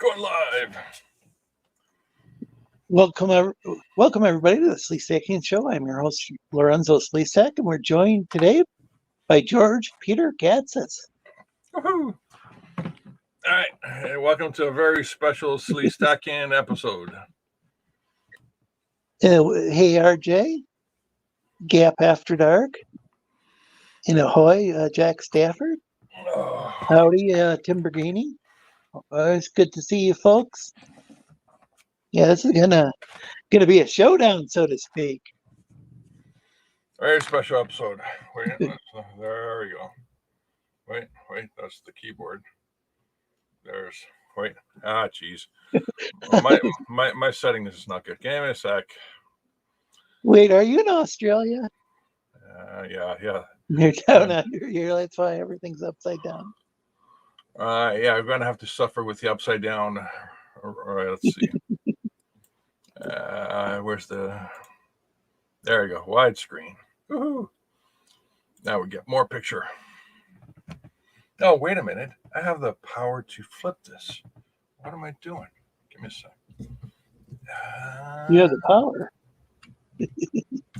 Going live. Welcome everybody to the Sleestakians show. I'm your host, Lorenzo Sleestak, and we're joined today by George Peter Gatsis. Woohoo! All right, and welcome to a very special Sleestakian episode. Hey, RJ, Gap After Dark, and ahoy, Jack Stafford. Oh. Howdy, Tim Bergini. It's good to see you, folks. Yeah, this is gonna be a showdown, so to speak. Very special episode. Wait, there we go. Wait, that's the keyboard. Jeez. my setting is not good. Give me a sec. Wait, are you in Australia? Yeah. You're down under here. That's why everything's upside down. Yeah, I'm gonna have to suffer with the upside down. All right, let's see. Where's the? There you go. Widescreen. Woohoo! Now we get more picture. Oh, wait a minute. I have the power to flip this. What am I doing? Give me a sec. You have the power.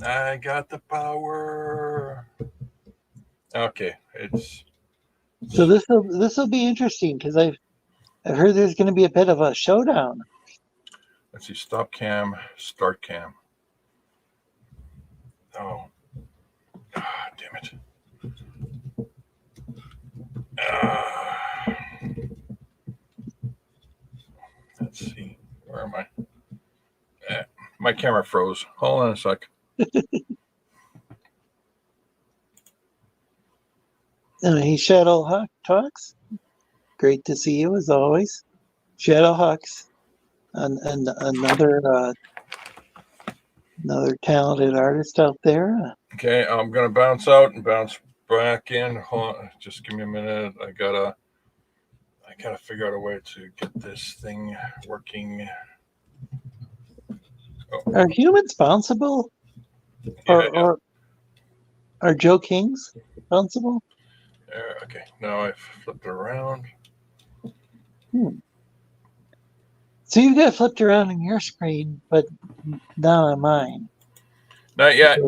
I got the power. Okay, So this will be interesting because I've heard there's going to be a bit of a showdown. Let's see. Stop cam. Start cam. Oh, damn it. Let's see. Where am I? My camera froze. Hold on a sec. Hey, Shadowhawk Talks. Great to see you as always. Shadowhawks, and another talented artist out there. Okay, I'm gonna bounce out and bounce back in. Hold on, just give me a minute. I gotta figure out a way to get this thing working. Oh. Are humans bounceable? Or are Joe Kings bounceable? Okay, now I've flipped it around. So you've got flipped around on your screen, but not on mine. Not yet.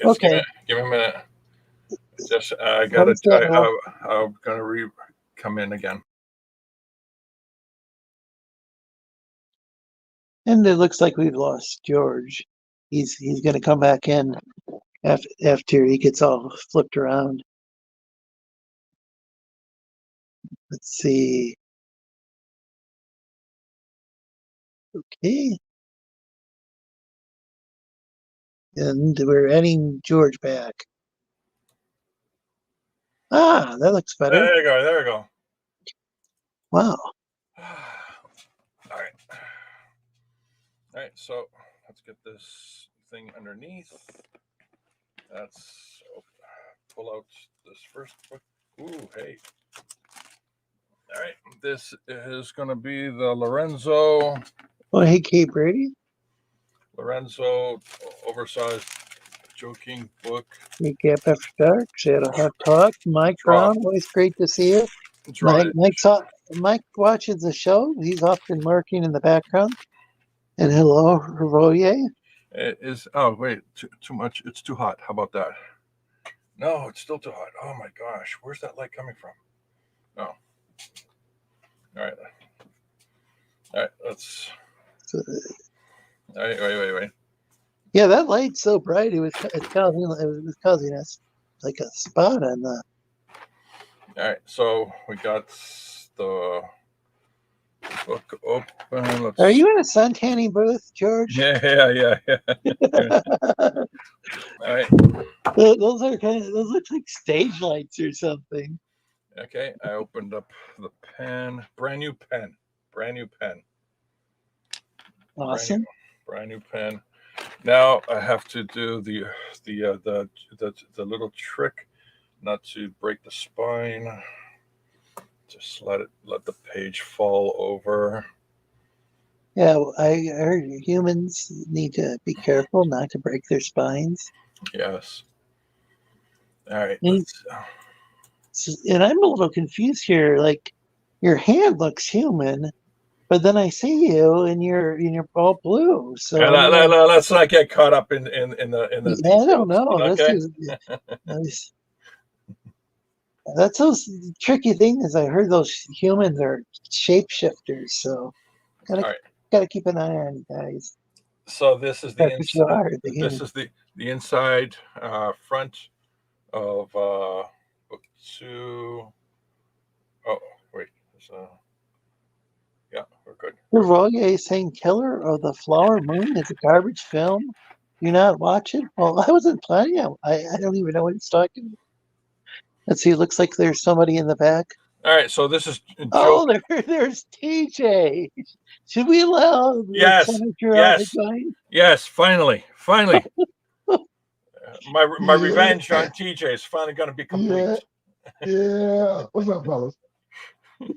Okay. Give me a minute. Just I'm gonna come in again. And it looks like we've lost George. He's gonna come back in after he gets all flipped around. Let's see. Okay. And we're adding George back. Ah, that looks better. There we go. Wow. All right. So let's get this thing underneath. Let's pull out this first book. Ooh, hey. All right. This is going to be the Lorenzo. Oh, hey, Kate Brady. Lorenzo oversized joking book. Gap After Dark, Shadowhawk Talk, Mike Brown, always great to see you. Mike watches the show. He's often lurking in the background. And hello, Revoyer. It is. Oh, wait, too much. It's too hot. How about that? No, it's still too hot. Oh my gosh, where's that light coming from? Oh. All right. Let's. All right, wait. Yeah, that light's so bright. It was causing us like a spot on the. All right, so we got the book open. Are you in a sun tanning booth, George? Yeah. All right. Those look like stage lights or something. Okay, I opened up the pen. Brand new pen. Awesome. Brand new pen. Now I have to do the little trick, not to break the spine. Just let the page fall over. Yeah, I heard humans need to be careful not to break their spines. Yes. All right. And I'm a little confused here. Like, your hand looks human, But then I see you, and you're all blue. So And I'm like, let's not get caught up in the yeah, I don't details. know. Okay. That's those tricky things. I heard those humans are shapeshifters, so All gotta right. gotta keep an eye on you guys. So this is the That's what you inside. are, the This human. is the inside front of book 2. Oh wait, yeah, we're good. Vega is saying Killer of the Flower Moon is a garbage film. You not watch it? Well, I wasn't planning on. I don't even know what it's talking about. Let's see. It looks like there's somebody in the back. All right, so this is Joe. Oh, there's TJ. Should we allow the Yes, senator out to yes, join? yes. Finally. My revenge on TJ is finally going to be complete. Yeah. What's up, fellas? All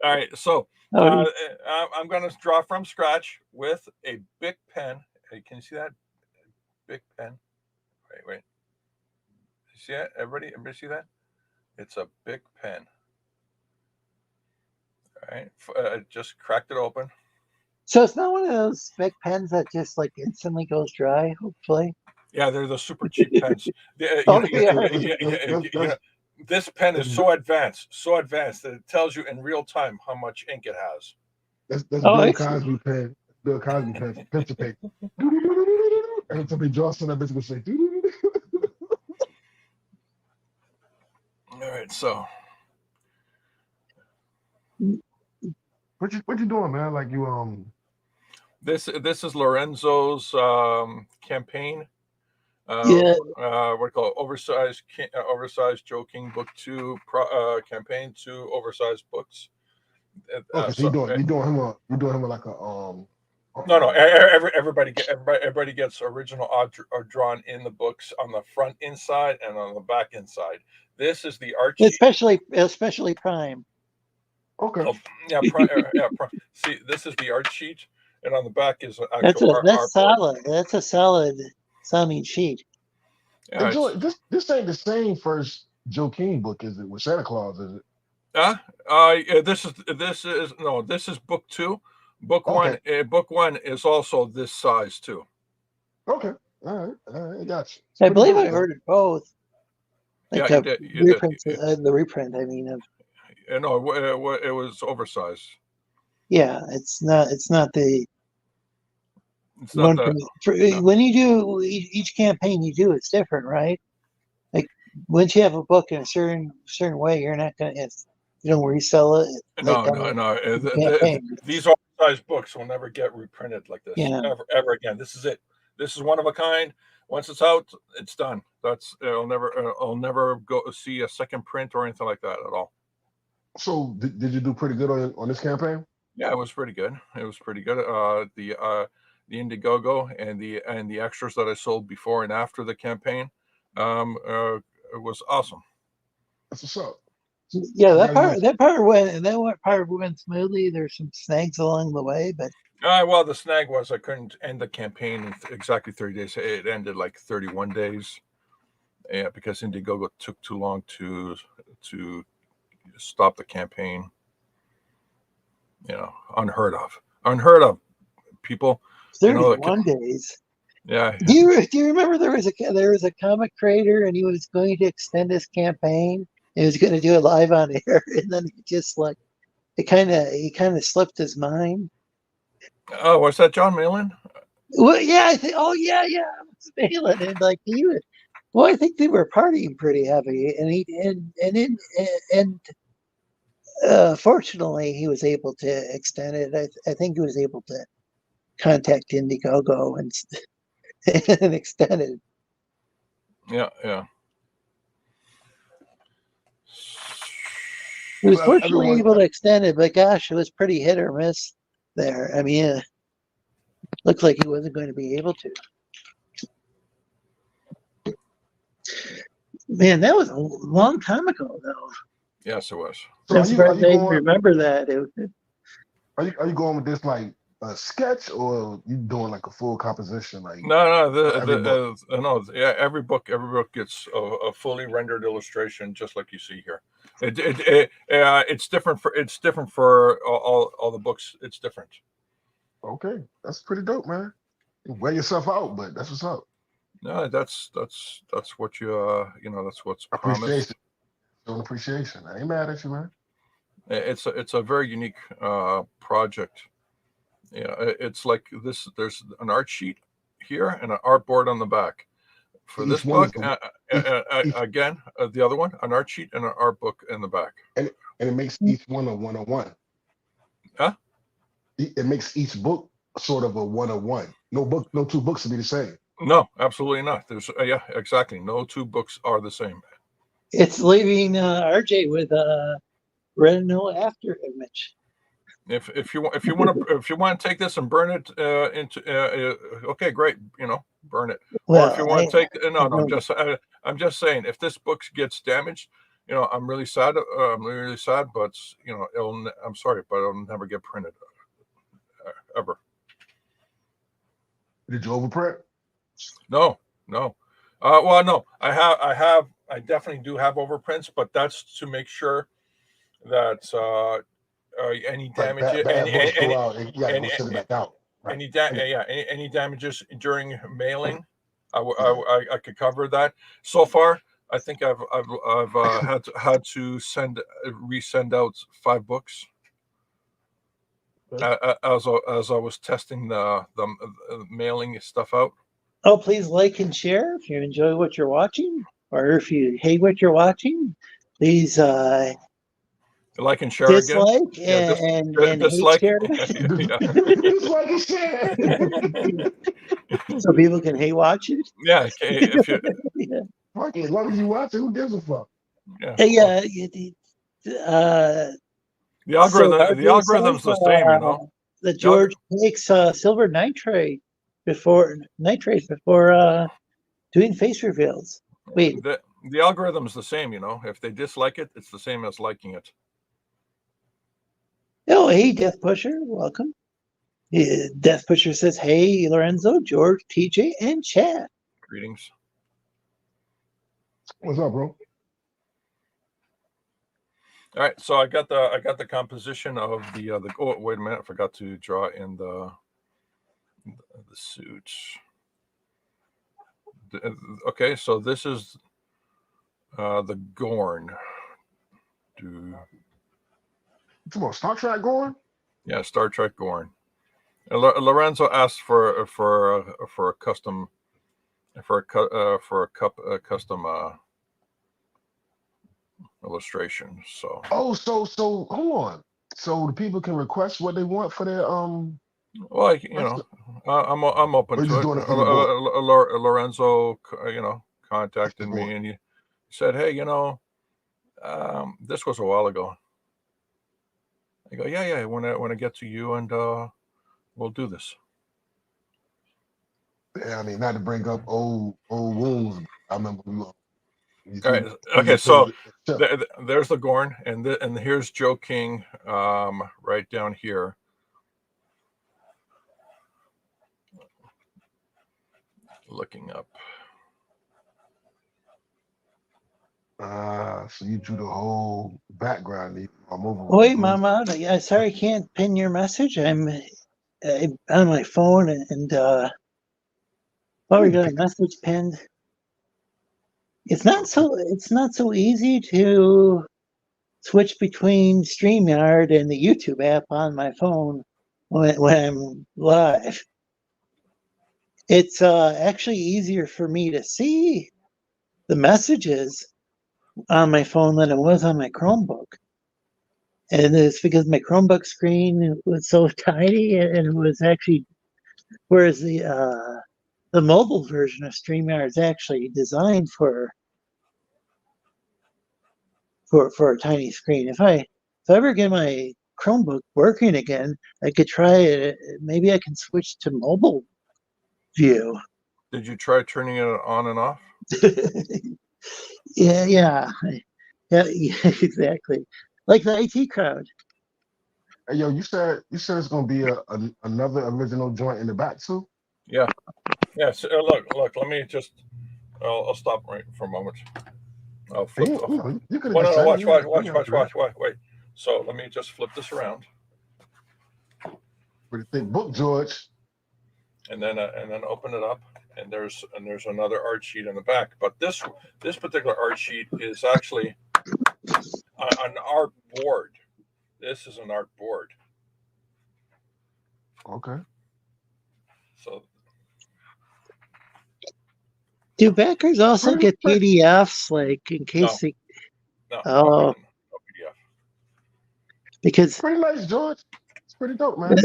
right, so I'm going to draw from scratch with a big pen. Hey, can you see that? Big pen. Wait. You see that? Everybody see that? It's a big pen. All right, just cracked it open. So it's not one of those big pens that just like instantly goes dry, hopefully. Yeah, they're the super cheap pens. This pen is so advanced that it tells you in real time how much ink it has. That's Bill Cosby pen. Bill Cosby pen. Picture paper. And somebody draws something, that bitch will say. All right, so What you doing, man? Like you this is Lorenzo's campaign. Yeah. What do you call it? Oversized Joe King Book 2 campaign, 2 oversized books. Okay, so you doing him like a No. Everybody gets original art drawn in the books on the front inside and on the back inside. This is the art sheet. Especially Prime. Okay. Oh, yeah, See, this is the art sheet, and on the back is actual art. That's solid. That's a solid sounding sheet. Yeah, Joe, this ain't the same first Joe King book, is it? With Santa Claus, is it? This is book 2. Book 1 is also this size too. Okay. All right, gotcha. I believe I ordered both. Like yeah, the reprint. I mean, of. No, it was oversized. Yeah, it's not the. It's not no. When you do each campaign you do, it's different, right? Like once you have a book in a certain way, you're not gonna resell it. No. These oversized books will never get reprinted like this. Yeah. Ever again. This is it. This is one of a kind. Once it's out, it's done. I'll never go see a second print or anything like that at all. So did you do pretty good on this campaign? Yeah, it was pretty good. The Indiegogo and the extras that I sold before and after the campaign, it was awesome. That's what's up. Yeah, that part went smoothly. There's some snags along the way, but well, the snag was I couldn't end the campaign in exactly 30 days. It ended like 31 days. Yeah, because Indiegogo took too long to stop the campaign. Unheard of. People. 31 days. Yeah. Do you remember there was a comic creator and he was going to extend his campaign? He was going to do it live on air, and then he just he kind of slipped his mind. Oh, was that John Malin? Well, yeah, I think. Oh, yeah, it was Malin, and I think they were partying pretty heavy, and fortunately, he was able to extend it. I think he was able to contact Indiegogo and extend it. Yeah. He was fortunately able to extend it, but gosh, it was pretty hit or miss there. I mean, it looked like he wasn't going to be able to. Man, that was a long time ago, though. Yes, it was. So I'm surprised I remember that. Are you going with this like a sketch, or you doing like a full composition? Like every book gets a fully rendered illustration, just like you see here. It's different for all the books. It's different. Okay, that's pretty dope, man. You wear yourself out, but that's what's up. No, that's what you that's what's promised. Appreciation. Show appreciation. I ain't mad at you, man. It's a very unique project. Yeah, it's like this. There's an art sheet here and an art board on the back. For this book, again, the other one, an art sheet and an art book in the back. And it makes each one a 101. Huh? It makes each book sort of a 101. No two books to be the same. No, absolutely not. There's yeah, exactly. No two books are the same. It's leaving RJ with a retinal after image. If you want to take this and burn it into okay, great, burn it. Well, or if you want to take I'm just saying, if this book gets damaged, I'm really sad. I'm really sad, but I'm sorry, but it'll never get printed ever. Did you overprint? No. Well, no, I definitely do have overprints, but that's to make sure that any damage, any damages during mailing, I could cover that. So far, I think I've had to resend out 5 books. As I was testing the mailing stuff out. Oh, please like and share if you enjoy what you're watching, or if you hate what you're watching. Please like and share dislike again. And dislike. Share. Dislike and share. So people can hate watch it. Yeah, if you. Yeah. As long as you watch it, who gives a fuck? Yeah. The algorithm's the same, The George takes silver nitrate before doing face reveals. Wait. The algorithm's the same, If they dislike it, it's the same as liking it. Oh, hey, Death Pusher, welcome. Death Pusher says, hey, Lorenzo, George, TJ, and Chad. Greetings. What's up, bro? All right, so I got the composition of the oh, wait a minute, I forgot to draw in the suit. Okay, so this is the Gorn. Come on, Star Trek Gorn? Yeah, Star Trek Gorn. And Lorenzo asked for a custom custom illustration. So so hold on. So the people can request what they want for their Well, I'm open to it. Lorenzo, contacted me and he said, "Hey, this was a while ago." I go, "Yeah. When I get to you, and we'll do this." Yeah, I mean, not to bring up old wounds. I remember all right. Okay, so there's the Gorn, and here's Joe King, right down here. Looking up. So you drew the whole background. Wait, Mama. Yeah, sorry, I can't pin your message. I'm on my phone, and we got a message pinned. It's not so easy to switch between StreamYard and the YouTube app on my phone when I'm live. It's actually easier for me to see the messages on my phone than it was on my Chromebook. And it's because my Chromebook screen was so tiny, and it was actually, whereas the mobile version of StreamYard is actually designed for a tiny screen. If I ever get my Chromebook working again, I could try it. Maybe I can switch to mobile view. Did you try turning it on and off? Yeah, exactly. Like the IT crowd. Hey, yo, you said it's gonna be another original joint in the back too? Yeah. So, look. Let me just. I'll stop right for a moment. I'll flip. You could no, have watch. Wait. So let me just flip this around. Pretty thick book, George. And then open it up, and there's another art sheet in the back. But this particular art sheet is actually an art board. This is an art board. Okay. So, do backers also get PDFs, like in case they? No PDF. Because pretty nice, George. It's pretty dope, man.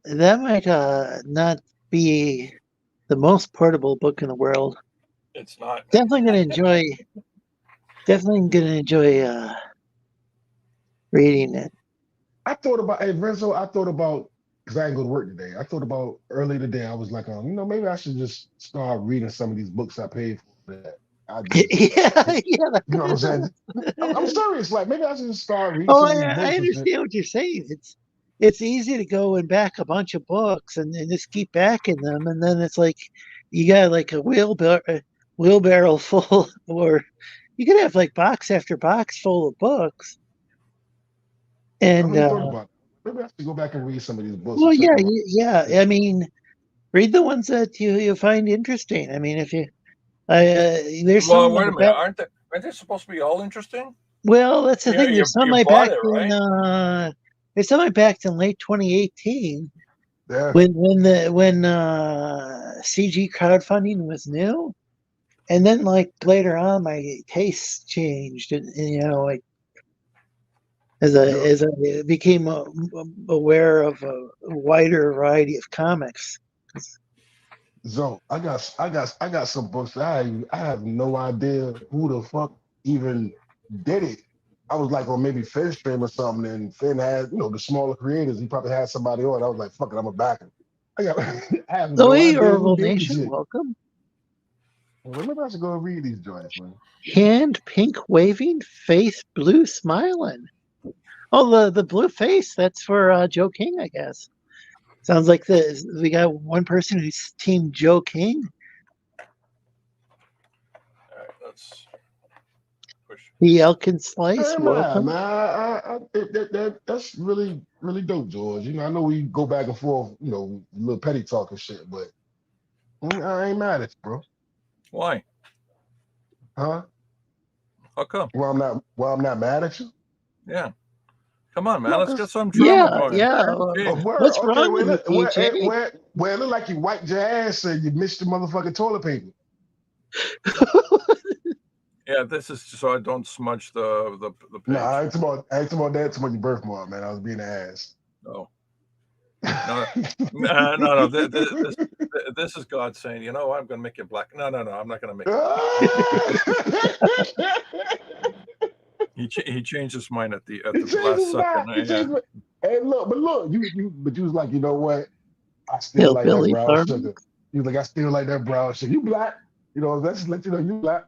That might not be the most portable book in the world. It's not. Definitely gonna enjoy reading it. I thought about, hey Renzo, because I didn't go to work today. I thought about early today. I was like, maybe I should just start reading some of these books I paid for. That yeah. You know what I'm saying? I'm serious. Like, maybe I should just start reading. Oh, I understand what you're saying. It's easy to go and back a bunch of books and just keep backing them, and then it's like you got like a wheelbarrow full, or you could have like box after box full of books. And I thought about it. Maybe I have to go back and read some of these books. Well, yeah. I mean, read the ones that you find interesting. I mean, if you, there's some. Wait a minute. Aren't they supposed to be all interesting? Well, that's the thing. There's some I backed in. Right? There's some I backed in late 2018. Yeah. When CG crowdfunding was new, and then like later on, my tastes changed, and like. As I became aware of a wider variety of comics. So I got some books that I have no idea who the fuck even did it. I was like on maybe Finn's stream or something, and Finn had, the smaller creators. He probably had somebody on. I was like, fuck it, I'm a backer. I have no idea who did this shit. Welcome. Well, maybe I should go and read these joints, man. Hand pink waving, face blue smiling. Oh, the blue face, that's for Joe King, I guess. Sounds like we got one person who's Team Joe King. All right, let's push. The Elkin Slice. Man, that's really, really dope, George. I know we go back and forth, little petty talk and shit, but I ain't mad at you, bro. Why? Huh? How come? Well, I'm not mad at you. Yeah. Come on, man. Let's get some drama going. Yeah. What's wrong with it, where it look like you wiped your ass and you missed the motherfucking toilet paper. Yeah, this is so I don't smudge the page. No, I ain't talking about that. It's about your birthmark, man. I was being an ass. No. No. This is God saying, I'm going to make you black. No, I'm not going to make you. He changed his mind at the last second. Hey, look, you was like, you know what? I still like that brown sugar. You was like, I still like that brown sugar. You black, let's just let you know you black.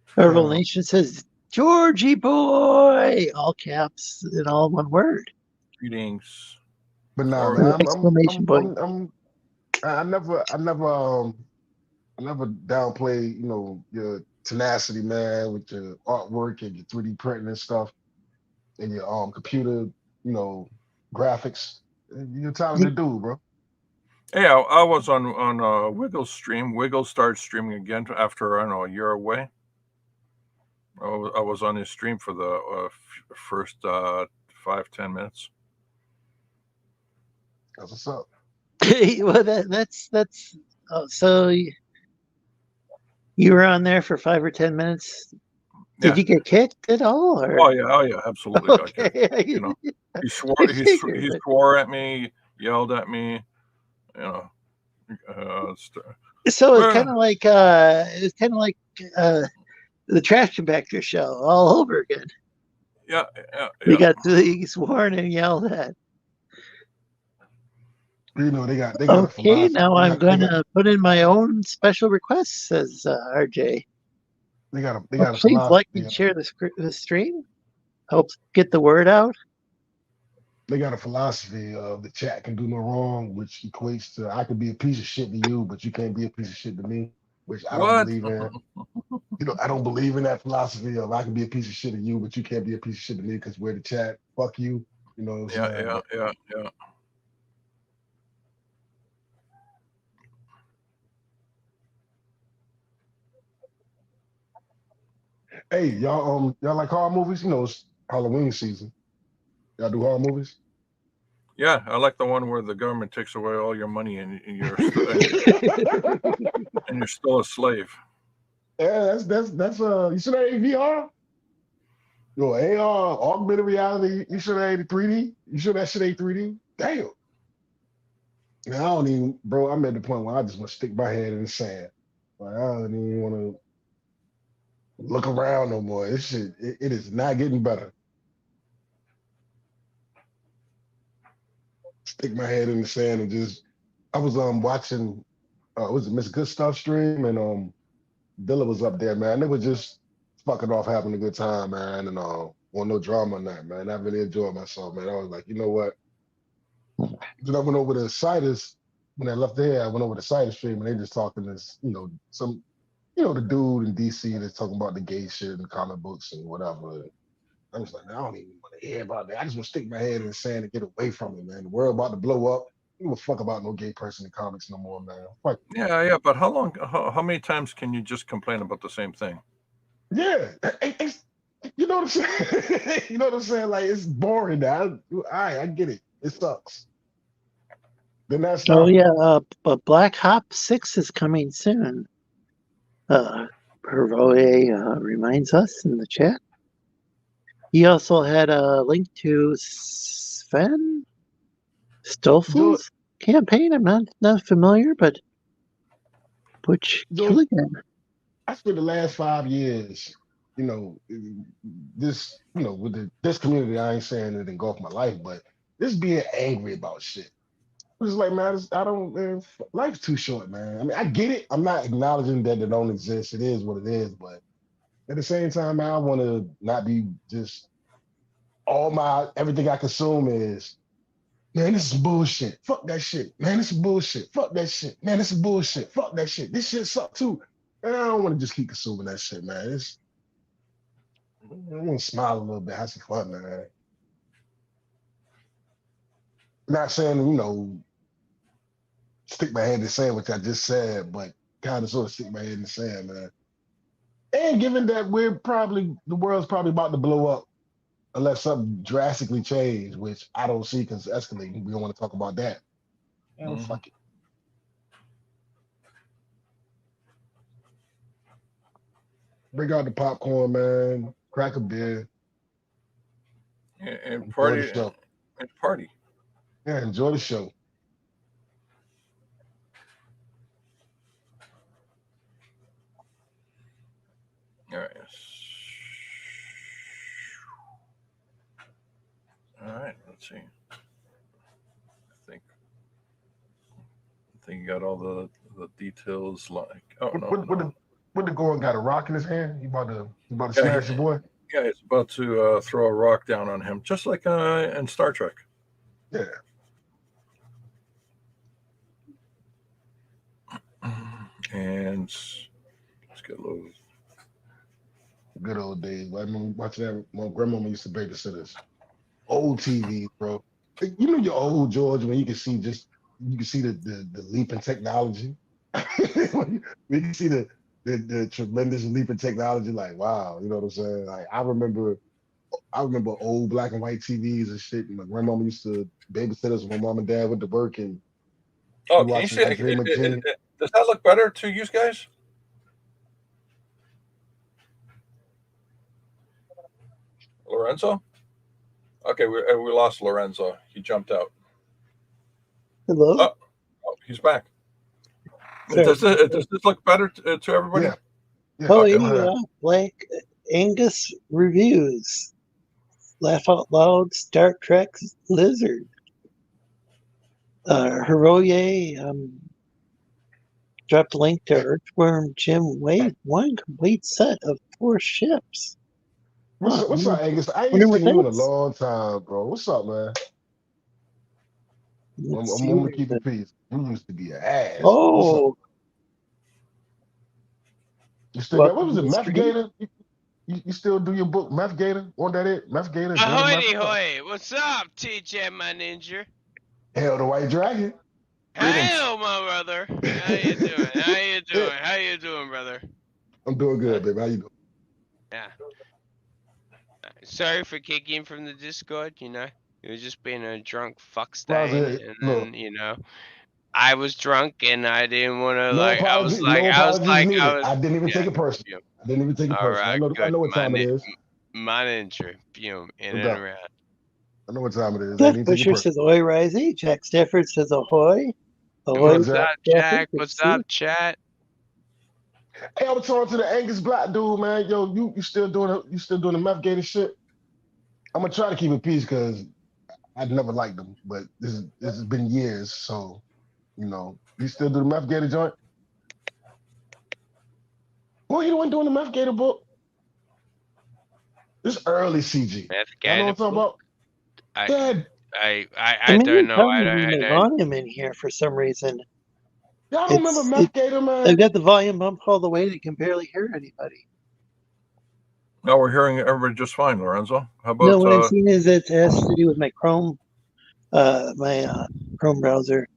Purple Nation says, Georgie boy, all caps and all one word. Greetings. But nah, man, exclamation point. I never downplay, your tenacity, man, with your artwork and your 3D printing and stuff, and your computer, graphics. You're a talented dude, bro. Hey, I was on Wiggle's stream. Wiggle started streaming again after a year away. I was on his stream for the first 5-10 minutes. That's what's up. Well, that's so you were on there for 5 or 10 minutes. Did you get kicked at all? Or? Oh yeah, absolutely. Okay. He swore at me, yelled at me. So it's kind of like the Trash Compactor show all over again. Yeah. We got sworn and yelled at. They got okay, now I'm gonna put in my own special request, says RJ. They got a please like and share the stream. Help get the word out. They got a philosophy of the chat can do no wrong, which equates to I could be a piece of shit to you, but you can't be a piece of shit to me. which I don't What? believe in. You know, I don't believe in that philosophy of I can be a piece of shit to you, but you can't be a piece of shit to me because we're the chat. Fuck you. You know what I'm saying? Yeah, But, yeah. hey, y'all like horror movies? You know, it's Halloween season. Y'all do horror movies? Yeah, I like the one where the government takes away all your money and you're and you're still a slave. Yeah, that's you should have VR. Yo, AR, augmented reality, you should have 3D. You sure that shit ain't 3D? Damn. Now, I don't even, bro, I'm at the point where I just want to stick my head in the sand. Like, I don't even want to look around no more. This shit, it is not getting better. Stick my head in the sand and just, I was watching, was it Miss Good Stuff stream? And Dilla was up there, man. They were just fucking off, having a good time, man. And want no drama on that, man. I really enjoyed myself, man. I was like, you know what? Then I went over to Citus when I left there. I went over to Citus stream and they just talking this, the dude in DC that's talking about the gay shit and comic books and whatever. I was like, man, I don't even want to hear about that. I just want to stick my head in the sand and get away from it, man. The world about to blow up. I don't give a fuck about no gay person in comics no more, man. Fuck. Yeah. But how many times can you just complain about the same thing? Yeah, you know what I'm saying. You know what I'm saying? Like it's boring now. I get it. It sucks. Then that's but Black Hop 6 is coming soon. Pervoe reminds us in the chat. He also had a link to Sven Stoffel's campaign. I'm not familiar, but Butch Killigan. I spent the last 5 years, this, with this community. I ain't saying it engulfed my life, but just being angry about shit. It's like, man, man, life's too short, man. I mean, I get it. I'm not acknowledging that it don't exist. It is what it is, but at the same time, man, I want to not be just everything I consume is, man, this is bullshit. Fuck that shit. Man, this is bullshit. Fuck that shit. Man, this is bullshit. Fuck that shit. This shit sucks too. And I don't want to just keep consuming that shit, man. I want to smile a little bit, have some fun, man. Not saying, stick my head in the sand, which I just said, but kind of sort of stick my head in the sand, man. And given that the world's probably about to blow up unless something drastically changed, which I don't see because it's escalating. We don't want to talk about that. Fuck it. Bring out the popcorn, man. Crack a beer. And party. And party. Yeah, enjoy the show. All right. Let's see. I think you got all the details. What the going got a rock in his hand? You about to smash your boy? Yeah, he's about to throw a rock down on him, just like in Star Trek. Yeah. And let's get a little. Good old days. I remember watching that. My grandmama used to babysit us. Old TV, bro. You know your old George when you can see the leap in technology. We can see the tremendous leap in technology. Like, wow, you know what I'm saying? Like, I remember old black and white TVs and shit. And my grandmama used to babysit us when my mom and dad went to work, and can you see? Does that look better to you guys? Lorenzo? Okay, we lost Lorenzo. He jumped out. Hello? Oh, he's back. Does this look better to everybody? Yeah. Oh, yeah. Like Angus Reviews. Laugh Out Loud, Star Trek Lizard. Heroye dropped a link to Earthworm Jim Wave. One complete set of 4 ships. What's up, Angus? I ain't seen you in a long time, bro. What's up, man? I'm gonna keep it peace. You used to be an ass. Oh, You still got, what Welcome was to it, the Meth stream. Gator? You still do your book, Meth Gator? Wasn't that it? Meth Gator? Gator Ahoy, Meth? hoy! What's up, TJ, my ninja? Hell, the White Dragon. Hello, my brother. How you doing? How you doing? How you doing, brother? I'm doing good, baby. How you doing? Yeah. Sorry for kicking from the Discord, you know. It was just being a drunk fuckstain, and Look, then, you know, I was drunk and I didn't want to, no like, I was apologies needed. like, I didn't even take it personal. yeah. I didn't even take it All personal. right, I good. know what time it is. My ninja, boom, in No and doubt. around. I know what time it is. I Cliff didn't take it Busher personal. says ahoy, Risey. Jack Stafford says ahoy. Ahoy, What's up, Jack? Stafford. What's up, chat? Hey, I was talking to the Angus Black dude, man. Yo, you still doing the Meth Gator shit? I'm gonna try to keep it peace because I'd never liked them, but this has been years, so you know, you still do the Meth Gator joint? Well, you the one doing the Meth Gator book? This early CG. Meth I know what I'm talking about. Dad, I don't know. I don't. volume in here for some reason. Y'all don't remember Meth Gator, man? I've got the volume up all the way that you can barely hear anybody. No, we're hearing everybody just fine, Lorenzo. How about? No, what I'm seeing is it has to do with my Chrome, Chrome browser.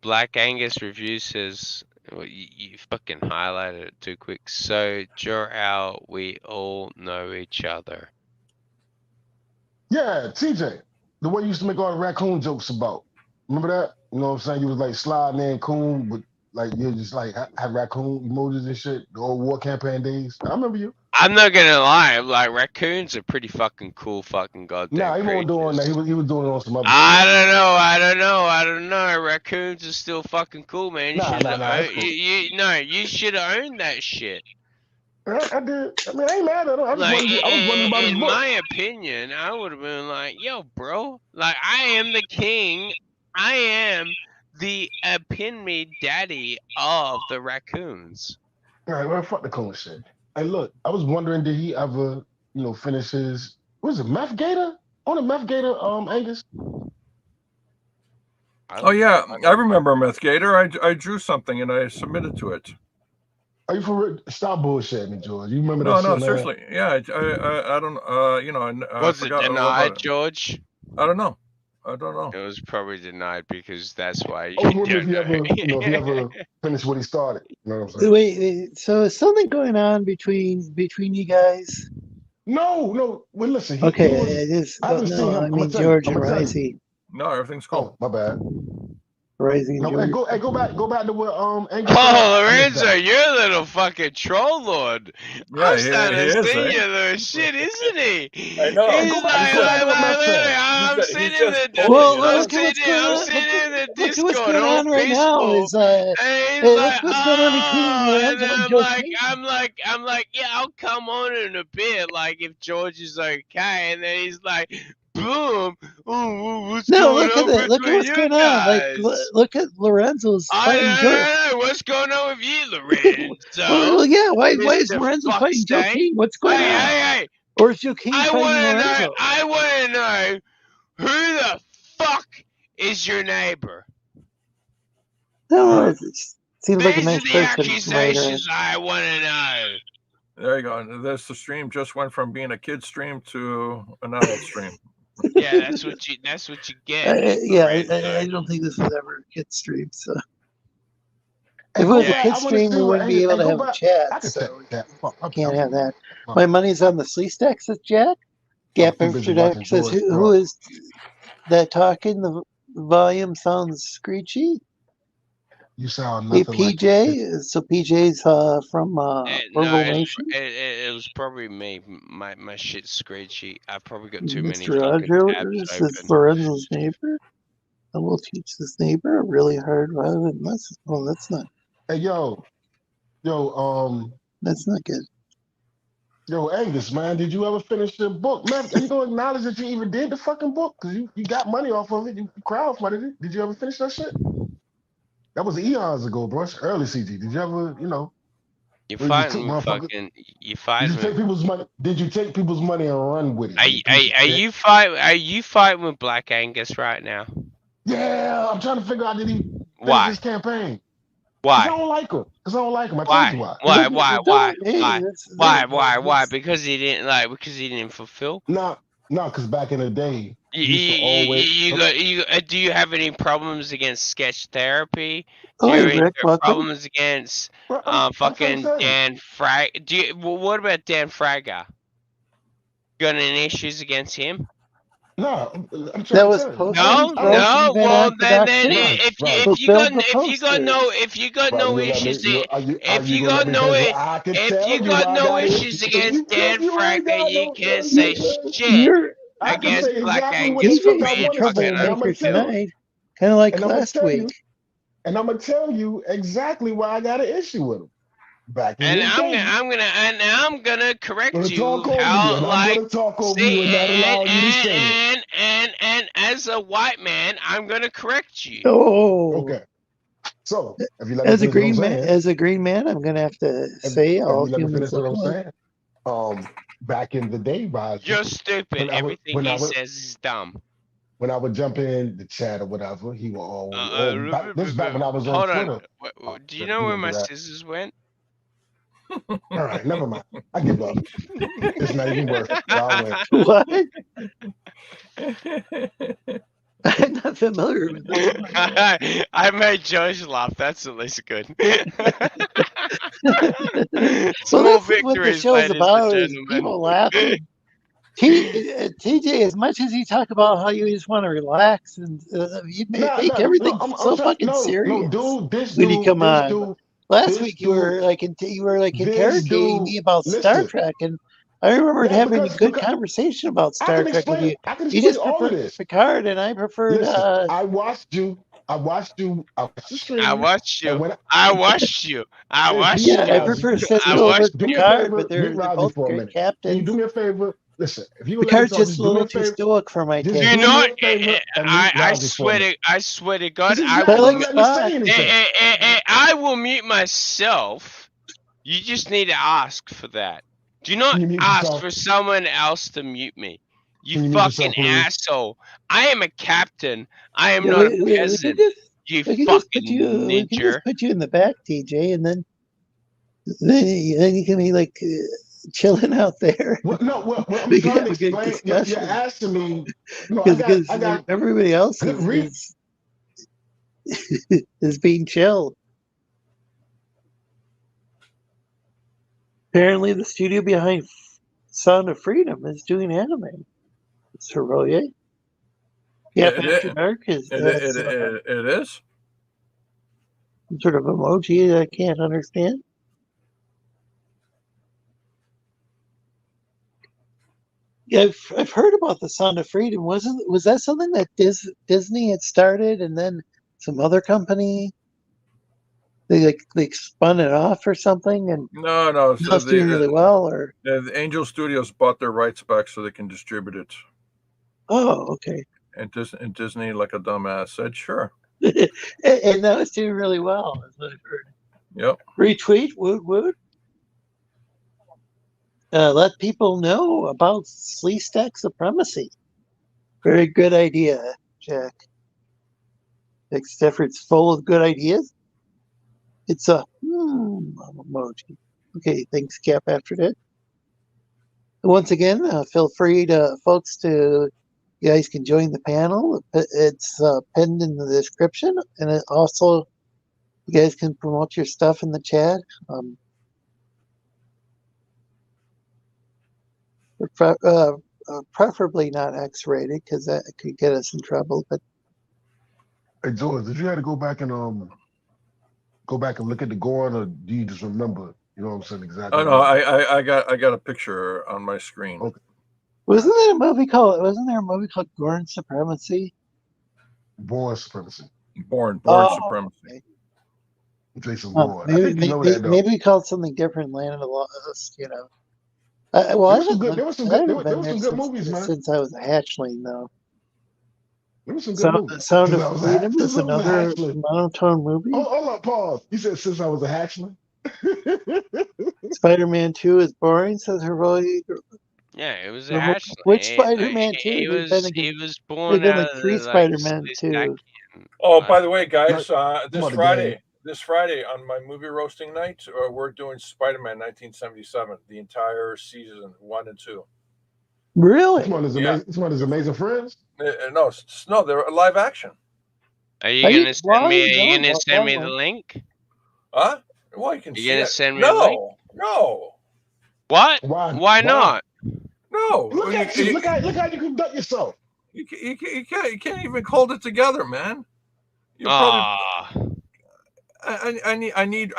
Black Angus Review says, well, you fucking highlighted it too quick. So, Jor-Al, we all know each other. Yeah, TJ. The one you used to make all the raccoon jokes about. Remember that? You know what I'm saying? You was like sliding in coon, but like you just like have raccoon emojis and shit. The old war campaign days. I remember you. I'm not gonna lie, like raccoons are pretty fucking cool, fucking goddamn. Nah, he wasn't doing that. He was doing it on some other. I don't know. Raccoons are still fucking cool, man. You should have owned that shit. I did. I mean, I ain't mad at him. I was wondering about his book. In my opinion, I would have been like, yo, bro, like I am the king. I am the epitome daddy of the raccoons. All right, well, fuck the coon shit. Hey, look, I was wondering, did he ever, finish his, what is it, Meth Gator? On a Meth Gator, Angus? Oh yeah, I remember Meth Gator. I drew something and I submitted to it. Are you for real? Stop bullshitting me, George. You remember that shit, No, seriously. Yeah, I don't, Was it denied, George? I don't know. It was probably denied because that's why you don't know. If he ever finished what he started. You know what I'm saying? Wait, so is something going on between you guys? No. Well, listen. It is. I mean, George and Risey. No, everything's cool. Oh, my bad. Rising. No, hey, go back to where Angus. Oh, Lorenzo, you're a little fucking troll lord. Yeah, I'm starting to see you little shit, isn't he? I know. He's I'm sitting in the Discord. What's going on right now is what's going on between Lorenzo and Joe King? I'm like, yeah, I'll come on in a bit, like if George is okay, and then he's like, boom! Oh, what's going on? Look at what's going on. Like, look at Lorenzo's fighting George. What's going on with you, Lorenzo? Well, yeah. Why is Lorenzo fighting Joe King? What's going on? Hey. Or is Joe King fighting Lorenzo? I want to know who the fuck is your neighbor? No, it seems like a nice These are the person. accusations I want to know. There you go. The stream just went from being a kid stream to an adult stream. Yeah, that's what you get. I don't think this is ever a kid stream. So if it was a kid stream, we wouldn't be able to have a chat. So I can't have that. My money's on the Sleestakians, says Jack. Gap Amsterdam says, who is that talking? The volume sounds screechy. You sound nothing PJ. Like so PJ's from Verbal Nation. It was probably me. My shit's screechy. I've probably got too many. Mr. Rogers is Lorenzo's neighbor. I will teach this neighbor really hard rather than less. Oh, that's not. Hey, yo, that's not good. Yo, Angus, man, did you ever finish the book? Man, are you gonna acknowledge that you even did the fucking book? Because you got money off of it. You crowdfunded it. Did you ever finish that shit? That was eons ago, bro. It's early CG. Did you ever, You fighting fucking. You fighting. Did you take people's money? Did you take people's money and run with it? Are you fighting with Black Angus right now? Yeah, I'm trying to figure out did he finish his campaign? Because Why? I don't like him. Because I don't like him. I told Why? you why. Why? But Why? don't- Why? hey, Why? that's- Why? Because he didn't like. Because he didn't fulfill. No, because back in the day, You, he used to always. do you have any problems against sketch therapy? Oh, Do you hey, have any Rick, welcome. problems against Bro, that's what I'm fucking saying. Dan Frag? What about Dan Fraga? Got any issues against him? No, I'm trying That to was tell you. post. No, I like- no. been Well, on then production. if you Fulfilled got the if you got no issues, if you gonna got let me no finish? I can if tell you you got I no got issues it. against Dan You ain't Fraga, got you no. can't say shit You're I can against say Black exactly what the Angus for fuck I TJ's being want a to say, fucking and I'm gonna troublemaker tell you. tonight, kind of like And I'm gonna last tell week. you. And I'm gonna tell you exactly why I got an issue with him. Back in And the day, I'm gonna I'm correct gonna you talk over you, how and I'm like gonna talk over say you and not allow you to say it. and as a white man, I'm gonna correct you. Oh, Okay. So if you let me as a finish what I'm green man, saying, I'm gonna have to if say you all let me humans finish what look I'm alike. saying, back in the day, Roger, You're stupid. when I would Everything when I he would says is dumb. when I would jump in the chat or whatever, he would always. This is back when I was on Hold on. Twitter. Do you know We where gonna do my that. scissors went? All right, never mind. I give up. It's not even worth it. Y'all win. What? I'm not familiar with this one. I made Josh laugh. That's at least good. Well, Small that's what the victories, show's ladies about: and is gentlemen. people laughing. TJ, as much as you talk about how you just want to relax and you make everything I'm so trying. fucking serious Dude. when you come on. Last This week you were like this interrogating dude. me about Star Listen, Trek, and I remembered yeah, having a because good conversation about I Star can Trek with explain. you. I can You explain just all of preferred this. Picard, and I preferred. Listen, I watched you. I watched the I stream. watched And you. when I watched you. I if watched you Yeah, I allow you. me, prefer I Cisco over watched do me a you. Picard, but favor, mute they're Roger both for a great minute. Can you do captains. me a favor? Listen, if you would let me Picard's talk, just just a do me little a too favor. stoic for my Just taste. do me a favor and mute I Roger for a minute. swear to God, Because I you're I not will. like gonna let me Spock. say anything. I will mute myself. You just need to ask for that. Do not Can you mute ask yourself? for someone else to mute me. You Can you mute fucking yourself, please? asshole. I am a captain. I am Yeah, not a we can peasant. just You we can just put fucking you ninja. in the back, TJ, and then you can be like chilling out there. What I'm We can trying have to a good explain. You're discussion asking me. No, because I got everybody else good reason. is being chilled. Apparently, the studio behind Sound of Freedom is doing anime. It's Hiroye. Yeah, After Dark is It is. some sort of emoji that I can't understand. Yeah, I've heard about the Sound of Freedom. Was that something that Disney had started, and then some other company they spun it off or something, and No. now it's doing really well? Or The Angel Studios bought their rights back so they can distribute it. oh, okay. And Disney, like a dumbass, said sure. And now it's doing really well, is what I've heard. Yep. Retweet, woot. Let people know about Sleestak supremacy. Very good idea, Jack. Next effort's full of good ideas. It's a emoji. Okay, thanks, Cap. After that. Once again, feel free to folks to you guys can join the panel. It's pinned in the description, and it also you guys can promote your stuff in the chat. Preferably not X-rated because that could get us in trouble. But Hey George, did you have to go back and look at the Gorn, or do you just remember? You know what I'm saying exactly? Oh no, I got a picture on my screen. Okay. wasn't there a movie called Gorn Supremacy? Born supremacy. Born supremacy. Okay. Jason Bourne. Maybe, I think you know that though. maybe we called something different. Land of the Lost, you know. There was some good movies, man. Since I was a hatchling, though. There was some good movies. Sound of Freedom is another monotone movie. Hold up, pause. You said since I was a hatchling. Spider-Man 2 is boring, says Heroic. Yeah, it was a hatchling. Which Spider-Man 2? He was born there's been out like of 3 the Spider-Man 2. Oh, by the way, guys, this Friday, this Friday on my movie roasting night, we're doing Spider-Man 1977, the entire season 1 and 2. Really? This one is Amazing Friends. No, they're live action. Are you gonna send me? Are you know gonna about send that me one. the link? Huh? Well, you can You see gonna it. send me a link? No. What? Why? Why not? No. Look at you. Look how you conduct yourself. You can't even hold it together, man. You're probably. Ah, I need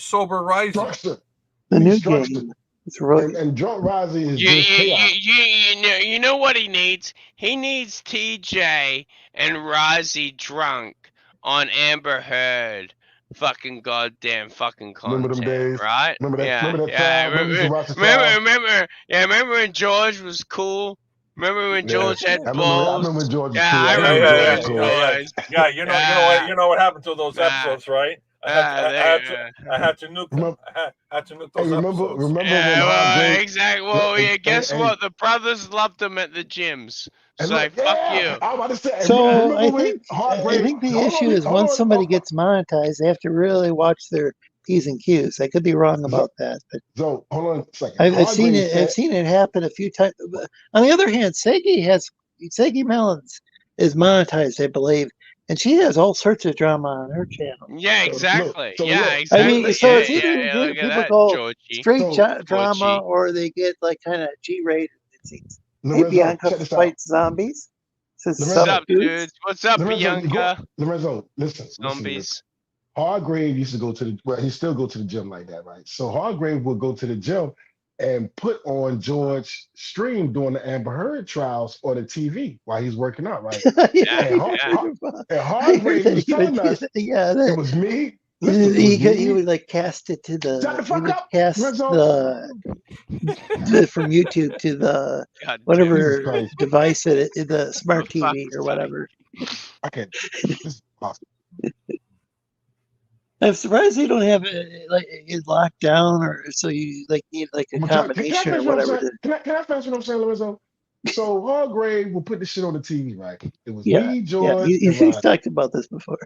sober rising. Structure. The Need new structure. game. It's really. And drunk rising is just chaos. you know what he needs? He needs TJ and Rozzy drunk on Amber Heard. Fucking goddamn fucking content, Remember them days? right? Remember that? Yeah, Remember that yeah. trial? Remember we used to watch the trial? Remember when George was cool? Remember when George had I balls? remember when George was Yeah, cool. I remember remember George those was cool. boys. Yeah, you know what happened to those episodes, right? I had to nuke them. I had to nuke those episodes. Remember when Yeah, well, Hargrave? exactly. Well, yeah. Guess what? The brothers loved them at the gyms. And So look, fuck you. I'm about to say. So I remember when Hargrave? think the issue is once somebody gets monetized, they have to really watch their P's and Q's. I could be wrong about that, but So hold on a second. I've seen it. I've seen it happen a few times. On the other hand, Segi Melons is monetized, I believe, and she has all sorts of drama on her channel. Yeah, exactly. Exactly. I mean, so it's either look at people that, go Georgie. straight drama, or they get like kind of G-rated. It seems. Hey, Bianca fights zombies. What's up, dudes? What's up, Bianca? Lorenzo, listen. Zombies. Hargrave used to go to he still go to the gym like that, right? So Hargrave would go to the gym and put on George's stream during the Amber Heard trials on the TV while he's working out, right? And Hargrave was telling us, it was me. He would like cast it to the from YouTube to the whatever device the smart TV or whatever. I can't. This is awesome. I'm surprised they don't have it like it locked down, or so you like need like a combination or whatever. Can I finish what I'm saying, Lorenzo? So Hargrave will put the shit on the TV, right? It was me, George. You've talked about this before.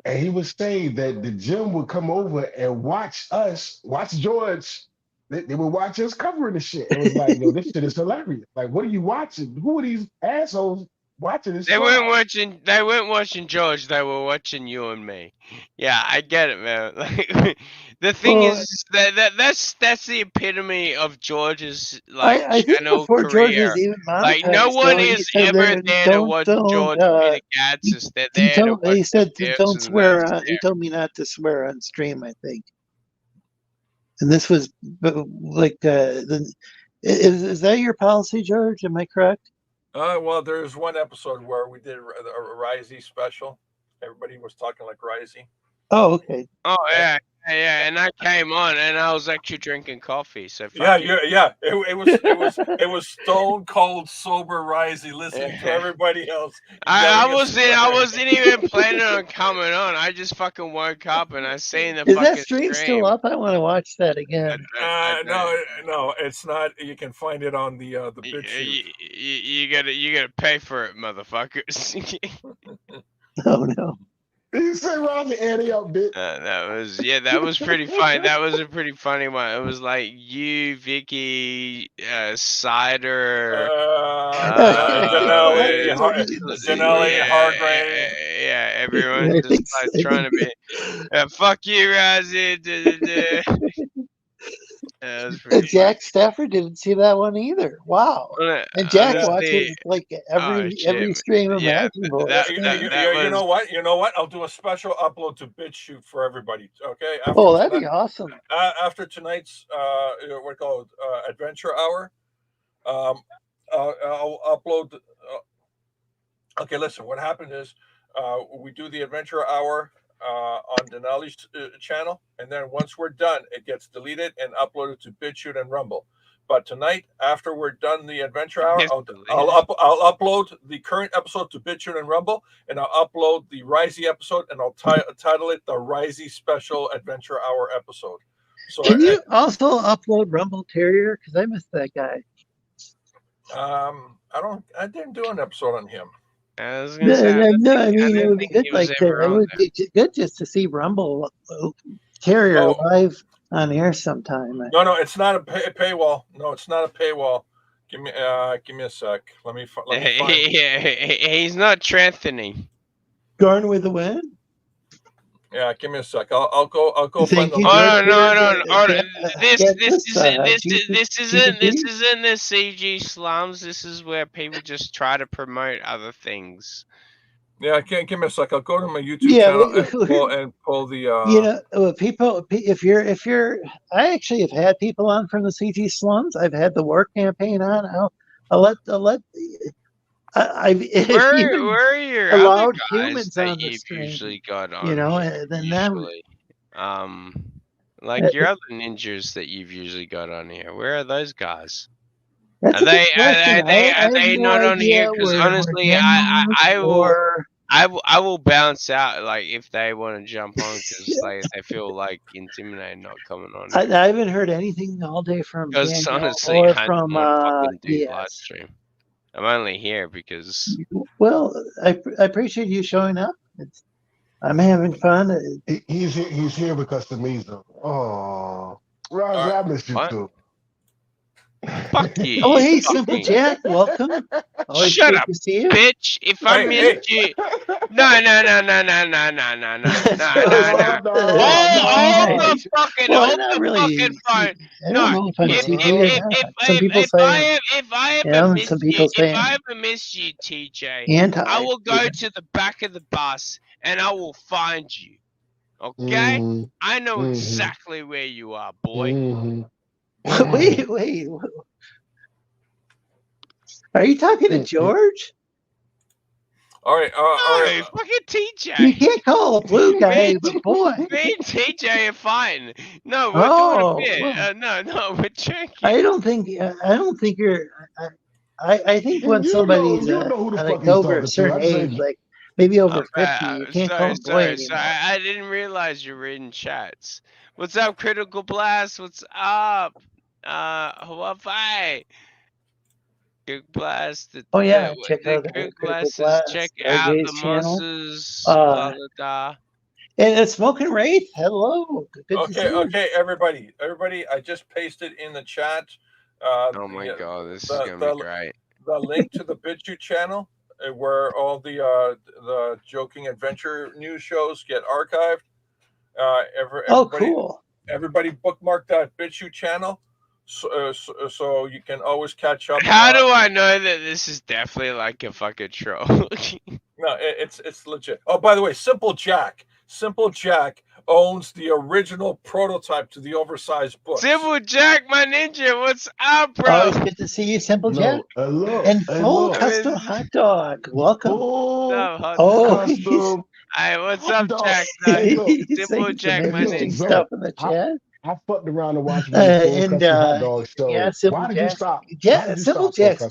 And he was saying that the gym would come over and watch George. They would watch us covering the shit. It was like, yo, this shit is hilarious. Like, what are you watching? Who are these assholes watching this? They weren't watching George. They were watching you and me. Yeah, I get it, man. Like, the thing is that's the epitome of George's I think channel before career. George was even monetized, like no one is ever there to watch George be the Gatsis. They're there to watch. He said don't swear. He told me not to swear on stream, I think. And this was like is that your policy, George? Am I correct? Well, there's one episode where we did a Risey special. Everybody was talking like Risey. Oh, okay. Oh yeah, and I came on and I was actually drinking coffee. So it was stone cold sober Risey listening to everybody else. I wasn't even planning on coming on. I just fucking woke up and I seen the Is fucking that stream still up? I want to watch that again. No, it's not. You can find it on the BitChute. You gotta pay for it, motherfuckers. Oh no. You say Ron the Annie up, bitch. That was pretty funny. That was a pretty funny one. It was like you, Vicky, Cider, Dinale, Hargrave. Yeah, everyone's just like trying to be. Fuck you, Razzie. Jack Stafford didn't see that one either. Wow. And Jack watches like every stream imaginable. You know what? I'll do a special upload to BitChute for everybody. Okay. That'd be awesome. After tonight's Adventure Hour, I'll upload. Okay, listen. What happened is we do the Adventure Hour on Dinale's channel, and then once we're done, it gets deleted and uploaded to BitChute and Rumble. But tonight, after we're done the Adventure Hour, I'll upload the current episode to BitChute and Rumble, and I'll upload the Risey episode, and I'll title it the Risey Special Adventure Hour episode. So can you also upload Rumble Terrier? Because I missed that guy. I didn't do an episode on him. I was gonna say, No, I mean, it didn't would be think good, he was like, ever it on would there. be good just to see Rumble Carrier Oh. live on air sometime. No, it's not a paywall. No, it's not a paywall. Give me a sec. Let me find. He's not strengthening. Going with the wind? Yeah, give me a sec. I'll go find Thank the you, link. George. No. This GPT? isn't the CG slums. This is where people just try to promote other things. Yeah, give me a sec. I'll go to my YouTube Yeah, channel and pull the. You know, people. If you're, I actually have had people on from the CG slums. I've had the work campaign on. I'll let. I've even Where are your allowed other guys humans that on the you've stream. usually got on? You know, here, then that. usually, like your other ninjas that you've usually got on here. Where are those guys? That's Are a good they question. I have no not on here? idea Because where honestly, demos I will bounce out like if they want to jump on because like they feel like intimidated not coming on. I haven't heard anything all day from Because Daniel honestly, or I from don't want to fucking do live Geass. stream. I'm only here because Well, I appreciate you showing up. I'm having fun. He's here because of me, though. Oh, Roger, I missed you What? too. Fuck you. Oh, you hey, fucking- Simple Jack, welcome. Always Shut great up, to see you. bitch. If I missed you, no. So, Hold the fucking, well, hold not the really. fucking phone. I don't know if I'm If CG or not. Some people say, if I you know, ever and miss some you, people if say I ever miss you, TJ, anti. I will go to the back of the bus and I will find you. Okay? Mhm, I know mhm, exactly where you are, boy. mhm. Wait. Are you talking to George? All right. All right. No, fucking TJ. You can't call a blue guy, but boy. Me and TJ are fine. No, we're Oh, doing a bit. well. No, we're joking. I don't think you're. I think when somebody's you know who the fuck like he's over a talking to. certain I'd say- age, like maybe over 50, you can't call him boy anymore. I didn't realize you're reading chats. What's up, Critical Blast? What's up? Hawaii. Critical Blast. Oh yeah, check out the Critical Critical Blast. Blast, Check out RJ's the channel. monsters. Blah, blah, blah. And it's Smoking Wraith. Hello. Good to see you. Okay, everybody, I just pasted in the chat. Oh my god, this is gonna be great. The link to the BitChute channel where all the joking adventure news shows get archived. Cool. Everybody bookmark that BitChute channel, so you can always catch up. How do I know that this is definitely like a fucking troll? No, it's legit. Oh, by the way, Simple Jack owns the original prototype to the oversized book. Simple Jack, my ninja, what's up, bro? Always good to see you, Simple Jack. Hello. And full custom hot dog. Welcome. Custom. Hey, what's up, dog. Jack? He's Simple saying Jack, some my interesting ninja. stuff in the chat. I fucked around and watched And hot dog show. yeah, Simple Why did Jack. you stop? Yeah, Simple Jack's.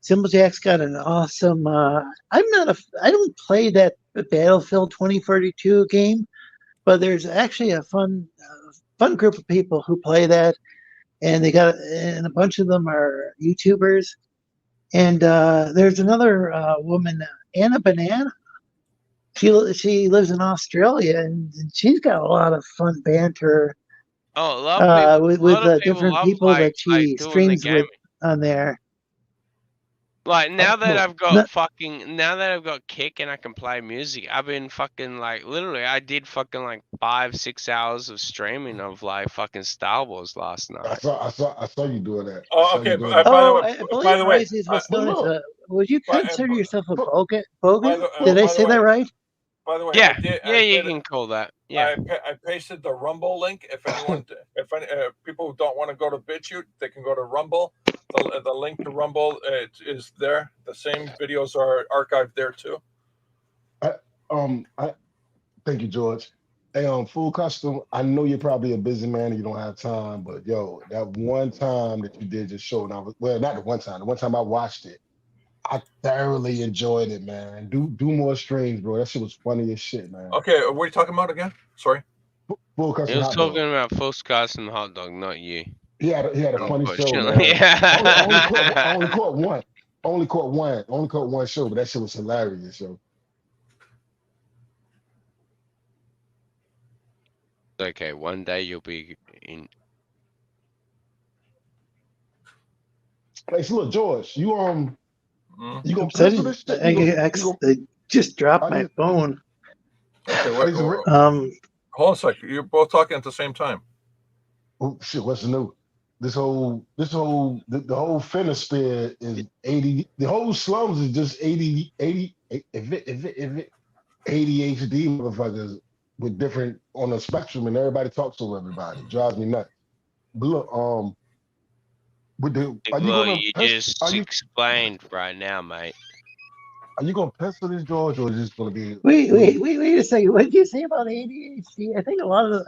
Simple Jack's got an awesome. I don't play that Battlefield 2042 game, but there's actually a fun group of people who play that, and a bunch of them are YouTubers. And there's another woman, Anna Banana. She lives in Australia, and she's got a lot of fun banter. Oh, a lot with different people that she streams with on there. Like now that I've got Kick and I can play music, I've been fucking like literally I did fucking like 5-6 hours of streaming of like fucking Star Wars last night. I saw you doing that. Oh, okay. By the way, is what's known as a. Would you consider yourself a bogan? Did I say that right? By the way, you can call that. Yeah, I pasted the Rumble link. If people who don't want to go to BitChute, they can go to Rumble. The link to Rumble is there. The same videos are archived there too. Thank you, George. Hey, Full Custom. I know you're probably a busy man and you don't have time, but yo, that one time that you did your show, not the one time. The one time I watched it, I thoroughly enjoyed it, man. Do more streams, bro. That shit was funny as shit, man. Okay, what are you talking about again? Sorry. Full Custom. He was talking about Full Custom hot dog, not you. He had a funny show, man. Yeah. I only caught one. only caught one show, but that shit was hilarious, yo. Okay, one day you'll be in. Hey, so look, George, you gonna I'm pencil this shit? I just dropped my phone. Okay, hold on a second. You're both talking at the same time. Oh shit, what's new? The whole Finisphere is 80. The whole slums is just 80 ADHD motherfuckers with different on the spectrum, and everybody talks to everybody. It drives me nuts. But look, You just explained right now, mate. Are you gonna pencil this, George, or is this gonna be? Wait a second. What did you say about ADHD? I think a lot of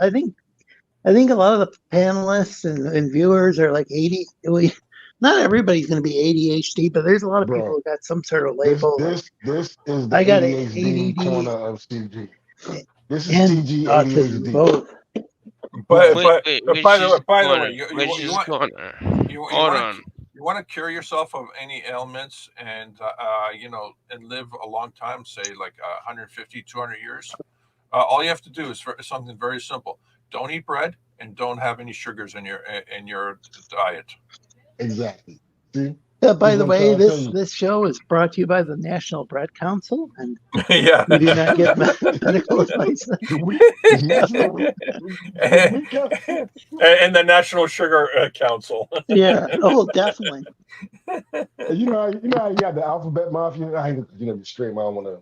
the panelists and viewers are like 80. Not everybody's going to be ADHD, but there's a lot of people who got some sort of label. This is the I got ADHD ADD corner of CG. This is and CG autism, ADHD. both. By the way, you want to cure yourself of any ailments and and live a long time, say like 150, 200 years. All you have to do is something very simple. Don't eat bread and don't have any sugars in your diet. Exactly. See? By the way, this show is brought to you by the National Bread Council, and yeah, we do not get medical advice. And the National Sugar Council. Yeah. Oh, definitely. You know how you got the alphabet mafia. I ain't straight. I don't want to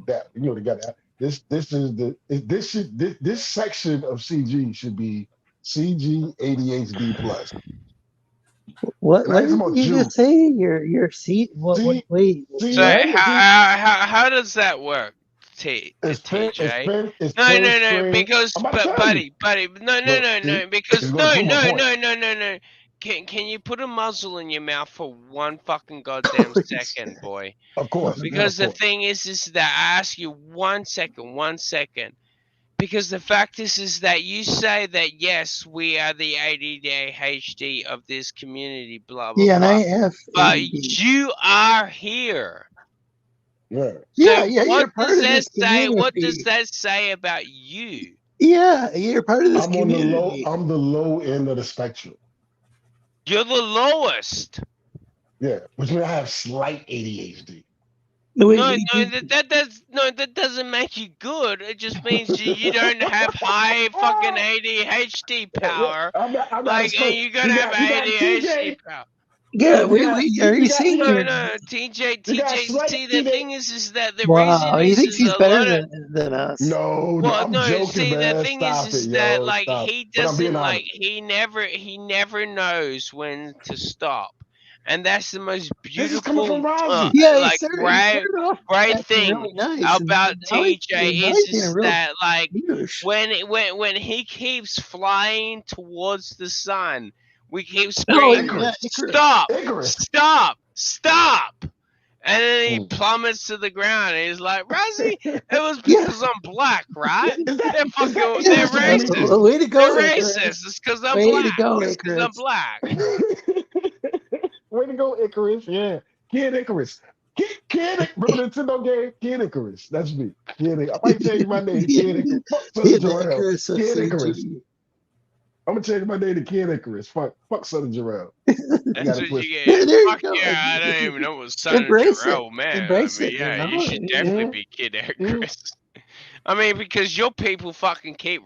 that. You know they got that. This section of CG should be CG ADHD plus. What did you just say? Your seat? Wait. So how does that work, TJ? No, because buddy, no, because no. Can you put a muzzle in your mouth for one fucking goddamn second, boy? Of course. Because the thing is that I ask you 1 second. Because the fact is that you say that yes, we are the ADHD of this community, blah blah. Yeah, and blah. I have. But you are here. Yeah. So what does that say? What does that say about you? Yeah, you're part of this community. I'm the low end of the spectrum. You're the lowest. Yeah, which means I have slight ADHD. That doesn't make you good. It just means you don't have high fucking ADHD power. I'm not you gotta have ADHD power. Yeah, are you saying TJ, see, the thing is that the reason he thinks he's better than us. No, I'm joking, see, man. the thing is that he doesn't he never knows when to stop. And that's the most beautiful, great thing really nice. About TJ is really that when he keeps flying towards the sun, we keep screaming, stop! And then he plummets to the ground, and he's like, Razzie, it was because I'm black, right? They're racist. Way to go, they're racist. It's because I'm black. It's because I'm black. Way to go, Icarus. Yeah. Kid Icarus. Remember the Nintendo game? Kid Icarus. That's me. Kid Icarus. I might change my name to Kid Icarus. Kid Icarus. I'm gonna change my name to Kid Icarus. Fuck Son of Jarrell. That's what you get. Fuck yeah, I don't even know what Son of Jarrell, man. You should definitely be Kid Icarus. I mean, because your people fucking keep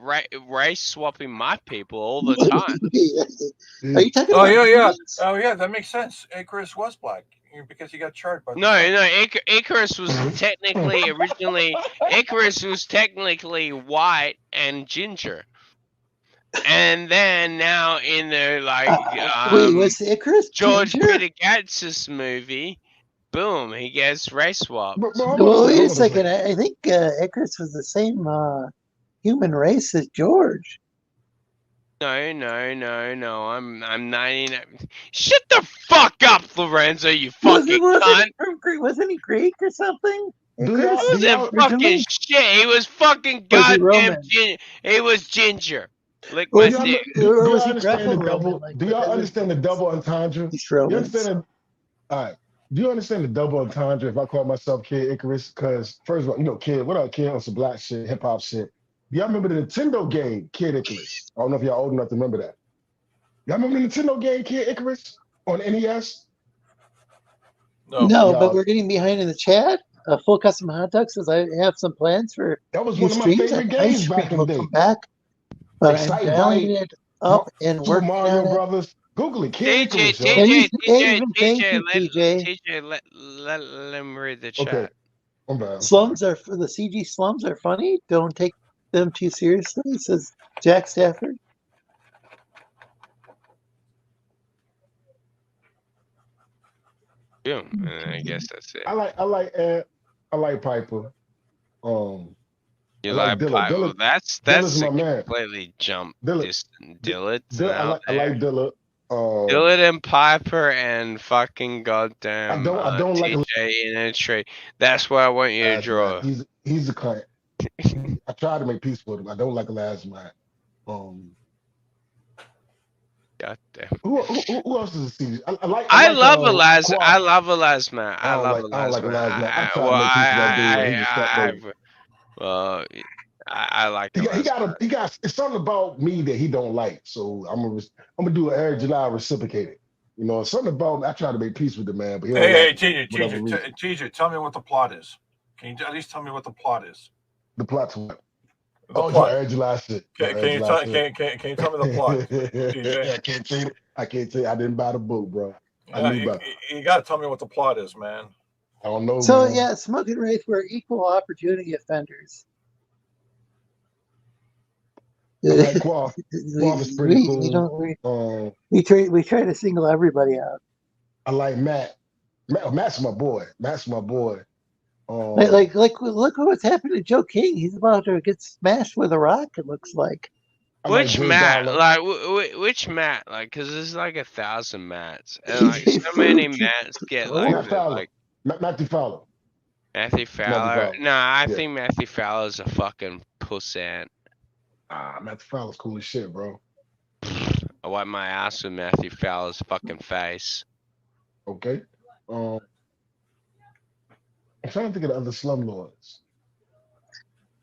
race swapping my people all the time. Are you talking about humans? Oh yeah, that makes sense. Icarus was black because he got charred by. No, Icarus was technically Icarus was technically white and ginger. And then now in the was Icarus George Peter Gatsis movie, boom, he gets race swapped. Well, wait a second. I think Icarus was the same human race as George. No. I'm 99. Shut the fuck up, Lorenzo, you fucking cunt. Wasn't he Greek or something? He wasn't fucking shit. He was fucking goddamn ginger. He was ginger. Lick my dick. Do y'all understand the double entendre? He's Roman. You understand? All right. Do you understand the double entendre if I call myself Kid Icarus? Because first of all, you know, Kid, what up, Kid, on some black shit, hip hop shit. Y'all remember the Nintendo game, Kid Icarus? I don't know if y'all old enough to remember that. Y'all remember the Nintendo game, Kid Icarus, on NES? No, but we're getting behind in the chat. Full Custom Hot Dog says I have some plans for that was new one of my streams. favorite Ice games back Cream in will the day. come back, but I'm Excite dialing Bike, it up and Super working Mario on it. Brothers. Google it, Kid TJ, Icarus, yo. TJ, Thank you, TJ. TJ, let me read the Okay, chat. I'm bad. Slums are for the CG slums are funny. Don't take them too seriously, says Jack Stafford. Boom. I guess that's it. I like Piper. You I like Dilla. Well, that's Dilla's a my man. completely jump Dilla, Dillard's I out like there. Dilla. Dillard and Piper and fucking I goddamn don't like TJ in a tree. That's what I want you to draw. He's a client. I tried to make peace with him. I don't like last man. God damn. Who else is a CD? I love a Laz. I love a Laz man. I don't like a Laz man. I tried to Well, make peace with that dude, and he just stepped over. well, I like He got it's something about me that he don't like. So I'm gonna do an Eric July reciprocated. You know, something about I try to make peace with the man, but he don't like TJ, tell me what the plot is. Can you at least tell me what the plot is? The plot's what? The plot. Eric July shit. Can you tell me the plot? TJ? I can't tell you. I didn't buy the book, bro. You got to tell me what the plot is, man. I don't know. So man. yeah, Smoke and Wraith were equal opportunity offenders. Like Quaff is pretty cool. We try to single everybody out. I like Matt. Matt's my boy. Like look what's happened to Joe King. He's about to get smashed with a rock. It looks like. Which Matt? Like which Matt? Like, cause there's like 1,000 Mats, and like so many Mats get like Matthew Fowler. Matthew Fowler. Nah, I think Matthew Fowler's a fucking pussant. Matthew Fowler's cool as shit, bro. I wipe my ass with Matthew Fowler's fucking face. Okay. I'm trying to think of the other slumlords.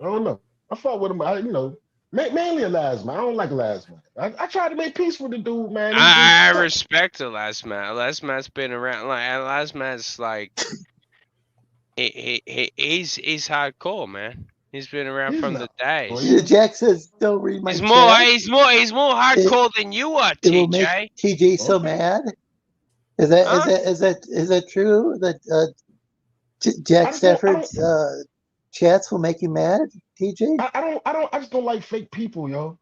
I don't know. I fought with him. Mainly a Lasma. I don't like Lasma. I tried to make peace with the dude, man. I respect the Lasma. Lasma's been around. Like Lasma's like he's hardcore, man. He's been around from the days. Jack says, "Don't read my." He's more hardcore than you are, TJ. It will make TJ so mad. Is that true? That Jack Stafford's chats will make you mad, TJ? I just don't like fake people, yo.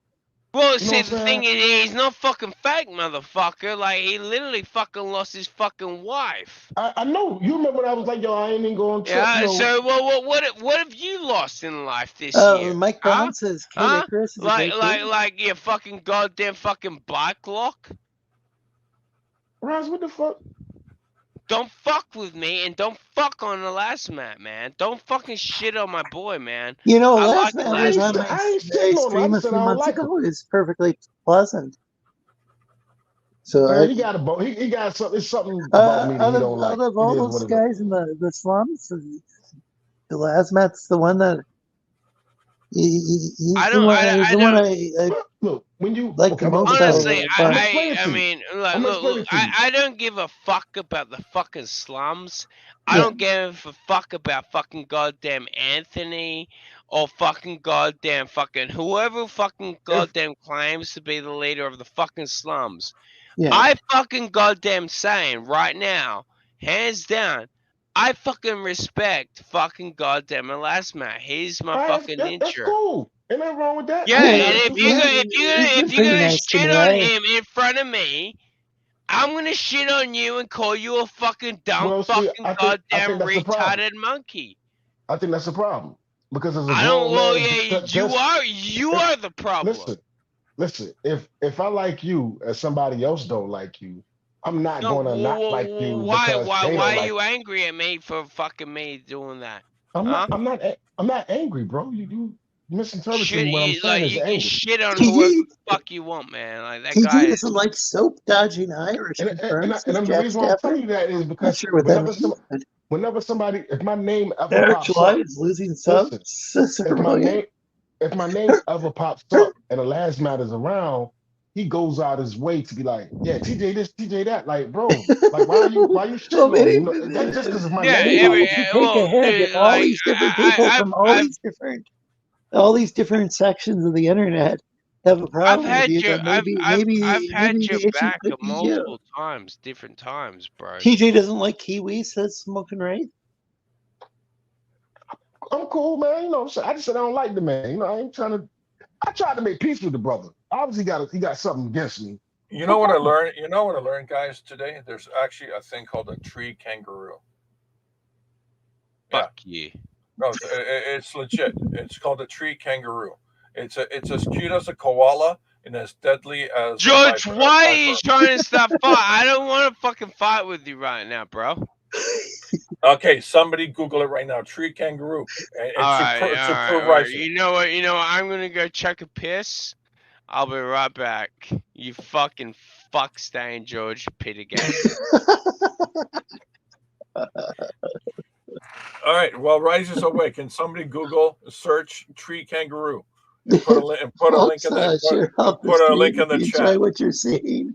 Well, see, the thing is, he's not fucking fake, motherfucker. Like, he literally fucking lost his fucking wife. I know. You remember when I was like, yo, I ain't even going to. Yeah, so, well, what have you lost in life this year? Mike Brown says, Chris is like your fucking goddamn fucking bike lock? Raz, what the fuck? Don't fuck with me and don't fuck on the last mat, man. Don't fucking shit on my boy, man. Last mat was on my stream a few months ago. It's perfectly pleasant. So he got a boat. He got something. It's something about me that he don't like. Out of all those guys in the slums, the last mat's the one that look, when you like the most. Honestly, I don't give a fuck about the fucking slums. I don't give a fuck about fucking goddamn Anthony or fucking goddamn fucking whoever fucking goddamn claims to be the leader of the fucking slums. Yeah. I fucking goddamn saying right now, hands down, I fucking respect fucking goddamn Elasma. He's my fucking ninja. That's cool. Ain't nothing wrong with that. Yeah, and if you're gonna shit on him in front of me, I'm gonna shit on you and call you a fucking dumb goddamn retarded monkey. I think that's the problem. Because as a you are the problem. Listen, if I like you and somebody else don't like you, I'm not gonna not like you. Why are you angry at me for fucking me doing that? I'm not angry, bro. misinterpreting what I'm saying is you can angry. shit on TJ whoever the fuck you want, man. Like that TJ guy. doesn't like soap dodging Irish. And Confirms the Jack reason why I'm Stafford. telling you that is Not because sure what that means. But whenever somebody, if my name ever Eric pops July up, is losing listen, subs. if my name ever pops up and the last mat is around, he goes out his way to be like, yeah, TJ this, TJ that. Like, bro, like why you shitting on me? You know, that's just because of my Yeah, name. Maybe we should think ahead dude, if all these different people from all these different sections of the internet have a problem with you, then maybe had the your issue back could be you. multiple times, different times, bro. TJ doesn't like Kiwi, says Smoking Right. I'm cool, man. You know, I just said I don't like the man. You know, I tried to make peace with the brother. Obviously, he got something against me. You know what I learned? You know what I learned, guys, today? There's actually a thing called a tree kangaroo. Fuck you. No, it's legit. It's called a tree kangaroo. It's as cute as a koala and as deadly as George, a why are viper. you trying to stop fight? I don't want to fucking fight with you right now, bro. Okay, somebody Google it right now. Tree kangaroo. And All right. You know what? I'm gonna go check a piss. I'll be right back. You fucking fuck stain, George Peter Gatsis. All right. While Rise is awake, can somebody Google search tree kangaroo and put a link in the chat. Enjoy what you're seeing.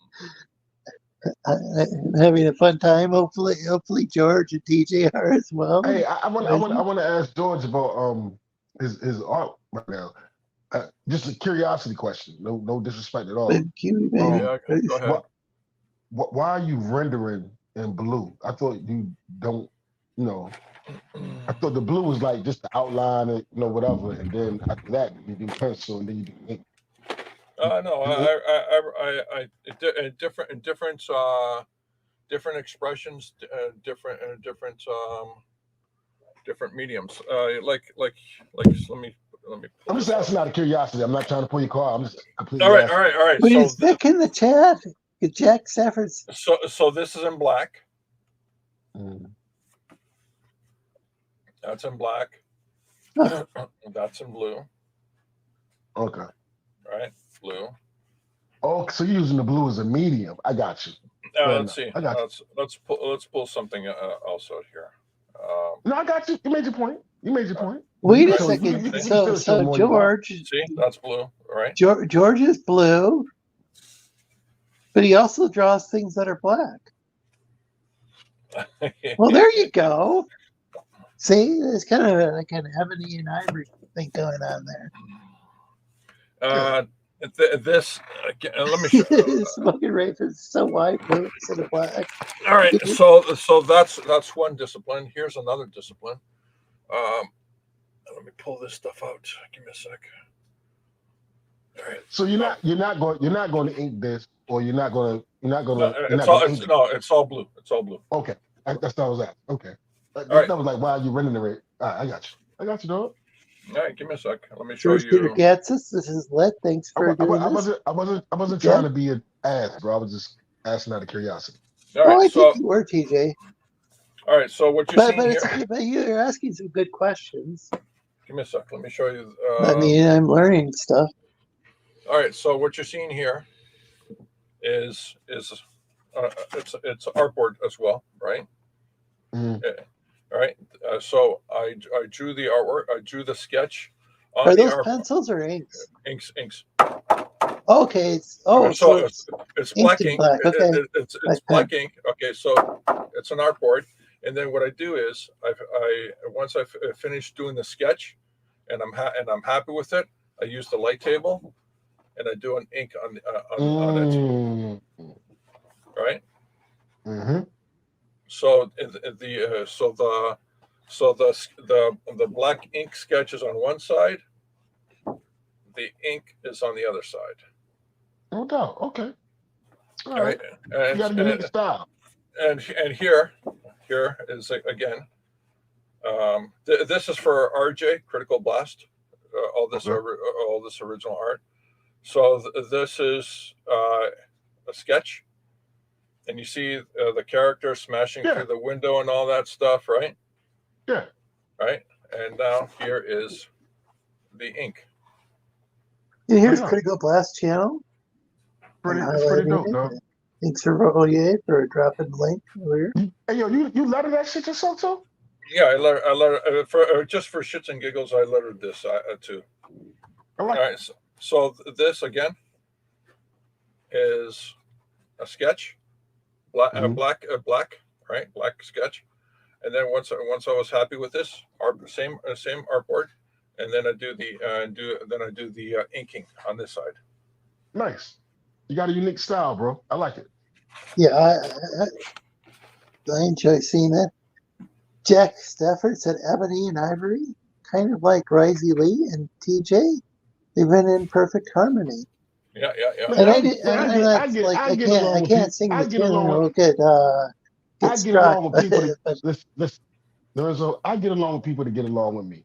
I'm having a fun time. Hopefully George and TJ are as well. Hey, I want to ask George about his art right now. Just a curiosity question. No disrespect at all. Thank you, go ahead. Why are you rendering in blue? I thought you don't. You know, I thought the blue was like just the outline, and whatever, and then after that you do pencil, and then you do ink. No, different expressions, different mediums. Like let me. I'm just asking out of curiosity. I'm not trying to pull your car. I'm just completely. All right. Wait, is Vic in the chat? Jack Stafford's. So this is in black. That's in black. That's in blue. Okay. Right, blue. Oh, so you're using the blue as a medium. I got you. Let's see. Let's pull something else out here. No, I got you. You made your point. Wait a second. So George. See, that's blue, right? George is blue, but he also draws things that are black. Well, there you go. See, there's kind of like an ebony and ivory thing going on there. This let me show you. Smoking Rape is so white blue instead of black. All right, so that's one discipline. Here's another discipline. Let me pull this stuff out. Give me a sec. All right. So you're not going to ink this, or you're not going to. It's all blue. It's all blue. Okay, that's what I was at. Okay, that was like, why are you rendering it? I got you, dog. All right, give me a sec. Let me show you. Peter Gatsis, this is Lit. Thanks for doing this. I wasn't trying to be an ass, bro. I was just asking out of curiosity. All right, I think you were, TJ. All right, so what you're seeing here. But you're asking some good questions. Give me a sec. Let me show you. I'm learning stuff. All right, so what you're seeing here is it's artboard as well, right? Mm-hmm. All right. So I drew the artwork. I drew the sketch. Are those pencils or inks? Inks. Okay. It's black ink. Black. Okay. It's black ink. Okay. So it's an artboard, and then what I do is once I finish doing the sketch, and I'm happy with it, I use the light table, and I do an ink on it. Right. Mm-hmm. So the black ink sketch is on one side, the ink is on the other side. No doubt. Okay. All right. And, you got a unique style. And here is again. This is for RJ Critical Blast. All this original art. So this is a sketch. And you see the character smashing through the window and all that stuff, right? Yeah. Right. And now here is ink. Here's Critical Blast channel. It's pretty dope, though. Thanks for Rolier for dropping the link earlier. Hey, yo, you lettered that shit yourself too? Yeah, I lettered for just for shits and giggles. I lettered this too. All right, so this again is a sketch, black, right? Black sketch, and then once I was happy with this, same artboard, and then I do the inking on this side. Nice. You got a unique style, bro. I like it. Yeah, I enjoy seeing that. Jack Stafford said Ebony and Ivory, kind of like Risey Lee and TJ. They've been in perfect harmony. Yeah. And I can't sing the tune or get struck. I get along with people to get along with me.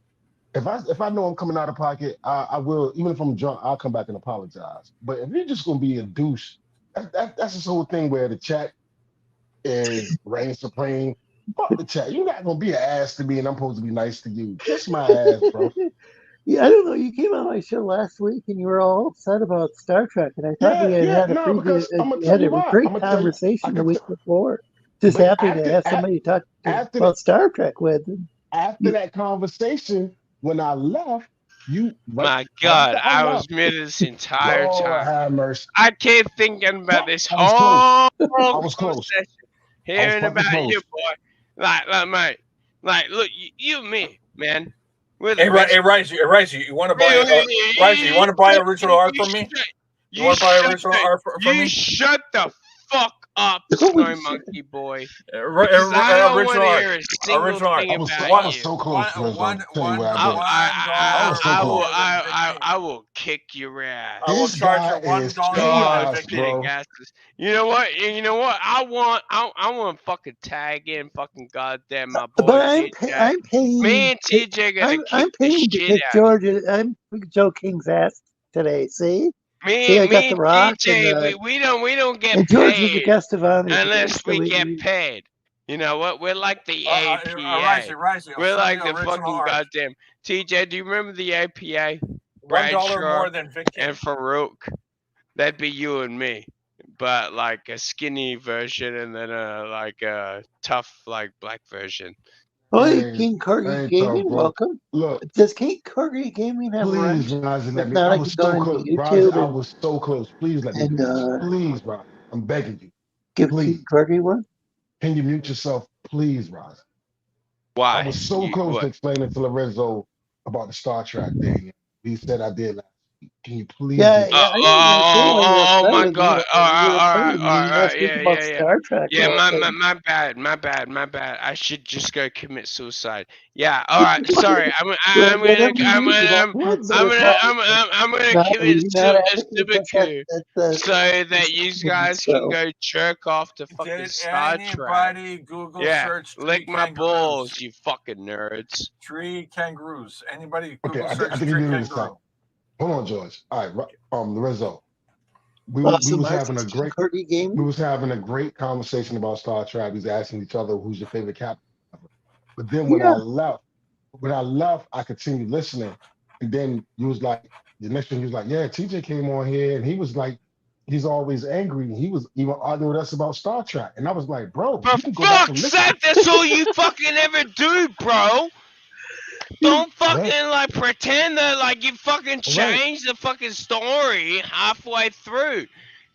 If I know I'm coming out of pocket, I will. Even if I'm drunk, I'll come back and apologize. But if you're just gonna be a douche, that's this whole thing where the chat is reign supreme. Fuck the chat. You're not gonna be an ass to me, and I'm supposed to be nice to you. Kiss my ass, bro. Yeah, I don't know. You came on my show last week, and you were all upset about Star Trek, and I thought we had a great conversation the week before. Just happy to have somebody to talk about Star Trek with. After that conversation, when I left, my God, I was muted this entire time. I kept thinking about this whole conversation, hearing about you, boy. Like, mate, look, you and me, man. Hey, Risey, you want to buy Risey? You want to buy original art from me? You want to buy original art from me? You shut the fuck up, Snowy Monkey boy. I don't want to hear a single thing about you. I was so close. I will kick your ass. I will charge you $1. You know what? I want fucking tag in fucking goddamn my boy. But I'm paying. Me and TJ gonna I'm paying to kick Joe King's ass today. See. I got the Rock. TJ, we don't get and George paid is the guest of honor unless we get paid. You know what? We're like the APA. We're like the fucking goddamn TJ. Do you remember the APA? $1 more than Vic and Farouk. That'd be you and me, but like a skinny version, and then a tough like black version. Oh, King Corgi Gaming, welcome. Look, does King Corgi Gaming have please, Roz, I was so close. Roz, I was so close. Please let me. Please, Roz, I'm begging you. Give King Corgi one. Can you mute yourself, please, Roz? Why? I was so close to explaining to Lorenzo about the Star Trek thing. He said I did last week. Can you please? Oh my God! All right. Yeah. My bad. I should just go commit suicide. Yeah. All right. Sorry. I'm gonna commit a super coup so that you guys can go jerk off to fucking Star Trek. Google search lick my balls, you fucking nerds. Tree kangaroos. Anybody Google okay, search tree kangaroo. Hold on, George. All right, Lorenzo. We was having a great conversation about Star Trek. We was asking each other who's your favorite captain. But then when I left, I continued listening. And then you was like, the next thing he was like, yeah, TJ came on here and he was like, he's always angry. He was even arguing with us about Star Trek. And I was like, bro, for fuck's sake, that's all you fucking ever do, bro. Don't fucking pretend that like you fucking changed the fucking story halfway through.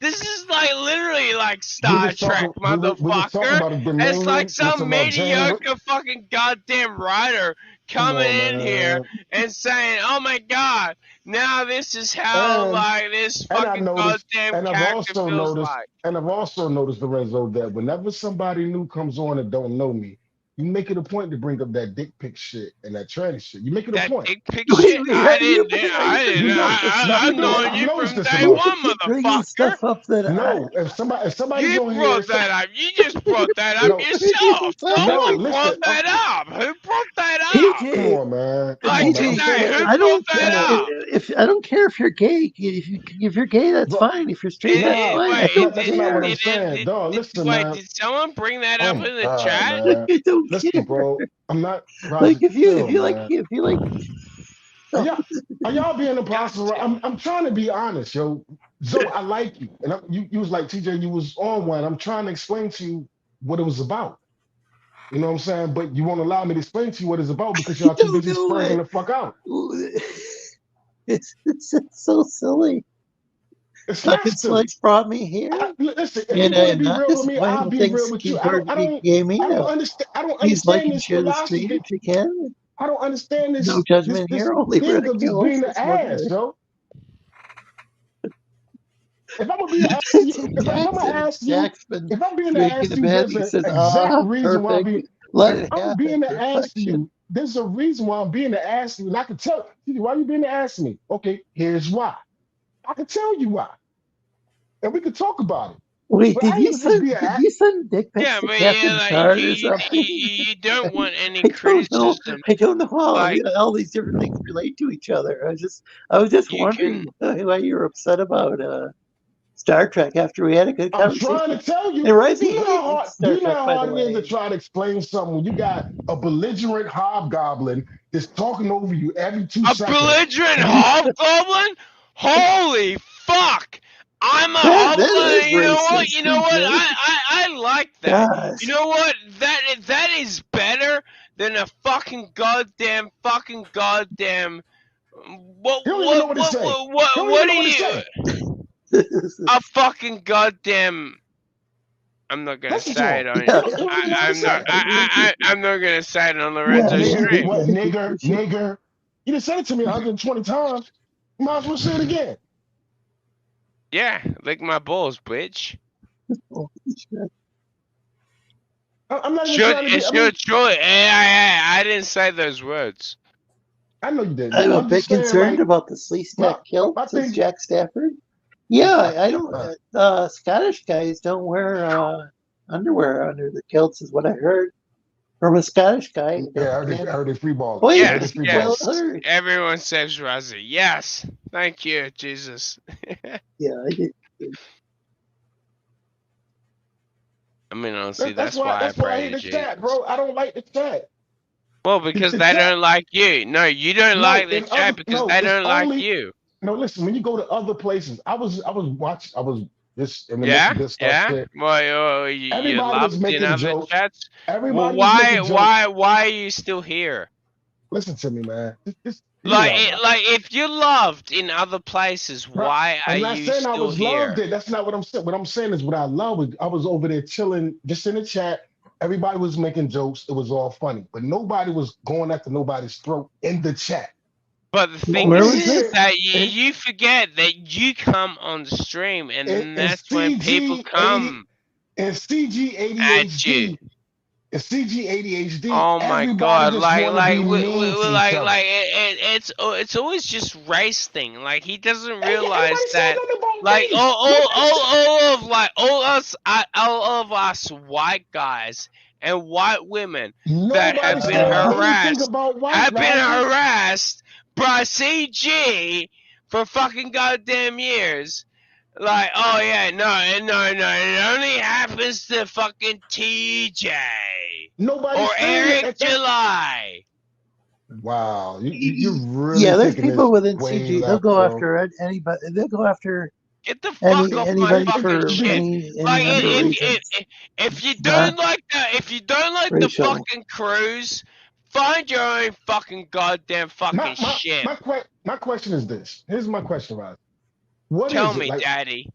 This is like literally like Star Trek, motherfucker. It's like some mediocre fucking goddamn writer coming in here and saying, "Oh my God, now this is how like this fucking goddamn character feels like." And I've also noticed, Lorenzo, that whenever somebody new comes on and don't know me, you make it a point to bring up that dick pic shit and that tranny shit. You make it a point. Dick pic shit? I didn't. I've known you from day one, motherfucker. No, if somebody you brought that up. You just brought that up yourself. Someone brought that up. Who brought that up? Come on, man. I don't care if you're gay. If you're gay, that's fine. If you're straight, that's fine. That's not what I'm saying. Dog, listen, man. Did someone bring that up in the chat? Listen, bro, I'm not like if you like Are y'all being impossible? I'm trying to be honest, yo. Zoe, I like you. And you was like, TJ, you was on one. I'm trying to explain to you what it was about. You know what I'm saying? But you won't allow me to explain to you what it's about because y'all too busy spurring the fuck out. It's so silly. It's Fucking not silly. Slugs brought me here. Listen, if you want to be real with me, I'll be real with you. I don't understand. I don't Please understand like and this share the stream philosophy. if you can. I don't understand this. No judgment this here, only thing of just being ridicule. the ass, yo. If I'm gonna be an ass, if I'm gonna ask you, if I'm being the ass, there's an exact reason why I'm being. If I'm being the ass to you, there's a reason why I'm being the ass to you, and I can tell you why you being the ass to me. Okay, here's why. I can tell you why, and we can talk about it. Wait, But did you send dick pics Yeah, to but Captain Card or something? you don't want any criticism. I don't know how Like, all these different things relate to each other. I was just wondering why you were upset about Star Trek after we had a good conversation. I'm trying to tell you. And Rising Do you know how hard it is to way. try to explain something when you got a belligerent hobgoblin that's talking over you every 2 seconds? A belligerent hobgoblin? Holy fuck! I'm a hobgoblin. You know what? I like that. Gosh. You know what? That is better than a fucking goddamn. What do you? A fucking goddamn. I'm not gonna say it on. I'm not gonna say it on Lorenzo's stream. What, nigger? You done said it to me 120 times. You might as well say it again. Yeah, lick my balls, bitch. I'm not even trying to be. I didn't say those words. I know you didn't. I'm a bit concerned about the Sleestakians kilt, says Jack Stafford. Yeah, I don't. Scottish guys don't wear underwear under the kilts, is what I heard from a Scottish guy. Yeah, I heard it free balls. Oh, yes. Everyone says Razzie. Yes, thank you, Jesus. Yeah, I did. I mean, honestly, that's why I pray hate the chat, bro. I don't like the chat. Well, because they don't like you. No, you don't like the chat because they don't like you. No, listen. When you go to other places, I was just in the midst of this stuff. Yeah. Well, you loved in other jokes. Chats. Everybody why are you still here? Listen to me, man. Like if you loved in other places, why are you still here? I'm not saying I was loved it. That's not what I'm saying. What I'm saying is what I love. I was over there chilling, just in the chat. Everybody was making jokes. It was all funny, but nobody was going after nobody's throat in the chat. But the thing is that you forget that you come on the stream, and that's when people come. And CG ADHD. It's CG ADHD. Oh my god! It's always just race thing. Like he doesn't realize that. Like all of us white guys and white women that have been harassed by CG for fucking goddamn years. Like, oh yeah, no, it only happens to fucking TJ. Or Eric July. Wow, you really? Yeah, there's people within CG. They'll go after anybody. They'll go after. Get the fuck off my fucking shit. Like, if you don't like the fucking cruise, find your own fucking goddamn fucking shit. My question is this. Here's my question, Rod. Tell me, Daddy.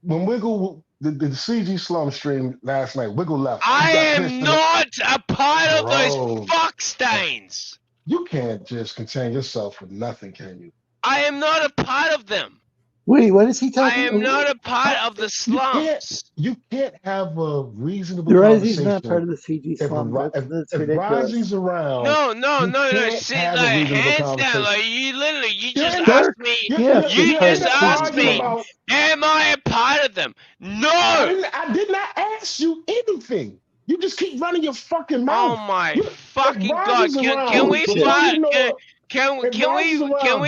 When Wiggle, the CG Slum stream last night, Wiggle left. I am not a part of those fuck stains. You can't just contain yourself with nothing, can you? I am not a part of them. Wait, what is he talking about? I am not a part of the slums. You can't have a reasonable conversation. Not part of the CG slum. That's ridiculous. If around, no. See, like, hands down, like, you just asked me. You just asked me, am I a part of them? No. I did not ask you anything. You just keep running your fucking mouth. Oh my fucking god! Can we find? Can we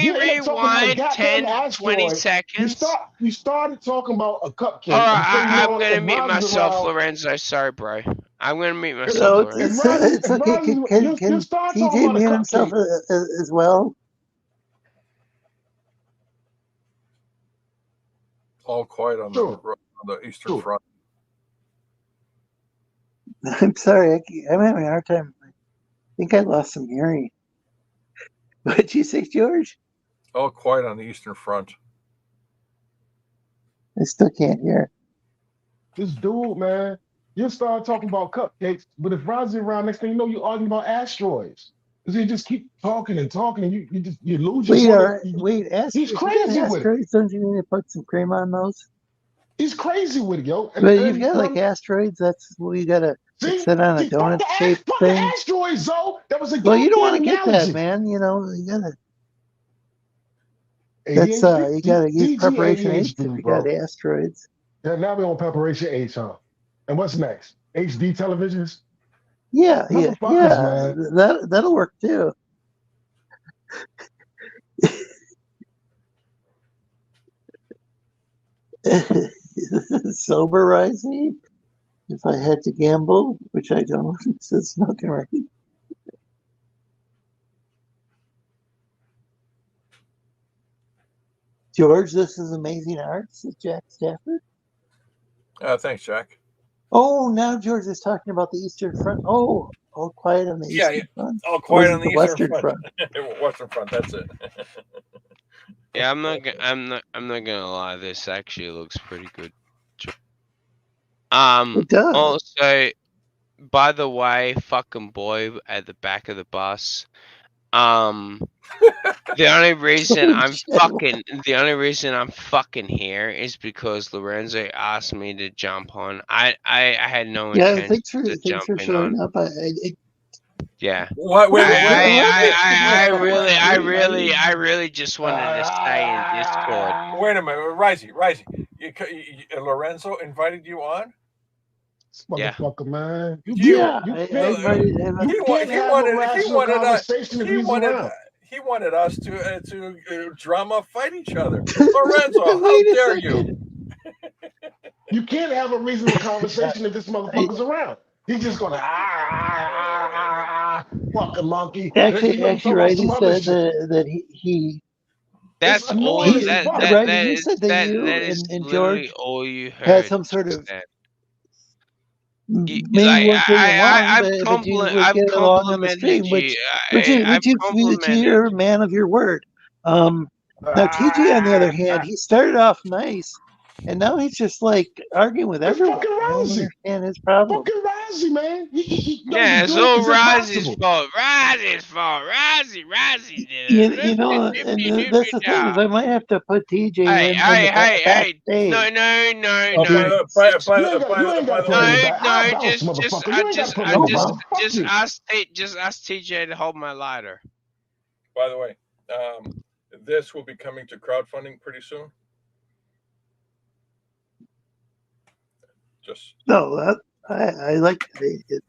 rewind 10, 20 seconds? You started talking about a cupcake. All right, I'm gonna mute myself, Lorenzo. Sorry, bro. I'm gonna mute myself. It's okay. Can TJ mute himself as well? All quiet on the eastern front. I'm sorry, I'm having a hard time. I think I lost some hearing. What'd you say, George? All quiet on the eastern front. I still can't hear. This dude, man, you start talking about cupcakes, but if Rozzy around, next thing you know, you're arguing about asteroids. Because you just keep talking and talking, and you lose your point. Wait, He's crazy with it. Asteroids, don't you need to put some cream on those? He's crazy with it, yo. But you've got like asteroids. That's you gotta sit on a donut shaped thing. The asteroids, though. That was a well, you don't want to get analogy. that, man. You know, you gotta. That's you gotta use preparation H if you got asteroids. Yeah, now we're on preparation H, huh? And what's next? HD televisions? Yeah. Man. That'll work too. Soberize me if I had to gamble, which I don't. It's not right. George, this is amazing art. This is Jack Stafford. Thanks, Jack. Oh, now George is talking about the Eastern Front. Oh, all quiet on the Eastern Front. All quiet on the Western Front. Western Front. That's it. Yeah, I'm not gonna lie. This actually looks pretty good. It does. Also, by the way, fucking boy at the back of the bus. The only reason I'm fucking here is because Lorenzo asked me to jump on. I had no intention thanks for showing up. Yeah. What? I really just wanted to stay in Discord. Wait a minute, Risey. Lorenzo invited you on? This motherfucker, man. He wanted us to drama fight each other. Lorenzo, how dare you? You can't have a reasonable conversation if this motherfucker's around. He's just gonna fucking monkey. Actually, right. He said that he. That's all. You said that you and George all you heard had some sort of. I've complimented you. Which you're a man of your word. Now TJ, on the other hand, he started off nice, and now he's just like arguing with everyone. Fucking I don't understand his problem. Fucking Rozzy, man. It's all Rozzy's fault. Rozzy's fault. Rozzy did it. You know, and that's the thing is I might have to put TJ in. Hey. No. Just ask TJ to hold my lighter. By the way, this will be coming to crowdfunding pretty soon. I like it.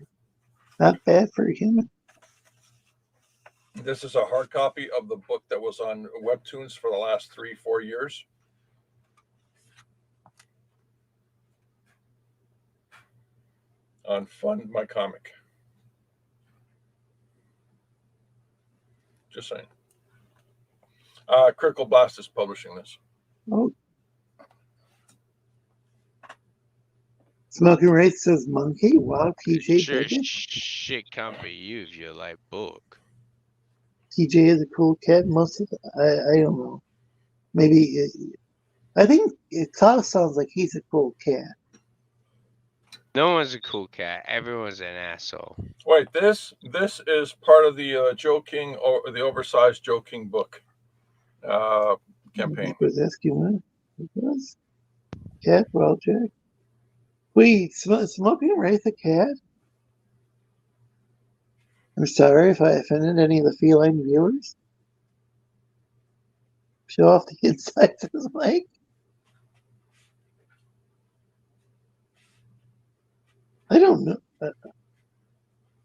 Not bad for a human. This is a hard copy of the book that was on Webtoons for the last 3-4 years. On Fund My Comic. Just saying. Critical Blast is publishing this. Oh. Smoking Wraith says monkey. Wow, TJ. Sure, shit can't be you if you like book. TJ is a cool cat. Most of I don't know. Maybe I think it kind of sounds like he's a cool cat. No one's a cool cat. Everyone's an asshole. Wait, this is part of the Joe King or the oversized Joe King book campaign. Was asking what? Cat, well, Jack. Wait, Smoking Wraith a cat? I'm sorry if I offended any of the feline viewers. Show off the inside of his mic. I don't know.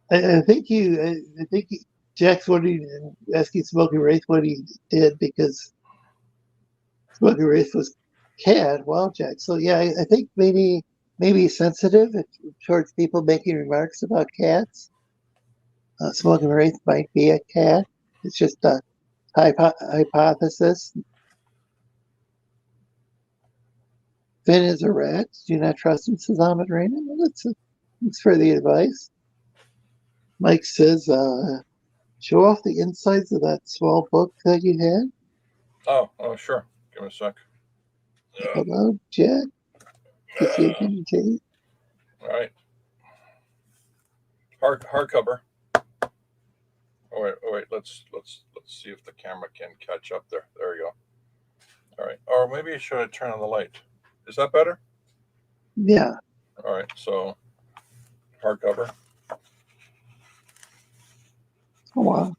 I think Jack's asking Smoking Wraith what he did because Smoking Wraith was cat, Wild Jack. So yeah, I think maybe sensitive towards people making remarks about cats. Smoking Wraith might be a cat. It's just a hypothesis. Finn is a rat. Do not trust him, says Ahmed Raina. Well, thanks for the advice. Mike says, show off the insides of that small book that you had. Oh, sure. Give me a sec. Hello, Jack. Good to see you again, Jay. All right. Hardcover. Oh wait. Let's see if the camera can catch up there. There we go. All right. Or maybe should I turn on the light? Is that better? Yeah. All right. So hardcover. Oh, wow.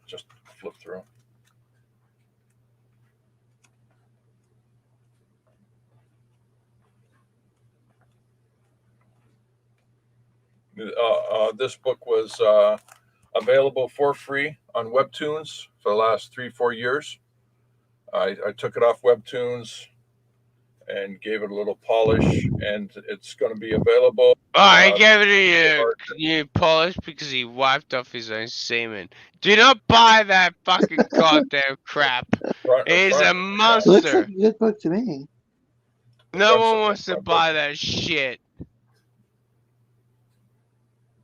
Just flip through. This book was available for free on Webtoons for the last 3-4 years. I took it off Webtoons and gave it a little polish, and it's going to be available. Oh, I gave it a new polish because he wiped off his own semen. Do not buy that fucking goddamn crap. He's a monster. Looks like a good book to me. No one wants to buy that shit.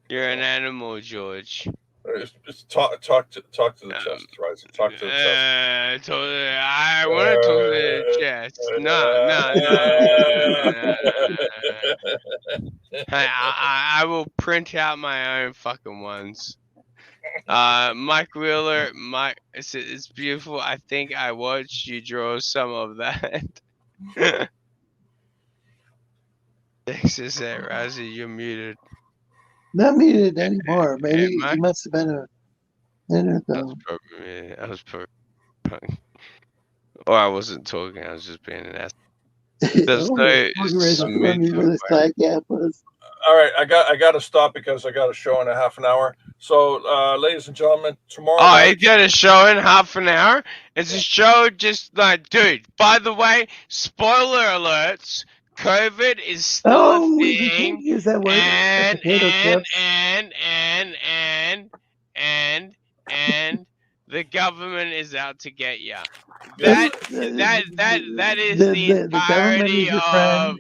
You're an animal, George. Just talk to the chest, right? Talk to the chest. I want to talk to the chest. No. I will print out my own fucking ones. Mike Wheeler, it's beautiful. I think I watched you draw some of that. Thanks, Razzie, you're muted. Not muted anymore. Maybe you must have been a minute ago. I was probably. Or I wasn't talking. I was just being an ass. There's All right, I got to stop because I got a show in a half an hour. So, ladies and gentlemen, tomorrow. Oh, you got a show in half an hour? It's a show just like, dude. By the way, spoiler alerts. COVID is still a thing. Use that word. And the government is out to get you. That is the entirety of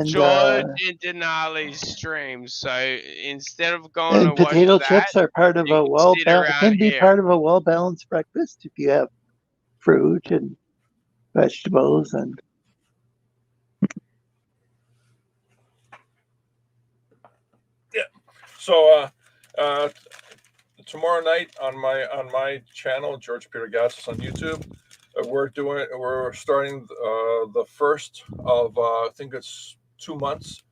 George and Denali's stream. So instead of going to watch potato chips are part of a part of a well balanced breakfast if you have fruit and vegetables and. So tomorrow night on my channel, George Peter Gatsis on YouTube, we're starting the first of I think it's 2 months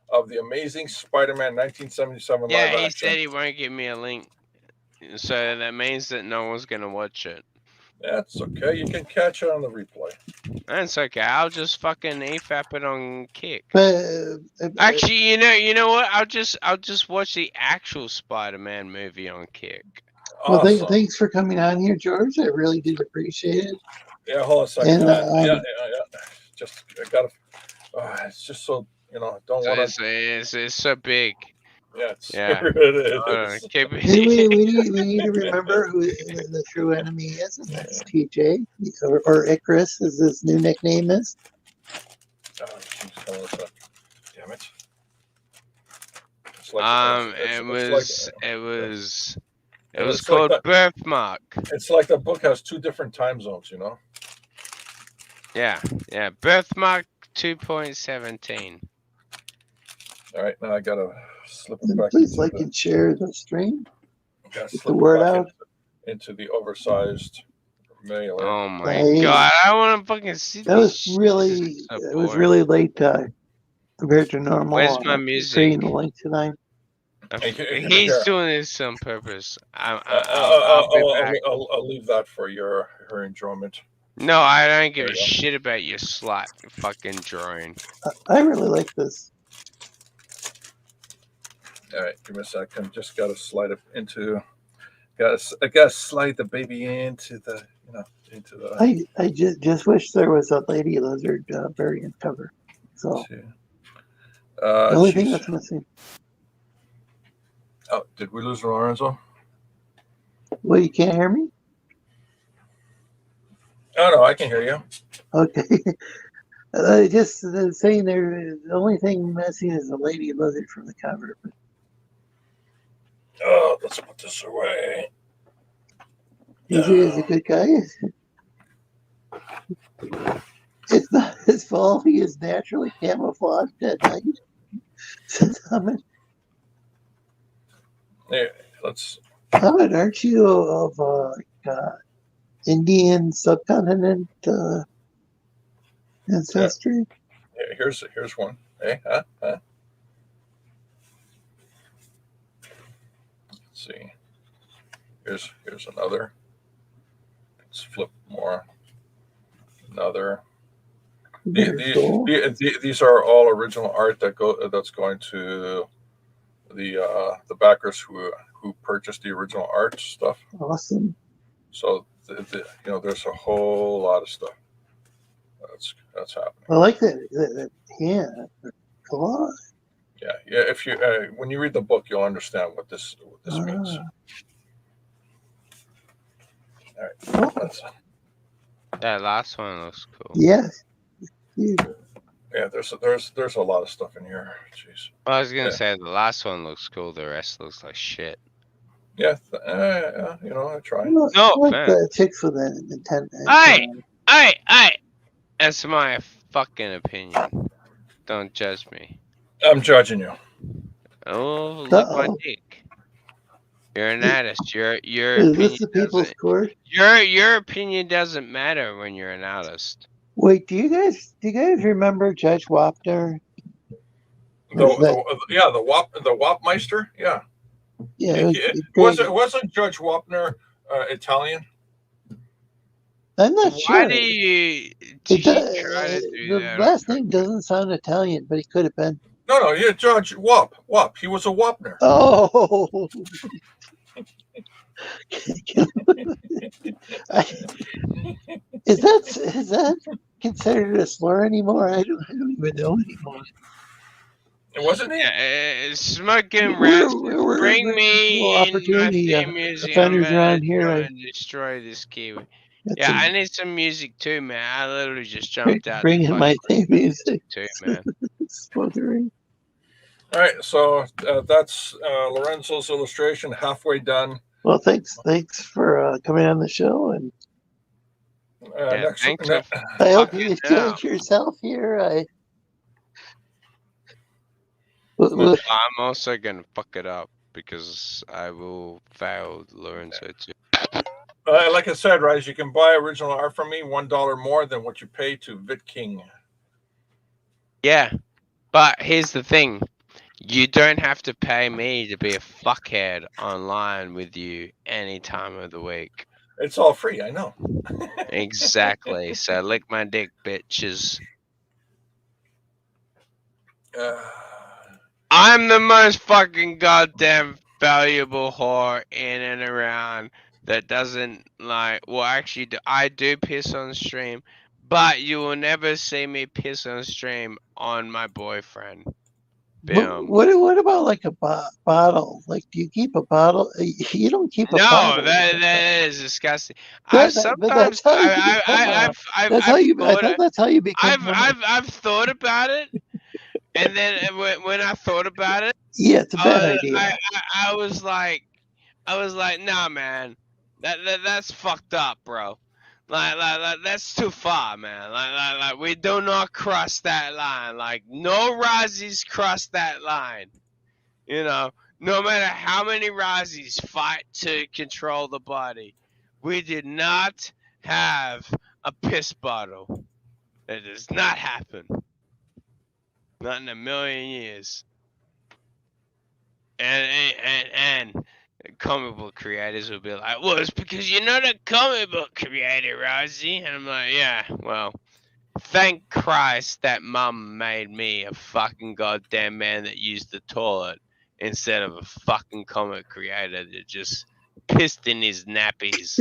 of the Amazing Spider-Man 1977 live action. Yeah, he said he won't give me a link, so that means that no one's gonna watch it. That's okay. You can catch it on the replay. That's okay. I'll just fucking EFAP it on Kick. Actually, you know what? I'll just watch the actual Spider-Man movie on Kick. Well, thanks for coming on here, George. I really did appreciate it. Yeah, hold on a second. Yeah. Just I gotta. It's just so don't want to. It's so big. Yeah, it is. We need to remember who the true enemy is, and that's TJ, or Icarus, as his new nickname is. Oh, geez, damn it! It was called Birthmark. It's like the book has 2 different time zones, Yeah. Birthmark 2.17. All right, now I gotta slip it back. Please like and share the stream. Get the word out into the oversized mailer. Oh my god! I want to fucking see. That was really. It was really late compared to normal. Where's my music? The link tonight. He's doing this on purpose. I'll leave that for your enjoyment. No, I don't give a shit about your slut fucking drawing. I really like this. All right, give me a second. Just gotta slide it into. I gotta slide the baby into the into the. I just wish there was a Lady Lizard variant cover. So the only thing that's missing. Oh, did we lose Lorenzo? Well, you can't hear me? Oh no, I can hear you. Okay. Just saying there, the only thing missing is the lady lizard from the cover. But Oh, let's put this away. he's a good guy. It's not his fault. He is naturally camouflaged at night. Yeah, let's. Ahmed, aren't you of Indian subcontinent ancestry? Yeah, here's one. Hey, huh? Let's see. Here's another. Let's flip more. Another. These are all original art that's going to the backers who purchased the original art stuff. Awesome. So there's a whole lot of stuff that's happening. I like that. Yeah, come on. Yeah. If you when you read the book, you'll understand what this means. All right. Oh. That last one looks cool. Yes. Yeah, there's a lot of stuff in here. Jeez. Well, I was gonna say the last one looks cool. The rest looks like shit. Yeah, I try. No, the chicks with the intent. Hey! That's my fucking opinion. Don't judge me. I'm judging you. Oh, look my dick. You're an artist. Your Is this the people's court? Your opinion doesn't matter when you're an artist. Wait, do you guys remember Judge Wapner? The Wapmeister? Yeah. Yeah. Wasn't Judge Wapner Italian? I'm not sure. Why do you try to do that? The last name doesn't sound Italian, but he could have been. No, yeah, Judge Wap. He was a Wapner. Oh. Is that considered a slur anymore? I don't even know anymore. It wasn't it? Yeah, smoking rats. Bring me opportunity. Offenders around here. And destroy this kiwi. Yeah, I need some music too, man. I literally just jumped out. Bring in my theme music too, man. All right, so that's Lorenzo's illustration, halfway done. Well, thanks for coming on the show, and I hope you enjoyed yourself here. I'm also gonna fuck it up because I will fail Lorenzo too. Like I said, Rise, you can buy original art from me $1 more than what you pay to VidKing. Yeah, but here's the thing. You don't have to pay me to be a fuckhead online with you any time of the week. It's all free, I know. Exactly. So lick my dick, bitches. I'm the most fucking goddamn valuable whore in and around that doesn't like. Well, actually, I do piss on stream, but you will never see me piss on stream on my boyfriend. What about like a bottle? Like, do you keep a bottle? You don't keep a bottle. No, that is disgusting. That's how you become. I've thought about it, and then when I thought about it, yeah, it's a bad idea. I was like, nah, man, that's fucked up, bro. Like that's too far, man. Like we do not cross that line. Like no Razzies cross that line. You know, no matter how many Razzies fight to control the body, we did not have a piss bottle. That does not happen. Not in a million years. And comic book creators will be like, well, it's because you're not a comic book creator, Rosie. And I'm like, yeah, well, thank Christ that mum made me a fucking goddamn man that used the toilet instead of a fucking comic creator that just pissed in his nappies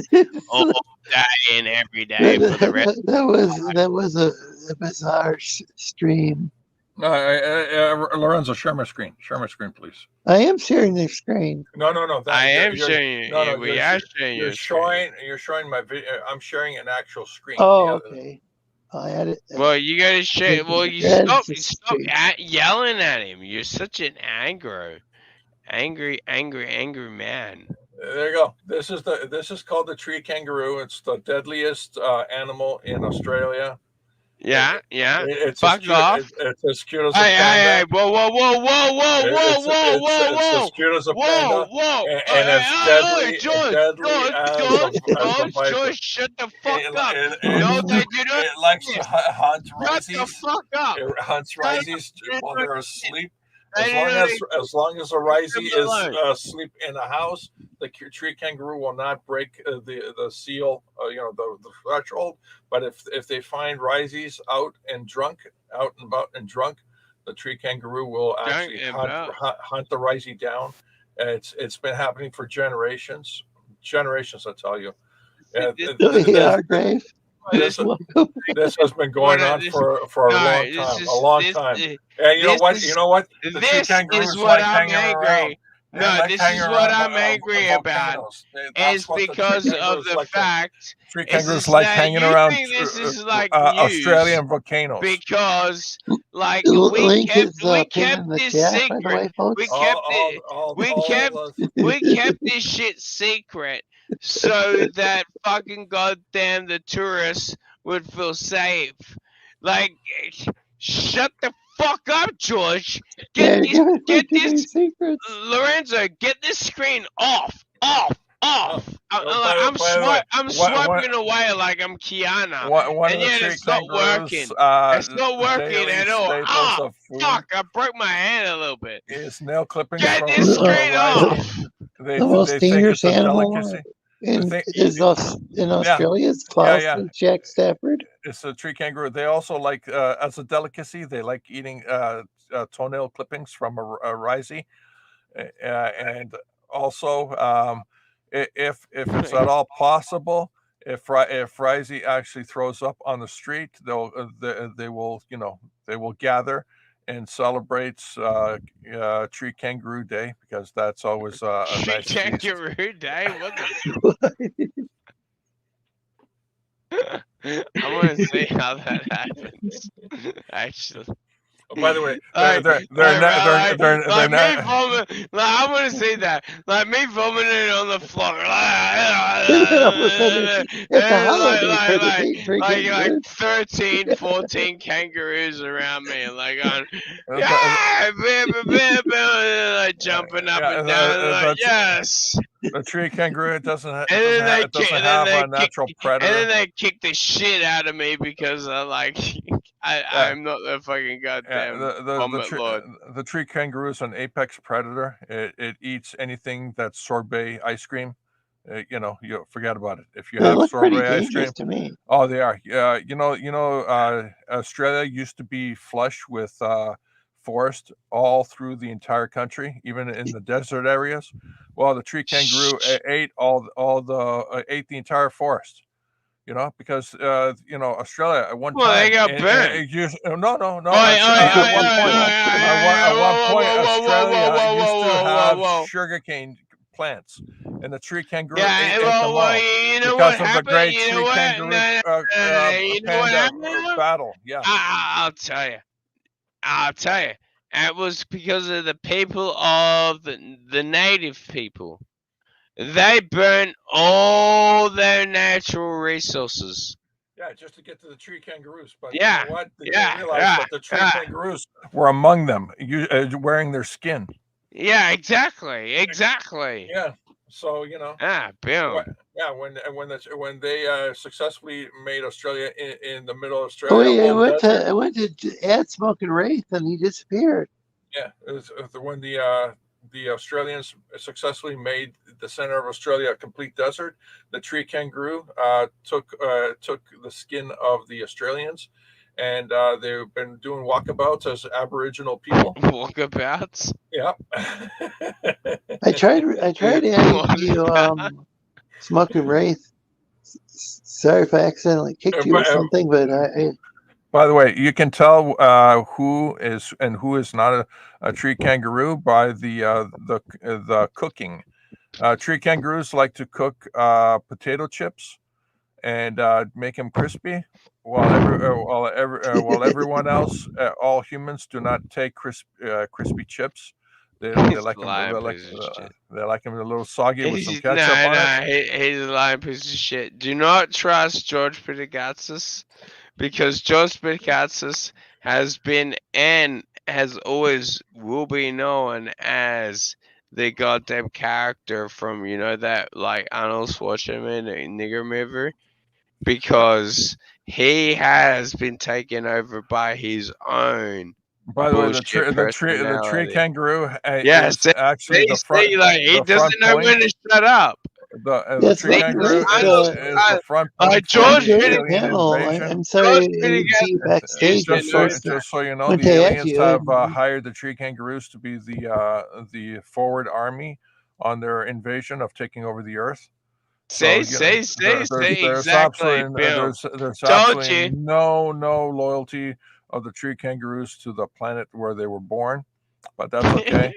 all day and every day for the rest. That was a bizarre stream. Lorenzo, share my screen. Share my screen, please. I am sharing the screen. No. I am showing you. No, We are showing you. You're showing my video. I'm sharing an actual screen. Oh, okay. I had it. Well, you gotta share. Well, you stop yelling at him. You're such an angry man. There you go. This is called the tree kangaroo. It's the deadliest animal in Australia. Yeah. It's Fuck off. It's as cute as a Hey, panda. whoa. It's as cute as a panda. And it's deadly as a viper. George, shut the fuck up. No, they do not. It likes to hunt Shut the riseys. fuck up. It hunts riseys while they're asleep. As long as a risey is asleep in a house, the tree kangaroo will not break the seal, the threshold. But if they find riseys out and about and drunk, the tree kangaroo will actually hunt the risey down. And it's been happening for generations, I tell you. This has been going on for a long time. And you know what? The tree kangaroos like hanging around. No, this is what I'm angry about. It's because of the fact tree kangaroos like hanging around this is like Australian volcanoes. Because like we kept this secret. We kept this shit secret so that fucking goddamn the tourists would feel safe. Like, shut the fuck up, George. Get this, Lorenzo. Get this screen off. I'm swiping away like I'm Kiana, and yet it's not working. It's not working at all. Fuck! I broke my hand a little bit. It's nail clippings. Get this screen off. The most dangerous animal in Australia is Jack Stafford. It's a tree kangaroo. They also like, as a delicacy, they like eating toenail clippings from a risey, and also if it's at all possible, if risey actually throws up on the street, they will gather and celebrates Tree Kangaroo Day, because that's always a nice Kangaroo feast. Day. What I want to see how that happens. Actually. Oh, by the way, I want to see that. Like me vomiting on the floor. Like 13, 14 kangaroos around me, like on, like jumping up and down. Yes. The tree kangaroo doesn't have a natural predator. And then they kick the shit out of me because I'm not the fucking goddamn lord. The tree kangaroo is an apex predator. It eats anything that's sorbet ice cream. You forget about it. If you have sorbet ice cream, to me. Oh, they are. Australia used to be flush with forest all through the entire country, even in the desert areas. Well, the tree kangaroo ate ate the entire forest. Because Australia at one time. Well, they got burned. No. At one point, Australia used to have sugarcane plants, and the tree kangaroo ate them all because of the great tree kangaroo battle. Yeah, I'll tell you. It was because of the people of the native people. They burn all their natural resources. Yeah, just to get to the tree kangaroos. But you know what? They didn't realize that the tree kangaroos were among them, wearing their skin. Yeah, exactly. Yeah. So boom. Yeah, when they successfully made Australia in the middle of Australia. I went to add Smoking Wraith and he disappeared. Yeah, it was when the Australians successfully made the center of Australia a complete desert. The tree kangaroo took the skin of the Australians, and they've been doing walkabouts as Aboriginal people. Walkabouts? Yeah. I tried adding you Smoking Wraith. Sorry if I accidentally kicked you or something, but By the way, you can tell who is and who is not a tree kangaroo by the cooking. Tree kangaroos like to cook potato chips and make them crispy, while everyone else, all humans, do not take crispy chips. They He's like a them. lying piece of shit. They like them a little soggy with some He's, ketchup on it. he's a lying piece of shit. Do not trust George Peter Gatsis, because George Peter Gatsis has been and has always will be known as the goddamn character from, you know, that like Arnold Schwarzenegger nigger movie, because he has been taken over by his own By the way, the bullshit tree personality. kangaroo Yeah, is actually the front like he the front doesn't know point. when to shut up. The Yes, tree look, kangaroo is the front point for George any Enjoy the alien panel. invasion. I'm sorry George I Peter didn't see you backstage. Gatsis Of course, Just so you know, went the to add aliens you. have hired the tree kangaroos to be the forward army on their invasion of taking over the Earth. So say there's exactly, absolutely Bill. there's Told absolutely you. no loyalty of the tree kangaroos to the planet where they were born, but that's okay.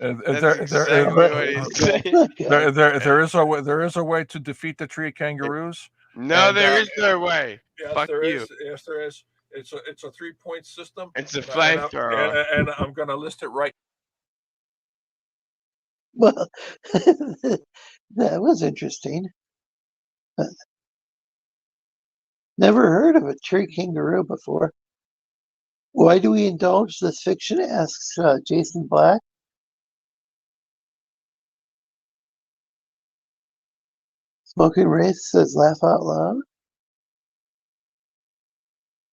That's exactly what he said. There is a way to defeat the tree kangaroos. No, And, there is no way. Yes, Fuck there you. is. Yes, there is. It's a 3-point system. It's a flamethrower. And I'm going to list it right. Well, that was interesting. Never heard of a tree kangaroo before. Why do we indulge this fiction? Asks Jason Black. Smoking Wraith says laugh out loud.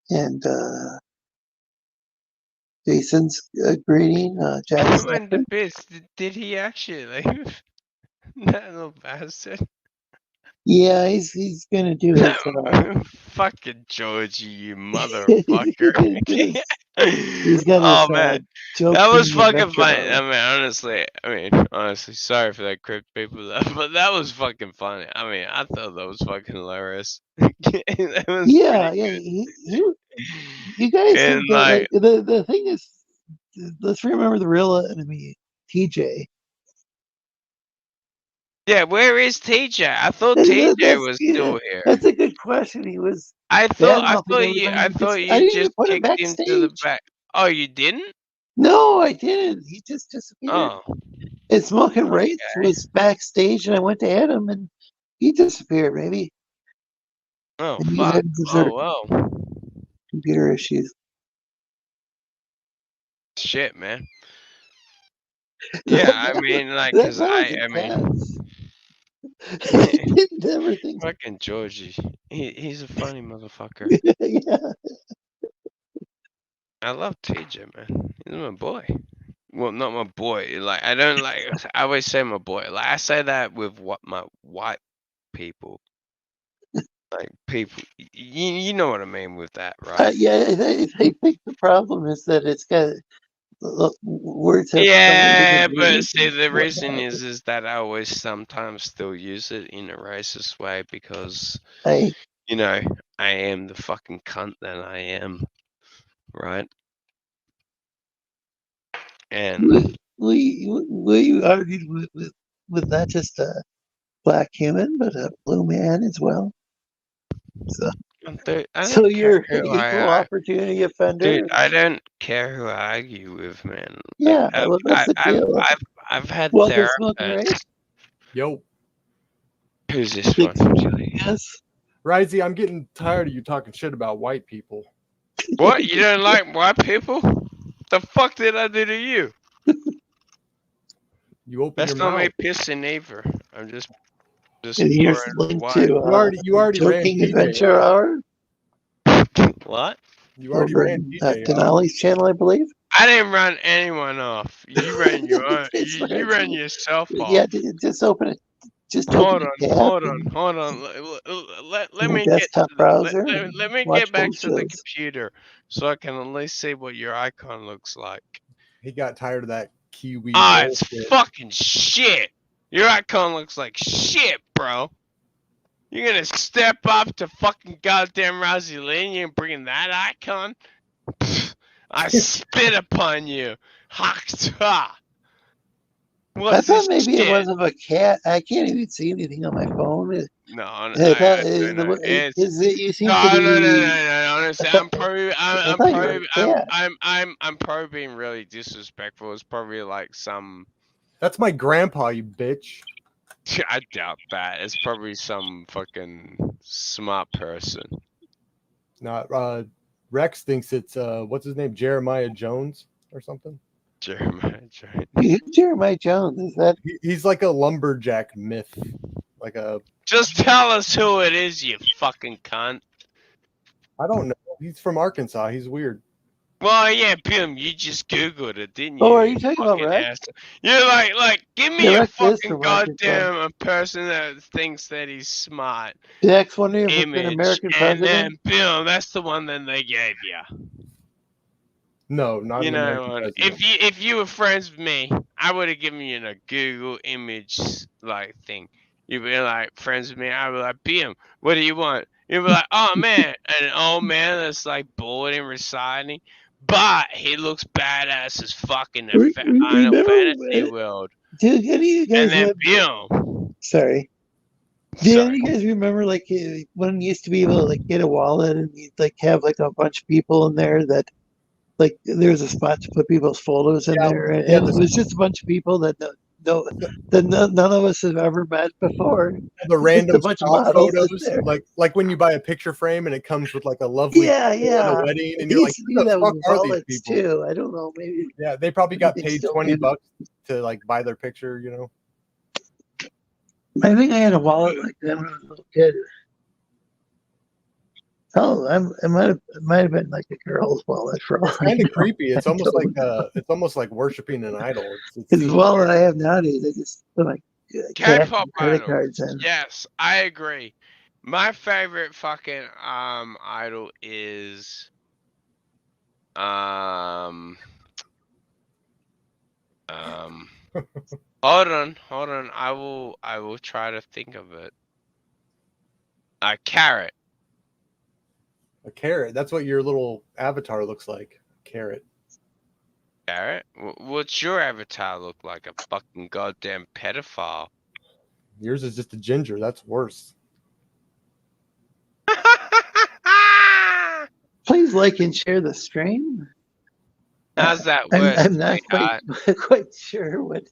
And Jason's greeting. Jack's Who in the piss? Did he actually leave? That little bastard. yeah, he's gonna do his. Fucking Georgie, you motherfucker. He's got Oh his man, joke that was king fucking adventure funny. mode. I mean, honestly, sorry for that crypt people, but that was fucking funny. I mean, I thought that was fucking hilarious. That was Yeah, pretty yeah. good. You guys And have got like the thing is, let's remember the real enemy, TJ. yeah, where is TJ? I thought TJ was still here. That's a good question. He was. I thought you I just didn't put him kicked him to the backstage. back. Oh, you didn't? No, I didn't. He just disappeared. Oh, And Smoking Wraith was backstage, and I went to add him, and he disappeared. Maybe. oh, And fuck. Oh, well. Computer issues. Shit, man. Yeah, I mean, like, because I mean, didn't ever think. fucking Georgie. He's a funny motherfucker. Yeah. I love TJ, man. He's my boy. Well, not my boy. Like, I don't like. I always say my boy. Like, I say that with my white people. Like people, you know what I mean with that, right? Yeah, I think the problem is that it's got words. Have Yeah, but see, the reason is that I always sometimes still use it in a racist way because, you know, I am the fucking cunt that I am, right? And we argued with not just a black human, but a blue man as well. So you're an equal opportunity offender. Dude, I don't care who I argue with, man. Yeah, that's the deal. I've had therapists. Yo. Who's this one? Yes. Risey, I'm getting tired of you talking shit about white people. What? You don't like white people? The fuck did I do to you? You open That's your not mouth. me pissing either. I'm just And here's the link to you already ran Joking DJ Adventure Hour. What? You already over ran DJ Dinale's channel, I believe. I didn't run anyone off. You ran your own. You ran yourself off. Yeah, just open it. Just hold open on. Let me desktop browser. Let me get back to the computer so I can at least see what your icon looks like. He got tired of that Kiwi. It's fucking shit. Your icon looks like shit, bro. You're gonna step up to fucking goddamn Rosalie and bring in that icon? Pfft, I spit upon you. Hakta. I What's thought this maybe it shit? was of a cat. I can't even see anything on my phone. No, I thought no, you seem to no, be. no. Honestly, I thought you were a cat. I'm probably being really disrespectful. It's probably like some. That's my grandpa, you bitch. I doubt that. It's probably some fucking smart person. Not Rex thinks it's what's his name, Jeremiah Jones or something. Jeremiah Jones. Who's Jeremiah Jones? Is that? He's like a lumberjack myth, like a. Just tell us who it is, you fucking cunt. I don't know. He's from Arkansas. He's weird. Well, yeah, Bim, you just Googled it, didn't you? Oh, are you talking about fucking Rex? asshole. You're like, give me Yeah, a Rex is fucking from Arkansas. goddamn person that thinks that he's smart. Jack's wondering if it's an Image, American and president. then Bill, that's the one that they gave you. No, not You an know, American president. if you were friends with me, I would have given you a Google image like thing. You'd be like friends with me. I would be like, Bim, what do you want? You'd be like, oh man, an old man that's like bored and reciting, but he looks badass as fucking in a fantasy world. Do any of you guys And then have? Bim. Sorry. Do any of you guys remember like when you used to be able to like get a wallet and you'd like have like a bunch of people in there that like there's a spot to put people's photos in there, and it was just a bunch of people that none of us have ever met before. The random a bunch of stock models photos, in there. like when you buy a picture frame and it comes with like a lovely Yeah. at a wedding, and They you're like, used to do who the that fuck with are these wallets people? too. I don't know, maybe. Yeah, they probably got They paid still $20 do. to like buy their picture, you know. I think I had a wallet like that when I was a little kid. Oh, it might have been like a girl's wallet for all It's kind I of know. creepy. It's I almost don't like worshiping an idol. Because the wallet I have nowadays, I just put my cash K-pop and credit idol. cards in. Yes, I agree. My favorite fucking idol is hold on. I will try to think of it. A carrot. A carrot. That's what your little avatar looks like. Carrot. Carrot? What's your avatar look like? A fucking goddamn pedophile. Yours is just a ginger. That's worse. Please like and share the stream. How's that worse? I'm not quite sure what.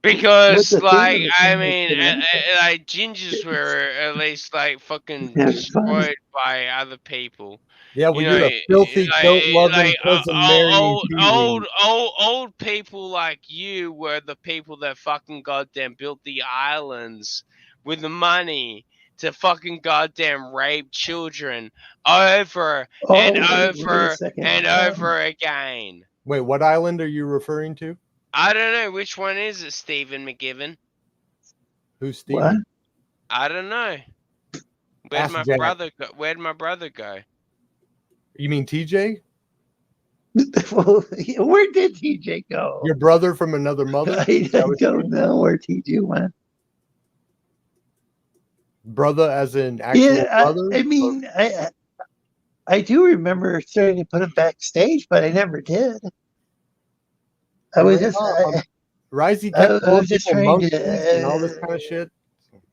Because, what the like, theme of the I thing mean, is today. like, gingers were at least, like, fucking destroyed by other people. Yeah, well, You you're know, a filthy, goat-loving, cousin-marrying old people like you were the people that fucking goddamn built the islands with the money to fucking goddamn rape children over and over and over again. Wait, what island are you referring to? I don't know. Which one is it, Stephen McGivern? What? Who's Stephen? I don't know. Where'd my brother go? You mean TJ? Where did TJ go? Your brother from another mother? I don't know where TJ went. Brother as in actual brother? I mean, I do remember starting to put him backstage, but I never did. I was just trying to and all this kind of shit.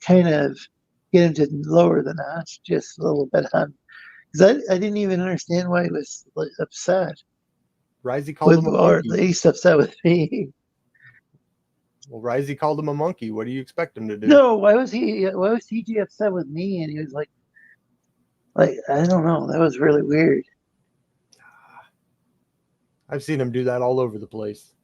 Kind of get him to lower the notch just a little bit on, because I didn't even understand why he was upset. Risey called him a monkey. Or at least upset with me. Well, Risey called him a monkey. What do you expect him to do? No, why was TJ upset with me? And he was like I don't know. That was really weird. I've seen him do that all over the place.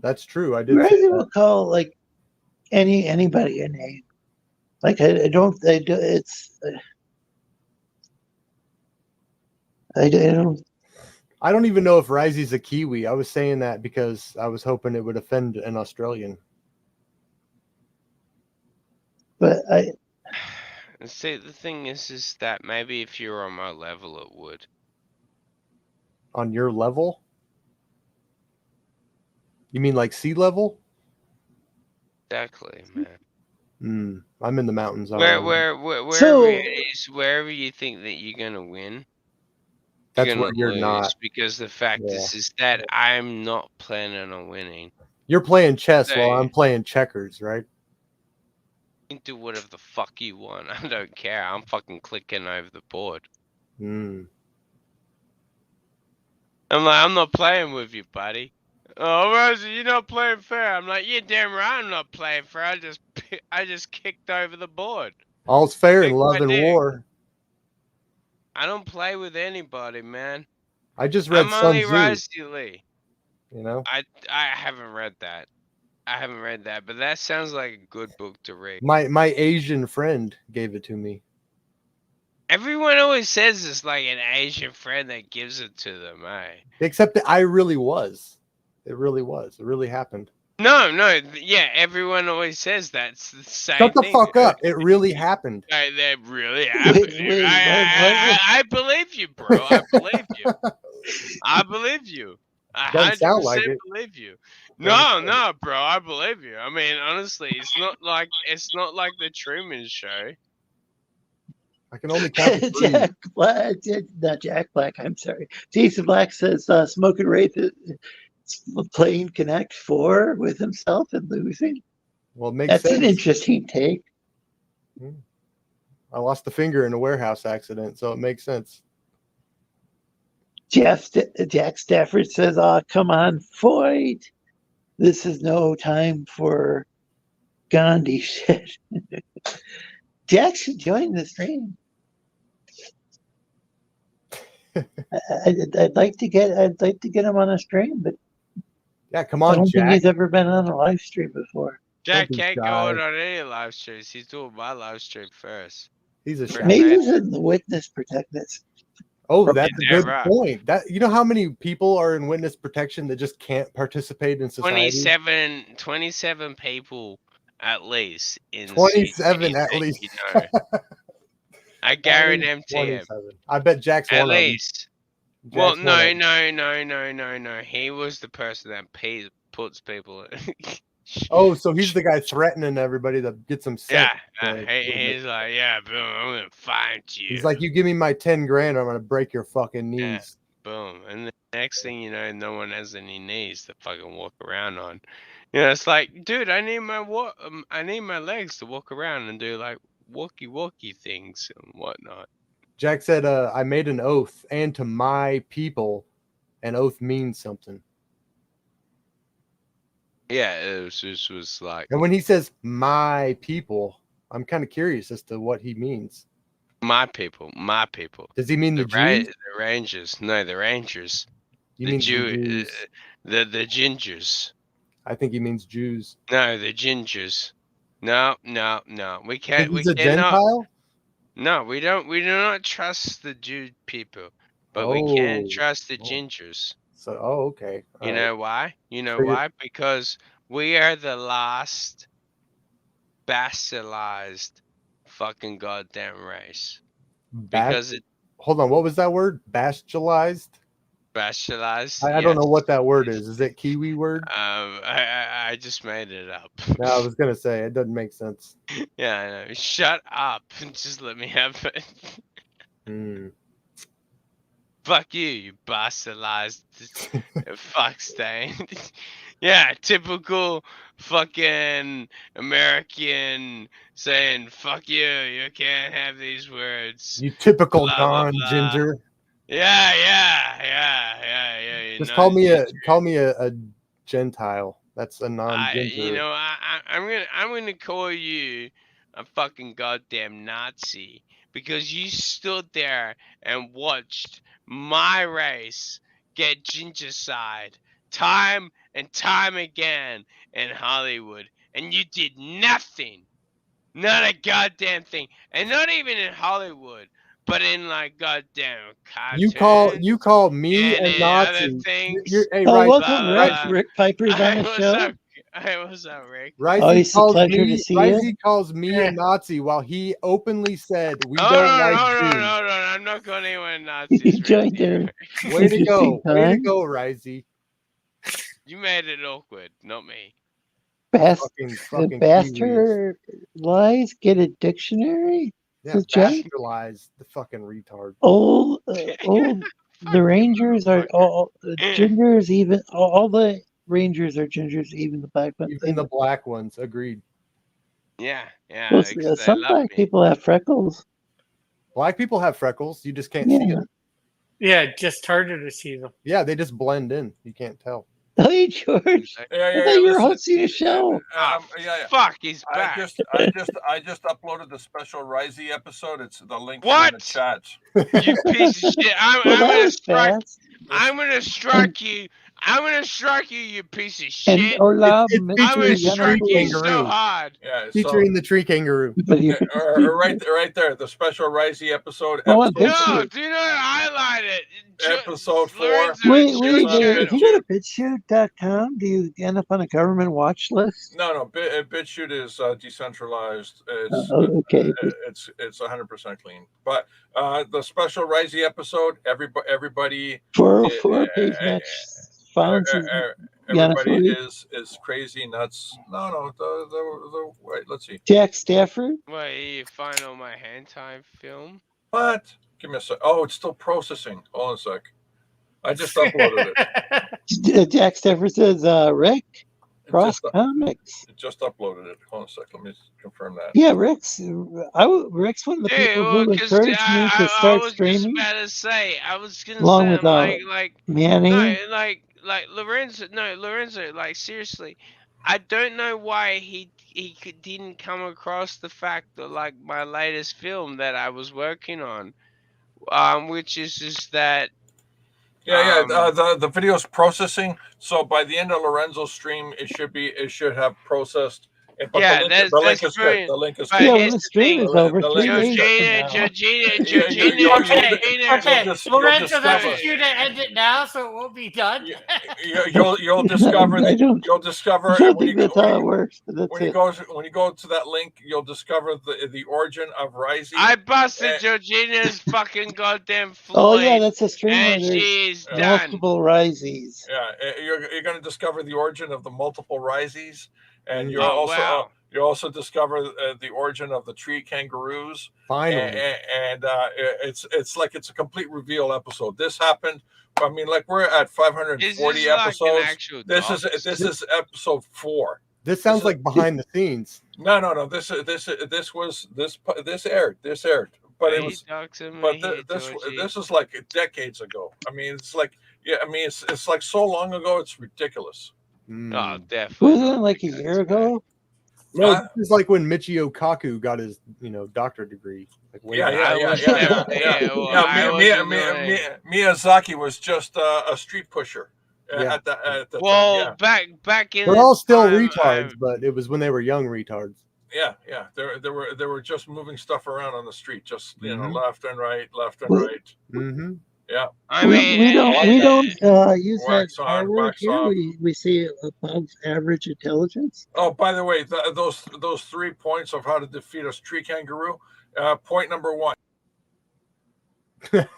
That's true. I did. Risey will call like anybody a name. Like I don't. It's. I don't. I don't even know if Risey's a Kiwi. I was saying that because I was hoping it would offend an Australian. But see, the thing is that maybe if you're on my level, it would. On your level? You mean like sea level? Exactly, man. I'm in the mountains already. Wherever you think that you're gonna win, That's you're where gonna you're lose. not. Because the fact is that I'm not planning on winning. You're playing chess So, while I'm playing checkers, right? you can do whatever the fuck you want. I don't care. I'm fucking clicking over the board. Mm. I'm like, I'm not playing with you, buddy. Oh, Rosie, you're not playing fair. I'm like, yeah, damn right, I'm not playing fair. I just kicked over the board. All's fair in Kicked love my and dick. war. I don't play with anybody, man. I just read I'm Sun only Tzu. Rosie Lee. You know, I haven't read that. But that sounds like a good book to read. my Asian friend gave it to me. Everyone always says it's like an Asian friend that gives it to them, eh? Except that I really was. It really was. It really happened. No, yeah, everyone always says that's the same Shut the thing. fuck up. It really happened. That really happened. Wait, I believe you, bro. I believe you. I believe you. I Doesn't sound 100% like it. believe you. No, bro. I believe you. I mean, honestly, it's not like the Truman Show. I can only count to 3. Jack Black, not Jack Black. I'm sorry. Jason Black says Smoking Wraith is playing Connect 4 with himself and losing. Well, it makes That's sense. an interesting take. I lost a finger in a warehouse accident, so it makes sense. Jack Stafford says, "Oh, come on, fight! This is no time for Gandhi shit." Jack should join the stream. I'd like to get him on a stream, but Yeah, come I on, don't think Jack. he's ever been on a live stream before. Jack Don't be can't go shy. on any live streams. He's doing my live stream first. He's a shy. Maybe he's in the witness protectness. Oh, that's a good right. point. That you know how many people are in witness protection that just can't participate in society? 27 people at least in 27 CT at that least. you know. I guarantee him. 27. I bet Jack's At one of them. least. Well, Jack's one of them. no. He was the person that puts people in. Oh, so he's the guy threatening everybody to get some Yeah, sense. he's like, yeah, boom, I'm gonna find you. He's like, you give me my 10 grand, I'm gonna break your fucking knees. Yeah. Boom, and the next thing you know, no one has any knees to fucking walk around on. You know, it's like, dude, I need my legs to walk around and do like walkie things and whatnot. Jack said, I made an oath, and to my people, an oath means something. Yeah, it was like, And when he says my people, I'm kind of curious as to what he means. my people. Does he mean the Jews? The Rangers. No, the Rangers. He The means the Jew, Jews. the gingers. I think he means Jews. No, the gingers. No. We can't. He's We a cannot. Gentile? No, we don't. We do not trust the Jew people, but we can trust the gingers. So, okay. All You right. know why? You know So you're- why? Because we are the last bastardized fucking goddamn race. Because it Hold on, what was that word? Bastalized? bastardized. I don't know what that word is. Is it Kiwi word? I just made it up. No, I was gonna say it doesn't make sense. Yeah, I know. Shut up and just let me have it. Fuck you, you bastardized fuck stain. Yeah, typical fucking American saying "fuck you." You can't have these words. You typical Blah, blah, non-ginger. Yeah. Just call me a Gentile. That's a non-ginger. You know, I'm gonna call you a fucking goddamn Nazi because you stood there and watched my race get gingercide time and time again in Hollywood, and you did nothing, not a goddamn thing, and not even in Hollywood, but in like goddamn cartoons. You call me and a Nazi. Other things. Hey, Oh, Rice, welcome, Rick Piper's on the show. What's up, Rick? It's a pleasure to see you. Risey calls me a Nazi while he openly said we don't like Jews. No, I'm not calling anyone Nazis. He joined there. Way to go, Interesting time. Risey. You made it awkward, not me. Fucking kiwis. Bastard lies. Get a dictionary. Yeah, Says Jen. bastard lies. The fucking retard. Old. The Rangers are all gingers. Even all the Rangers are gingers. Even the black ones. Even the black ones. Agreed. Yeah, Well, because they some love black me. people have freckles. Black people have freckles. You just can't see Yeah. them. Yeah, just harder to see them. Yeah, they just blend in. You can't tell. Hey, George. I thought you were hosting a show. Fuck, he's I back. just uploaded the special Risey episode. It's the link in What? the chat. You piece of shit. I'm Well, that gonna was strike. fast. I'm gonna strike you. I'm gonna strike you, you piece of And shit. hola, It's I'm Mr. gonna featuring strike you kangaroo. so hard. Yeah, so Featuring the tree kangaroo. right there, the special Risey episode. Oh, episode Bitch No, Shoot. do not highlight it. Episode 4. Lorenzo, Wait, it's wait. your If channel. you go to bitshoot.com, do you end up on a government watch list? No, BitChute is decentralized. It's Okay. it's 100% clean. But the special Risey episode, everybody 404 page match found some everybody Yanafuji. is crazy nuts. No, the wait, let's see. Jack Stafford. Wait, you find all my hentai film? What? Give me a sec. Oh, it's still processing. Hold on a sec. I just uploaded it. Jack Stafford says, Rick, Cross Just, Comics. just uploaded it. Hold on a sec. Let me confirm that. Yeah, Rick's one of the people who encouraged me to I start was streaming. just about to say, I was gonna Along say, with, like Manny. no, like Lorenzo, like seriously, I don't know why he didn't come across the fact that like my latest film that I was working on, which is just that. The video's processing. So by the end of Lorenzo's stream, it should have processed. But the link is good. The link is But good. Yeah, here's when the the stream thing. is over, The 3 link is days Georgina, from now. Okay, you'll Lorenzo, that's discover- cue to end it now, so it won't be done. You'll discover I don't when think you that's how it works, but that's when you it. go to that link, you'll discover the origin of Risey. I busted Georgina's fucking goddamn Floyd. Oh, yeah, that's a stream where and there's she is done. multiple Riseys. Yeah, you're going to discover the origin of the multiple Riseys, and Mm. you'll Oh, also wow. you also discover the origin of the tree kangaroos. Finally. And it's like it's a complete reveal episode. This happened. I mean, like we're at 540 This is like an episodes. actual This doc. is episode 4. This sounds is- like behind the scenes. No. This aired. But it was. But this is like decades ago. I mean, it's like it's like so long ago. It's ridiculous. Mm. Oh, definitely. Wasn't it like a year ago? No, Huh? this is like when Michio Kaku got his, doctorate degree. Like way back. Miyazaki was just a street pusher Yeah. at the Well, time. back in They're the all still time, retards, but it was when they were young retards. Yeah. They were just moving stuff around on the street, just Mhm. left and right. Mm-hmm. Yeah. I we mean, don't use that Wax on, R word wax here. off. We say above average intelligence. Oh, by the way, those 3 points of how to defeat a tree kangaroo. Point number 1. There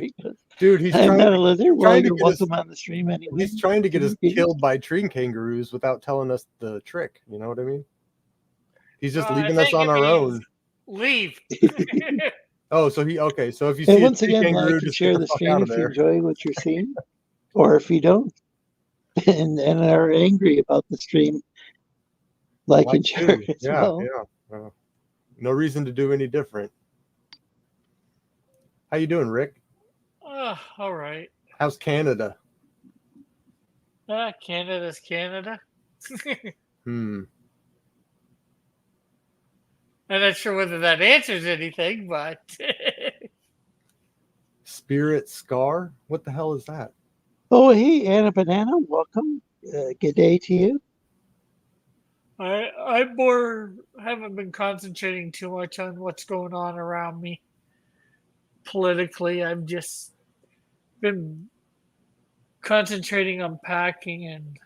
he goes. Dude, he's I'm trying, not a lizard. Well, trying to you're get us- welcome on the stream anyway. he's trying to get us Okay. killed by tree kangaroos without telling us the trick. You know what I mean? He's just Well, I leaving us think on it our means- own. Leave. Oh, so okay. So if you And see once a tree again, kangaroo, like and just share get the the fuck stream out if of you there. enjoy what you're seeing, or if you don't, and are angry about the stream, like and share too. as Yeah, well. yeah. No reason to do any different. How you doing, Rick? All right. How's Canada? Canada's Canada. Hmm. I'm not sure whether that answers anything, but Spirit Scar? What the hell is that? Oh, hey, Anna Banana, welcome. Good day to you. I haven't been concentrating too much on what's going on around me politically. I've just been concentrating on packing and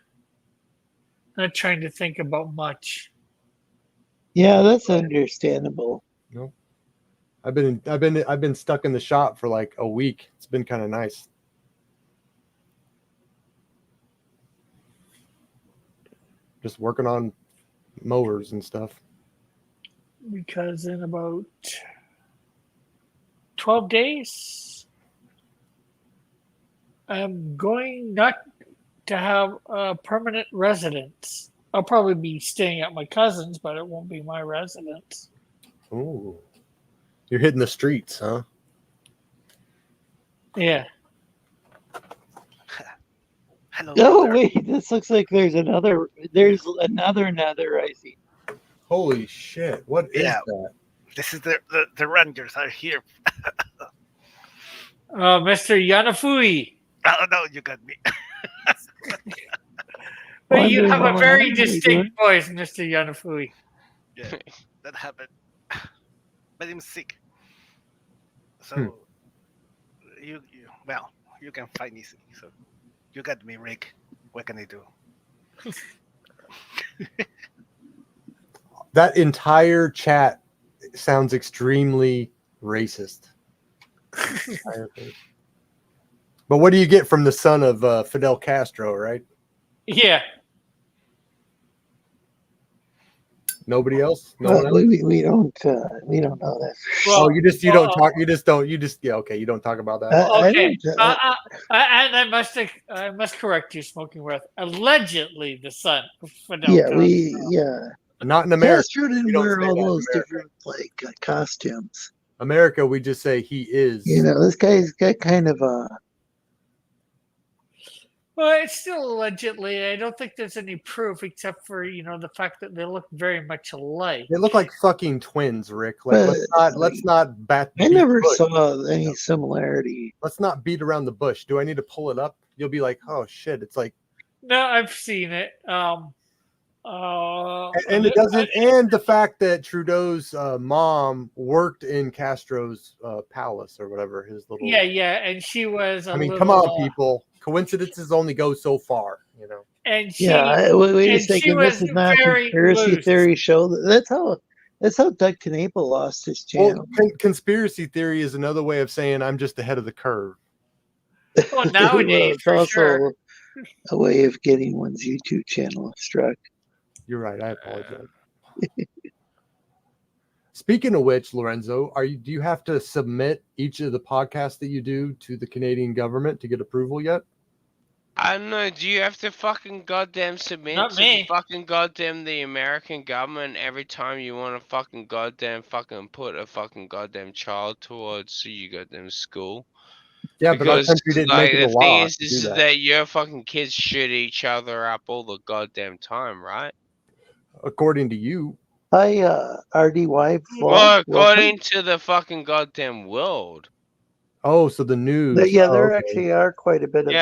not trying to think about much. Yeah, that's understandable. I've been stuck in the shop for like a week. It's been kind of nice. Just working on mowers and stuff. Because in about 12 days, I'm going not to have a permanent residence. I'll probably be staying at my cousin's, but it won't be my residence. Ooh. You're hitting the streets, huh? Yeah. Hello. Oh brother. wait, this looks like there's another rising. Holy shit. What is Yeah. that? This is the Rangers are here. Mr. Yanafui. Oh no, you got me. But you Wondering have a how very I'm doing. distinct voice, Mr. Yanafui. Yeah, that happened. But I'm sick. So you can find me sick. So you got me, Rick. What can I do? That entire chat sounds extremely racist. Entire thing. But what do you get from the son of Fidel Castro, right? Yeah. Nobody else? No Well, one else? we don't know that. Oh, you don't talk. Okay. You don't talk about that. I Okay. don't, And I must correct you, Smoking Breath. Allegedly, the son of Fidel yeah, Castro. Not in America. Castro didn't We don't wear say all that in those America. different costumes. America, we just say he is. You know, this guy's got kind of a. Well, it's still allegedly. I don't think there's any proof except for the fact that they look very much alike. They look like fucking twins, Rick. Like let's not bat. I beat never the bush. saw any similarity. Let's not beat around the bush. Do I need to pull it up? You'll be like, oh shit! It's like, No, I've seen it. and it doesn't. And the fact that Trudeau's mom worked in Castro's palace or whatever, his little. Yeah, and she was. Come on, people. Coincidences only go so far, And she, wait a and she second. This was is not a very conspiracy loose. theory show. That's how Doug Knapel lost his channel. Well, conspiracy theory is another way of saying I'm just ahead of the curve. Well, nowadays, it's for also sure. a way of getting one's YouTube channel struck. You're right. I apologize. Speaking of which, Lorenzo, do you have to submit each of the podcasts that you do to the Canadian government to get approval yet? I don't know. Do you have to fucking goddamn submit Not to me. the fucking goddamn the American government every time you want to fucking goddamn fucking put a fucking goddamn child towards you goddamn school? Yeah, but our country didn't make it a the law thing is, to is do that. that your fucking kids shoot each other up all the goddamn time, right? According to you. Hi, RDY. Well, according to the fucking goddamn world. Oh, so the news. There actually are quite a bit of.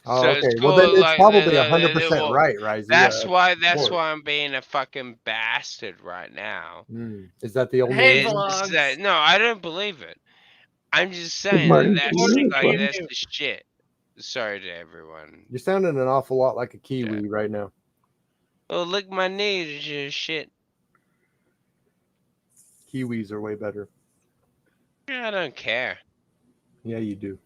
Oh, So okay. it's Well, then cool, it's like, probably the- 100% well, right, Risey. That's why I'm being a fucking bastard right now. Is that the only Hey, reason? vlogs. No, I don't believe it. I'm just saying morning that to you, that's Glenn. that's the shit. Sorry to everyone. You're sounding an awful lot like a Kiwi right now. Oh, lick my knees, you shit. Kiwis are way better. I don't care. Yeah, you do.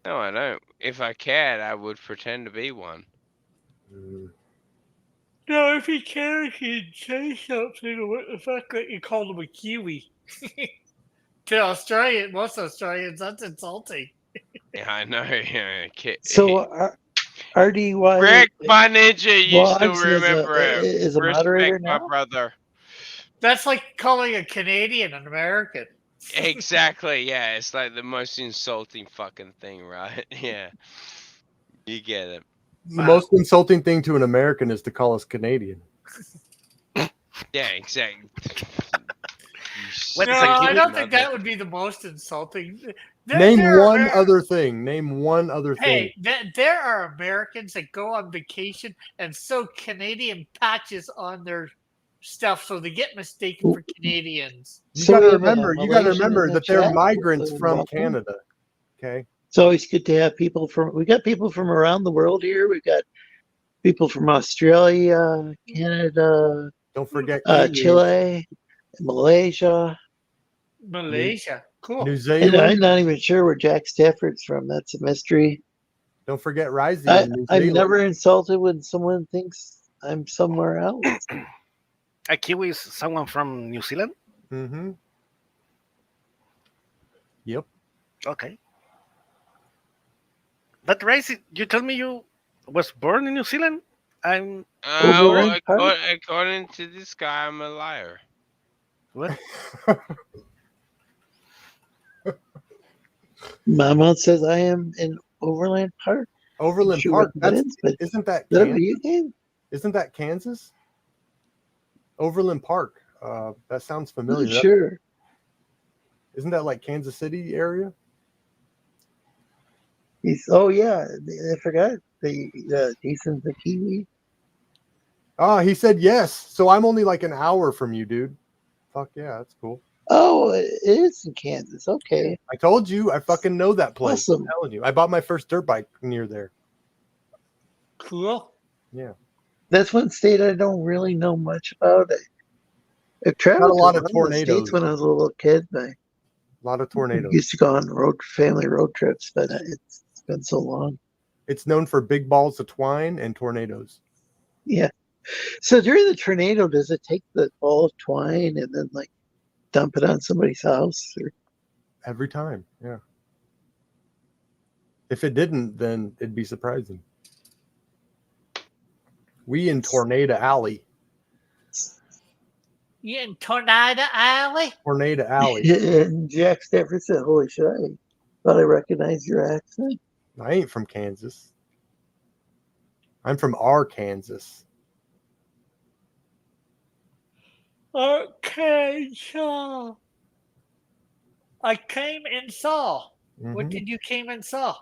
No, I don't. If I cared, I would pretend to be one. No, if he cares, he'd say something about the fact that you called him a Kiwi. To most Australians, that's insulting. Yeah, I know. Yeah, So, RDY. Rick, my ninja, you Vlogs still remember him. is a Respect moderator my now? brother. That's like calling a Canadian an American. Exactly, yeah. It's like the most insulting fucking thing, right? Yeah. You get it. The most insulting thing to an American is to call us Canadian. Yeah, exactly. What No, is a I Kiwi? don't think that would be the most insulting. Name There one are- other thing. Name one other thing. Hey, there are Americans that go on vacation and sew Canadian patches on their stuff, so they get mistaken for Canadians. You So got to we have a remember. Malaysian in the that they're chat. migrants from Welcome. Canada. Okay. It's always good to have people from. We got people from around the world here. We've got people from Australia, Canada, Don't forget Kiwis. Chile, Malaysia. Malaysia, cool. New And Zealand. I'm not even sure where Jack Stafford's from. That's a mystery. Don't forget Rising. in New I'm Zealand. never insulted when someone thinks I'm somewhere else. A Kiwi is someone from New Zealand? Mm-hmm. Yep. Okay. But Race, you told me you was born in New Zealand? I'm Overland Park? According to this guy, I'm a liar. what? Mama says I am in Overland Park. Overland Sure Park. what that That's, is, but isn't that is that a Kansas? video game? Isn't that Kansas? Overland Park. That sounds I'm familiar. not sure. Isn't that like Kansas City area? Oh yeah, I forgot Jason's a Kiwi. Oh, he said yes. So I'm only like an hour from you, dude. Fuck yeah, that's cool. Oh, it is in Kansas. Okay, I told you, I fucking know that place. Awesome. I'm telling you. I bought my first dirt bike near there. Cool. Yeah. that's one state I don't really know much about. I've traveled Got a lot to of the tornadoes. States when I was a little kid. I A lot of tornadoes. used to go on family road trips, but it's been so long. It's known for big balls of twine and tornadoes. Yeah. So during the tornado, does it take the ball of twine and then like dump it on somebody's house? Or... Every time, yeah. If it didn't, then it'd be surprising. We in Tornado Alley. You in Tornado Alley? Tornado Alley. And Jack Stafford said, "Holy shit! I thought I recognized your accent." I ain't from Kansas. I'm from Arkansas. Okay, so I came and saw. What Mhm. did you came and saw?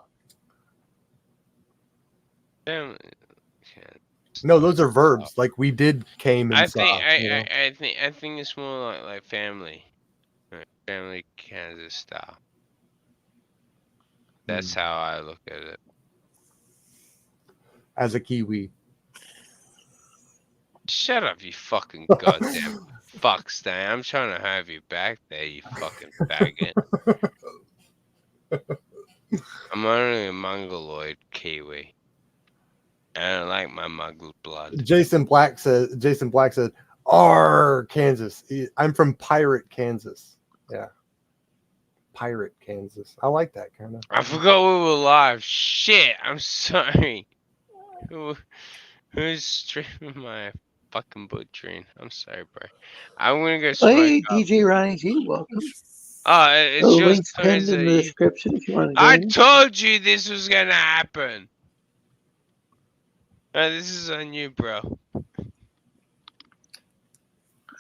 Damn. No, those are verbs. Like we did came and I saw. think you know? I think it's more like family, family Kansas style. That's how I look at it. As a Kiwi. Shut up, you fucking goddamn fuckstain. I'm trying to have you back there, you fucking faggot. I'm only a Mongoloid Kiwi. I don't like my Mongol blood. Jason Black said, Kansas. I'm from Pirate, Kansas. Yeah. Pirate, Kansas. I like that kind of. I forgot we were live. Shit, I'm sorry. Who's streaming my fucking butchering? I'm sorry, bro. I'm gonna go smoke Hey, up. DJ Ronnie G, welcome. Oh, it's The just link's pinned in the description if you want to I join. told you this was gonna happen. This is on you, bro.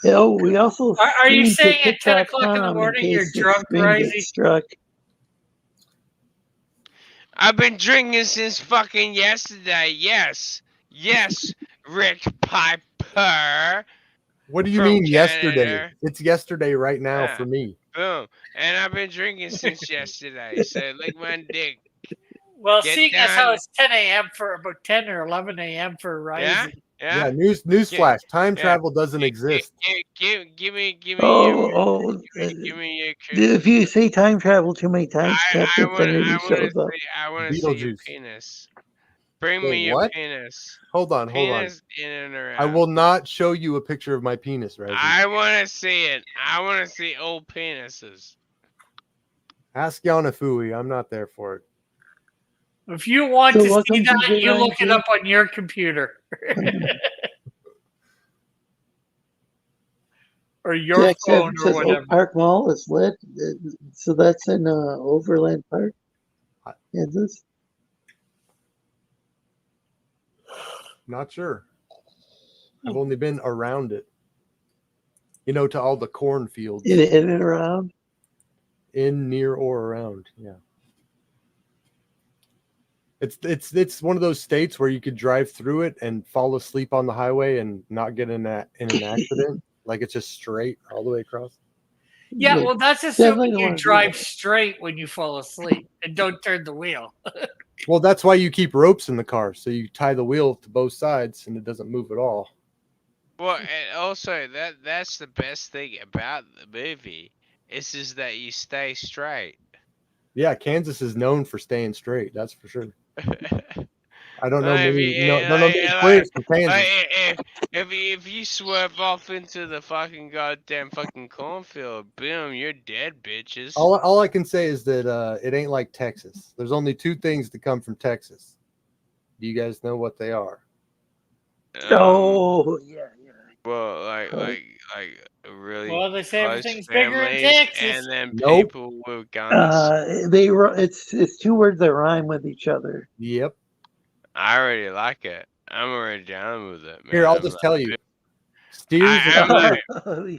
Oh, we also Are you stream saying to at 10 o'clock in the TikTok.com morning in you're case the drunk, stream Risey? gets struck. I've been drinking since fucking yesterday. Yes, Rick Piper. What do you From mean yesterday? Canada. It's yesterday right now Yeah. for me. Boom. And I've been drinking since yesterday. So lick my dick. Well, Get seeing as how down. it's 10 a.m. for about 10 or 11 a.m. for Risey. Yeah. Newsflash. Time Yeah. travel doesn't exist. Give me If your you say time travel too many times, Captain Kennedy shows up. I want to see your Beetlejuice. penis. Bring Wait, me your what? penis. Hold on. Penis in and around. I will not show you a picture of my penis, Reggie. I want to see it. I want to see old penises. Ask Yanafui. I'm not there for it. If you want So to welcome see that, DJ you look it Ronnie up on your computer. Or your Jack phone says or Oak whatever. Park Mall is lit. So that's in Overland Park, Kansas. Not sure. I've only been around it. You know, to all the cornfields. In and around. In, near, or around. Yeah. It's one of those states where you could drive through it and fall asleep on the highway and not get in an accident. Like it's just straight all the way across. Yeah, well, that's Definitely assuming don't you wanna do drive that. straight when you fall asleep and don't turn the wheel. Well, that's why you keep ropes in the car. So you tie the wheel to both sides and it doesn't move at all. Well, and also that's the best thing about the movie is that you stay straight. Yeah, Kansas is known for staying straight. That's for sure. I don't know Like, many, if you- don't know many players from Kansas. if you swerve off into the fucking goddamn fucking cornfield, boom, you're dead, bitches. All I can say is that it ain't like Texas. There's only two things that come from Texas. Do you guys know what they are? Oh, yeah. Well, like really Well, they say close everything's bigger in families, Texas. and then Nope. people with guns. It's two words that rhyme with each other. Yep. I already like it. I'm already down with it, man. Here, I'll I'm just like, tell you. Steers I'm like,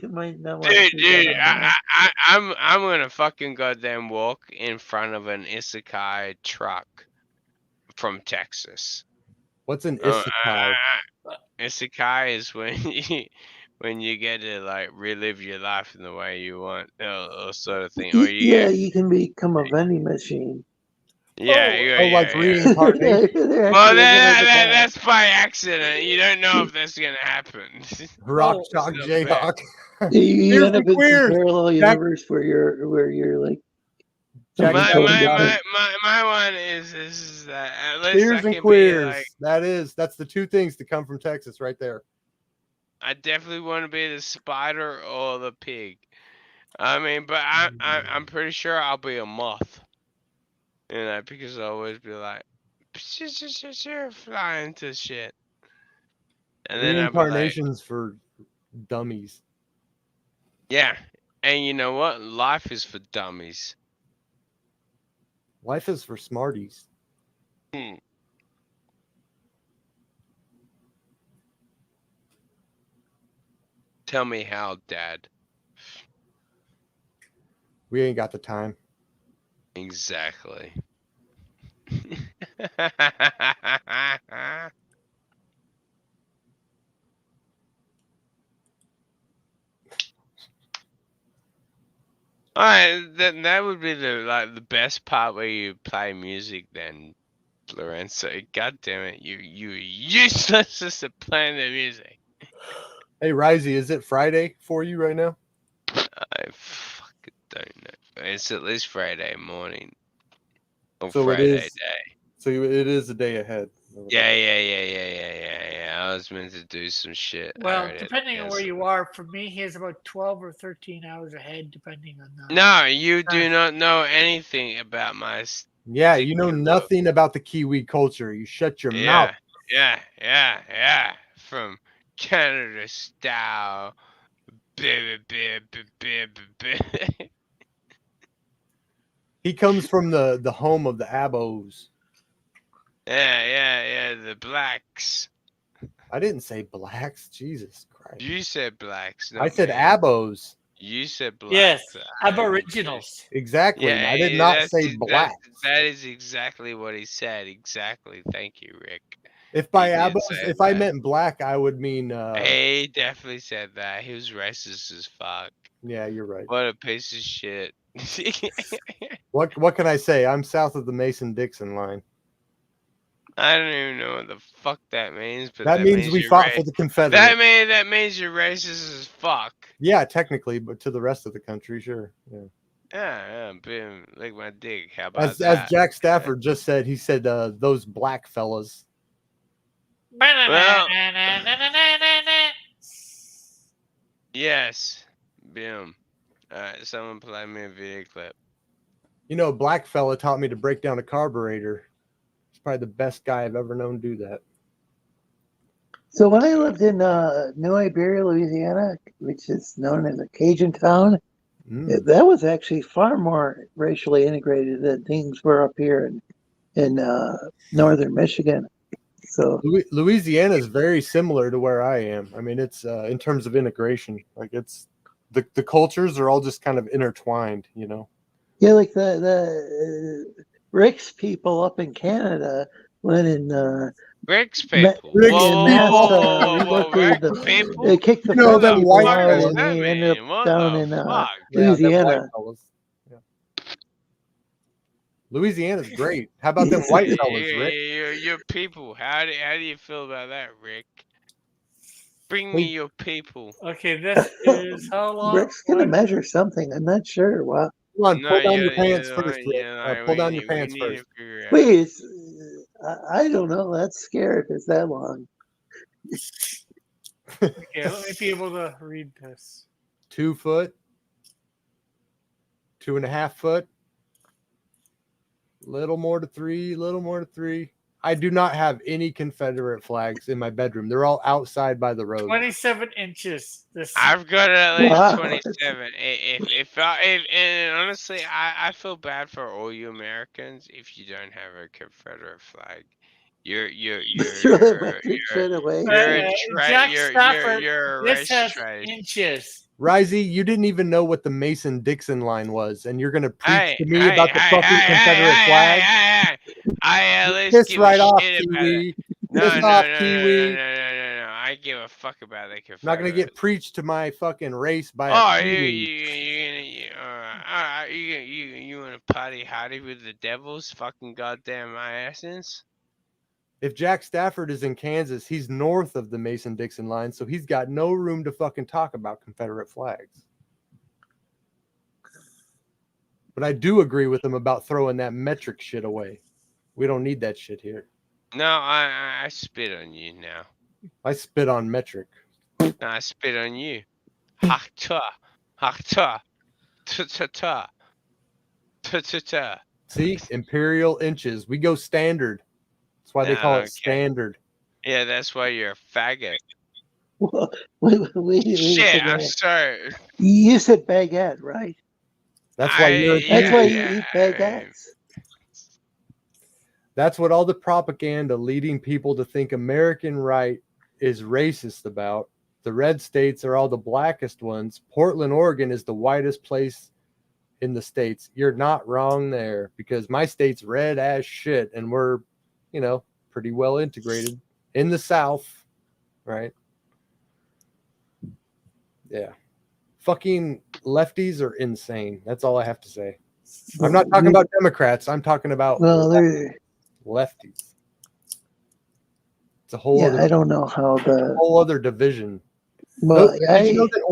You might not want to dude, I'm gonna fucking goddamn walk in front of an isekai truck from Texas. What's an isekai? Isekai is when you get to like relive your life in the way you want, or sort of thing. Or you can become a vending machine. Reincarnation. Well, that's by accident. You don't know if that's gonna happen. Rock Shock Jayhawk. You end up in some parallel universe where you're like. My one is that at least Queers I can and queers. be like, that's the two things that come from Texas right there. I definitely want to be the spider or the pig. I mean, but I'm pretty sure I'll be a moth. You know, because I always be like, fly into shit. And then I'll be like, Reincarnations for dummies. yeah. And you know what? Life is for dummies. Life is for smarties. Tell me how, Dad. We ain't got the time. Exactly. All right, then that would be the best part where you play music. Then, Lorenzo, God damn it, you useless just at playing the music. Hey, Risey, is it Friday for you right now? I fucking don't know. It's at least Friday morning. Or So Friday it is, day. So it is a day ahead. Yeah. I was meant to do some shit. Well, depending on where you are, for me, he is about 12 or 13 hours ahead, depending on that. No, you do not know anything about my. Yeah, you know nothing about the Kiwi culture. You shut your mouth. Yeah. From Canada style. He comes from the home of the Abos. Yeah, the blacks. I didn't say blacks. Jesus Christ. You said blacks. I said Abos. You said blacks. Yes, Aboriginals. Exactly. Yeah, I did not say blacks. That is exactly what he said. Exactly. Thank you, Rick. If by Abos, if I meant black, I would mean. He definitely said that. He was racist as fuck. Yeah, you're right. What a piece of shit. What can I say? I'm south of the Mason-Dixon line. I don't even know what the fuck that means, but that means we fought for the Confederates. That means you're racist as fuck. Yeah, technically, but to the rest of the country, sure. Yeah. Yeah, boom, like my dick. How about that? As Jack Stafford just said, he said those black fellas. Well, yes, boom. All right, someone play me a video clip. You know, a black fella taught me to break down a carburetor. He's probably the best guy I've ever known do that. So when I lived in New Iberia, Louisiana, which is known as a Cajun town, that was actually far more racially integrated than things were up here in northern Michigan. So Louisiana is very similar to where I am. I mean, it's in terms of integration, like it's the cultures are all just kind of intertwined, you know. Yeah, like the Rick's people up in Canada went in. Rick's people. Rick's people. They kicked the French people out, and they ended up down in Louisiana. Yeah. Louisiana's great. How about them white fellas, Rick? Your people. How do you feel about that, Rick? Bring me your people. Okay, this is how long? Rick's gonna measure something. I'm not sure. Wow. Come on, pull down your pants first. Pull down your pants first. Wait, I don't know. That's scary if it's that long. Okay, let me be able to read this. 2 foot, 2.5 foot, little more to 3, little more to 3. I do not have any Confederate flags in my bedroom. They're all outside by the road. 27 inches. This I've got at least Wow. 27. And honestly, I feel bad for all you Americans if you don't have a Confederate flag. You're Throw that bucket shit away. Jack Stafford, you're a this has race. inches. Risey, you didn't even know what the Mason-Dixon line was, and you're going to preach Hey, to me about the fucking Confederate flag? I at least Piss give right a off, shit about it. Kiwi. No, Piss no, off, no, Kiwi. no. I give a fuck about the Confederate. I'm not going to get preached to my fucking race by a Oh, Kiwi. you want to party hardy with the devils? Fucking goddamn my asses. If Jack Stafford is in Kansas, he's north of the Mason-Dixon line, so he's got no room to fucking talk about Confederate flags. But I do agree with him about throwing that metric shit away. We don't need that shit here. No, I spit on you now. I spit on metric. No, I spit on you. Hakta. Ta-ta-ta. Ta-ta-ta. See? Imperial inches. We go standard. That's why they Yeah, call it okay. standard. Yeah, that's why you're a faggot. Well, wait a Shit, I'm minute. sorry. You said baguette, right? That's why you're That's why you yeah, eat baguettes. That's what all the propaganda leading people to think American right is racist about. The red states are all the blackest ones. Portland, Oregon is the whitest place in the states. You're not wrong there because my state's red as shit and we're, pretty well integrated in the South, right? Yeah. Fucking lefties are insane. That's all I have to say. I'm not talking about Democrats. I'm talking about lefties. It's a whole other, I don't know how whole other division. Well, Did you know that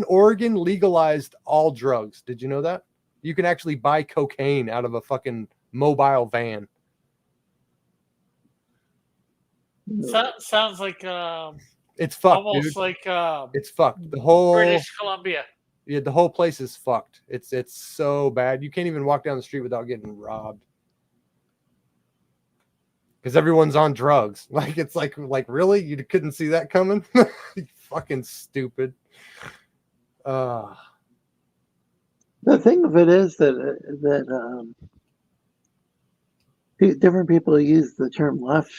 Oregon legalized all drugs? Did you know that? You can actually buy cocaine out of a fucking mobile van. Sounds like It's fucked, almost dude. like It's fucked. The whole British Columbia. Yeah, the whole place is fucked. It's so bad. You can't even walk down the street without getting robbed. Because everyone's on drugs. Like it's like really? You couldn't see that coming? You fucking stupid. The thing of it is that different people use the term left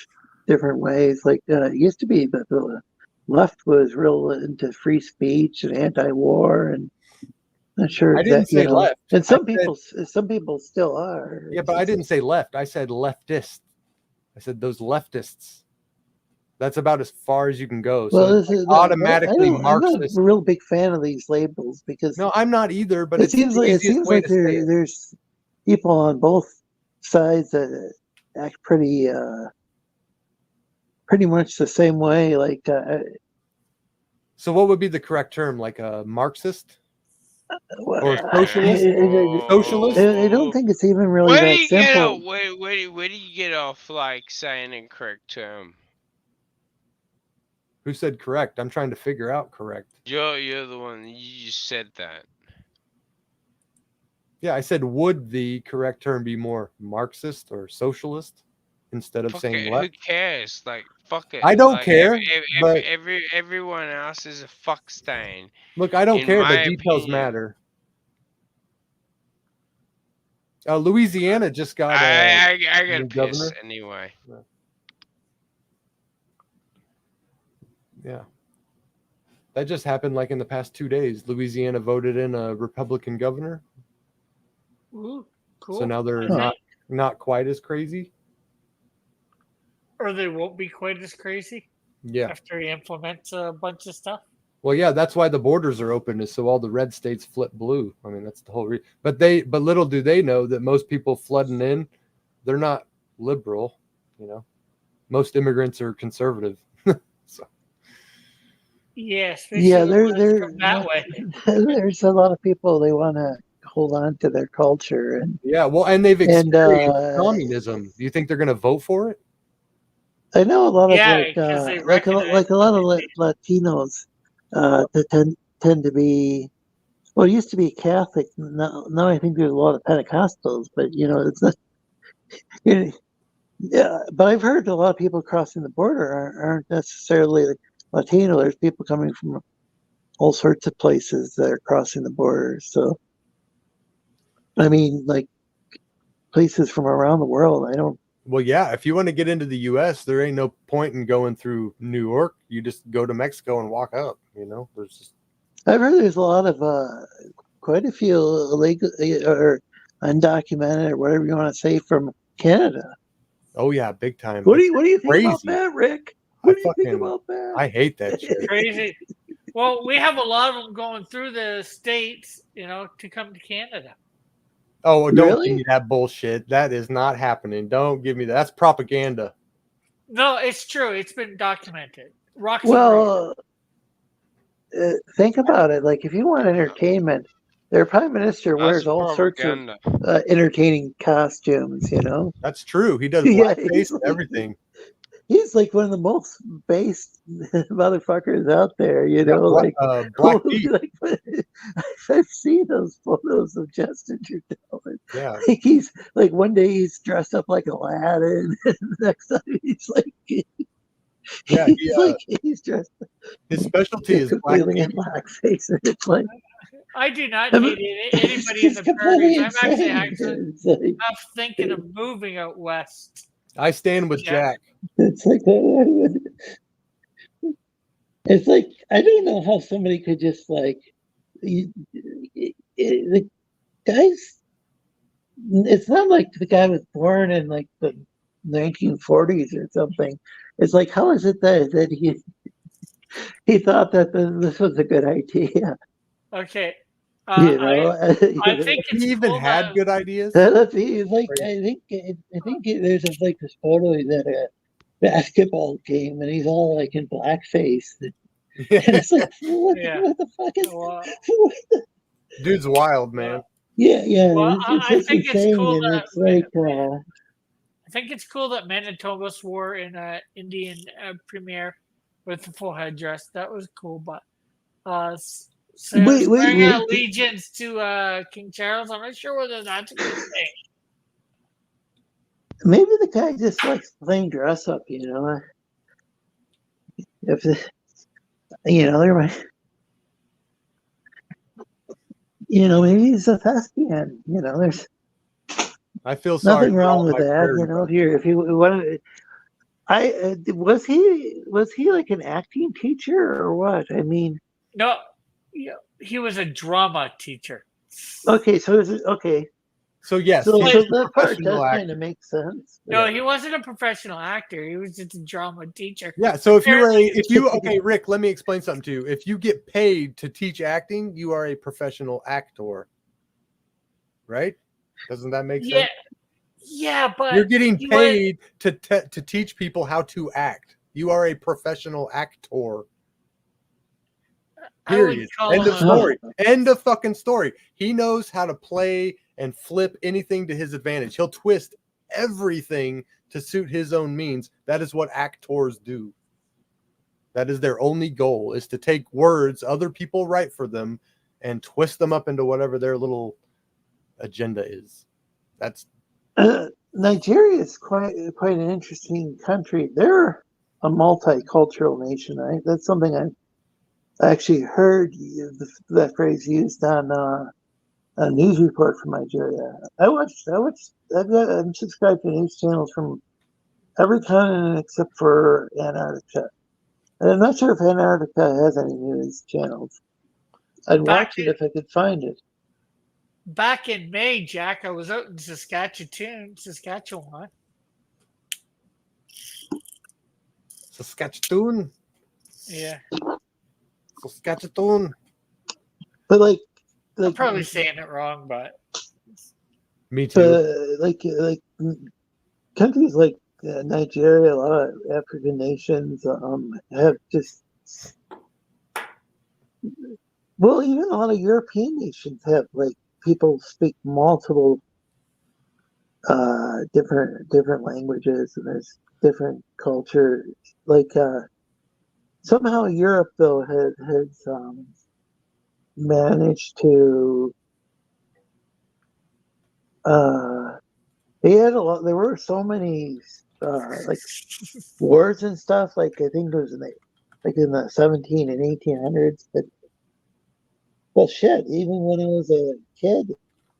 different ways. Like it used to be that the left was real into free speech and anti-war, and not sure. I didn't say left. And some people still are. Yeah, but I didn't say left. I said leftist. I said those leftists. That's about as far as you can go. So Well, it's like automatically Marxist. I'm not a real big fan of these labels because no, I'm not either. But it seems like there's people on both sides that act pretty much the same way. Like, so what would be the correct term? Like a Marxist or socialist? Socialist? I don't think it's even really that simple. Where do you get off like saying incorrect term? Who said correct? I'm trying to figure out correct. You're the one. You just said that. Yeah, I said would the correct term be more Marxist or socialist instead of saying left? Who cares? Like fuck it. I don't care. But everyone else is a fuck stain. Look, I don't care, but details opinion. matter. Louisiana just got I got new pissed governor. anyway. Yeah. That just happened like in the past 2 days. Louisiana voted in a Republican governor. Ooh, cool. So now they're not quite as crazy. Or they won't be quite as crazy. Yeah. After he implements a bunch of stuff. Well, yeah, that's why the borders are open, is so all the red states flip blue. I mean, that's the whole reason. But little do they know that most people flooding in, they're not liberal. Most immigrants are conservative. So. Yes. Yeah, that way. There's a lot of people, they want to hold on to their culture, and yeah, well, and they've experienced communism. Do you think they're going to vote for it? I know a lot of Yeah, 'cause they like a recognize lot of Latinos tend to be. Well, it used to be Catholic. Now I think there's a lot of Pentecostals, but it's not. Yeah, but I've heard a lot of people crossing the border aren't necessarily Latino. There's people coming from all sorts of places that are crossing the border. So, I mean, like places from around the world. I don't. Well, yeah, if you want to get into the U.S., there ain't no point in going through New York. You just go to Mexico and walk up. There's just. I've heard there's a lot of quite a few illegal or undocumented or whatever you want to say from Canada. Oh yeah, big time. What do you think about crazy. that, Rick? What do you think about that? I hate that shit. Crazy. Well, we have a lot of them going through the states, to come to Canada. Oh, don't Really? give me that bullshit. That is not happening. Don't give me that. That's propaganda. No, it's true. It's been documented. Roxy Well, think about it. Like, if you want entertainment, their prime minister wears all sorts of entertaining costumes. That's true. He does Yeah, blackface and everything. He's like one of the most based motherfuckers out there. Black Pete. I've seen those photos of Justin Trudeau. Yeah. Like he's like one day he's dressed up like Aladdin, and the next time he's like, yeah, he's dressed. His specialty is blackface, and it's like. I do not hate anybody in the prairies. I'm actually thinking of moving out west. I stand with Jack. It's like I don't know how somebody could just the guys. It's not like the guy was born in like the 1940s or something. It's like, how is it that he thought that this was a good idea? Okay. I think he even had good ideas. I think there's like this photo he's at a basketball game and he's all like in blackface. Yeah. And it's like, what the fuck is? Dude's wild, man. Yeah. Well, I think it's cool that it's like. I think it's cool that Manitoba swore in an Indian premiere with the full headdress. That was cool, but. Swearing allegiance to King Charles. I'm not sure whether that's a good thing. Maybe the guy just likes playing dress up, If there might, maybe he's a thespian. There's. I feel sorry. Nothing wrong with that. If you want to, was he like an acting teacher or what? I mean, no. Yeah, he was a drama teacher. Okay, so okay. So yes, so that part does kind of make sense. No, he wasn't a professional actor. He was just a drama teacher. Yeah. So okay, Rick, let me explain something to you. If you get paid to teach acting, you are a professional actor, right? Doesn't that make sense? Yeah, but you're getting paid to teach people how to act. You are a professional actor. Period. End of story. End of fucking story. He knows how to play and flip anything to his advantage. He'll twist everything to suit his own means. That is what actors do. That is their only goal, is to take words other people write for them and twist them up into whatever their little agenda is. That's Nigeria is quite an interesting country. They're a multicultural nation, right? That's something I actually heard that phrase used on a news report from Nigeria. I'm subscribed to news channels from every continent except for Antarctica. And I'm not sure if Antarctica has any news channels. I'd watch it if I could find it. Back in May, Jack, I was out in Saskatchewan. Saskatchewan? Yeah. Saskatchewan. But I'm probably saying it wrong, but me too. Like countries like Nigeria, a lot of African nations have just. Well, even a lot of European nations have people speak multiple different languages, and different cultures. Like somehow Europe though has managed to they had a lot. There were so many like wars and stuff. Like I think it was in the 17 and 1800s. But well, shit. Even when I was a kid,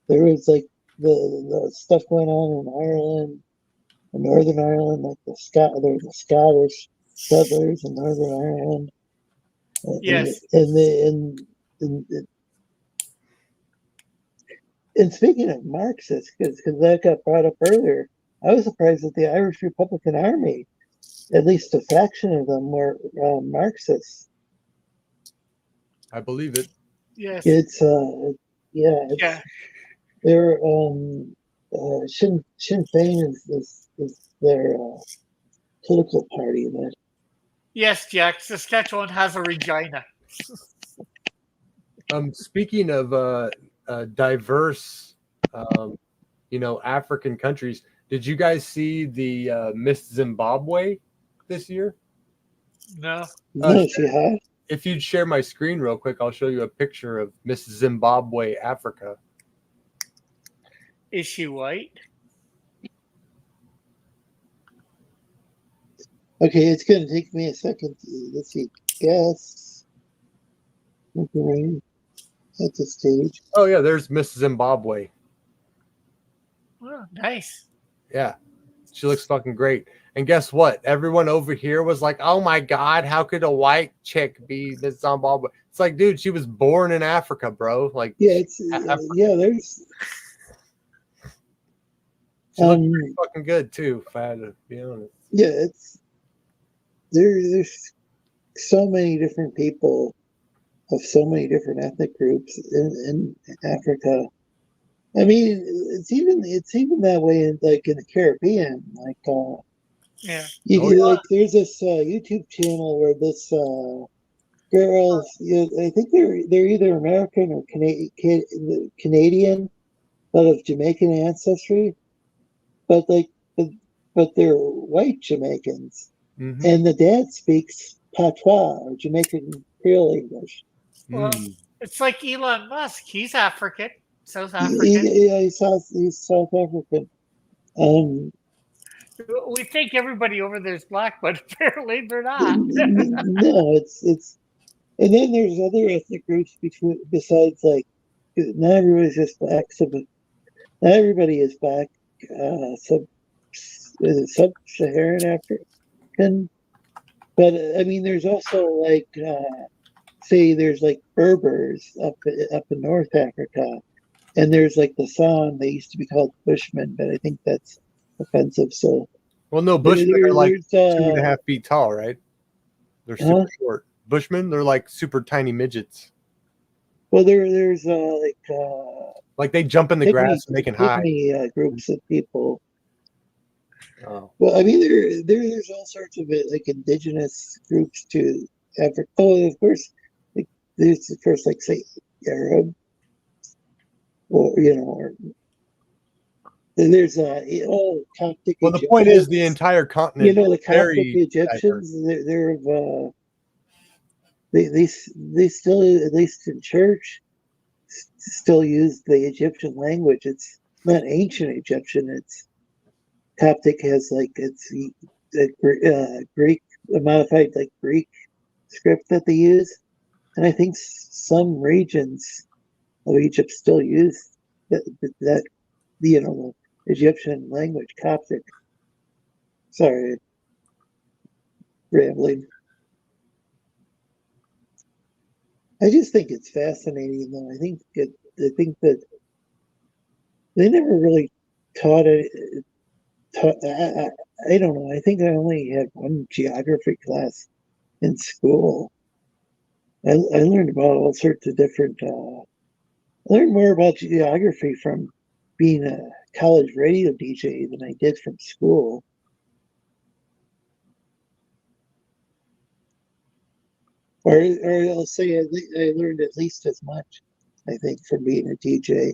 there was like the stuff going on in Ireland, in Northern Ireland, like there was the Scottish settlers in Northern Ireland. Yes. And speaking of Marxists, because that got brought up earlier, I was surprised that the Irish Republican Army, at least a faction of them, were Marxists. I believe it. Yes. It's Yeah. They're Sinn Féin is their political party. That Yes, Jack. Saskatchewan has a Regina. Speaking of diverse, African countries, did you guys see the Miss Zimbabwe this year? No. no, she has. If you'd share my screen real quick, I'll show you a picture of Miss Zimbabwe, Africa. Is she white? Okay, it's going to take me a second. Let's see. Guess. Okay. At the stage. Oh yeah, there's Miss Zimbabwe. Oh, nice. Yeah, she looks fucking great. And guess what? Everyone over here was like, "Oh my god, how could a white chick be Miss Zimbabwe?" It's like, dude, she was born in Africa, bro. Like, Yeah, it's there's. she looked pretty fucking good too. If I had to be honest. Yeah, it's there's so many different people of so many different ethnic groups in Africa. I mean, it's even that way in the Caribbean. Like, Yeah. like there's this YouTube channel where this girls, I think they're either American or Canadian, but of Jamaican ancestry, but they're white Jamaicans, and the dad speaks patois or Jamaican Creole English. Well, it's like Elon Musk. He's African, South African. He's South African. We think everybody over there is black, but apparently they're not. No, it's, and then there's other ethnic groups besides like not everybody's just black. Not everybody is black. Sub-Saharan African, but I mean, there's also like say there's like Berbers up in North Africa, and there's like the San. They used to be called Bushmen, but I think that's offensive. So, well, no, Bushmen are like 2.5 feet tall, right? They're super short. Bushmen, they're like super tiny midgets. Well, there's like they jump in the grass and they can hide. Groups of people. Oh. Well, I mean, there's all sorts of like indigenous groups to Africa. Oh, of course, like there's of course like say Arab, or there's Coptic. Well, the point is the entire continent. The Coptic Egyptians. They're they still, at least in church, still use the Egyptian language. It's not ancient Egyptian. It's Coptic has like it's Greek, a modified like Greek script that they use, and I think some regions of Egypt still use that the Egyptian language, Coptic. Sorry, rambling. I just think it's fascinating, though. I think that they never really taught it. I don't know. I think I only had one geography class in school. I learned about all sorts of different. I learned more about geography from being a college radio DJ than I did from school. Or I'll say I learned at least as much, I think, from being a DJ.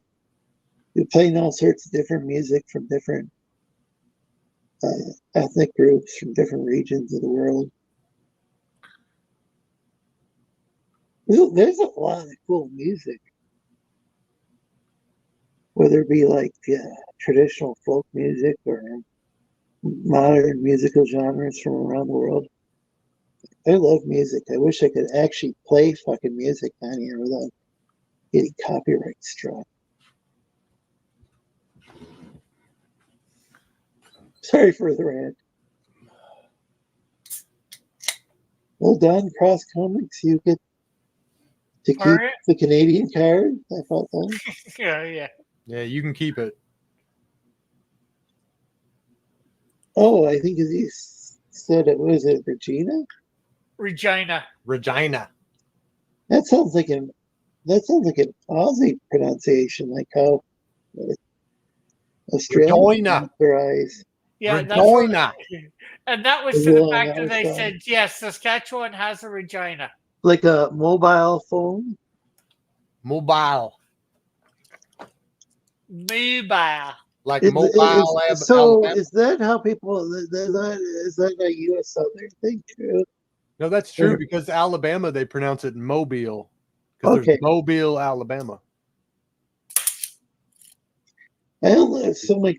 You're playing all sorts of different music from different ethnic groups from different regions of the world. There's a lot of cool music, whether it be like traditional folk music or modern musical genres from around the world. I love music. I wish I could actually play fucking music on here without getting copyright struck. Sorry for the rant. Well done, Cross Comics. You get to keep Alright. the Canadian card. I felt that. Yeah. Yeah, you can keep it. Oh, I think as you said it was it Regina? Regina. That sounds like an Aussie pronunciation, like how Australian Regina. their eyes. Yeah, that's what, Regina. and that was Is to it the on fact our that they side? said, yes, Saskatchewan has a Regina. Like a mobile phone. Mobile. Mobile. Like Is Alabama. that how people? Is that a U.S. Southern thing too? No, that's true because Alabama they pronounce it Mobile because Okay. there's Mobile, Alabama. So my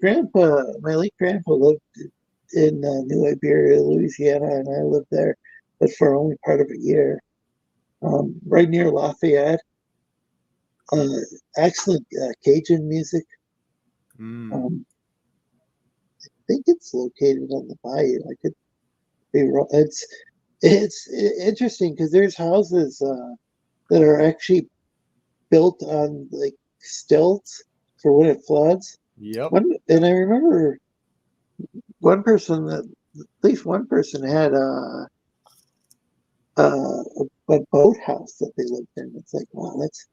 late grandpa lived in New Iberia, Louisiana, and I lived there, but for only part of a year, right near Lafayette. Excellent Cajun music. I think it's located on the bayou. I could be wrong. It's interesting because there's houses that are actually built on like stilts for when it floods. Yep. And I remember at least one person had a boathouse that they lived in. It's like, wow, that's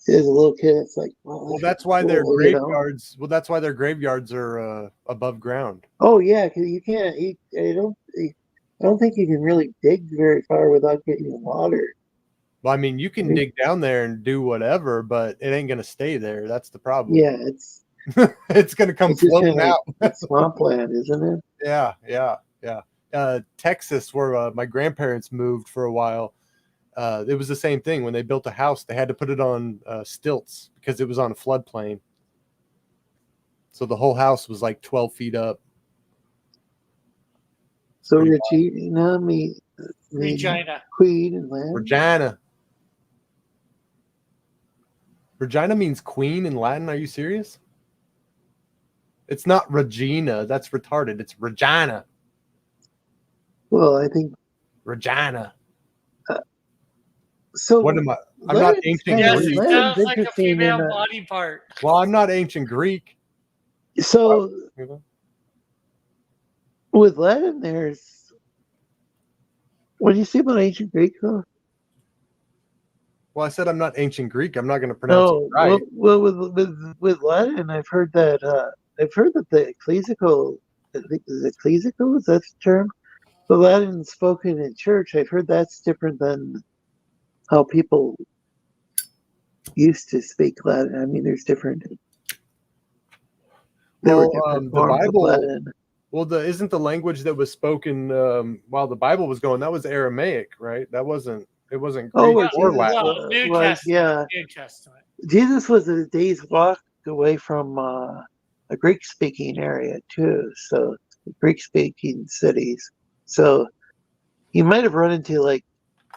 as a little kid. It's like, wow. Well, that's why their cool, graveyards. Well, that's why their graveyards are above ground. Oh yeah, because you can't. I don't think you can really dig very far without getting water. Well, I mean, you can dig down there and do whatever, but it ain't gonna stay there. That's the problem. Yeah, it's gonna come floating out. It's swampland, isn't it? Yeah. Texas, where my grandparents moved for a while, it was the same thing. When they built a house, they had to put it on stilts because it was on a floodplain. So the whole house was like 12 feet up. So Regina, Regina. Queen and land. Regina means queen in Latin. Are you serious? It's not Regina. That's retarded. It's Regina. Well, I think Regina. So what am I? I'm not ancient Yes, Greek. it sounds like a female body part. Well, I'm not ancient Greek. So with Latin, there's what do you say about ancient Greek though? Well, I said I'm not ancient Greek. I'm not going to pronounce it right. Well, with Latin, I've heard that the ecclesiastical, I think is ecclesiastical, is that the term? The Latin spoken in church. I've heard that's different than how people used to speak Latin. I mean, there's different. The Bible. Well, isn't the language that was spoken while the Bible was going? That was Aramaic, right? That wasn't. It wasn't Greek or Latin. Well, New Testament. New Testament. Jesus was a day's walk away from a Greek-speaking area too, so Greek-speaking cities. So he might have run into like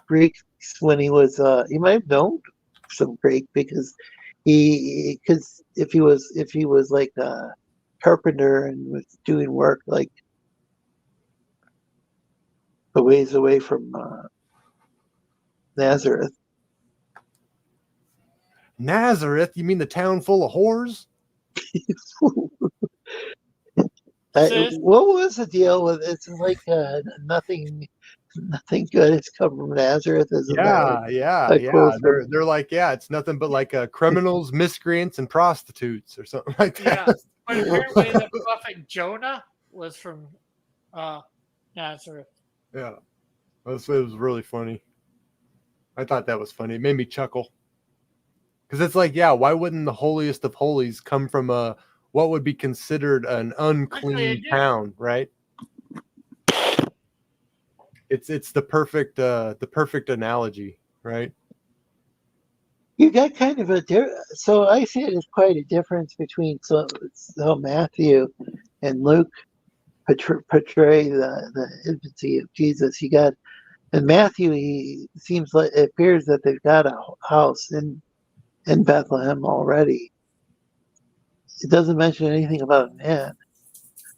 Greeks when he was. He might have known some Greek because if he was like a carpenter and was doing work like a ways away from Nazareth. Nazareth? You mean the town full of whores? What was the deal with it? It's like nothing good has come from Nazareth. Yeah. They're like, it's nothing but like criminals, miscreants, and prostitutes or something like that. Yeah, but apparently the prophet Jonah was from Nazareth. Yeah, it was really funny. I thought that was funny. It made me chuckle. Because it's like, why wouldn't the holiest of holies come from a what would be considered an unclean town, right? It's the perfect analogy, right? You got kind of so I see it as quite a difference between so Matthew and Luke portray the infancy of Jesus. You got in Matthew, he seems like it appears that they've got a house in Bethlehem already. It doesn't mention anything about an inn.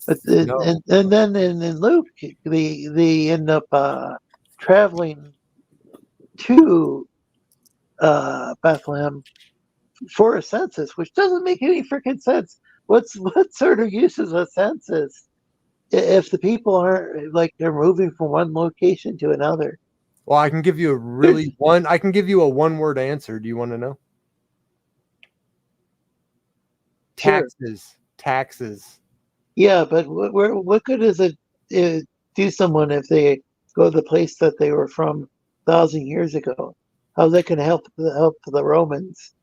But and then in Luke, they end up traveling to Bethlehem for a census, which doesn't make any freaking sense. What sort of use is a census if the people aren't like they're moving from one location to another? Well, I can give you a one-word answer. Do you want to know? Sure. Taxes. Yeah, but what good does it do someone if they go to the place that they were from 1,000 years ago? How's that going to help the Romans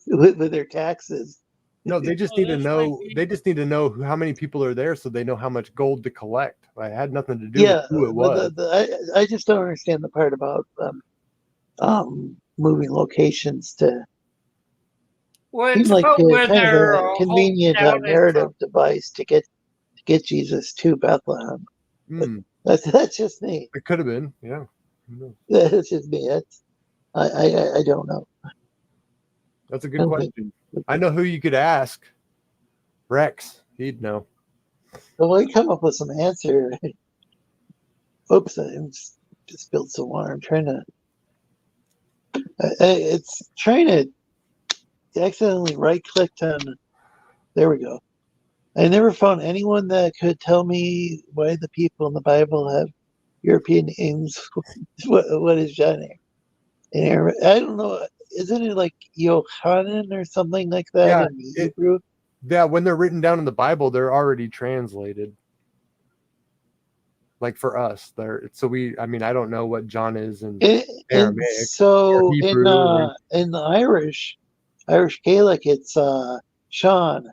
with their taxes? No, they just need to know. They just need to know how many people are there, so they know how much gold to collect. It had nothing to do with who it was. I just don't understand the part about moving locations to. Well, Seems like kind of a convenient narrative device to get Jesus to Bethlehem. That's just me. It could have been, yeah. That's just me. I don't know. That's a good question. I know who you could ask. Rex, he'd know. Well, he come up with some answer. Oops, I just spilled some water. I'm trying to. It's trying to. Accidentally right-clicked on. There we go. I never found anyone that could tell me why the people in the Bible have European names. What is John name? I don't know. Isn't it like Yohanan or something like that in Hebrew? Yeah, when they're written down in the Bible, they're already translated. Like for us, I don't know what John is in Aramaic. So in the Irish Gaelic, it's Sean.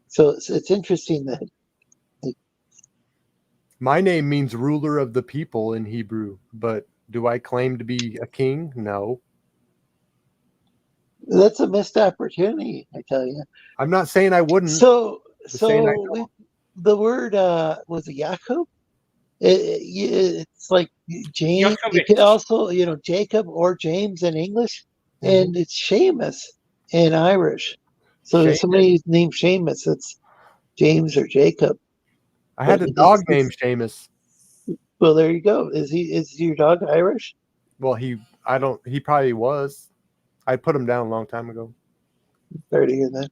So it's interesting that. My name means ruler of the people in Hebrew, but do I claim to be a king? No. That's a missed opportunity, I tell you. I'm not saying I wouldn't. So the word was it Jacob? It's like James. You could also, Jacob or James in English, and it's Seamus in Irish. So if somebody named Seamus, it's James or Jacob. I had a dog named Seamus. Well, there you go. Is your dog Irish? Well, he probably was. I put him down a long time ago. Sorry to hear that.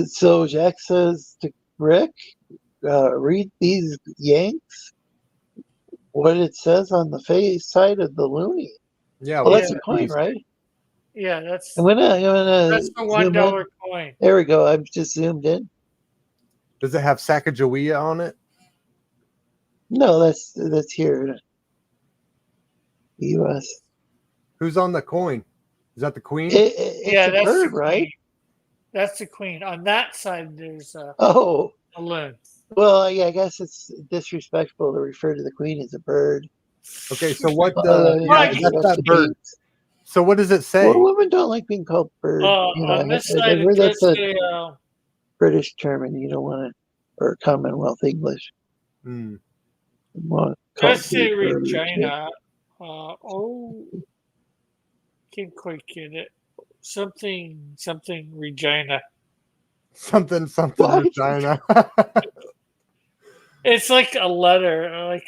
So Jack says to Rick, read these Yanks. What it says on the face side of the loonie. Yeah, well, that's a coin, right? Yeah, that's. I'm gonna. That's the $1 coin. There we go. I'm just zoomed in. Does it have Sacagawea on it? No, that's here in the U.S. Who's on the coin? Is that the queen? It's a bird, right? That's the queen. On that side, there's a balloon. Well, yeah, I guess it's disrespectful to refer to the queen as a bird. Okay, so what? That's that bird. So what does it say? Well, women don't like being called bird. On this side, it does say British term, and you don't want it, or Commonwealth English. Let's say Regina. Can't quite get it. Something Regina. Something Regina. It's like a letter.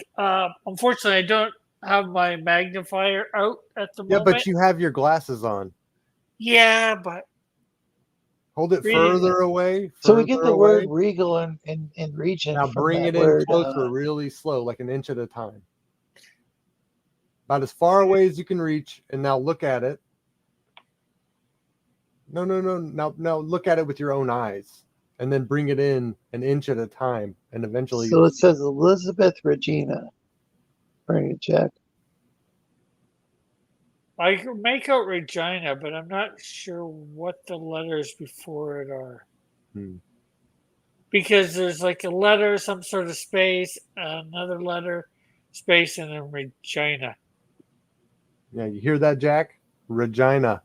Unfortunately, I don't have my magnifier out at the moment. Yeah, but you have your glasses on. Yeah, but hold it further away. So we get the word regal and regent. Now bring it in closer, really slow, like an inch at a time. About as far away as you can reach, and now look at it. No. Now look at it with your own eyes, and then bring it in an inch at a time, and eventually. So it says Elizabeth Regina. Bring it, Jack. I can make out Regina, but I'm not sure what the letters before it are. Hmm. Because there's like a letter, some sort of space, another letter, space, and then Regina. Yeah, you hear that, Jack? Regina.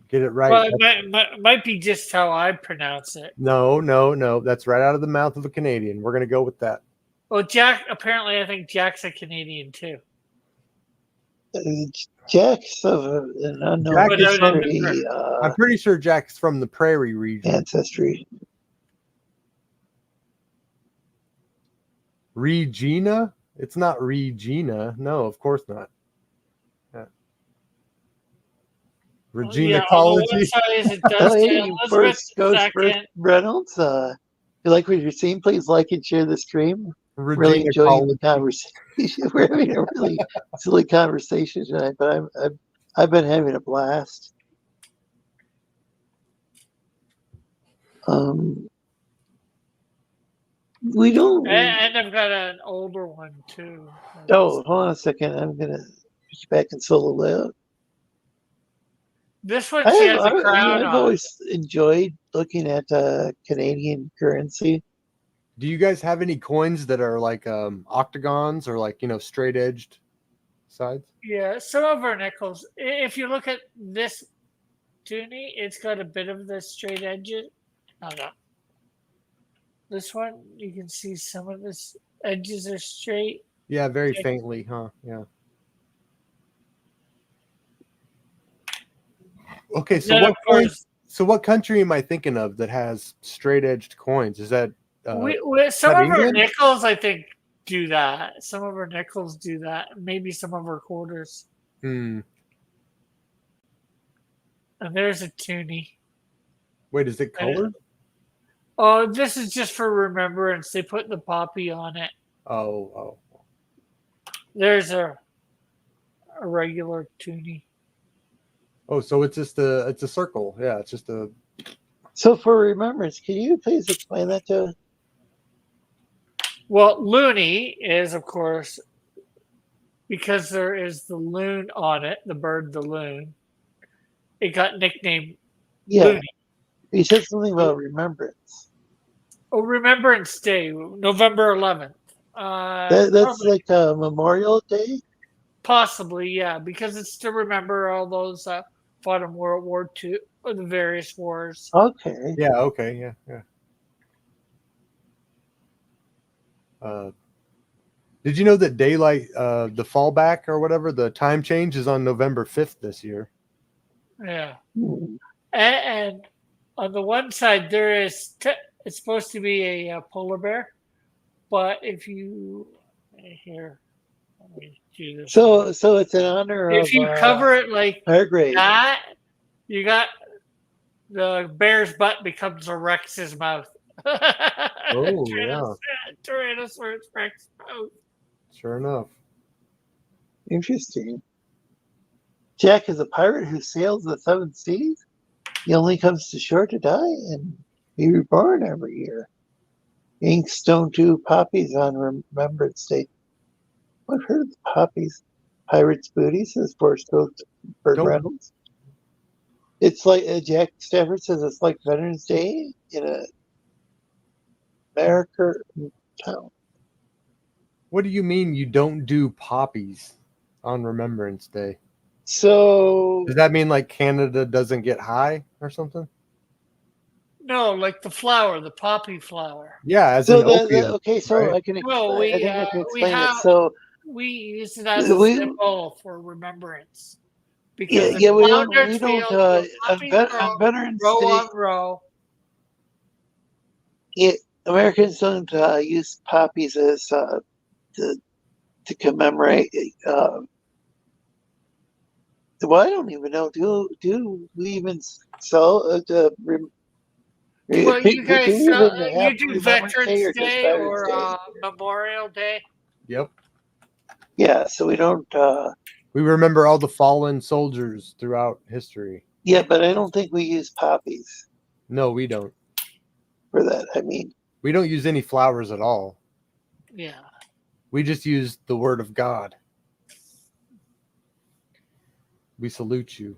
Get it right. Well, it might be just how I pronounce it. No. That's right out of the mouth of a Canadian. We're gonna go with that. Well, Jack, apparently I think Jack's a Canadian too. Jack's of an unknown Jack is from history, I'm pretty sure Jack's from the prairie region. ancestry. Regina? It's not Regina. No, of course not. Yeah. Regina On the College. website, it does say Hey, Elizabeth first goes first. II. Reynolds, if you like what you're seeing, please like and share the stream. Really Regina enjoying the College. conversation. We're having a really silly conversation tonight, but I've been having a blast. We don't. And I've got an older one too. Oh, hold on a second. I'm gonna put you back in solo layout. This one she has a crown I've on. always enjoyed looking at Canadian currency. Do you guys have any coins that are like octagons or like, straight edged sides? Yeah, some of our nickels. If you look at this toonie, it's got a bit of the straight edges. No. This one, you can see some of the edges are straight. Yeah, very faintly, huh? Yeah. Okay, so Then, of course, what country am I thinking of that has straight edged coins? Is that some of our England? nickels, I think, do that. Some of our nickels do that. Maybe some of our quarters. Hmm. And there's a toonie. Wait, is it colored? Oh, this is just for remembrance. They put the poppy on it. Oh. There's a regular toonie. Oh, so it's just it's a circle. Yeah, it's just a. So for remembrance, can you please explain that to us? Well, loony is, of course, because there is the loon on it, the bird, the loon. It got nicknamed Loony. You said something about remembrance. Oh, Remembrance Day, November 11th. That's like a Memorial Day? Possibly, yeah, because it's to remember all those fought in World War II, or the various wars. Okay. Yeah, okay, yeah. Did you know that daylight, the fallback or whatever, the time change is on November 5th this year? Yeah. And on the one side, there is, it's supposed to be a polar bear, but if you, here, let me do this. So it's in honor of. If you cover it like Hargrave. that, you got the bear's butt becomes a Rex's mouth. Oh, yeah. Tyrannosaurus Rex mouth. Sure enough. Interesting. Jack is a pirate who sails the seven seas. He only comes to shore to die and be reborn every year. Inkstone 2 poppies on Remembrance Day. I've heard of the poppies. Pirate's Booty, says Forrest Ghost Bird Reynolds. It's like Jack Stafford says it's like Veterans Day in a American town. What do you mean you don't do poppies on Remembrance Day? So does that mean like Canada doesn't get high or something? No, like the flower, the poppy flower. Yeah, as so an opium, okay, so right? I can explain it. So we use it as a symbol for remembrance. Because we don't on Veterans row Day. On row. Americans don't use poppies as to commemorate. Well, I don't even know. Do we even sell well, you guys, you do Veterans Day or Memorial Day? Yep. Yeah, so we don't. We remember all the fallen soldiers throughout history. Yeah, but I don't think we use poppies. No, we don't. For that, I mean. We don't use any flowers at all. Yeah. We just use the word of God. We salute you.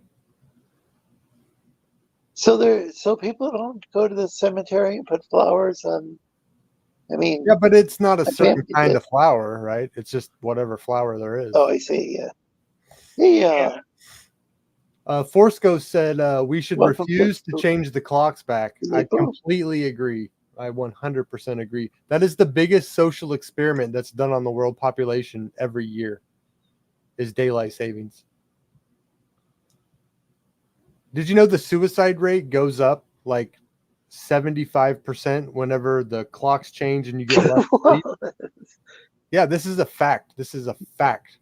So people don't go to the cemetery and put flowers on. I mean, Yeah, but it's not a I certain can't- kind of flower, right? It's just whatever flower there is. oh, I see. Yeah. Yeah. Forsco said we should Welcome refuse to- to change the clocks back. I completely agree. I 100% agree. That is the biggest social experiment that's done on the world population every year is daylight savings. Did you know the suicide rate goes up like 75% whenever the clocks change and you get less sleep? Yeah, this is a fact. This is a fact.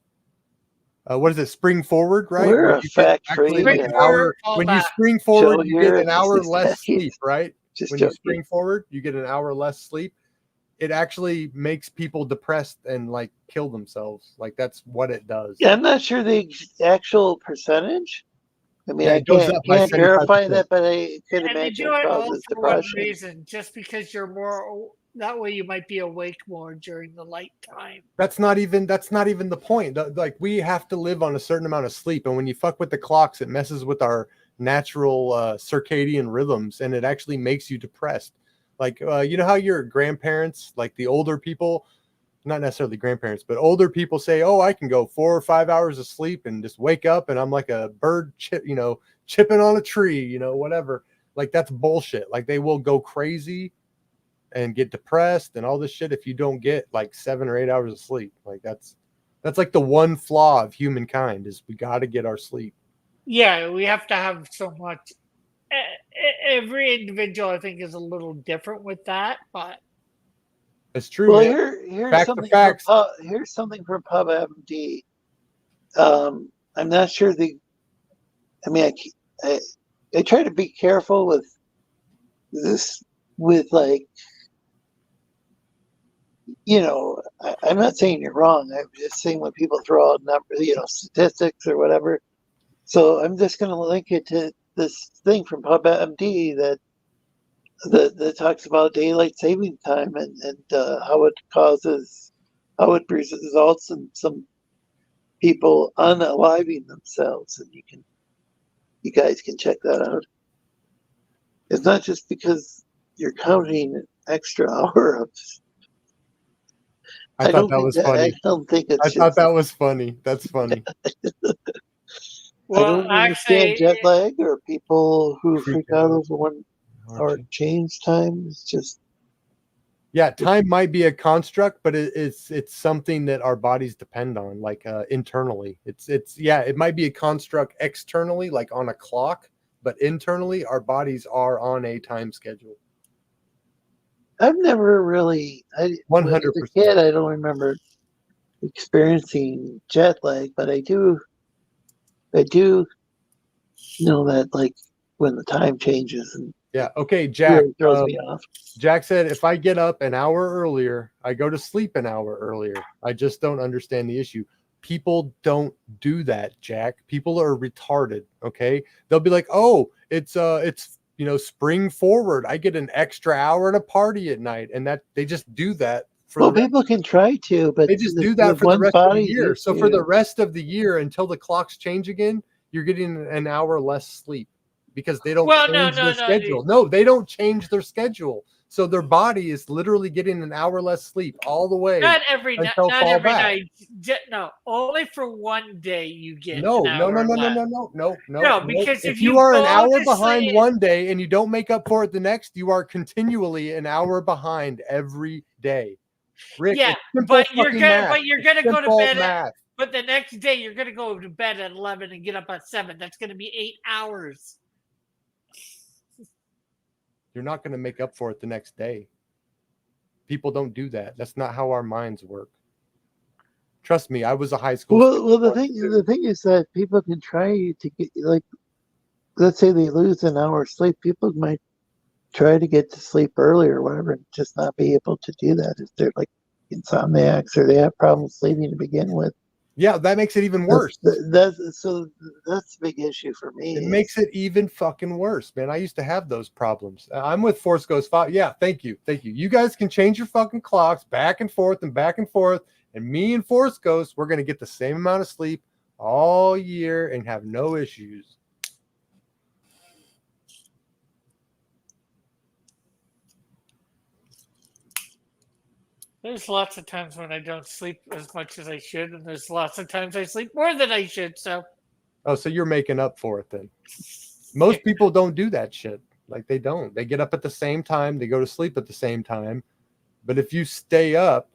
What is it? Spring forward, right? We're Where a you get fact actually free. an hour. When you spring forward, Joe you get here, an hour Sleestakians. less sleep, right? Just When you joking. spring forward, you get an hour less sleep. It actually makes people depressed and like kill themselves. Like that's what it does. Yeah, I'm not sure the actual percentage. I mean, Yeah, I it goes up by can't verify 75%. that, but I could And they imagine do it it all causes for one depression. reason, just because you're more. That way, you might be awake more during the light time. That's not even the point. Like we have to live on a certain amount of sleep, and when you fuck with the clocks, it messes with our natural circadian rhythms, and it actually makes you depressed. Like you know how your grandparents, like the older people, not necessarily grandparents, but older people say, "Oh, I can go 4 or 5 hours of sleep and just wake up, and I'm like a bird, chipping on a tree, whatever." Like that's bullshit. Like they will go crazy and get depressed and all this shit if you don't get like 7 or 8 hours of sleep. Like that's like the one flaw of humankind is we got to get our sleep. Yeah, we have to have so much. Every individual, I think, is a little different with that, but It's true. Well, man. here's Back to something. facts. Here's something from PubMD. I'm not sure I mean, I try to be careful with this. With like, I'm not saying you're wrong. I'm just saying when people throw out numbers, statistics or whatever. So I'm just going to link it to this thing from PubMD that talks about daylight saving time and how it results in some people unaliving themselves, and you guys can check that out. It's not just because you're counting an extra hour of. I thought that was funny. I don't think it's. I thought that was funny. That's funny. well, I don't understand actually, jet lag or people who freak out out. over one or change time. It's just. Yeah, time might be a construct, but it's something that our bodies depend on, like internally. It might be a construct externally, like on a clock, but internally, our bodies are on a time schedule. I've never really. 100%. As a kid, I don't remember experiencing jet lag, but I do know that, like, when the time changes and Yeah. Okay, Jack. really throws me off. Jack said, if I get up an hour earlier, I go to sleep an hour earlier. I just don't understand the issue. People don't do that, Jack. People are retarded. Okay. They'll be like, oh, it's spring forward. I get an extra hour at a party at night. And that they just do that. People can try to, but they just do that for the rest of the year. So for the rest of the year, until the clocks change again, you're getting an hour less sleep because they don't change their schedule. No, they don't change their schedule. So their body is literally getting an hour less sleep all the way. Not every night. No, only for one day you get. No. Because if you are an hour behind one day and you don't make up for it the next, you are continually an hour behind every day. Rick, yeah, but you're gonna go to bed. But the next day you're gonna go to bed at 11 and get up at 7. That's gonna be 8 hours. You're not gonna make up for it the next day. People don't do that. That's not how our minds work. Trust me, I was a high school. Well, the thing is that people can try to get, like, let's say they lose an hour of sleep. People might try to get to sleep early or whatever, and just not be able to do that if they're like insomniacs or they have problems sleeping to begin with. Yeah, that makes it even worse. That's a big issue for me. It makes it even fucking worse, man. I used to have those problems. I'm with Force Ghost 5. Yeah, thank you. You guys can change your fucking clocks back and forth, and me and Force Ghost, we're gonna get the same amount of sleep all year and have no issues. There's lots of times when I don't sleep as much as I should, and there's lots of times I sleep more than I should. So, oh, so you're making up for it then? Most people don't do that shit. Like they don't. They get up at the same time. They go to sleep at the same time. But if you stay up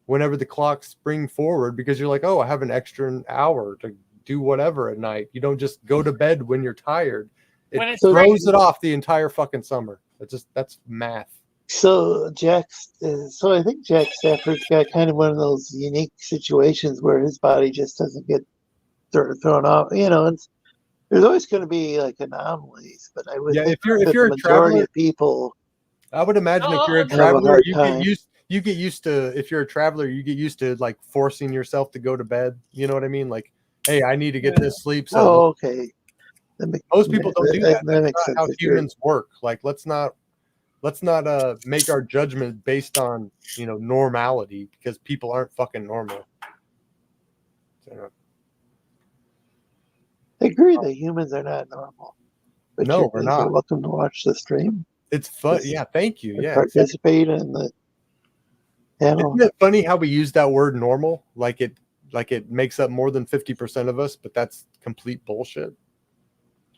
whenever the clocks spring forward, because you're like, oh, I have an extra hour to do whatever at night. You don't just go to bed when you're tired. It throws it off the entire fucking summer. That's math. So I think Jack Stafford's got kind of one of those unique situations where his body just doesn't get thrown off. You know, there's always going to be like anomalies, but I would think if you're the a traveler, of people, I would imagine if you're a traveler, you get used to if you're a traveler, you get used to like forcing yourself to go to bed. You know what I mean? Like, hey, I need to get this sleep. So okay. Most people don't do that. That's not how humans work. Like, let's not make our judgment based on, you know, normality, because people aren't fucking normal. So, I agree that humans are not normal. But no, we're not. You're welcome to watch the stream. It's fun. Yeah, thank you. Yeah, participate in the panel. Isn't it funny how we use that word normal? Like it makes up more than 50% of us, but that's complete bullshit.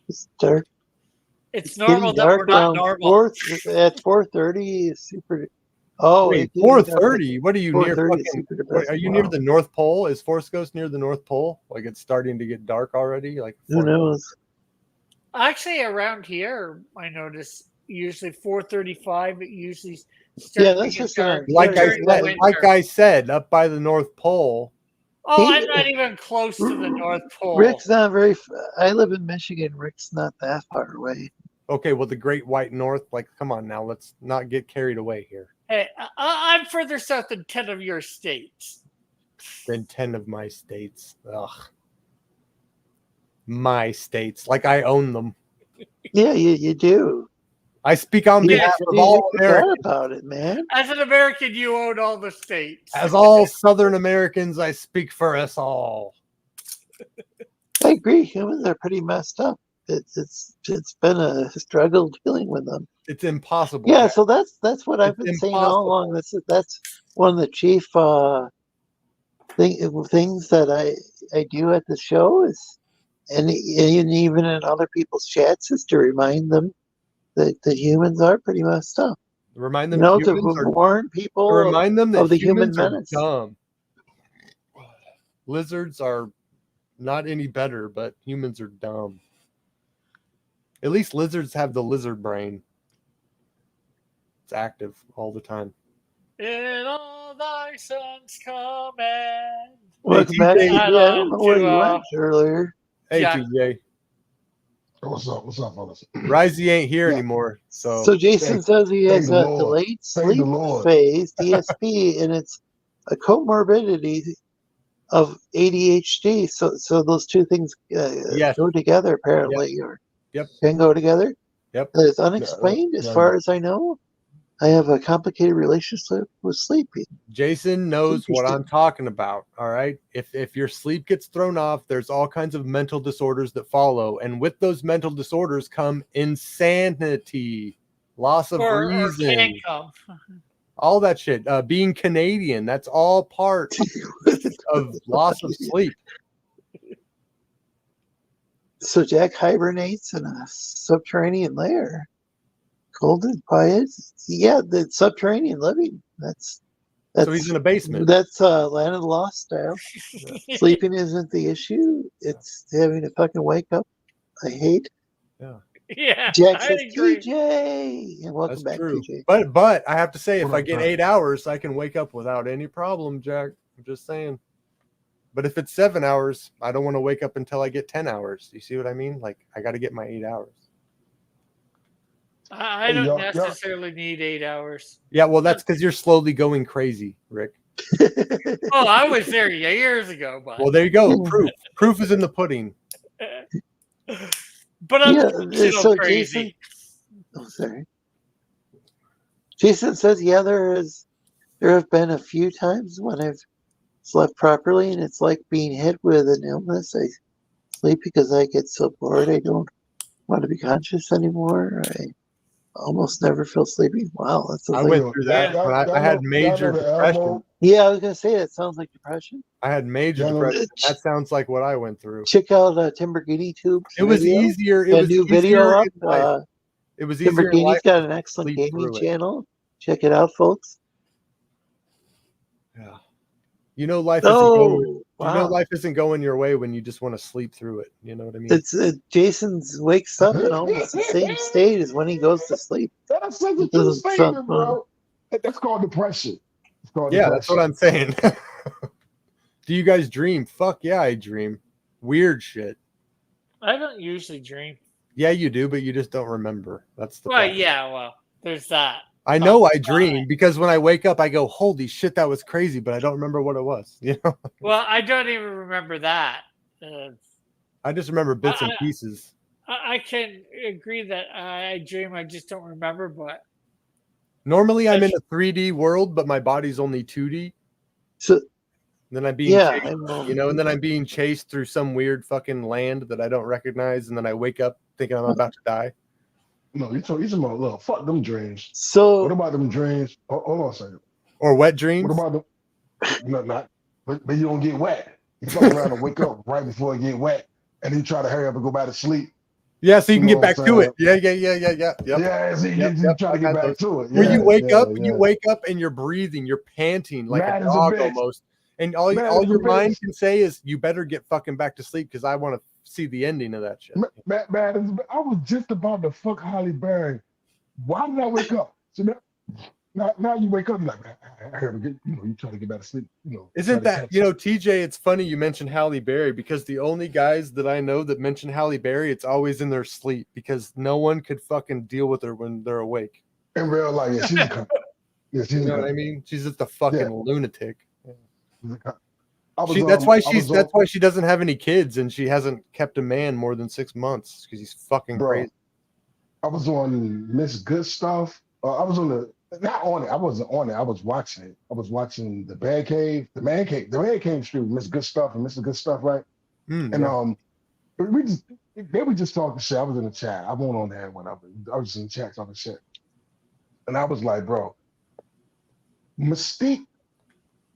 It's dark. It's normal that we're not normal. At 4:30 is super. Oh, wait, 4:30. What are you near? Are you near the North Pole? Is Force Ghost near the North Pole? Like it's starting to get dark already. Like who knows? Actually, around here, I notice usually 4:35. It usually starts. Yeah, that's just dark. Like I said, up by the North Pole. Oh, I'm not even close to the North Pole. Rick's not very. I live in Michigan. Rick's not that far away. Okay, well, the Great White North. Like, come on now, let's not get carried away here. Hey, I'm further south than 10 of your states. Than 10 of my states. Ugh. My states, like I own them. Yeah, you do. I speak on behalf of all Americans. About it, man. As an American, you own all the states. As all Southern Americans, I speak for us all. I agree. Humans are pretty messed up. It's been a struggle dealing with them. It's impossible. Yeah, so that's what I've been saying all along. That's one of the chief things that I do at the show is, and even in other people's chats, is to remind them that humans are pretty messed up. Remind them, to warn people. To remind them that of the humans human are menace. dumb. Lizards are not any better, but humans are dumb. At least lizards have the lizard brain. It's active all the time. In all thy sons command. Welcome back. I don't know where you went earlier. Hey, TJ. What's up, fellas? Risey ain't here anymore. So Jason says he has a delayed sleep phase, DSP, and it's a comorbidity of ADHD. So those two things go together, apparently, or can go together. Yep. It's unexplained as far as I know. I have a complicated relationship with sleeping. Jason knows what I'm talking about. All right. If your sleep gets thrown off, there's all kinds of mental disorders that follow. And with those mental disorders come insanity, loss of reason, all that shit. Being Canadian, that's all part of loss of sleep. So Jack hibernates in a subterranean lair. Cold and quiet. Yeah, the subterranean living. That's so he's in a basement. That's Land of the Lost style. Sleeping isn't the issue. It's having to fucking wake up. I hate. Yeah. Jack says, TJ, and welcome back, TJ. But I have to say, if I get 8 hours, I can wake up without any problem, Jack. I'm just saying. But if it's 7 hours, I don't want to wake up until I get 10 hours. You see what I mean? Like I got to get my 8 hours. I don't necessarily need 8 hours. Yeah, well, that's because you're slowly going crazy, Rick. Oh, I was there years ago. But... Well, there you go. Proof is in the pudding. But I'm so crazy. Sorry. Jason says, there have been a few times when I've slept properly, and it's like being hit with an illness. I sleep because I get so bored. I don't want to be conscious anymore. I almost never feel sleepy. Wow, that sounds I like went through that Y'all, when I y'all had know major the depression. elbow. yeah. I was gonna say that sounds like depression. I had major Y'all know depression. That sounds like what I went through. Check out Timbergini Tube's It was video. easier. It Got a was new easier video up. in life. It was easier in Timbergini's life got to an excellent sleep gaming through it. channel. Check it out, folks. Yeah. You know life isn't going. Oh, You know wow. life isn't going your way when you just want to sleep through it. You know what I mean? It's Jason's wakes up in almost the same state as when he goes to sleep. That's such a It true doesn't statement, sound bro. That's called depression. It's called Yeah, that's depression. what I'm saying. Do you guys dream? Fuck yeah, I dream. Weird shit. I don't usually dream. Yeah, you do, but you just don't remember. That's the Well, problem. yeah, well, there's that. I know I dream because when I wake up, I go, "Holy shit, that was crazy," but I don't remember what it was. You know, Well, I don't even remember that. I just remember bits and pieces. I can agree that I dream. I just don't remember. But Normally, I'm in a 3D world, but my body's only 2D. So Then I'm being yeah, chased, I know. you know, and then I'm being chased through some weird fucking land that I don't recognize, and then I wake up thinking I'm about to die. No, you're talking about, look, fuck them dreams. So What about them dreams? Hold on a second. Or wet dreams. What about them? No, not. But you don't get wet. You fuck around and wake up right before it get wet, and you try to hurry up and go back to sleep. Yeah, so you can You get know back what to I'm it. Yeah. Yep. Yeah, see, Yep, you try to I get got back those. to it. Where Yeah, you wake yeah, up, yeah. you wake up and you're breathing, you're panting like Mad a as a dog bitch. almost. And all Mad as a your mind bitch. can say is, you better get fucking back to sleep because I want to see the ending of that shit. Man, I was just about to fuck Holly Berry. Why did I wake up? So now you wake up and like, man, I heard him you try to get back to sleep. Isn't that, TJ, it's funny you mentioned Halle Berry because the only guys that I know that mention Halle Berry, it's always in their sleep because no one could fucking deal with her when they're awake. In real life, yeah, she's a cunt. Yeah, she's You a know what cunt. I mean? She's just a fucking lunatic. She's a cunt. That's why she doesn't have any kids and she hasn't kept a man more than 6 months because he's fucking crazy. I was on Miss Good Stuff. I was on not on it. I wasn't on it. I was watching it. I was watching the Man Cave stream, Miss Good Stuff and Mr. Good Stuff, right? And they were just talking shit. I was in the chat. I wasn't on there when I was just in the chat talking shit. And I was like, bro, Mystique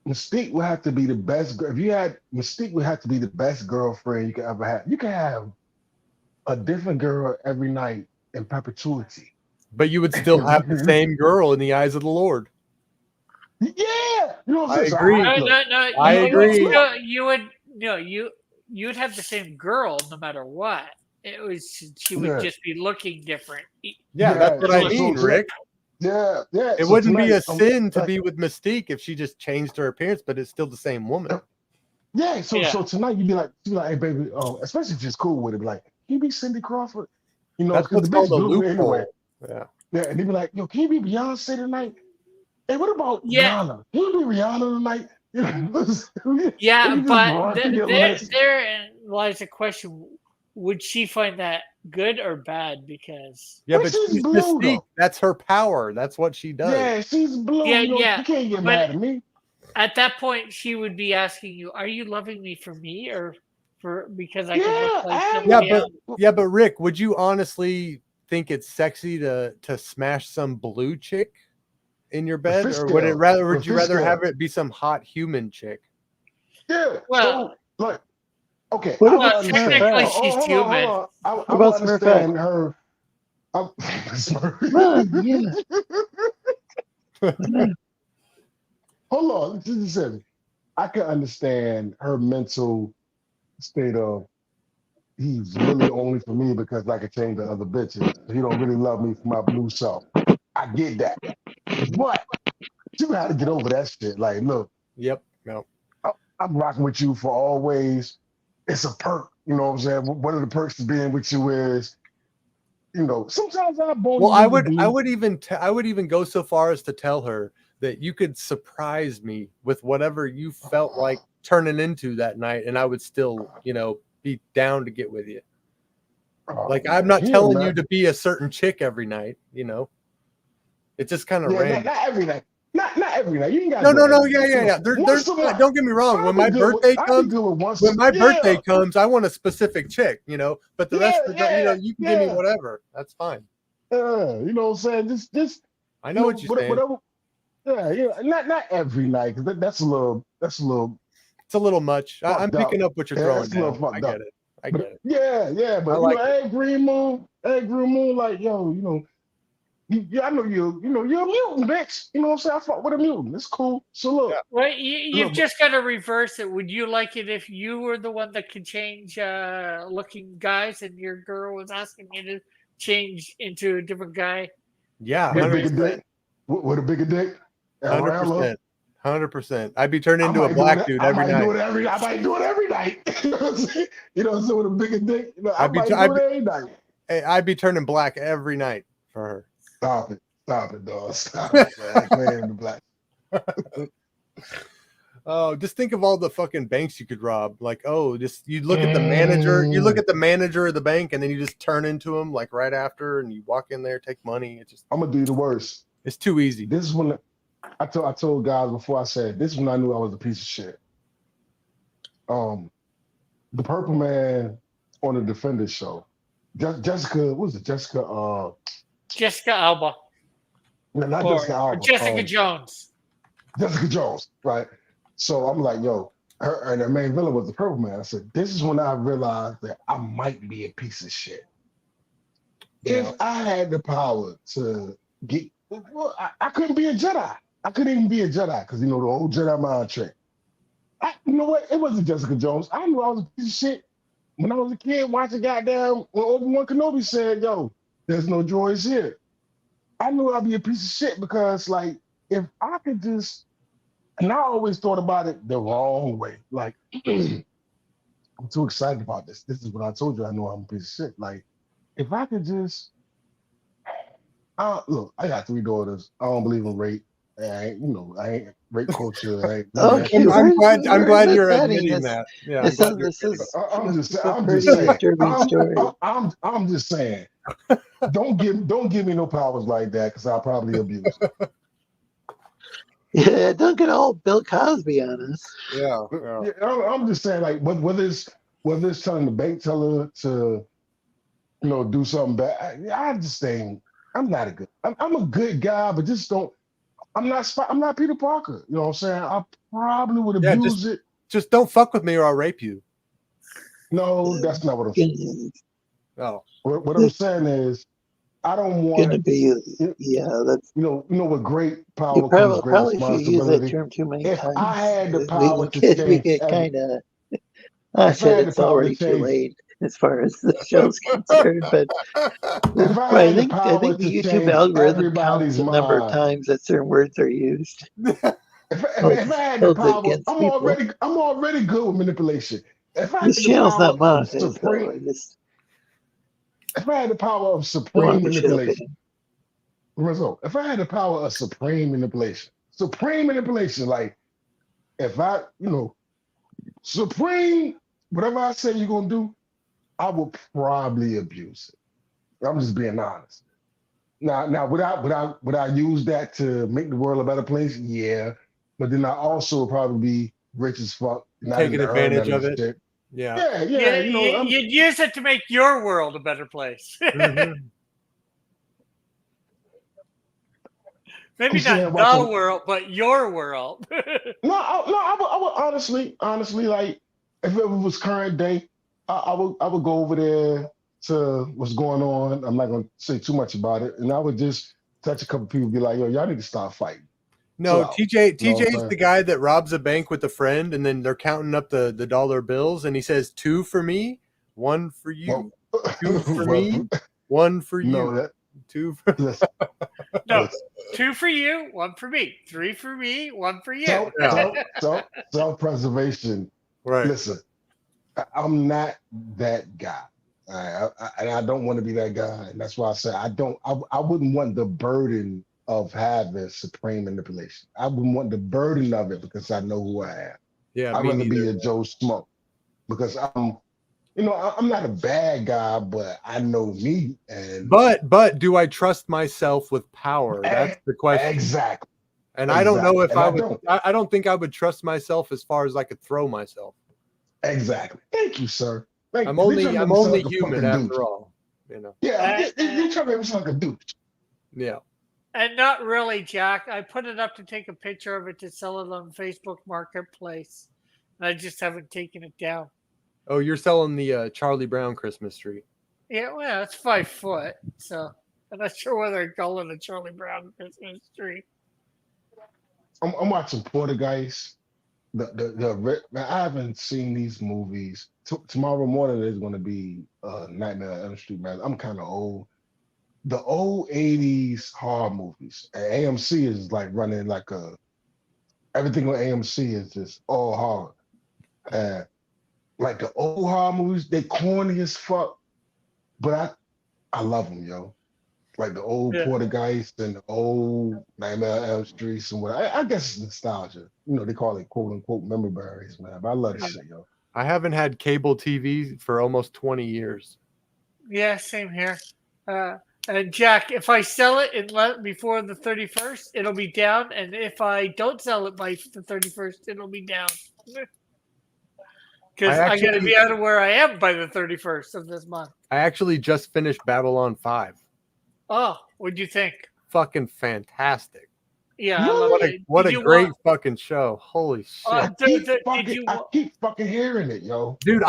would have to be the best. If you had Mystique, would have to be the best girlfriend you could ever have. You can have a different girl every night in perpetuity. But you would still have the same girl in the eyes of the Lord. Yeah, you know what I'm saying? I agree. I agree. You'd have the same girl no matter what. She would just be looking different. Yeah, that's what I mean, Rick. Yeah. It wouldn't be a sin to be with Mystique if she just changed her appearance, but it's still the same woman. Yeah, so tonight you'd be like, hey baby, especially if she's cool with it, be like, can you be Cindy Crawford? That's what's called a loophole. Anyway. Yeah, and they'd be like, yo, can you be Beyonce tonight? Hey, what about Rihanna? Can you be Rihanna tonight? But there lies a question: would she find that good or bad? Because but she's blue, Mystique. Though. That's her power. That's what she does. Yeah, she's blue. You can't get mad at me. At that point, she would be asking you, "Are you loving me for me or for because I can look like somebody else?" But Rick, would you honestly think it's sexy to smash some blue chick in your bed, or would you rather have it be some hot human chick? Yeah. Well, so, okay. Well, technically she's human. I understand her. Hold on. Just a second. I can understand her mental state of, he's really only for me because I can change the other bitches. He don't really love me for my blue self. I get that. But you got to get over that shit. Like, look. Yep. No. I'm rocking with you for always. It's a perk. You know what I'm saying? One of the perks of being with you is, sometimes I bone. Well, I would even go so far as to tell her that you could surprise me with whatever you felt like turning into that night, and I would still, be down to get with you. Like, I'm not telling you to be a certain chick every night, It's just kind of random. Not every night. Not every night. You ain't got No. Yeah. There's don't get me wrong. When my birthday comes, I want a specific chick, you know. But the rest of the you know, you can give me whatever. That's fine. You know what I'm saying? Just I know what you're saying. Whatever. Yeah. Not every night, because that's a little. It's a little much. I'm picking up what you're throwing down. I get it. Yeah. But like hey, Green Moon, like yo, you know. I know you're a mutant, bitch. You know what I'm saying? I fought with a mutant. It's cool. So look. Yeah. Well, you've just got to reverse it. Would you like it if you were the one that could change looking guys and your girl was asking you to change into a different guy? Yeah. With a bigger dick? With a bigger dick? 100%. I'd be turned into a black dude every night. I might do it every night. You know what I'm saying? You know what I'm saying? With a bigger dick. You know, I might do it every night. Hey, I'd be turning black every night for her. Stop it, dog. Stop it, man. Black. Oh, just think of all the fucking banks you could rob. Like, just you look at the manager, of the bank, and then you just turn into him like right after, and you walk in there, take money. I'm gonna do the worst. It's too easy. This is when I told guys before. I said this is when I knew I was a piece of shit. The Purple Man on the Defenders show. Jessica, what was it? Jessica Alba. No, not Jessica Alba. Or Jessica Jones. Jessica Jones, right? So I'm like, yo, her and the main villain was the Purple Man. I said, this is when I realized that I might be a piece of shit. Yeah. If I had the power to get, I couldn't be a Jedi. I couldn't even be a Jedi because, you know, the old Jedi mind trick. You know what? It wasn't Jessica Jones. I knew I was a piece of shit when I was a kid watching goddamn when Obi-Wan Kenobi said, yo, there's no droids here. I knew I'd be a piece of shit because, like, if I could just, and I always thought about it the wrong way. Like, I'm too excited about this. This is what I told you. I know I'm a piece of shit. Like, if I could just, look, I got 3 daughters. I don't believe in rape. I ain't rape culture. Okay, I'm glad you're admitting that. Yeah, I'm just saying. Don't give me no powers like that because I'll probably abuse it. Yeah, don't get all Bill Cosby on us. Yeah. I'm just saying, like, whether it's telling the bank teller to, you know, do something bad. I just think I'm not a good. I'm a good guy, but just don't. I'm not Peter Parker. You know what I'm saying? I probably would abuse it. Just don't fuck with me or I'll rape you. No, that's not what I'm saying. Oh. What I'm saying is, I don't want to be. Yeah, that's you know, with great power you comes great probably should use that responsibility. term too many If times. I had the power to change, we get kind of. I said it's already too late as far as the show's concerned, but I think the YouTube algorithm counts the number of times that certain words are used. If I had the power, I'm already good with manipulation. This channel's not monetized. If I had the power of supreme manipulation, Lorenzo, if I had the power of supreme manipulation, like if I, you know, supreme, whatever I say you're gonna do, I will probably abuse it. I'm just being honest. Now, would I use that to make the world a better place? Yeah, but then I also probably be rich as fuck, taking advantage of it. Shit. Yeah. You know, you'd use it to make your world a better place. Mm-hmm. Maybe not the world, but your world. No, I would honestly, like, if it was current day, I would go over there to what's going on. I'm not gonna say too much about it, and I would just touch a couple people, be like, yo, y'all need to stop fighting. No, TJ's the guy that robs a bank with a friend, and then they're counting up the dollar bills, and he says 2 for me, 1 for you, 2 for me, 1 for you. No, 2 for no, 2 for you, 1 for me, 3 for me, 1 for you. Self-preservation. Right. Listen, I'm not that guy. And I don't want to be that guy. And that's why I say I wouldn't want the burden of having supreme manipulation. I wouldn't want the burden of it because I know who I am. Yeah, I'd rather be a Joe Smoke because I'm not a bad guy, but I know me. And but do I trust myself with power? That's the question. Exactly. And I don't know if Exactly. I would. I don't think I would trust myself as far as I could throw myself. Exactly. Thank you, sir. I'm only human after all. You know. Yeah, you trying to make me sound like a douche. Yeah. And not really, Jack. I put it up to take a picture of it to sell it on Facebook Marketplace. And I just haven't taken it down. Oh, you're selling the Charlie Brown Christmas tree. Yeah, well, it's 5 foot. So I'm not sure whether I'd call it a Charlie Brown Christmas tree. I'm watching Poltergeist. I haven't seen these movies. Tomorrow morning there's going to be Nightmare on Elm Street, man. I'm kind of old. The old 80s horror movies. And AMC is like running like everything on AMC is just all horror. Like the old horror movies, they corny as fuck, but I love them, yo. Like the old Poltergeist and the old Nightmare on Elm Street and what I guess it's nostalgia. You know, they call it quote unquote memory berries, man. But I love this shit, yo. I haven't had cable TV for almost 20 years. Yeah, same here. And Jack, if I sell it before the 31st, it'll be down. And if I don't sell it by the 31st, it'll be down. Because I got to be out of where I am by the 31st of this month. I actually just finished Babylon 5. Oh, what'd you think? Fucking fantastic. Yeah, I love it. What a great fucking show. Holy shit. I keep fucking hearing it, yo. Dude,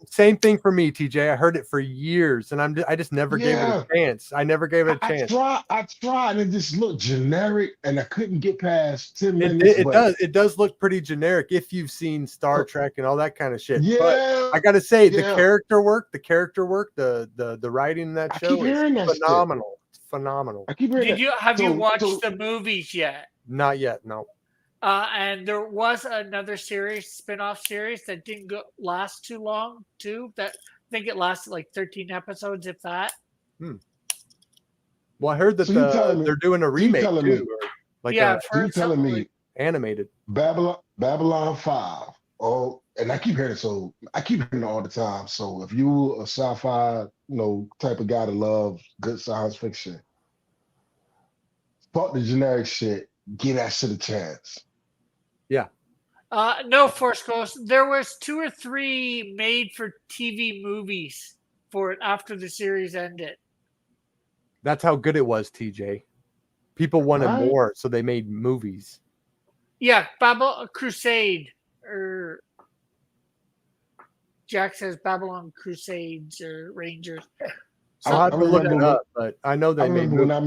same thing for me, TJ. I heard it for years and I just never gave it a chance. I never gave it a chance. I tried and it just looked generic and I couldn't get past 10 minutes. It does look pretty generic if you've seen Star Trek and all that kind of shit. Yeah. But I gotta say, the character work, the writing in that show is phenomenal. Phenomenal. I keep hearing Have you watched the movies yet? Not yet, no. And there was another spin-off series that didn't last too long too. I think it lasted like 13 episodes, if that. Well, I heard that they're doing a remake too. You're telling me animated Babylon 5. Oh, and I keep hearing it, so I keep hearing it all the time. So if you a sci-fi, type of guy that loves good science fiction, fuck the generic shit. Give that shit a chance. Yeah. No, Force Ghost. There was 2 or 3 made-for-TV movies for it after the series ended. That's how good it was, TJ. People wanted more, so they made movies. Yeah, Babylon Crusade. Or Jack says Babylon Crusades or Rangers. I'll have to look it up, but I know they made movies. When I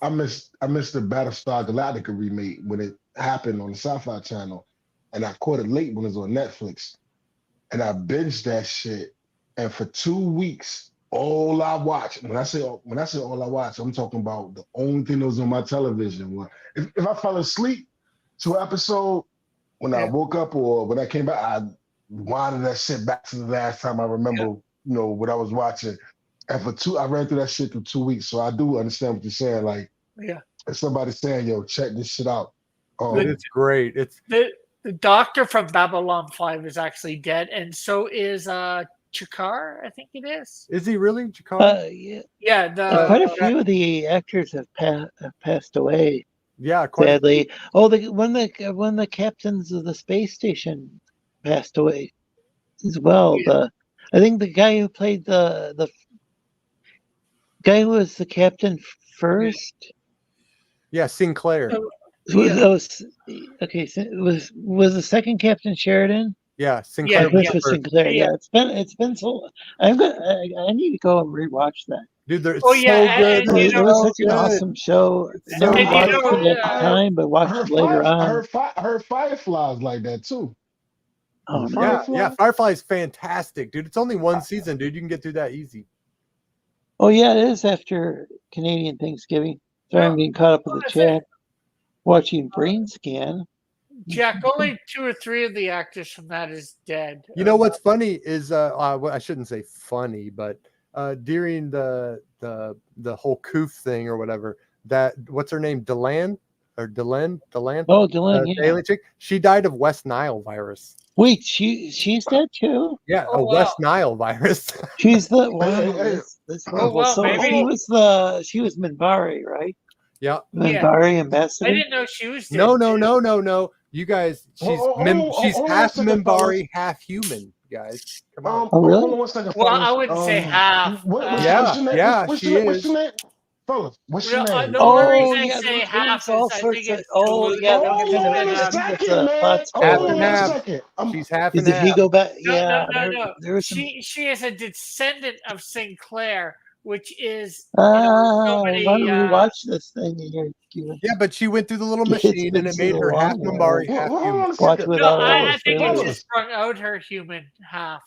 missed the Battlestar Galactica remake when it happened on the Sci-Fi Channel, and I caught it late when it was on Netflix, and I binged that shit. And for 2 weeks, all I watched. When I say all I watched, I'm talking about the only thing that was on my television. If I fell asleep to an episode, when I woke up or when I came back, I winded that shit back to the last time I remember, what I was watching. And I ran through that shit through 2 weeks. So I do understand what you're saying. Like, if somebody's saying, yo, check this shit out. It's great. It's the doctor from Babylon 5 is actually dead, and so is Chikar, I think it is. Is he really Chikar? Yeah. Quite a few of the actors have passed away. Yeah, sadly. Oh, one of the captains of the space station passed away as well. Yeah. I think the guy who played the guy who was the captain first. Yeah, Sinclair. Was the second Captain Sheridan? Yeah, Sinclair. Sinclair. Yeah, it's been so. I need to go and rewatch that. Dude, it's so good. It was such an awesome show. Never watched it at the time, but watched it later on. I heard Firefly's like that too. Oh, yeah, Firefly is fantastic, dude. It's only one season, dude. You can get through that easy. Oh yeah, it is after Canadian Thanksgiving. Sorry, I'm getting caught up with the chat. Watching Brain Scan. Jack, only 2 or 3 of the actors from that is dead. You know what's funny is I shouldn't say funny, but during the whole Coof thing or whatever, that what's her name, Delenn? Oh, Delenn, yeah. Daily chick. She died of West Nile virus. Wait, she's dead too? Yeah, West Nile virus. She's the maybe she was Minbari, right? Yeah. Minbari ambassador. I didn't know she was dead. No. You guys, she's she's half Minbari, half human. Guys, come on. Oh, really? Hold on 1 second, Well, fellas. I wouldn't say half. What's your name? Yeah, What's she your is. name? Fellas, what's your name? The only Oh, reason I yeah, say there half was all is I sorts think of. it's Oh, yeah, there was Hold kind of on a a thing with second, man. hot Hold Half on and 1 half. second. She's half and Did he half. go back? No, Yeah, no. there was some. She is a descendant of Sinclair, which is I somebody. want to rewatch this thing. And you're Yeah, but she went through the little It's machine been and it so made her half long, Minbari, Well, half hold human. on a watch second. without I all think it the just sprung out her human half.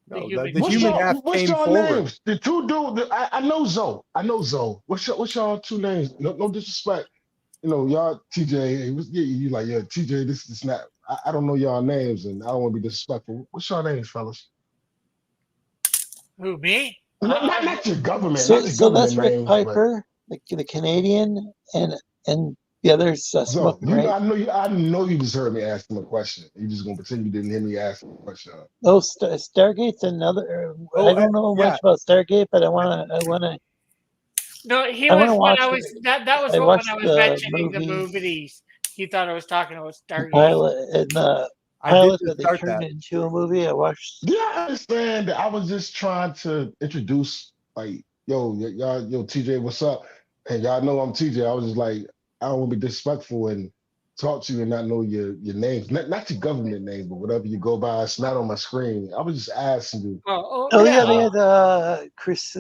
No, human the human half What's came y'all forward. names? The two dudes. I know Zoe. What's y'all two names? No disrespect. You know, y'all TJ. You like, yeah, TJ. This is not. I don't know y'all names, and I don't want to be disrespectful. What's y'all names, fellas? Who, me? Not your government. So, Not your so government that's Rick names. Piper, the Canadian, and the other's So Smoking, right? I know you just heard me ask him a question. You just gonna pretend you didn't hear me ask him a question. Oh, Stargate's another. Oh, I don't know much about Stargate, but I wanna No, he I was wanna when watch I was it. that was I when watched I was the mentioning the movie. movies. He thought I was talking about Stargate. Pilot and the I did pilot just that they start turned that. into a movie. I watched. Yeah, I understand that. I was just trying to introduce, like, yo, TJ, what's up? And y'all know I'm TJ. I was just like, I don't want to be disrespectful and talk to you and not know your names, not your government name, but whatever you go by. It's not on my screen. I was just asking you. Oh yeah, they had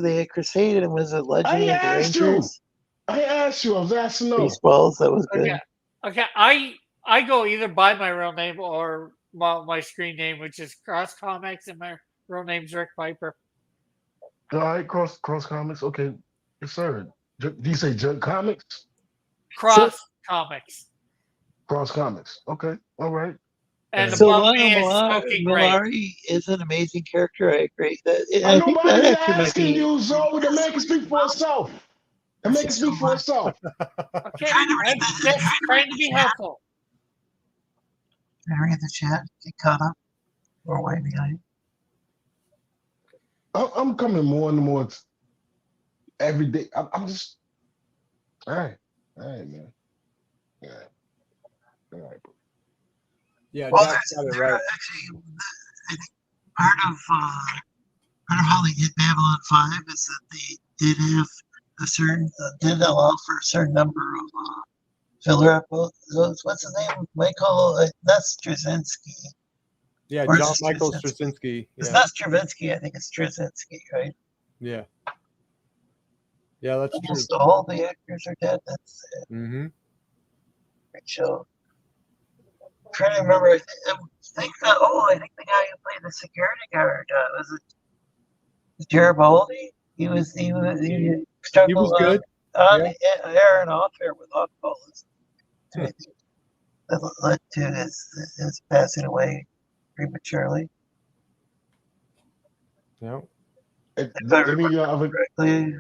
They had Crusade and was it Legend I of the asked you. Rangers? I asked you. I was asking no. Baseballs. That was good. Okay. I go either by my real name or my screen name, which is Cross Comics, and my real name's Rick Piper. All right, cross comics. Okay, yes, sir. Do you say Jug Comics? Cross Comics. Cross Comics. Okay, all right. And So above me is Smoking Ray. Milari is an amazing character. I agree. I think nobody's that actor might asking be. you, Zoe. The man can speak for itself. The man can speak for itself. Okay, I'm just trying to be helpful. Can I read the chat? Get caught up. Or way behind. I'm coming more and more every day. I'm just all right, man. All right, bro. Yeah, Well, Jack's got it right. Actually, I think part of how they did Babylon 5 is that they did have a certain did allow for a certain number of filler episodes. What's his name? Michael? That's Straczynski. Yeah, Or John is it Michael Straczynski? Straczynski. It's Yeah. not Straczynski. I think it's Straczynski, right? Yeah. Yeah, that's true. Almost all the actors are dead. That's it. Mm-hmm. Great show. I'm trying to remember. I think the guy who played the security guard was it Garibaldi? He struggled He was good. on Yeah. air and off air with alcoholism. I think that led to his passing away prematurely. Yeah. If I remember Any correctly.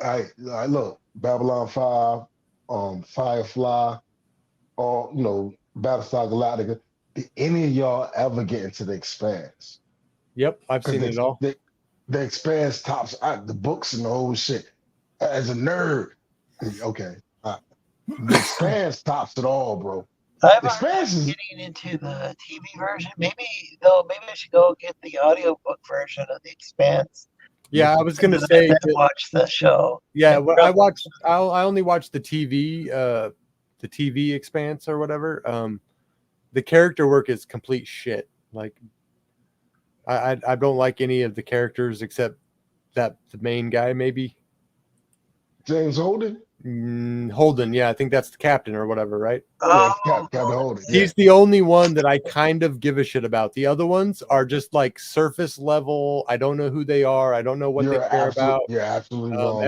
I look, Babylon 5, Firefly, or Battlestar Galactica. Did any of y'all ever get into the Expanse? Yep, I've seen it all. The Expanse tops the books and the whole shit. As a nerd, okay, the Expanse tops it all, bro. I'm getting into the TV version. Maybe I should go get the audiobook version of The Expanse. Yeah, I was gonna say watch the show. Yeah, well, I only watched the TV Expanse or whatever. The character work is complete shit. Like, I don't like any of the characters except the main guy, maybe. James Holden? Holden, yeah, I think that's the captain or whatever, right? Captain Holden. He's the only one that I kind of give a shit about. The other ones are just like surface level. I don't know who they are. I don't know what they care about. You're absolutely wrong.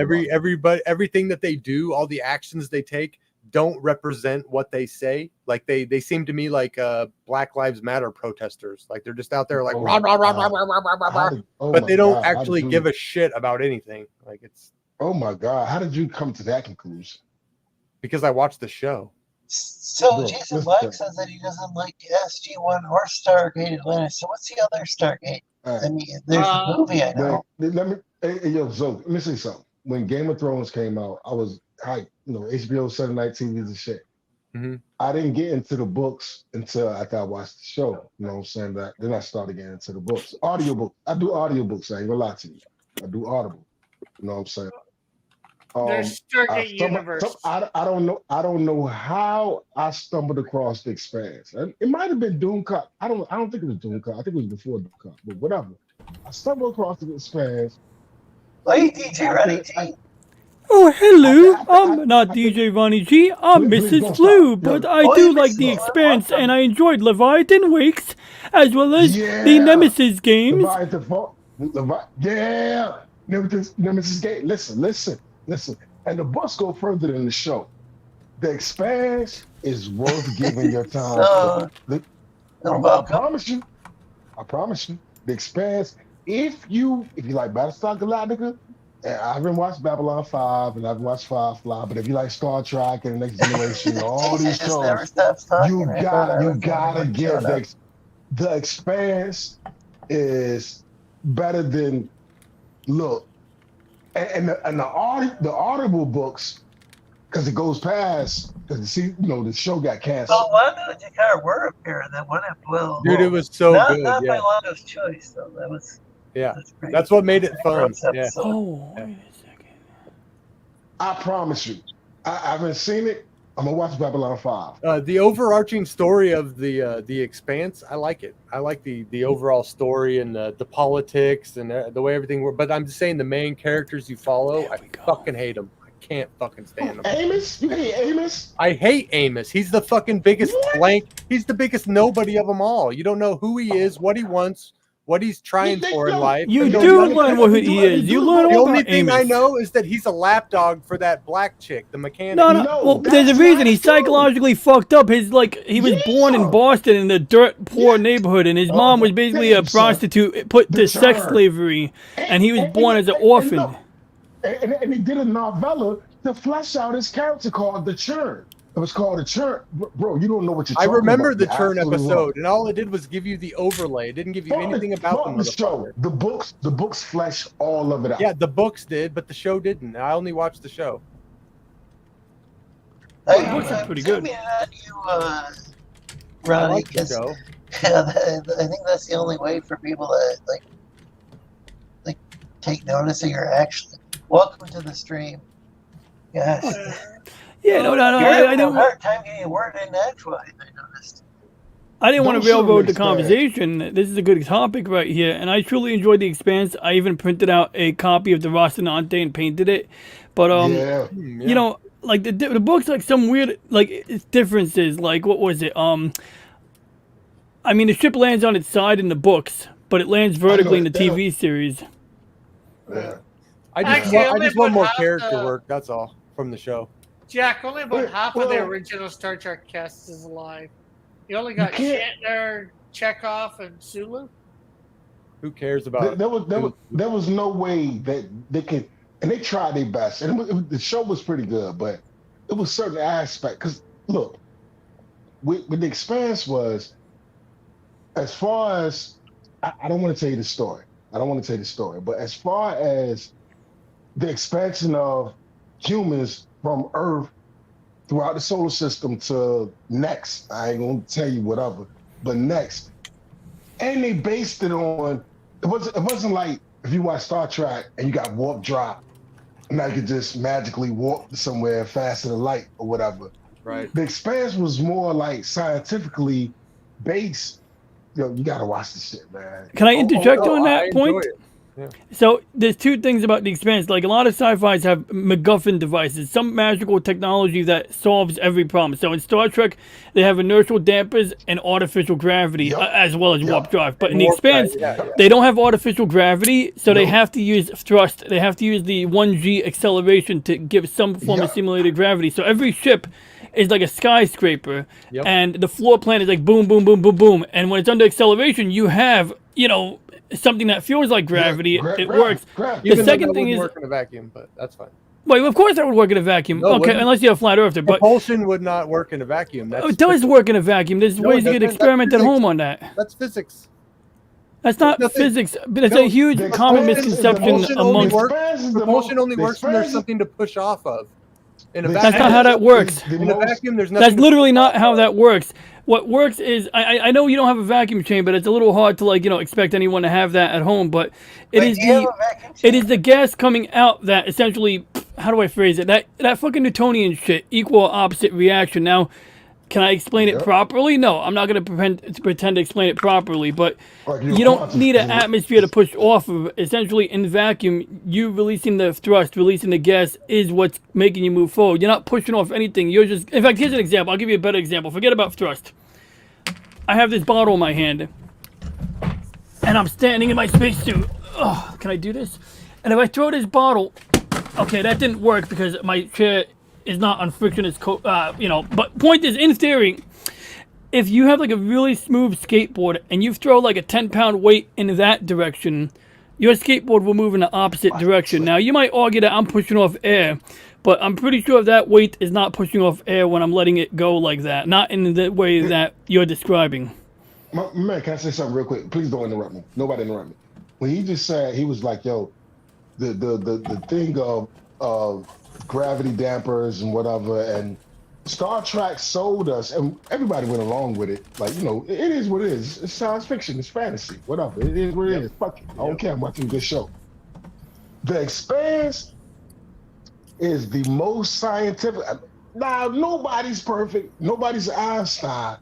Everything that they do, all the actions they take, don't represent what they say. Like they seem to me like Black Lives Matter protesters. Like they're just out there like rah, rah, rah, rah, rah, rah, rah, rah, but they don't actually give a shit about anything. Like it's. Oh my God! How did you come to that conclusion? Because I watched the show. So Jason Black says that he doesn't like SG-1 or Stargate Atlantis. So what's the other Stargate? I mean, there's a movie I know. Let me say something. When Game of Thrones came out, I was hype, HBO Sunday night TVs and shit. Mhm. I didn't get into the books until after I watched the show. You know what I'm saying? Then I started getting into the books. Audiobook. I do audiobooks. I ain't gonna lie to you. I do Audible. You know what I'm saying? There's Stargate Universe. I don't know. I don't know how I stumbled across the Expanse. It might have been Doomcock. I don't think it was Doomcock. I think it was before Doomcock. But whatever. I stumbled across the Expanse. Hey, DJ Ronnie G. Oh, hello. I'm not DJ Ronnie G. I'm Mrs. Flu, but I do like The Expanse, and I enjoyed Leviathan Wakes, as well as the Nemesis games. Yeah. Nemesis game. Listen. And the books go further than the show. The Expanse is worth giving your time. I promise you. The Expanse. If you like Battlestar Galactica, and I haven't watched Babylon 5 and I haven't watched Firefly, but if you like Star Trek and the Next Generation, all these shows, you gotta give the Expanse is better than and the Audible books, because it goes past, because the show got canceled. Oh, why did you kind of were up here? That one at Will. Dude, it was so good. Not by Longo's choice, though. That was. Yeah, that's what made it fun. Yeah. Oh, wait a second. I promise you, I haven't seen it. I'm gonna watch Babylon 5. The overarching story of the Expanse, I like it. I like the overall story and the politics and the way everything works. But I'm just saying the main characters you follow, I fucking hate them. I can't fucking stand them. Amos? You hate Amos? I hate Amos. He's the fucking biggest blank. He's the biggest nobody of them all. You don't know who he is, what he wants, what he's trying for in life. You do learn what he is. You learn the all only about thing I Amos. know is that he's a lapdog for that black chick, the mechanic. No. Well, there's a reason he's psychologically fucked up. He was born in Boston in a dirt poor neighborhood, and his mom was basically a prostitute put to sex slavery, and he was born as an orphan. And he did a novella to flesh out his character called The Churn. It was called The Churn. Bro, you don't know what you're talking about. I remember the Churn Absolutely episode, wrong. and all it did was give you the overlay. It didn't give you anything about the show. The books flesh all of it out. Yeah, the books did, but the show didn't. I only watched the show. The books are pretty good. Ronnie, like the show. I think that's the only way for people to like take notice of your action. Welcome to the stream. Yes. Yeah, no. You're having a hard time getting a word in edgewise, I noticed. I didn't want to railroad the conversation. This is a good topic right here, and I truly enjoyed The Expanse. I even printed out a copy of the Rocinante and painted it. But you know, like the books, like some weird differences. Like what was it? I mean, the ship lands on its side in the books, but it lands vertically in the TV series. Yeah. I just want more character work. That's all from the show. Jack, only about half of the original Star Trek cast is alive. You only got Shatner, Chekhov, and Sulu. Who cares about? There was no way that they could, and they tried their best, and the show was pretty good, but it was certain aspects. Because look, with the Expanse was, as far as I don't want to tell you the story. But as far as the expansion of humans from Earth throughout the solar system to next, I ain't gonna tell you whatever, but next, and they based it on. It wasn't like if you watch Star Trek and you got warp drop, and now you could just magically warp somewhere faster than light or whatever. Right. The Expanse was more like scientifically based. Yo, you gotta watch this shit, man. Can I interject on that point? Yeah. So there's two things about The Expanse. Like a lot of sci-fis have MacGuffin devices, some magical technology that solves every problem. So in Star Trek, they have inertial dampers and artificial gravity, as well as warp drive. But in The Expanse, they don't have artificial gravity, so they have to use thrust. They have to use the 1G acceleration to give some form of simulated gravity. So every ship is like a skyscraper, and the floor plan is like boom, boom, boom, boom, boom. And when it's under acceleration, you have, something that feels like gravity. It works. Even the second thing is work in a vacuum, but that's fine. Well, of course that would work in a vacuum. No, okay, unless you're a flat earther. But propulsion would not work in a vacuum. It does work in a vacuum. There's ways to get experiment at home on that. That's physics. That's not physics, but it's a huge common misconception amongst. Propulsion only works when there's something to push off of. In a That's That's not how that works. In a vacuum, there's nothing. That's literally not how that works. What works is, I know you don't have a vacuum chamber, but it's a little hard to, like, expect anyone to have that at home, but it is the gas coming out that essentially, how do I phrase it? That fucking Newtonian shit, equal or opposite reaction. Now, can I explain it properly? No, I'm not going to pretend to explain it properly, but you don't need an atmosphere to push off of. Essentially, in vacuum, you releasing the thrust, releasing the gas is what's making you move forward. You're not pushing off anything. You're just, in fact, here's an example. I'll give you a better example. Forget about thrust. I have this bottle in my hand, and I'm standing in my spacesuit. Oh, can I do this? And if I throw this bottle, okay, that didn't work because my chair is not on frictionless, but point is, in theory, if you have like a really smooth skateboard and you throw like a 10-pound weight in that direction, your skateboard will move in the opposite direction. Now, you might argue that I'm pushing off air, but I'm pretty sure that weight is not pushing off air when I'm letting it go like that, not in the way that you're describing. Man, can I say something real quick? Please don't interrupt me. Nobody interrupt me. When he just said, he was like, yo, the thing of gravity dampers and whatever, and Star Trek sold us, and everybody went along with it. Like, it is what it is. It's science fiction. It's fantasy. Whatever. It is what it is. Fuck it. I don't care. I'm watching a good show. The Expanse is the most scientific. Now, nobody's perfect. Nobody's Einstein.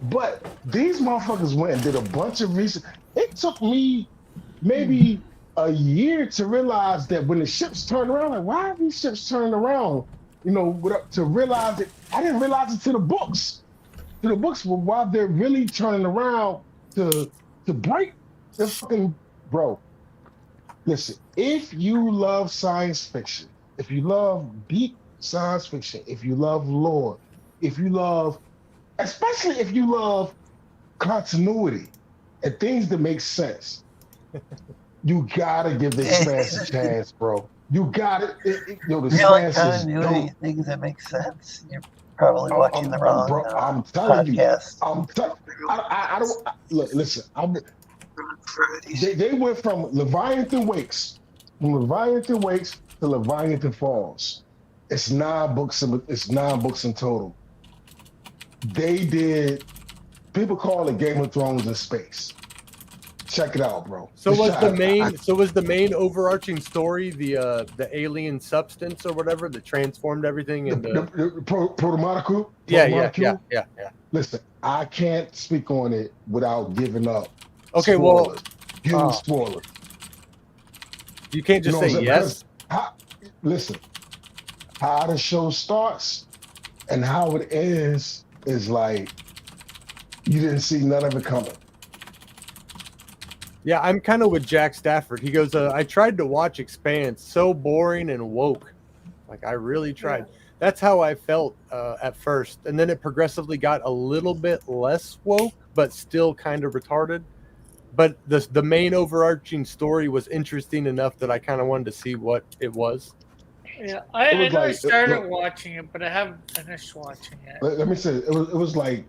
But these motherfuckers went and did a bunch of research. It took me maybe a year to realize that when the ships turned around, like, why are these ships turning around? To realize it, I didn't realize it to the books. To the books, why they're really turning around to break the fucking, bro. Listen, if you love science fiction, if you love deep science fiction, if you love lore, especially if you love continuity and things that make sense, you gotta give the Expanse a chance, bro. You got it. The Expanse is dope. Things that make sense. You're probably watching the wrong bro, I'm telling podcast. I don't look. Listen, they went from Leviathan Wakes, to Leviathan Falls. It's 9 books. It's 9 books in total. They did. People call it Game of Thrones in space. Check it out, bro. So was the main overarching story the alien substance or whatever that transformed everything into the proto-molecule? Yeah. Listen, I can't speak on it without giving up. Okay, spoilers. Huge spoilers. You can't just say yes. Listen, how the show starts and how it ends is like you didn't see none of it coming. Yeah, I'm kind of with Jack Stafford. He goes, I tried to watch Expanse, so boring and woke. Like, I really tried. Yeah. That's how I felt at first. And then it progressively got a little bit less woke, but still kind of retarded. But the main overarching story was interesting enough that I kind of wanted to see what it was. Yeah, I started watching it, but I haven't finished watching it. Let me say, it was like,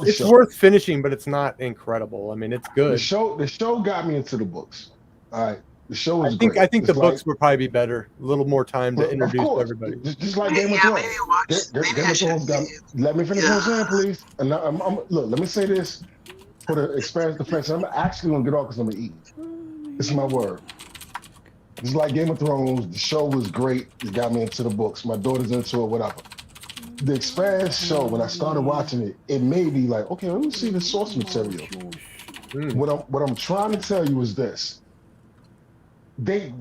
it's worth finishing, but it's not incredible. I mean, it's good. The show got me into the books. All right, the show was great. I think the books would probably be better. A little more time to introduce everybody. Just like Game of Thrones. Game of Thrones got me. Let me finish what I'm saying, please. And look, let me say this for the Expanse defense. I'm actually gonna get off because I'm gonna eat. This is my word. Just like Game of Thrones, the show was great. It got me into the books. My daughter's into it, whatever. The Expanse show, when I started watching it, it made me like, okay, let me see the source material. What I'm trying to tell you is this: they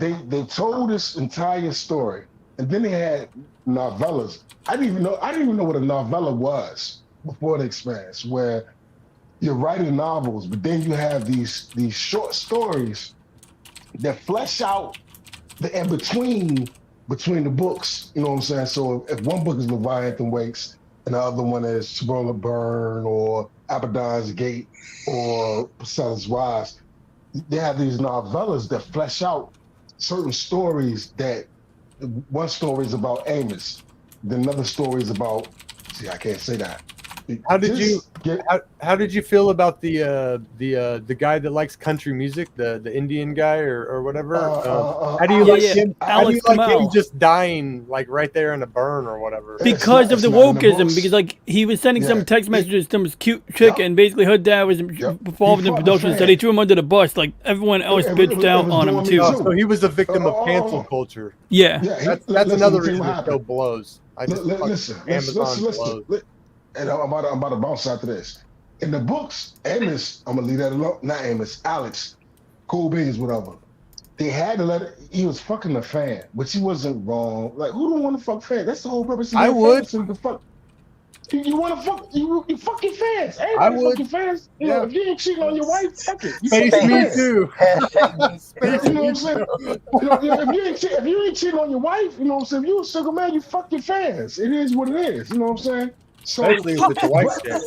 told this entire story, and then they had novellas. I didn't even know what a novella was before the Expanse, where you're writing novels, but then you have these short stories that flesh out the in between the books, you know what I'm saying? So if one book is Leviathan Wakes and the other one is Chibola Burn or Abaddon's Gate or Priscilla's Rise, they have these novellas that flesh out certain stories. That one story is about Amos, then another story is about, I can't say that. How did you Just get- how did you feel about the guy that likes country music, the Indian guy or whatever? How do you Yeah, like yeah. him? How do you Alex like him Kamal. just dying like right there in a burn or whatever? It's Because not- of the it's not in the wokeism, books. because like he was sending some Yeah. text messages to this cute chick, Yep. and basically her dad was involved He in fucked the production, so fan. they threw him under the bus. Like everyone else It bitched was out on him doing me too. Oh, so he was a victim of Oh, cancel culture. Yeah. Yeah, That's listen, another let me tell reason you the what show happened. blows. I just Listen, Amazon blows. And I'm about to bounce after this. In the books, Amos, I'm gonna leave that alone. Not Amos, Alex, Cool Beans, whatever. They had to let it. He was fucking a fan, which he wasn't wrong. Like, who don't want to fuck fans? That's the whole purpose. Of I your would. fans, so you can fuck. You want to fuck? You fuck your fans. I Everybody would. fuck your fans. You Yeah. know, if you ain't cheating on your wife, fuck it. You Space fuck your me fans. too. Space You know what me I'm saying? too. You know, if you ain't cheating on your wife, you know what I'm saying? If you a single man, you fuck your fans. It is what it is. You know what I'm saying? So, Especially if it's a white chick.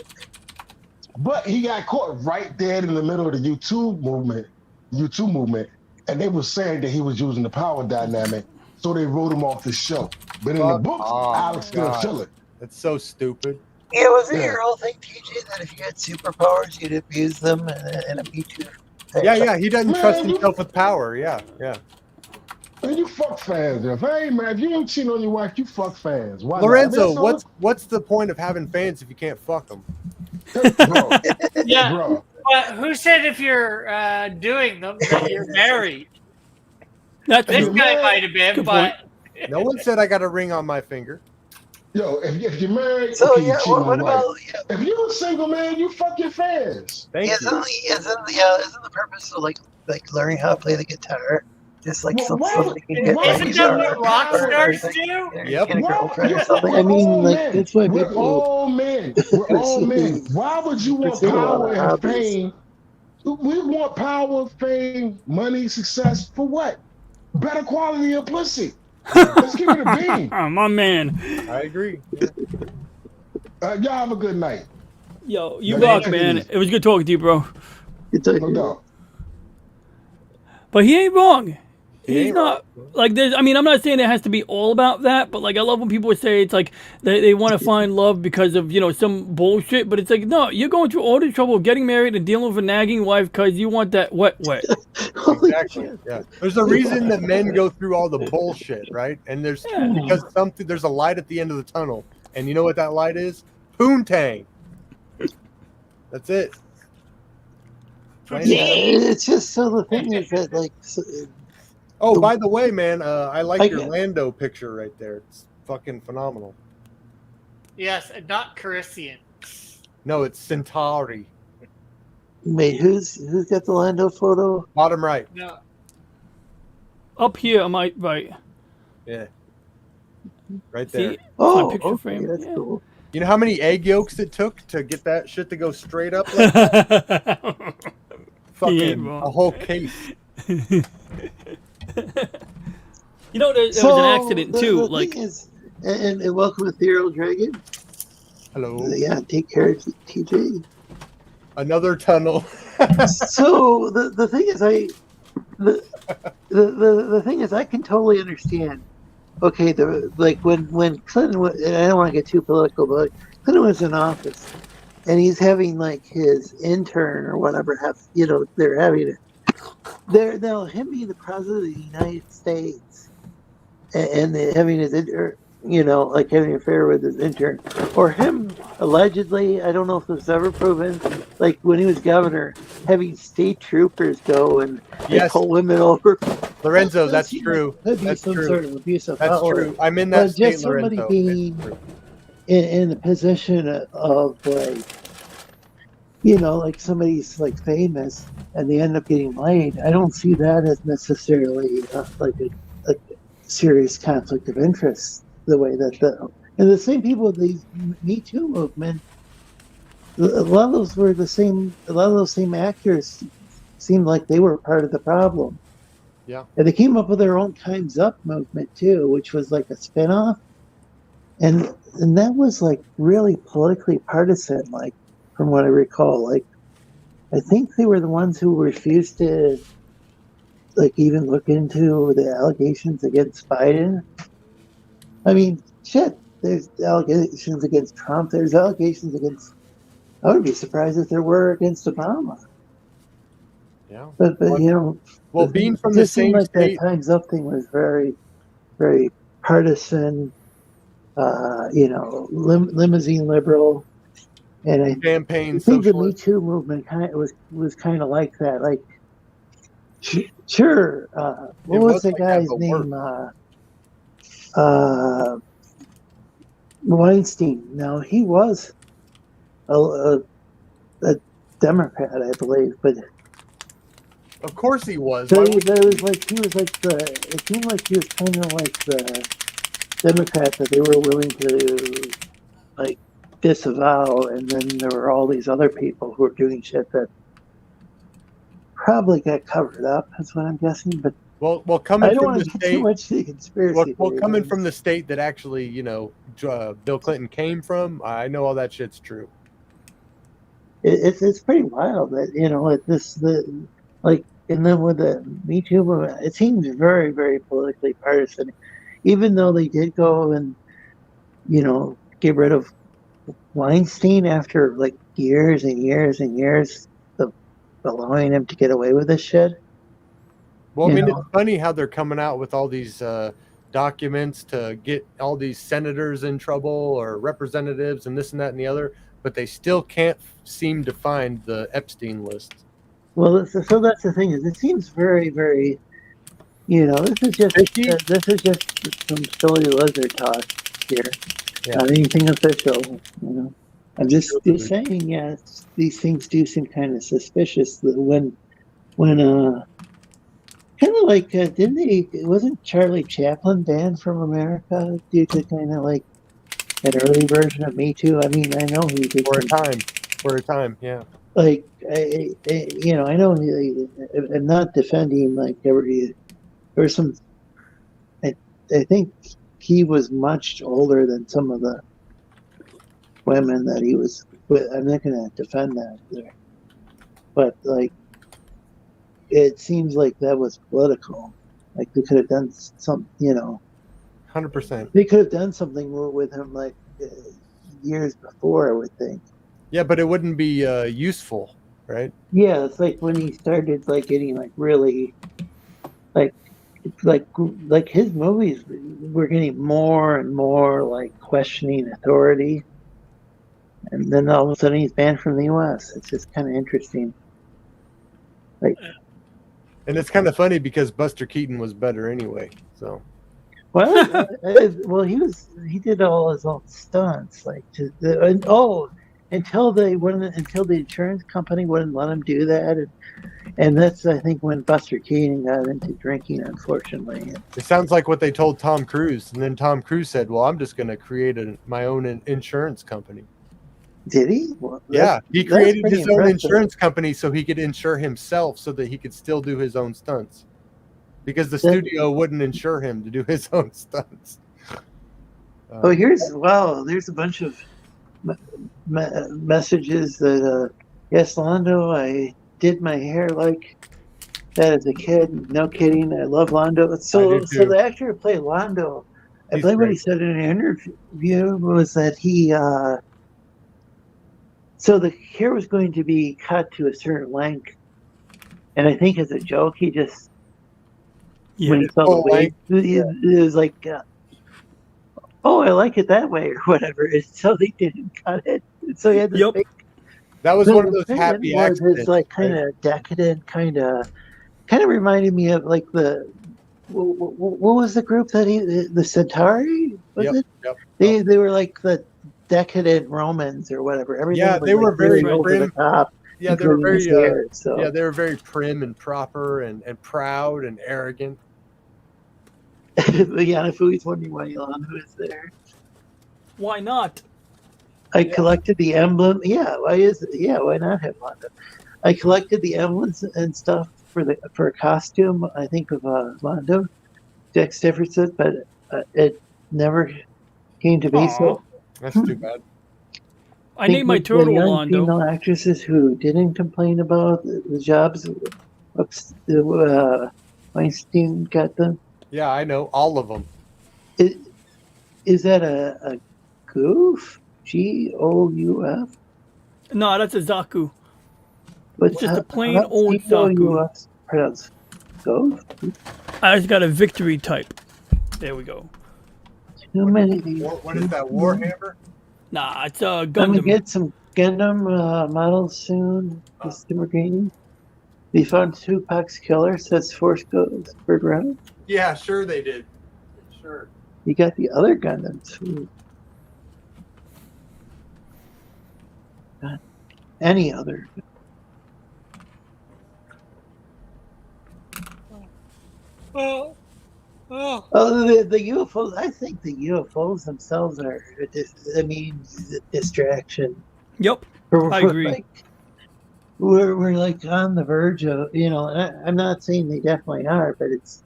but he got caught right there in the middle of the YouTube movement, and they were saying that he was using the power dynamic, so they wrote him off the show. But in the Fuck books, off, Alex still God. chilling. It's so stupid. Yeah, was it Yeah. your whole thing, TJ, that if you had superpowers, you'd abuse them and a Me Too? Yeah, he doesn't Man, trust you- himself with power. Yeah. Man, you fuck fans. If you ain't cheating on your wife, you fuck fans. Why Lorenzo, not? what's the point of having fans if you can't fuck them? Bro, Yeah, bro. but who said if you're doing them that you're married? That's This true. guy might have been, Good but No one said I got a ring on my finger. Yo, if you're married, So, okay, you yeah, cheating what on your wife. about, yeah, If you're a single man, you fuck your fans. Thank you. isn't the purpose of like learning how to play the guitar? Just like Well, so why- they can get why like isn't would that you what want rock power? stars like, do? Get Yep. a girlfriend or We're something. I mean, all like men. that's why We're people all men. We're all men. Why would you want pursue a lot power of and hobbies. fame? We want power, fame, money, success for what? Better quality of pussy. Let's keep it a beam. My man. I agree. Y'all have a good night. Yo, you Yeah, rock, take it man. easy. It was good talking to you, bro. It's like, No doubt. But he ain't wrong. He He's ain't not like there's. I mean, I'm not saying it has to be all about that, but like I love when people say it's like they want to find love because of some bullshit. But it's like no, you're going through all the trouble of getting married and dealing with a nagging wife because you want that wet. holy Exactly. shit. Yeah. There's a reason that men go through all the bullshit, right? And there's because there's a light at the end of the tunnel. And you know what that light is? Poontang. That's it. Plain Yeah, and- it's just so the thing is that like Oh, by the way, man, I like I your get- Lando picture right there. It's fucking phenomenal. Yes, and not Carisian. No, it's Centauri. wait, who's got the Lando photo? Bottom right. No, Up here, am I right? Yeah. Right there. See, Oh, picture okay, frame, that's yeah. cool. You know how many egg yolks it took to get that shit to go straight up? Like that? Fucking wrong. a whole case. there was an accident too. The Like, thing is, and welcome Ethereal Dragon. Hello. Yeah, take care of TJ. Another tunnel. So the thing is, the thing is, I can totally understand. Okay, when Clinton was, and I don't want to get too political, but Clinton was in office, and he's having like his intern or whatever they're having it. Now him being the president of the United States, and having his intern, like having an affair with his intern, or him allegedly, I don't know if this was ever proven, like when he was governor, having state troopers go and Yes. pull women over. Lorenzo, That that's seems true. like that'd be That's some true. sort of abuse of That's power. true. I'm in that But state, just somebody Lorenzo. being It's true. in the position of like, like somebody's like famous and they end up getting laid. I don't see that as necessarily like a serious conflict of interest. The way that the same people with the Me Too movement, a lot of those were the same. A lot of those same actors seemed like they were part of the problem. Yeah. And they came up with their own Time's Up movement too, which was like a spinoff. And that was like really politically partisan, like from what I recall. Like I think they were the ones who refused to like even look into the allegations against Biden. I mean, shit. there's allegations against Trump. There's allegations against. I would be surprised if there were against Obama. Yeah. But you know, well, being from it the just seemed same like state, that Times Up thing was very, very partisan. You know, limousine liberal, and I campaign think the Me socialist. Too movement was kind of like that. Like, sure, what was the like that, guy's but name? Weinstein. No, he was a Democrat, I believe, but Of course he was. so Why it would was like he was like it seemed like he was kind of like the Democrat that they were willing to like disavow, and then there were all these other people who were doing shit that probably got covered up. That's what I'm guessing, but well, I coming don't from want the to get state, too much to the conspiracy. well, coming theories. from the state that actually, you know, Bill Clinton came from, I know all that shit's true. It's pretty wild that, you know, and then with the Me Too movement, it seems very, very politically partisan. Even though they did go and, you know, get rid of Weinstein after like years and years and years of allowing him to get away with this shit. Well, I You mean, know. it's funny how they're coming out with all these documents to get all these senators in trouble or representatives and this and that and the other, but they still can't seem to find the Epstein list. Well, so that's the thing, is it seems very, very, you know, this is just some silly lizard talk here, not anything official. You know, I'm just saying, yeah, these things do seem kind of suspicious. That when kind of like didn't they? Wasn't Charlie Chaplin banned from America due to kind of like an early version of Me Too? I mean, I know he did for a time, yeah. Like, you know, I know I'm not defending like every. There was some. I think he was much older than some of the women that he was with. I'm not going to defend that there, but like, it seems like that was political. Like they could have done some, you know, 100%. They could have done something with him like years before, I would think. Yeah, but it wouldn't be useful, right? Yeah, it's like when he started like getting like really like his movies were getting more and more like questioning authority, and then all of a sudden he's banned from the U.S. It's just kind of interesting. Like, and it's kind of funny because Buster Keaton was better anyway. So, well, he did all his own stunts, like until the insurance company wouldn't let him do that. And that's, I think, when Buster Keaton got into drinking, unfortunately. It sounds like what they told Tom Cruise. And then Tom Cruise said, well, I'm just going to create my own insurance company. Did he? Well, yeah, he created his own insurance company so he could insure himself so that he could still do his own stunts. Because the studio wouldn't insure him to do his own stunts. There's a bunch of messages that, yes, Londo, I did my hair like that as a kid. No kidding. I love Londo. So the actor who played Londo, I believe what he said in an interview was that he, so the hair was going to be cut to a certain length. And I think as a joke, he just, when he saw the wig, it was like, oh, I like it that way or whatever. So they didn't cut it. So he had this big. That was one of those happy accidents. His like kind of decadent, kind of reminded me of like what was the group that the Centauri? Was it? Yep. They were like the decadent Romans or whatever. Everything they were very over the top. Yeah, they were very hair, they were very prim and proper and proud and arrogant. Yeah, if he's wondering why Yolanda is there. Why not? I collected the emblem. Yeah, why is it? Yeah, why not have Londo? I collected the emblems and stuff for a costume. I think of Londo, Geass Deviant Art, but it never came to be. So that's too bad. I named my turtle Londo. Female actresses who didn't complain about the jobs, Weinstein got them. Yeah, I know all of them. Is that a Goof? G-O-U-F? No, that's a Zaku. What's Just a that? plain How's old Zaku. G-O-U-F pronounced? Goof? I just got a victory type. There we go. Too many. What is that, Warhammer? Nah, it's a I'm gonna Gundam. get some Gundam models soon. Consumer Gaming. We found Tupac's killer, says Force goes bird round. Yeah, sure they did. Sure. You got the other Gundam too. Not any other. Oh, Oh, the UFOs. I think the UFOs themselves are, a distraction. Yep, I agree. Like, we're like on the verge of, I'm not saying they definitely are, but it's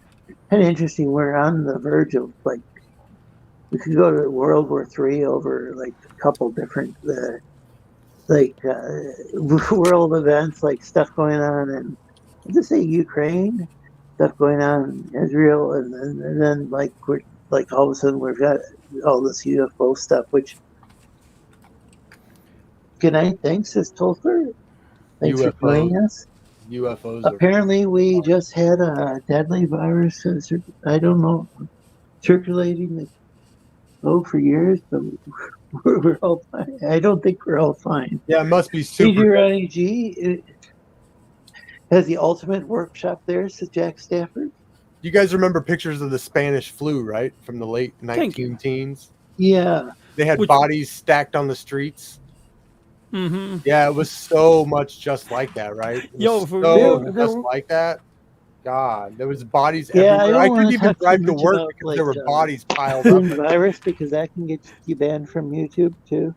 kind of interesting. We're on the verge of, like, we could go to World War III over, like, a couple different, world events, like stuff going on in, let's say, Ukraine, stuff going on in Israel, and then, like, we're, like, all of a sudden we've got all this UFO stuff, which, good night, thanks, says Tolfer. Thanks for joining us. UFOs. Apparently, we just had a deadly virus, I don't know, circulating the globe for years, but we're all fine. I don't think we're all fine. Yeah, it must be super. DJ Ronnie G has the ultimate workshop there, says Jack Stafford. You guys remember pictures of the Spanish flu, right? From the late 19-teens? Yeah. They had bodies stacked on the streets. Mm-hmm. Yeah, it was so much just like that, right? For real, just like that. God, there was bodies Yeah, everywhere. I couldn't even drive to work about, because there were bodies piled up. up. Virus, because that can get you banned from YouTube too.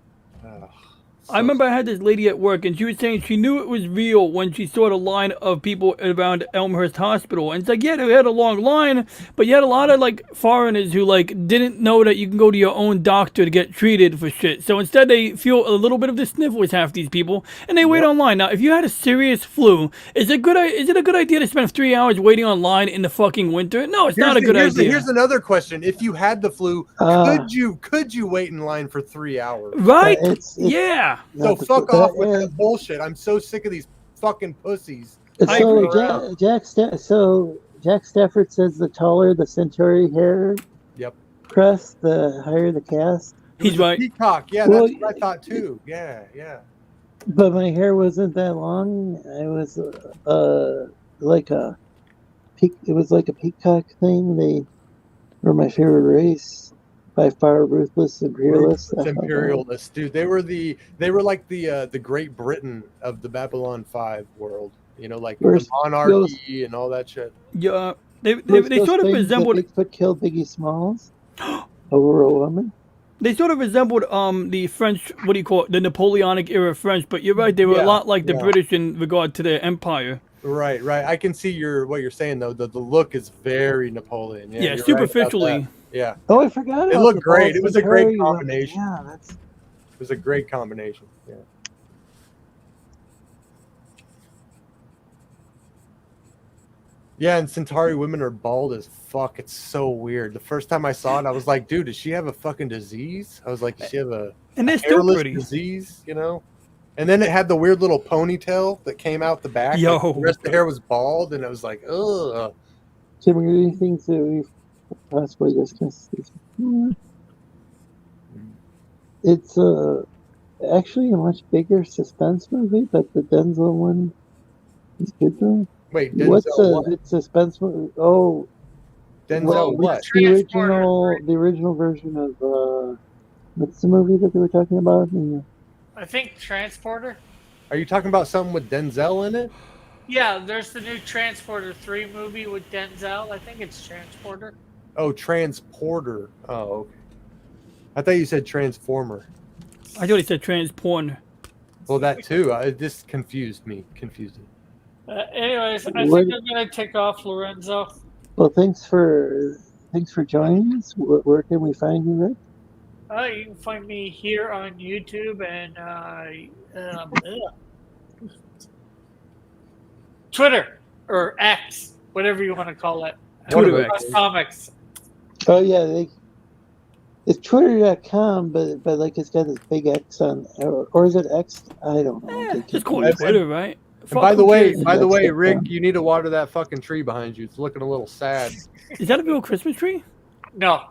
I remember I had this lady at work, and she was saying she knew it was real when she saw the line of people around Elmhurst Hospital. And it's like, yeah, they had a long line, but you had a lot of, like, foreigners who, like, didn't know that you can go to your own doctor to get treated for shit. So instead, they feel a little bit of the sniffles, half these people, and they wait online. Now, if you had a serious flu, is it a good idea to spend 3 hours waiting online in the fucking winter? No, it's not a good idea. Here's another question: if you had the flu, could you wait in line for 3 hours? Right? Yeah. So fuck off with that bullshit. I'm so sick of these fucking pussies. So Jack Stafford says the taller the Centauri hair crest, the higher the cast. He's right. Peacock. Yeah, that's what I thought too. Yeah. But my hair wasn't that long. I was like a peacock thing. They were my favorite race. By far, ruthless imperialists. Imperialists, dude. They were like the Great Britain of the Babylon 5 world. Like the monarchy and all that shit. Yeah, they sort of resembled. Bigfoot killed Biggie Smalls over a woman. They sort of resembled the French. What do you call it? The Napoleonic era French. But you're right. They were a lot like the British in regard to their empire. Right. I can see what you're saying though. The look is very Napoleon. Yeah, superficially. Right. Yeah. Oh, I forgot. It looked great. It was a great combination. Yeah, it was a great combination. Yeah. Yeah, and Centauri women are bald as fuck. It's so weird. The first time I saw it, I was like, dude, does she have a fucking disease? I was like, does she have a hairless disease? And then it had the weird little ponytail that came out the back. Like the rest of the hair was bald, and I was like, ugh. Tim, are there any things that we've possibly discussed? It's actually a much bigger suspense movie, but the Denzel one is good though. Wait, Denzel what? Suspense movie? Oh, Denzel what? The original version of what's the movie that they were talking about? I think Transporter. Are you talking about something with Denzel in it? Yeah, there's the new Transporter 3 movie with Denzel. I think it's Transporter. Oh, Transporter. Oh, okay. I thought you said Transformer. I thought he said Transporn. Well, that too. This confused me. Anyways, I think I'm going to take off, Lorenzo. Well, thanks for joining us. Where can we find you, Rick? You can find me here on YouTube and Twitter or X, whatever you want to call it. Twitter Comics. Oh yeah, It's Twitter.com, but like it's got this big X on, or is it X? I don't know. I'm Just call confused. it Twitter, right? And by the way, That's Rick, fun. you need to water that fucking tree behind you. It's looking a little sad. Is that a real Christmas tree? No,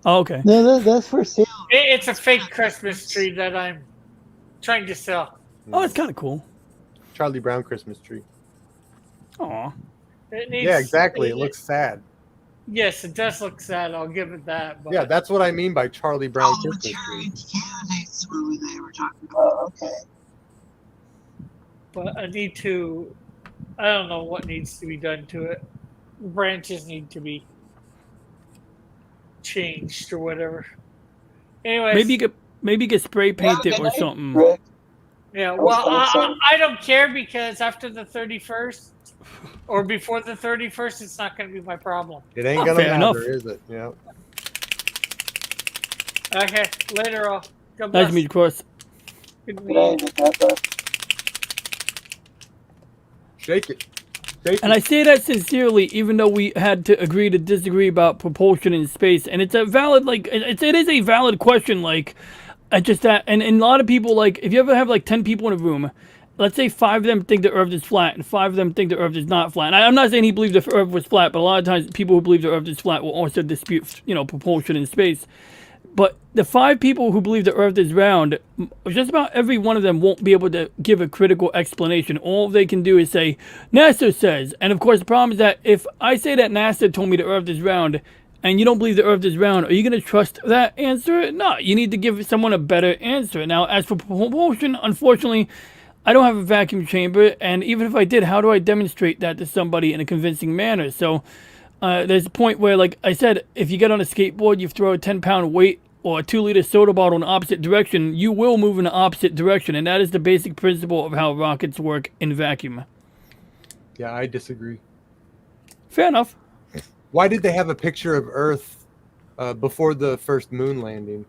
Oh, okay. No, that's for sale. it's a fake Christmas tree that I'm trying to sell. Oh, it's kind of cool. Charlie Brown Christmas tree. Aw. It needs, Yeah, exactly. It looks sad. Yes, it does look sad. I'll give it that. But Yeah, that's what I mean by Charlie Brown Oh, the Christmas tree. candidates movie they were talking about. Okay. but I need to. I don't know what needs to be done to it. Branches need to be changed or whatever. Anyways, maybe you could spray paint it or something. Rick. yeah. Well, I don't care because after the 31st or before the 31st, it's not going to be my problem. It ain't Oh, gonna fair matter, enough. is it? Yeah. Okay, later all. God Nice bless. to meet you, Cross. Good to Good meet you. night, Papa. Shake it. Shake And it. I say that sincerely, even though we had to agree to disagree about propulsion in space. And it's a valid, like, it is a valid question. Like, I just that, and a lot of people, like, if you ever have like 10 people in a room, let's say 5 of them think the Earth is flat, and 5 of them think the Earth is not flat. And I'm not saying he believed the Earth was flat, but a lot of times people who believe the Earth is flat will also dispute, propulsion in space. But the 5 people who believe the Earth is round, just about every one of them won't be able to give a critical explanation. All they can do is say, NASA says. And of course, the problem is that if I say that NASA told me the Earth is round, and you don't believe the Earth is round, are you going to trust that answer? No, you need to give someone a better answer. Now, as for propulsion, unfortunately, I don't have a vacuum chamber. And even if I did, how do I demonstrate that to somebody in a convincing manner? So there's a point where, like I said, if you get on a skateboard, you throw a 10-pound weight or a 2-liter soda bottle in the opposite direction, you will move in the opposite direction. And that is the basic principle of how rockets work in vacuum. Yeah, I disagree. Fair enough. Why did they have a picture of Earth before the first moon landing?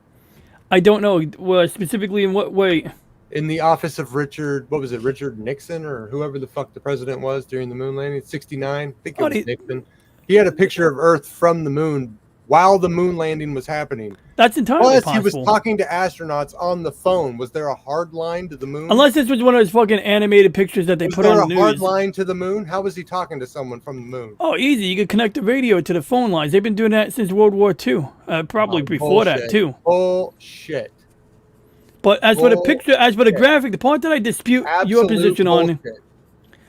I don't know. Specifically in what way? In the office of Richard Nixon or whoever the fuck the president was during the moon landing, 69. I think it was Nixon. He had a picture of Earth from the moon while the moon landing was happening. That's entirely possible. He was talking to astronauts on the phone. Was there a hard line to the moon? Unless this was one of those fucking animated pictures that they put on the news. Was there a hard line to the moon? How was he talking to someone from the moon? Oh, easy. You could connect the radio to the phone lines. They've been doing that since World War II. Probably before that, too. Bullshit. But as for the picture, as for the graphic, the part that I dispute your position on,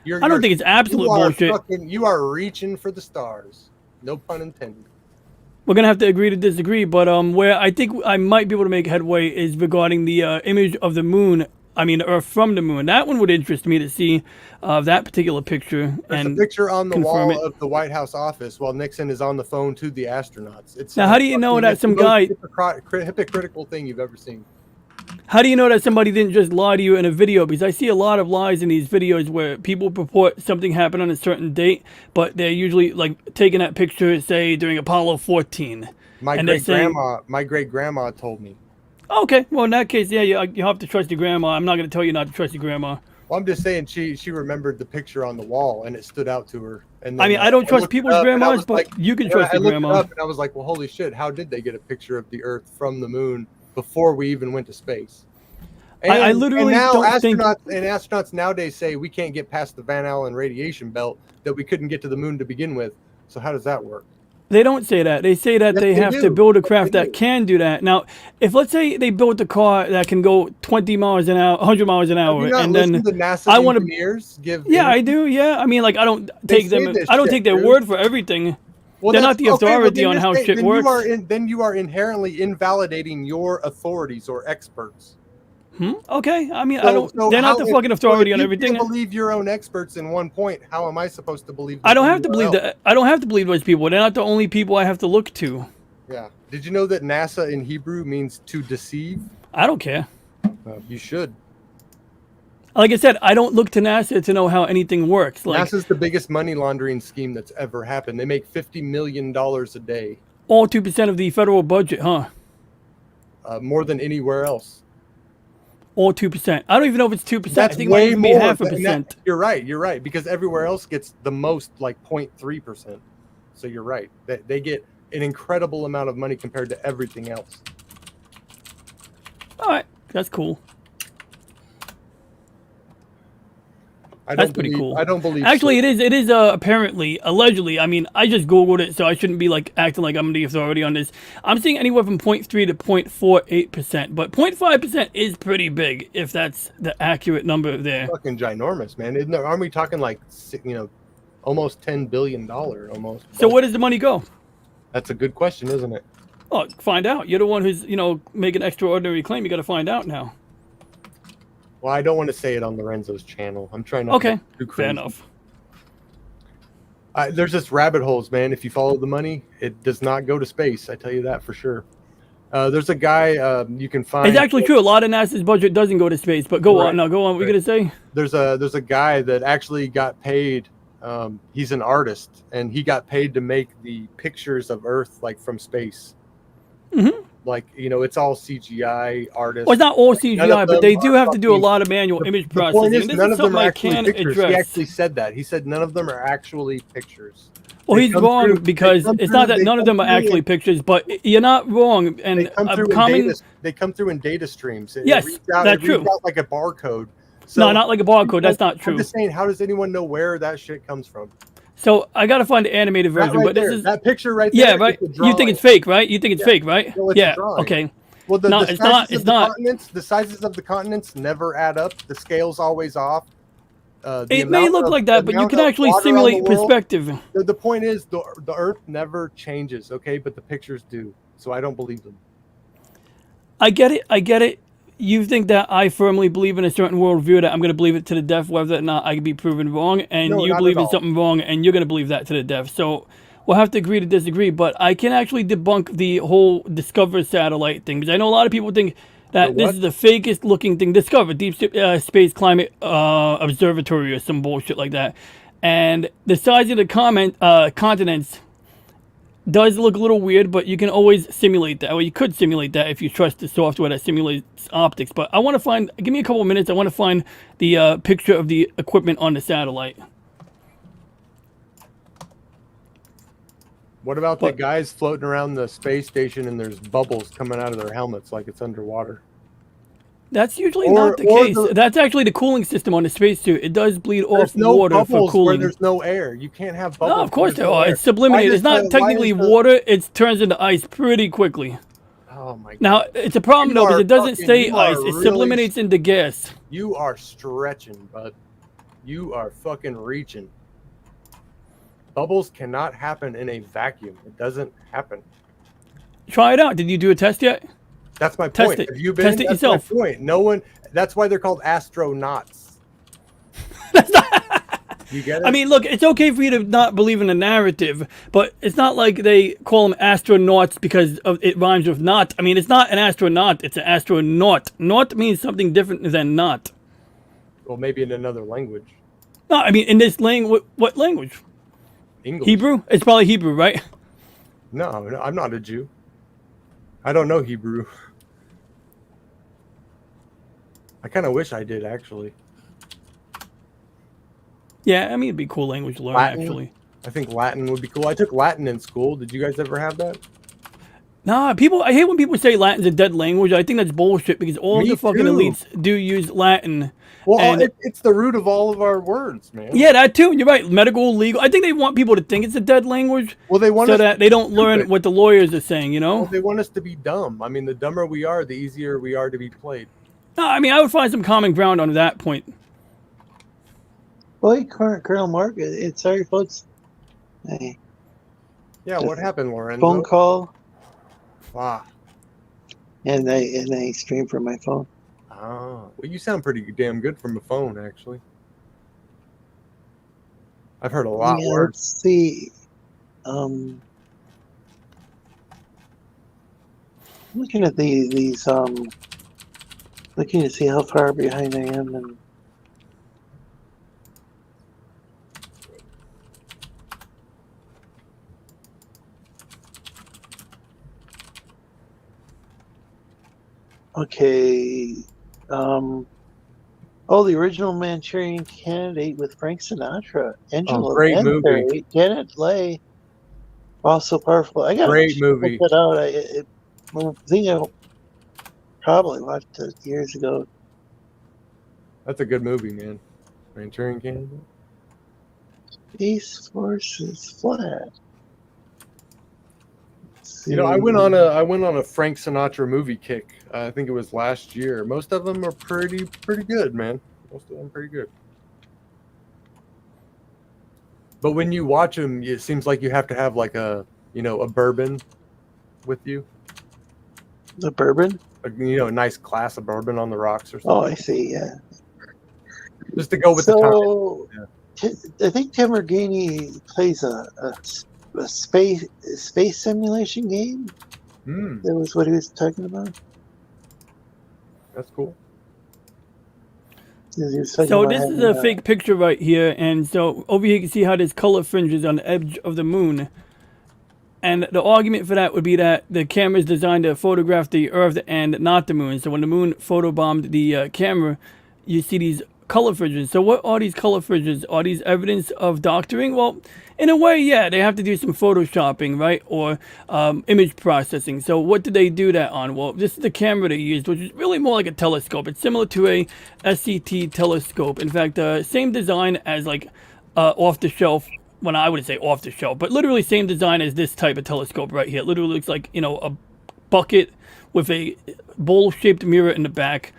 I don't think it's absolute bullshit. You are reaching for the stars. No pun intended. We're going to have to agree to disagree, but where I think I might be able to make headway is regarding the image of the moon, Earth from the moon. That one would interest me to see that particular picture. There's a picture on the wall of the White House office while Nixon is on the phone to the astronauts. Now, how do you know that some guy... hypocritical thing you've ever seen. How do you know that somebody didn't just lie to you in a video? Because I see a lot of lies in these videos where people purport something happened on a certain date, but they're usually like taking that picture, say, during Apollo 14. My great grandma told me. Okay, well in that case, yeah, you have to trust your grandma. I'm not going to tell you not to trust your grandma. Well, I'm just saying she remembered the picture on the wall and it stood out to her. And then, I don't trust people's grandmas, but you can trust your grandma. I looked it up and I was like, well, holy shit, how did they get a picture of the Earth from the moon before we even went to space? And, I literally don't think... And astronauts nowadays say we can't get past the Van Allen radiation belt, that we couldn't get to the moon to begin with. So how does that work? They don't say that. They say that they have to build a craft that can do that. Now, if let's say they built a car that can go 20 miles an hour, 100 miles an hour, and then to NASA I want to give. Yeah, I do. Yeah, I don't take them. I don't take their word for everything. Well, they're not the authority on how shit works. Then you are inherently invalidating your authorities or experts. Okay. They're not the fucking authority on everything. If you believe your own experts in one point, how am I supposed to believe? I don't have to believe that. I don't have to believe those people. They're not the only people I have to look to. Yeah. Did you know that NASA in Hebrew means to deceive? I don't care. You should. Like I said, I don't look to NASA to know how anything works. NASA's the biggest money laundering scheme that's ever happened. They make $50 million a day. All 2% of the federal budget, huh? More than anywhere else. All 2%. I don't even know if it's 2%. That's I think way it might more. Be 0.5%. You're right. Because everywhere else gets the most, like 0.3%. So you're right. They get an incredible amount of money compared to everything else. All right, that's cool. That's pretty cool. I don't believe. Actually, so. It is apparently, allegedly. I mean, I just googled it, so I shouldn't be like acting like I'm the authority on this. I'm seeing anywhere from 0.3 to 0.48%, but 0.5% is pretty big if that's the accurate number there. Fucking ginormous, man. Aren't we talking like, almost $10 billion almost? So where does the money go? That's a good question, isn't it? Oh, find out. You're the one who's making an extraordinary claim. You got to find out now. Well, I don't want to say it on Lorenzo's channel. I'm trying not to get too crazy. Fair enough. There's just rabbit holes, man. If you follow the money, it does not go to space. I tell you that for sure. There's a guy you can find. It's actually true. A lot of NASA's budget doesn't go to space, but go on. No, go on. What are you going to say? There's a guy that actually got paid. He's an artist, and he got paid to make the pictures of Earth like from space. Mm-hmm. Like, it's all CGI artists. Well, it's not all CGI, but they do have to do a lot of manual image processing. Point is, none of them are actually pictures. Address. He actually said that. He said none of them are actually pictures. Well, he's wrong because it's not that none of them are actually pictures, but you're not wrong. And they come through in data streams. Yes, that's true. It reads out like a barcode. So, no, not like a barcode. That's not true. I'm just saying, how does anyone know where that shit comes from? So I got to find the animated version, but this is that picture right there. Yeah, right. You think it's fake, right? You think it's fake, right? No, yeah. Okay. Well, it's not. It's not. The sizes of the continents never add up. The scale's always off. It may look like that, but you can actually simulate perspective. The point is, the Earth never changes, okay? But the pictures do. So I don't believe them. I get it. You think that I firmly believe in a certain worldview, that I'm going to believe it to the death, whether or not I can be proven wrong, and you believe in something wrong, and you're going to believe that to the death. So we'll have to agree to disagree, but I can actually debunk the whole Discover satellite thing, because I know a lot of people think that this is the fakest looking thing. Discover, Deep Space Climate Observatory or some bullshit like that. And the size of the continents does look a little weird, but you can always simulate that. Well, you could simulate that if you trust the software that simulates optics. But I want to find, give me a couple of minutes, I want to find the picture of the equipment on the satellite. What about the guys floating around the space station and there's bubbles coming out of their helmets like it's underwater? That's usually not the case. That's actually the cooling system on the spacesuit. It does bleed off water for cooling. Where there's no air. You can't have bubbles. No, of course there are. It's sublimated. It's not technically water. It turns into ice pretty quickly. Oh my God. Now, it's a problem though, because it doesn't stay ice. It sublimates into gas. You are stretching, bud. You are fucking reaching. Bubbles cannot happen in a vacuum. It doesn't happen. Try it out. Did you do a test yet? That's my point. Test it. Have you been? Test it yourself. My point. No one. That's why they're called astronauts. You get it? I mean, look, it's okay for you to not believe in the narrative, but it's not like they call them astronauts because it rhymes with not. I mean, it's not an astronaut. It's an astronaut. Naut means something different than not. Well, maybe in another language. No, I mean, in this language, what language? English. Hebrew? It's probably Hebrew, right? No, I'm not a Jew. I don't know Hebrew. I kind of wish I did, actually. Yeah, I mean, it'd be a cool language to learn, Latin, actually. I think Latin would be cool. I took Latin in school. Did you guys ever have that? Nah, I hate when people say Latin's a dead language. I think that's bullshit because all the fucking elites do use Latin. Well, it's the root of all of our words, man. Yeah, that too. You're right. Medical, legal. I think they want people to think it's a dead language. Well, they want so that they don't learn what the lawyers are saying, you know? Well, they want us to be dumb. I mean, the dumber we are, the easier we are to be played. No, I mean, I would find some common ground on that point. Boy, Colonel Mark, sorry, folks. Hey. Yeah, what happened, Lorenzo? Phone call. Wow. And I stream from my phone. Oh, well, you sound pretty damn good from a phone, actually. I've heard a lot worse. Let's see. Looking at these looking to see how far behind I am, and okay. The original Manchurian Candidate with Frank Sinatra, Angela great Lansbury, movie. Janet Leigh, also powerful. I got great movie. Check that out. probably watched it years ago. That's a good movie, man. Manchurian Candidate. Space Forces Flag. You know, I went on a Frank Sinatra movie kick. I think it was last year. Most of them are pretty good, man. Most of them pretty good. But when you watch them, it seems like you have to have like a bourbon with you. The bourbon? A nice glass of bourbon on the rocks or something. Oh, I see. Yeah. Just to go with the time. I think Tim Orgini plays a space simulation game. That was what he was talking about. That's cool. So this is a fake picture right here, and so over here you can see how there's color fringes on the edge of the moon. And the argument for that would be that the camera is designed to photograph the Earth and not the moon. So when the moon photobombed the camera, you see these color fringes. So what are these color fringes? Are these evidence of doctoring? Well, in a way, yeah, they have to do some photoshopping, right? Or image processing. So what did they do that on? Well, this is the camera they used, which is really more like a telescope. It's similar to a SCT telescope. In fact, same design as like off-the-shelf. Well, I wouldn't say off-the-shelf, but literally same design as this type of telescope right here. It literally looks like, a bucket with a bowl-shaped mirror in the back.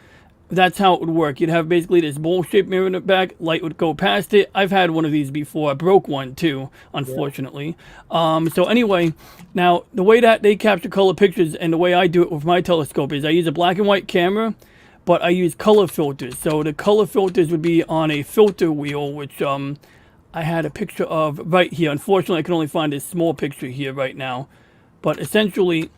That's how it would work. You'd have basically this bowl-shaped mirror in the back. Light would go past it. I've had one of these before. I broke one too, unfortunately. Yeah. So anyway, now the way that they capture color pictures and the way I do it with my telescope is I use a black and white camera, but I use color filters. So the color filters would be on a filter wheel, which I had a picture of right here. Unfortunately, I can only find this small picture here right now. But essentially,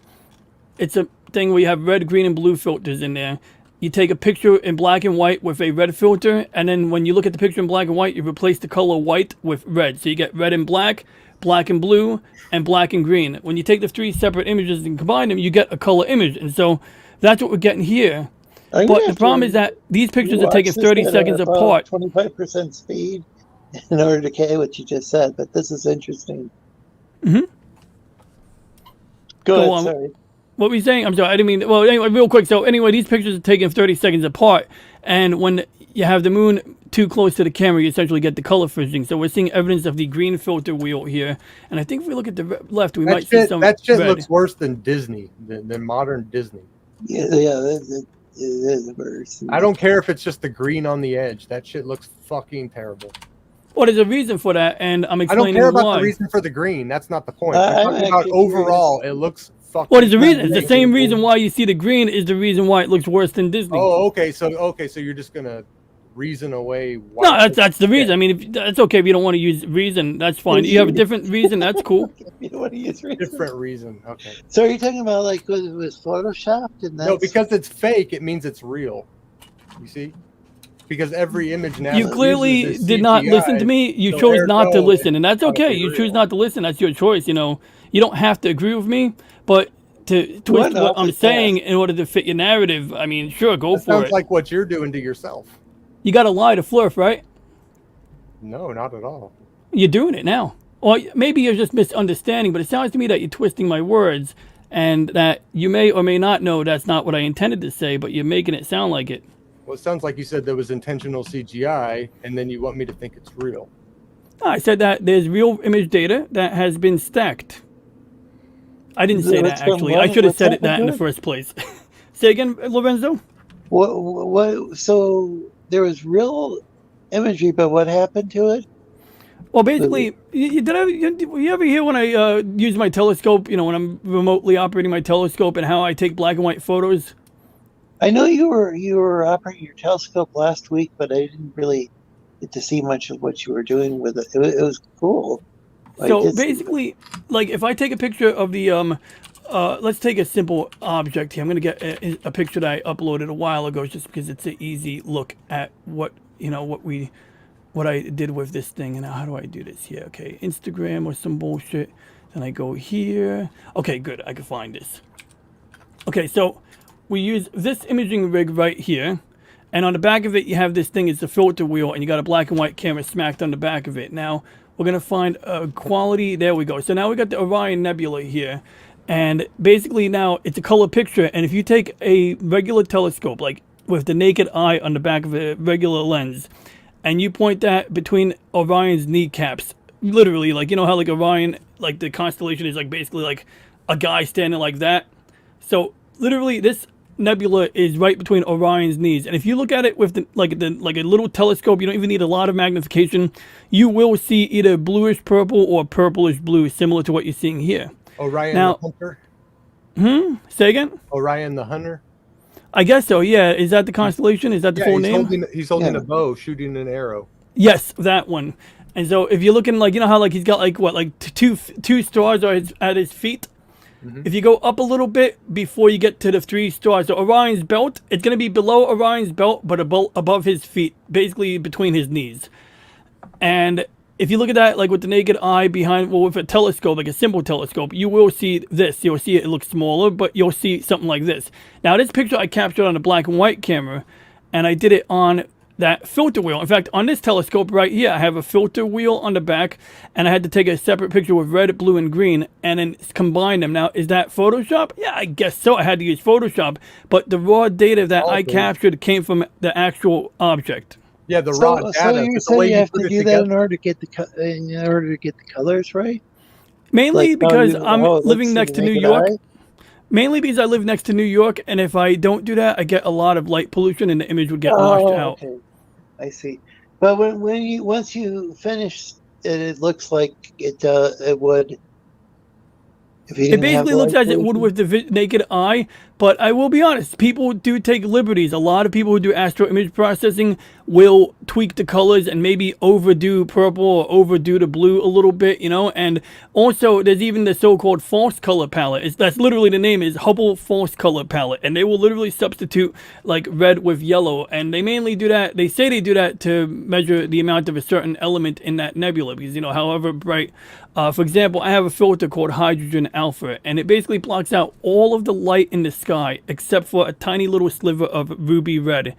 it's a thing where you have red, green, and blue filters in there. You take a picture in black and white with a red filter, and then when you look at the picture in black and white, you replace the color white with red. So you get red and black and blue, and black and green. When you take the three separate images and combine them, you get a color image. And so that's what we're getting here. But the problem is that these pictures are taken 30 seconds apart. 25% speed in order to carry what you just said, but this is interesting. Mm-hmm. Go ahead, sorry. What were you saying? I'm sorry, I didn't mean... Well, anyway, real quick. So anyway, these pictures are taken 30 seconds apart. And when you have the moon too close to the camera, you essentially get the color fringing. So we're seeing evidence of the green filter wheel here. And I think if we look at the left, we might see some That shit red. looks worse than Disney, than modern Disney. Yeah, it is worse. I don't care if it's just the green on the edge. That shit looks fucking terrible. Well, there's a reason for that, and I'm I explaining don't care about why. the reason for the green. That's not the point. I'm talking about overall, it looks fucking... Well, there's a reason. It's the same reason why you see the green is the reason why it looks worse than Disney. Oh, okay. So you're just gonna reason away why... No, that's the reason. I mean, that's okay if you don't want to use reason. That's fine. You have a different reason. That's cool. You don't want to use reason. Different reason. Okay. So are you talking about like when it was photoshopped? And No, because it's fake, it means it's real. You see? Because every image now... You clearly did not listen to me. You chose not to listen, and that's okay. You choose not to listen. That's your choice. You don't have to agree with me, but to twist what I'm saying in order to fit your narrative, I mean, sure, go for it. Sounds like what you're doing to yourself. You got to lie to flirt, right? No, not at all. You're doing it now. Or maybe you're just misunderstanding, but it sounds to me that you're twisting my words and that you may or may not know that's not what I intended to say, but you're making it sound like it. Well, it sounds like you said there was intentional CGI, and then you want me to think it's real. I said that there's real image data that has been stacked. I didn't say that, actually. I should have said that in the first place. Say again, Lorenzo? What? So there was real imagery, but what happened to it? Well, basically, you ever hear when I use my telescope, when I'm remotely operating my telescope and how I take black and white photos? I know you were operating your telescope last week, but I didn't really get to see much of what you were doing with it. It was cool. So basically, like if I take a picture of the let's take a simple object here. I'm gonna get a picture that I uploaded a while ago, just because it's an easy look at what I did with this thing. And how do I do this here? Okay, Instagram or some bullshit. Then I go here. Okay, good. I can find this. Okay, so we use this imaging rig right here, and on the back of it you have this thing. It's a filter wheel, and you got a black and white camera smacked on the back of it. Now we're gonna find a quality. There we go. So now we got the Orion Nebula here, And basically now it's a color picture. And if you take a regular telescope, like with the naked eye on the back of a regular lens, and you point that between Orion's kneecaps, literally, like, you know how like Orion, like the constellation is like basically like a guy standing like that. So literally this nebula is right between Orion's knees. And if you look at it with like a little telescope, you don't even need a lot of magnification, you will see either bluish purple or purplish blue, similar to what you're seeing here. Orion Now, the Hunter? Say again? Orion the Hunter? I guess so, yeah. Is that the constellation? Is that the full name? He's holding a bow, shooting an arrow. Yes, that one. And so if you're looking, like, you know how like he's got like what, like two stars at his feet? Mm-hmm. If you go up a little bit before you get to the 3 stars, so Orion's belt, it's going to be below Orion's belt, but above his feet, basically between his knees. And if you look at that, like with the naked eye behind, well, with a telescope, like a simple telescope, you will see this. You'll see it looks smaller, but you'll see something like this. Now, this picture I captured on a black and white camera, and I did it on that filter wheel. In fact, on this telescope right here, I have a filter wheel on the back, and I had to take a separate picture with red, blue, and green, and then combine them. Now, is that Photoshop? Yeah, I guess so. I had to use Photoshop, but the raw data that I captured came from the actual object. Yeah, the raw data. So you said you have to do that in order to get the colors right. Mainly because I'm living next to New York. Mainly because I live next to New York, and if I don't do that, I get a lot of light pollution, and the image would get washed out. Okay. I see. But once you finish it looks like it would. It basically looks as it would with the naked eye, but I will be honest, people do take liberties. A lot of people who do astro image processing will tweak the colors and maybe overdo purple or overdo the blue a little bit, you know. And also, there's even the so-called false color palette. That's literally the name, is Hubble false color palette, and they will literally substitute like red with yellow. And they mainly do that. They say they do that to measure the amount of a certain element in that nebula, because, you know, however bright. For example, I have a filter called hydrogen alpha, and it basically blocks out all of the light in the sky except for a tiny little sliver of ruby red.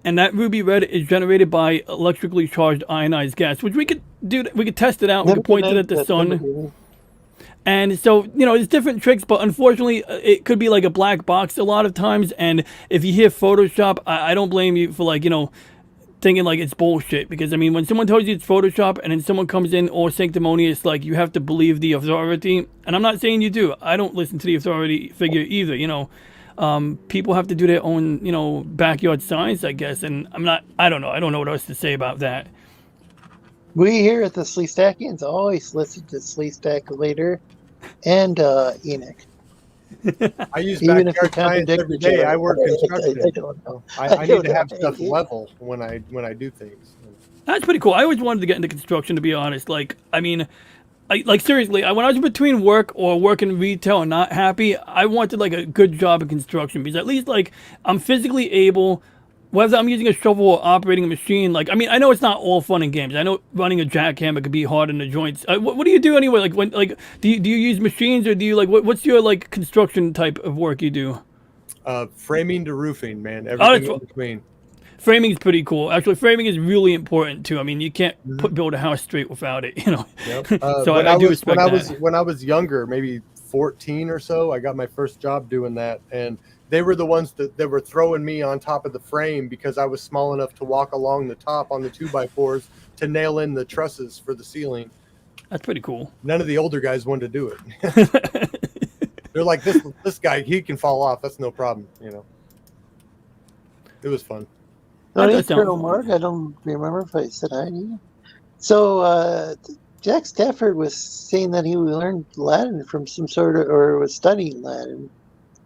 And that ruby red is generated by electrically charged ionized gas, which we could test it out. We could point it at the sun. And so, you know, there's different tricks, but unfortunately, it could be like a black box a lot of times. And if you hear Photoshop, I don't blame you for, like, you know, thinking like it's bullshit. Because, I mean, when someone tells you it's Photoshop and then someone comes in all sanctimonious, like, you have to believe the authority. And I'm not saying you do. I don't listen to the authority figure either, you know. People have to do their own, you know, backyard science, I guess. And I don't know what else to say about that. We here at the Sleestakians always listen to Sleestak and Enoch. I use backyard science every day. I work construction. I don't know. I need to have stuff level when I do things. That's pretty cool. I always wanted to get into construction, to be honest. Like, I mean, like seriously, when I was between work or working retail and not happy, I wanted like a good job in construction, because at least like I'm physically able, whether I'm using a shovel or operating a machine. Like, I mean, I know it's not all fun and games. I know running a jackhammer could be hard in the joints. What do you do anyway? Like, when, like, do you use machines, or do you like what's your like construction type of work you do? Framing to roofing, man. Everything in between. Framing is pretty cool. Actually, framing is really important too. I mean, you can't build a house straight without it, you know. Yep. So I do respect that. When I was younger, maybe 14 or so, I got my first job doing that, and they were the ones that were throwing me on top of the frame because I was small enough to walk along the top on the 2x4s to nail in the trusses for the ceiling. That's pretty cool. None of the older guys wanted to do it. They're like, this guy, he can fall off. That's no problem, you know. It was fun. Colonel Mark, I don't remember if I said hi to you. So Jack Stafford was saying that he learned Latin from some sort of, or was studying Latin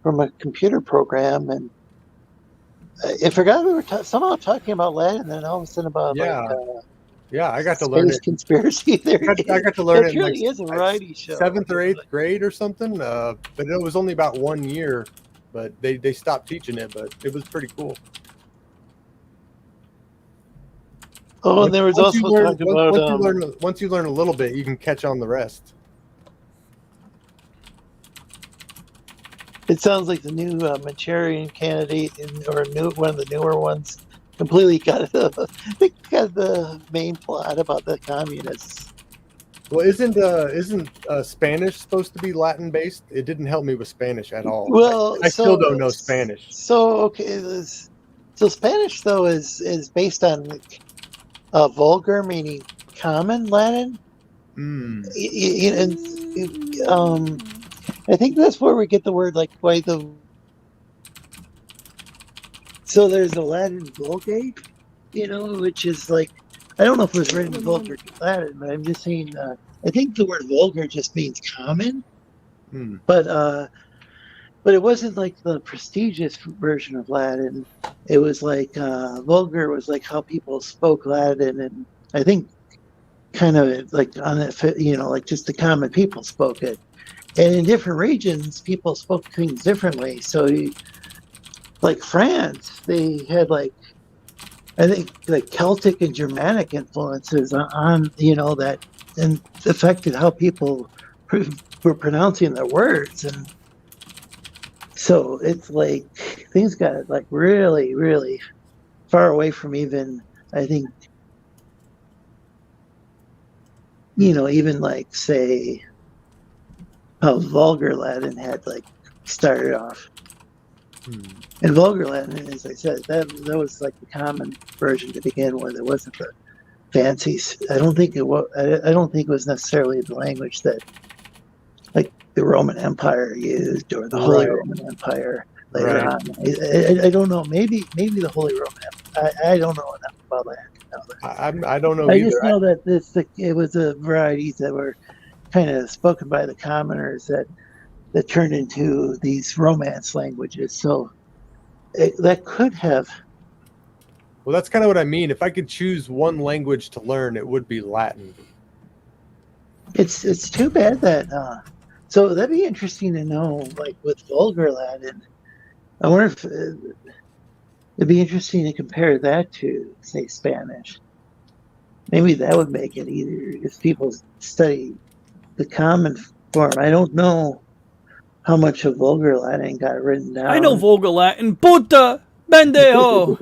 from a computer program, and I forgot we were somehow talking about Latin, and then all of a sudden about I got to learn it. Conspiracy theory. I got to learn it. It really is a variety show. 7th or 8th grade or something, but it was only about 1 year. But they stopped teaching it, but it was pretty cool. Oh, and there was also talk about once you learn a little bit, you can catch on the rest. It sounds like the new Manchurian candidate, or one of the newer ones, completely got the main plot about the communists. Well, isn't Spanish supposed to be Latin based? It didn't help me with Spanish at all. Well, I still don't know Spanish. So okay, so Spanish though is based on vulgar, meaning common Latin. Mm. I think that's where we get the word like why the. So there's the Latin Vulgate, which is like, I don't know if it was written in vulgar Latin, but I'm just saying. I think the word vulgar just means common, but it wasn't like the prestigious version of Latin. It was like vulgar was like how people spoke Latin, and I think kind of like on it, like just the common people spoke it. And in different regions, people spoke things differently. So, like France, they had I think like Celtic and Germanic influences on that, and affected how people were pronouncing their words. And so it's like things got like really, really far away from even, I think, even like say how vulgar Latin had like started off. And vulgar Latin, as I said, that was like the common version to begin with. It wasn't the fancies. I don't think it was necessarily the language that like the Roman Empire used or the Holy Roman Empire later on. I don't know. Maybe the Holy Roman Empire. I don't know enough about that. I don't know. I just know that it was a varieties that were kind of spoken by the commoners that turned into these Romance languages. So that could have. Well, that's kind of what I mean. If I could choose one language to learn, it would be Latin. It's too bad that. So that'd be interesting to know, like with vulgar Latin. I wonder if it'd be interesting to compare that to, say, Spanish. Maybe that would make it easier if people study the common form. I don't know how much of vulgar Latin got written down. I know vulgar Latin. Puta, pendejo.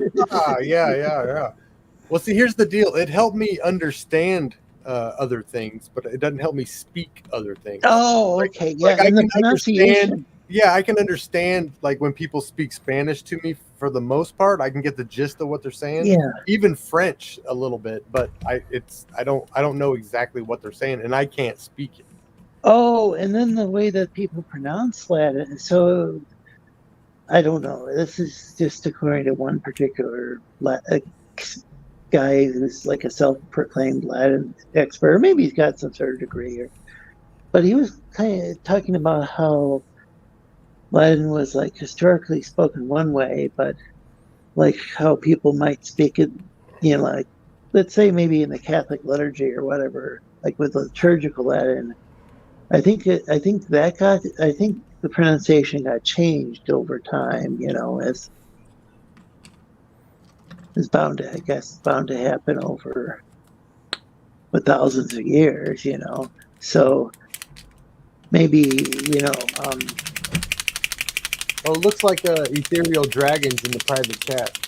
Yeah. Well, see, here's the deal. It helped me understand other things, but it doesn't help me speak other things. Oh, okay. Yeah, I and can the pronunciation. I can understand like when people speak Spanish to me. For the most part, I can get the gist of what they're saying. Yeah. Even French a little bit, but I don't know exactly what they're saying, and I can't speak it. Oh, and then the way that people pronounce Latin. So I don't know. This is just according to one particular guy who's like a self-proclaimed Latin expert. Or maybe he's got some sort of degree, but he was kind of talking about how Latin was like historically spoken one way, but like how people might speak it, like let's say maybe in the Catholic liturgy or whatever, like with liturgical Latin. I think the pronunciation got changed over time, as is bound to happen over with thousands of years, So maybe, Oh, it looks like Ethereal Dragons in the private chat.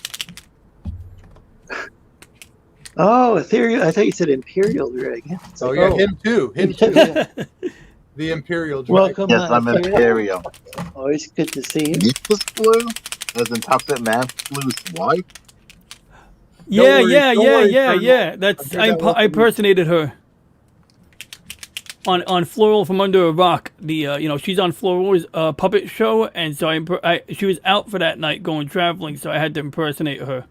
Oh, Ethereal. I thought you said Imperial Dragon. Him too. The Imperial Dragon. Welcome. Yes, I'm Imperial. Always good to see you. This flu? As in Toxic Man Flu's wife? Yeah. That's I impersonated her on Floral from Under a Rock. The she's on Floral's puppet show, and so she was out for that night going traveling, so I had to impersonate her.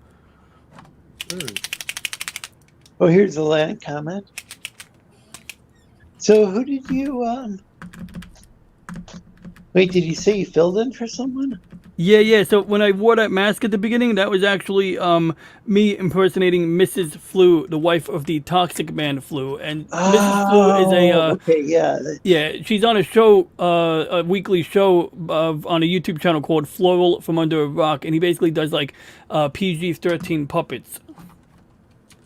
Oh, here's the Latin comment. So who did you wait, did you say you filled in for someone? Yeah. So when I wore that mask at the beginning, that was actually me impersonating Mrs. Flu, the wife of the Toxic Man Flu. And Mrs. Flu is yeah, she's on a show, a weekly show on a YouTube channel called Floral from Under a Rock, and he basically does like PG-13 puppets.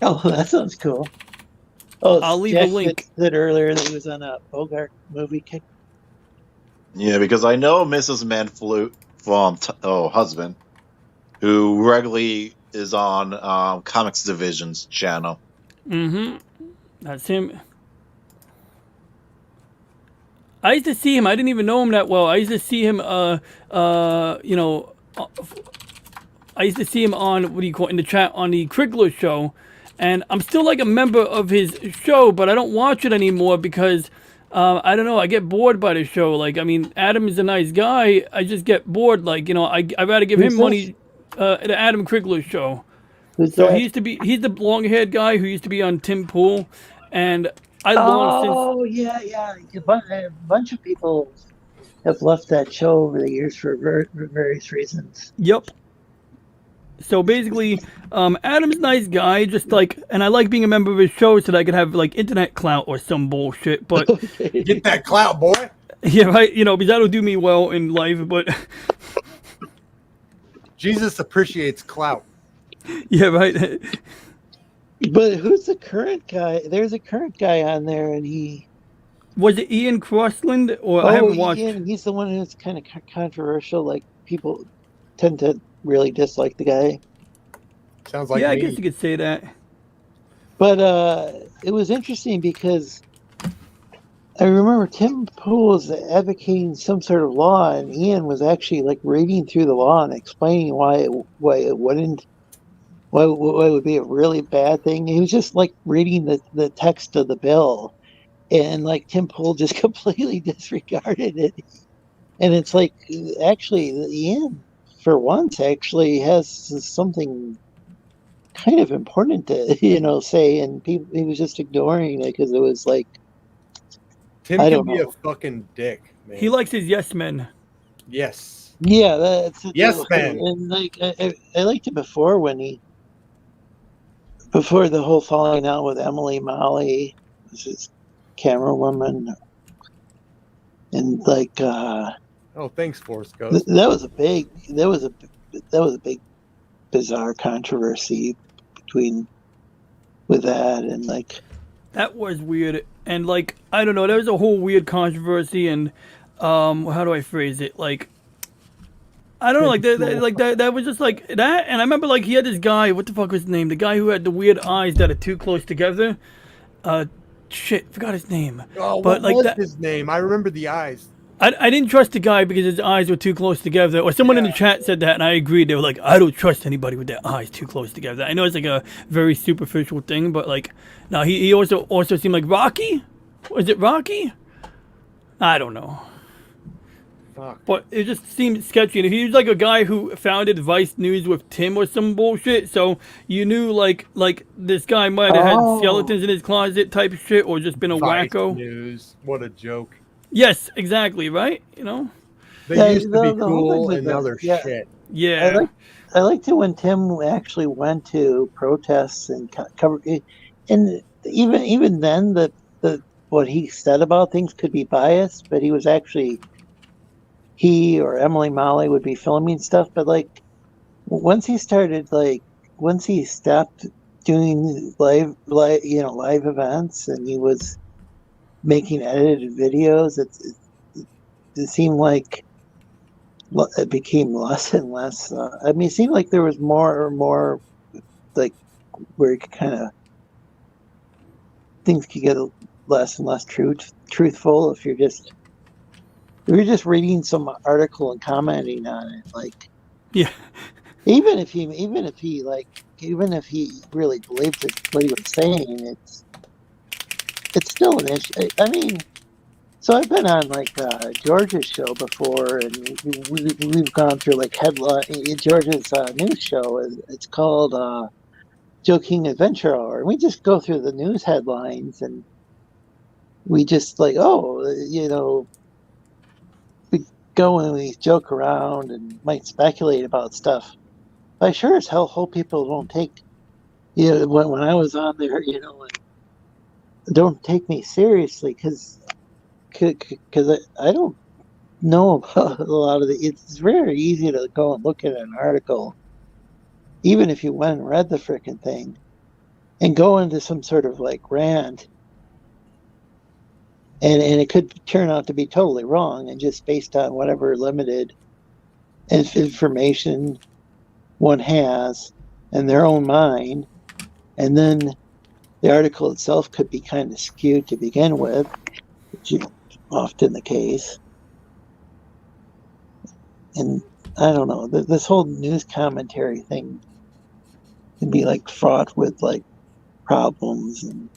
Oh, that sounds cool. Oh, I'll leave a link. Said earlier that he was on a Bogart movie kick. Yeah, because I know Mrs. Manflute from husband, who regularly is on Comics Division's channel. Mm-hmm. That's him. I used to see him. I didn't even know him that well. I used to see him, you know, I used to see him on, what do you call it, in the chat on the Krigler show. And I'm still like a member of his show, but I don't watch it anymore because, I don't know, I get bored by the show. Like, I mean, Adam is a nice guy. I just get bored. Like, you know, I'd rather give him money, the Adam Krigler show. Who's So that? he's the long-haired guy who used to be on Tim Pool. And I long since. Oh, yeah. A bunch of people have left that show over the years for various reasons. Yep. So basically, Adam's a nice guy, just like, and I like being a member of his show so that I could have like internet clout or some bullshit. But Get that clout, boy. yeah, right. You know, because that'll do me well in life. But Jesus appreciates clout. yeah, right. But who's the current guy? There's a current guy on there, and he Was it Ian Crossland or I haven't watched? Ian, he's the one who's kind of controversial. Like people tend to really dislike the guy. Sounds like yeah, me. I guess you could say that. But it was interesting because I remember Tim Pool was advocating some sort of law, and Ian was actually like reading through the law and explaining why it would be a really bad thing. He was just like reading the text of the bill, and like Tim Pool just completely disregarded it. And it's like, actually, Ian, for once, actually has something kind of important to, you know, say, and he was just ignoring it because it was like, Tim I can don't be know. a fucking dick, man. He likes his yes men. Yes. Yeah, that's Yes, man. And like I liked it before before the whole falling out with Emily Molly, was his camera woman, and like Oh, thanks, Force Ghost. that was a big bizarre controversy with that, and like That was weird. And like, I don't know, there was a whole weird controversy and how do I phrase it? Like, I don't know, like that was just like that. And I remember like he had this guy, what the fuck was his name? The guy who had the weird eyes that are too close together. Shit, forgot his name. Oh, but what like was that, his name? I remember the eyes. I didn't trust the guy because his eyes were too close together. Or someone in the chat said that, and I agreed. They were like, I don't trust anybody with their eyes too close together. I know it's like a very superficial thing, but like, no, he also seemed like Rocky. Was it Rocky? I don't know. Fuck. But it just seemed sketchy. And he was like a guy who founded Vice News with Tim or some bullshit. So you knew like this guy might have had skeletons in his closet type shit, or just been a Vice wacko. News. What a joke. Yes, exactly, right? You know? They used to be the whole cool, thing and with now the- they're shit. Yeah. I liked it when Tim actually went to protests and covered it, and even then the what he said about things could be biased, but he was actually, he or Emily Molly would be filming stuff, but like once he stopped doing live events and he was making edited videos, it seemed like it became less and less. I mean, it seemed like there was more and more, like, where you could kind of, things could get less and less truthful if you're just reading some article and commenting on it. Like, Yeah. even if he really believed what he was saying, it's still an issue. I mean, so I've been on like George's show before, and we've gone through like George's news show. It's called Joking Adventure Hour. We just go through the news headlines, and we just like, we go and we joke around and might speculate about stuff. I sure as hell hope people don't take, when I was on there, don't take me seriously because I don't know about a lot of the. It's very easy to go and look at an article, even if you went and read the frickin' thing, and go into some sort of like rant, and it could turn out to be totally wrong and just based on whatever limited information one has in their own mind, and then the article itself could be kind of skewed to begin with. often the case. And I don't know, this whole news commentary thing can be like fraught with like problems. And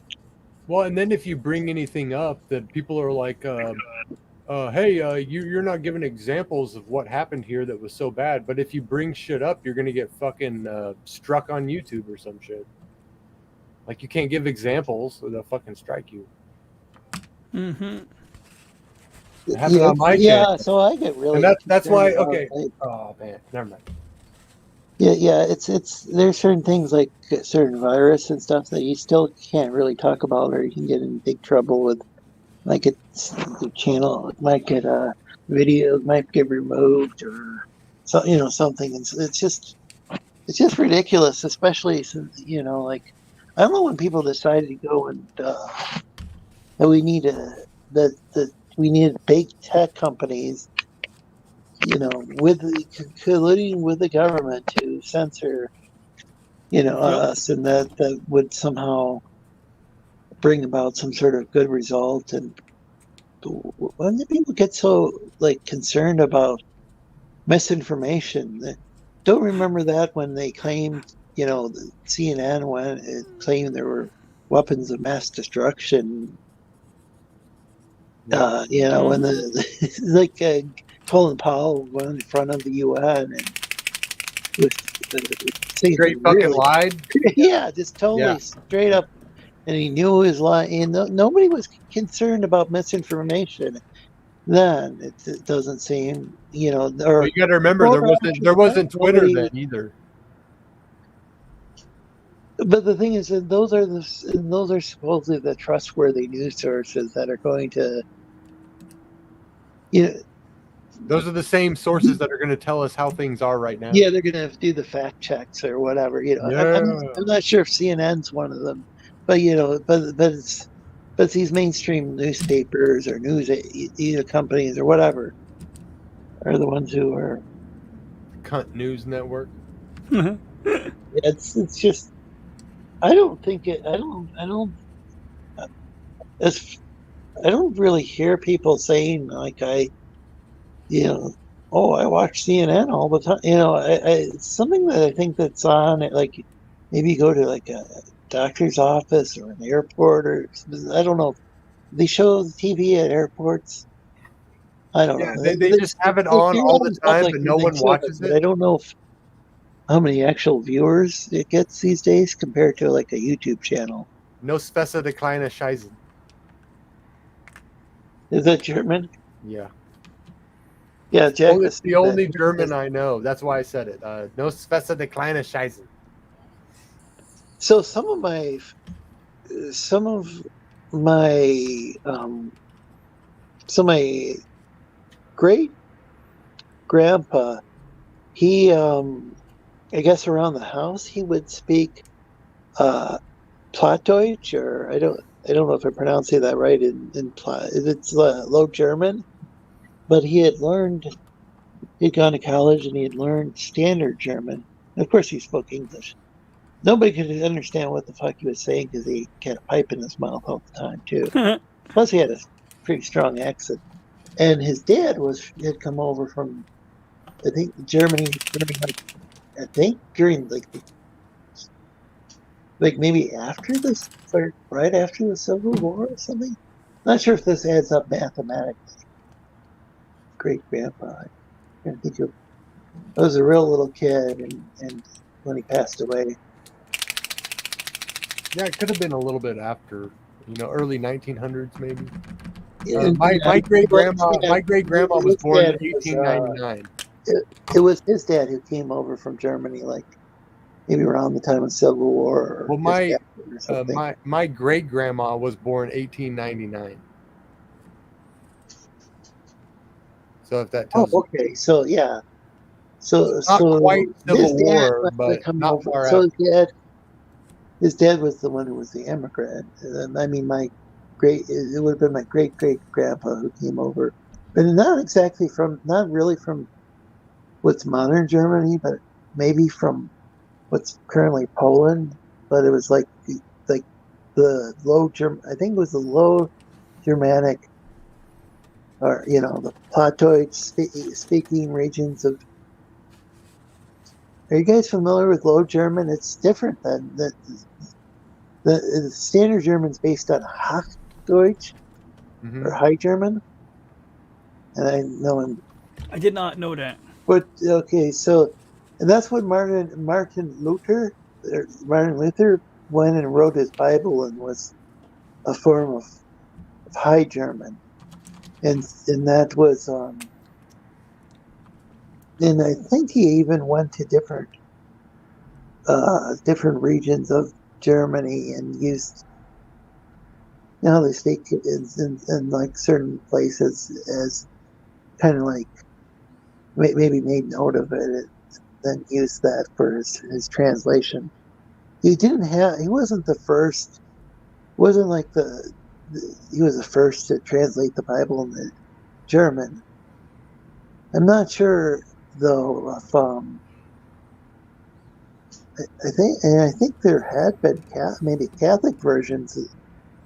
Well, and then if you bring anything up that people are like, hey, you're not giving examples of what happened here that was so bad. But if you bring shit up, you're going to get fucking struck on YouTube or some shit. Like, you can't give examples or they'll fucking strike you. Mm-hmm. It happened on my channel. So I get really. And that's why. concerned Okay. about, like, Oh man, never mind. Yeah. It's there's certain things like certain virus and stuff that you still can't really talk about, or you can get in big trouble with. Like it's the channel, it might get video might get removed or so something. And it's just ridiculous, especially since like I don't know when people decided to go and that we need we need big tech companies, with colluding with the government to censor, us, and that would somehow bring about some sort of good result. And when do people get so like concerned about misinformation? Don't remember that when they claimed, CNN when it claimed there were weapons of mass destruction. When like Colin Powell went in front of the UN and was saying Straight fucking lied. Yeah, just totally straight up. And he knew he was lying. And nobody was concerned about misinformation then. It doesn't seem, or Well, you got to remember there wasn't Twitter then either. But the thing is that those are supposedly the trustworthy news sources that are going to, those are the same sources that are going to tell us how things are right now. Yeah, they're going to do the fact checks or whatever. I'm not sure if CNN's one of them, but it's these mainstream newspapers or news either companies or whatever are the ones who are Cunt News Network. It's just I don't really hear people saying like I watch CNN all the time. It's something that I think that's on it. Like maybe go to like a doctor's office or an airport, or I don't know. They show TV at airports. I don't know. They just have it on all the time, but no one watches it. I don't know how many actual viewers it gets these days compared to like a YouTube channel. No Spessa de Kleine Scheisen. Is that German? Yeah. Yeah, Jack. It's the only German I know. That's why I said it. No Spessa de Kleine Scheisen. So some of my great grandpa, he I guess around the house he would speak Plattdeutsch, or I don't know if I'm pronouncing that right in Platt. It's Low German, but he'd gone to college and he had learned Standard German. And of course, he spoke English. Nobody could understand what the fuck he was saying because he had a pipe in his mouth all the time too. Plus, he had a pretty strong accent. And his dad had come over from, I think, Germany during during maybe after this, or right after the Civil War or something. Not sure if this adds up mathematically. Great grandpa. I can't think of. I was a real little kid, and when he passed away. Yeah, it could have been a little bit after, early 1900s maybe. Yeah, my great grandma was born in 1899. It was his dad who came over from Germany, like maybe around the time of the Civil War. Well, my great grandma was born 1899. So if that tells okay, so yeah, so not quite Civil War, but not over. far So out. His dad was the one who was the immigrant. And I mean, it would have been my great grandpa who came over, but not really from what's modern Germany, but maybe from what's currently Poland. But it was like the Low German. I think it was the Low Germanic or the Platoid speaking regions of. Are you guys familiar with Low German? It's different than the standard German's based on Hochdeutsch or High German, and I know. I did not know that. But okay, so and that's what Martin Luther went and wrote his Bible and was a form of High German, and that was and I think he even went to different regions of Germany and used they speak in like certain places as kind of like maybe made note of it and then used that for his translation. He wasn't the first. Wasn't like he was the first to translate the Bible into German. I'm not sure though if I think there had been maybe Catholic versions of the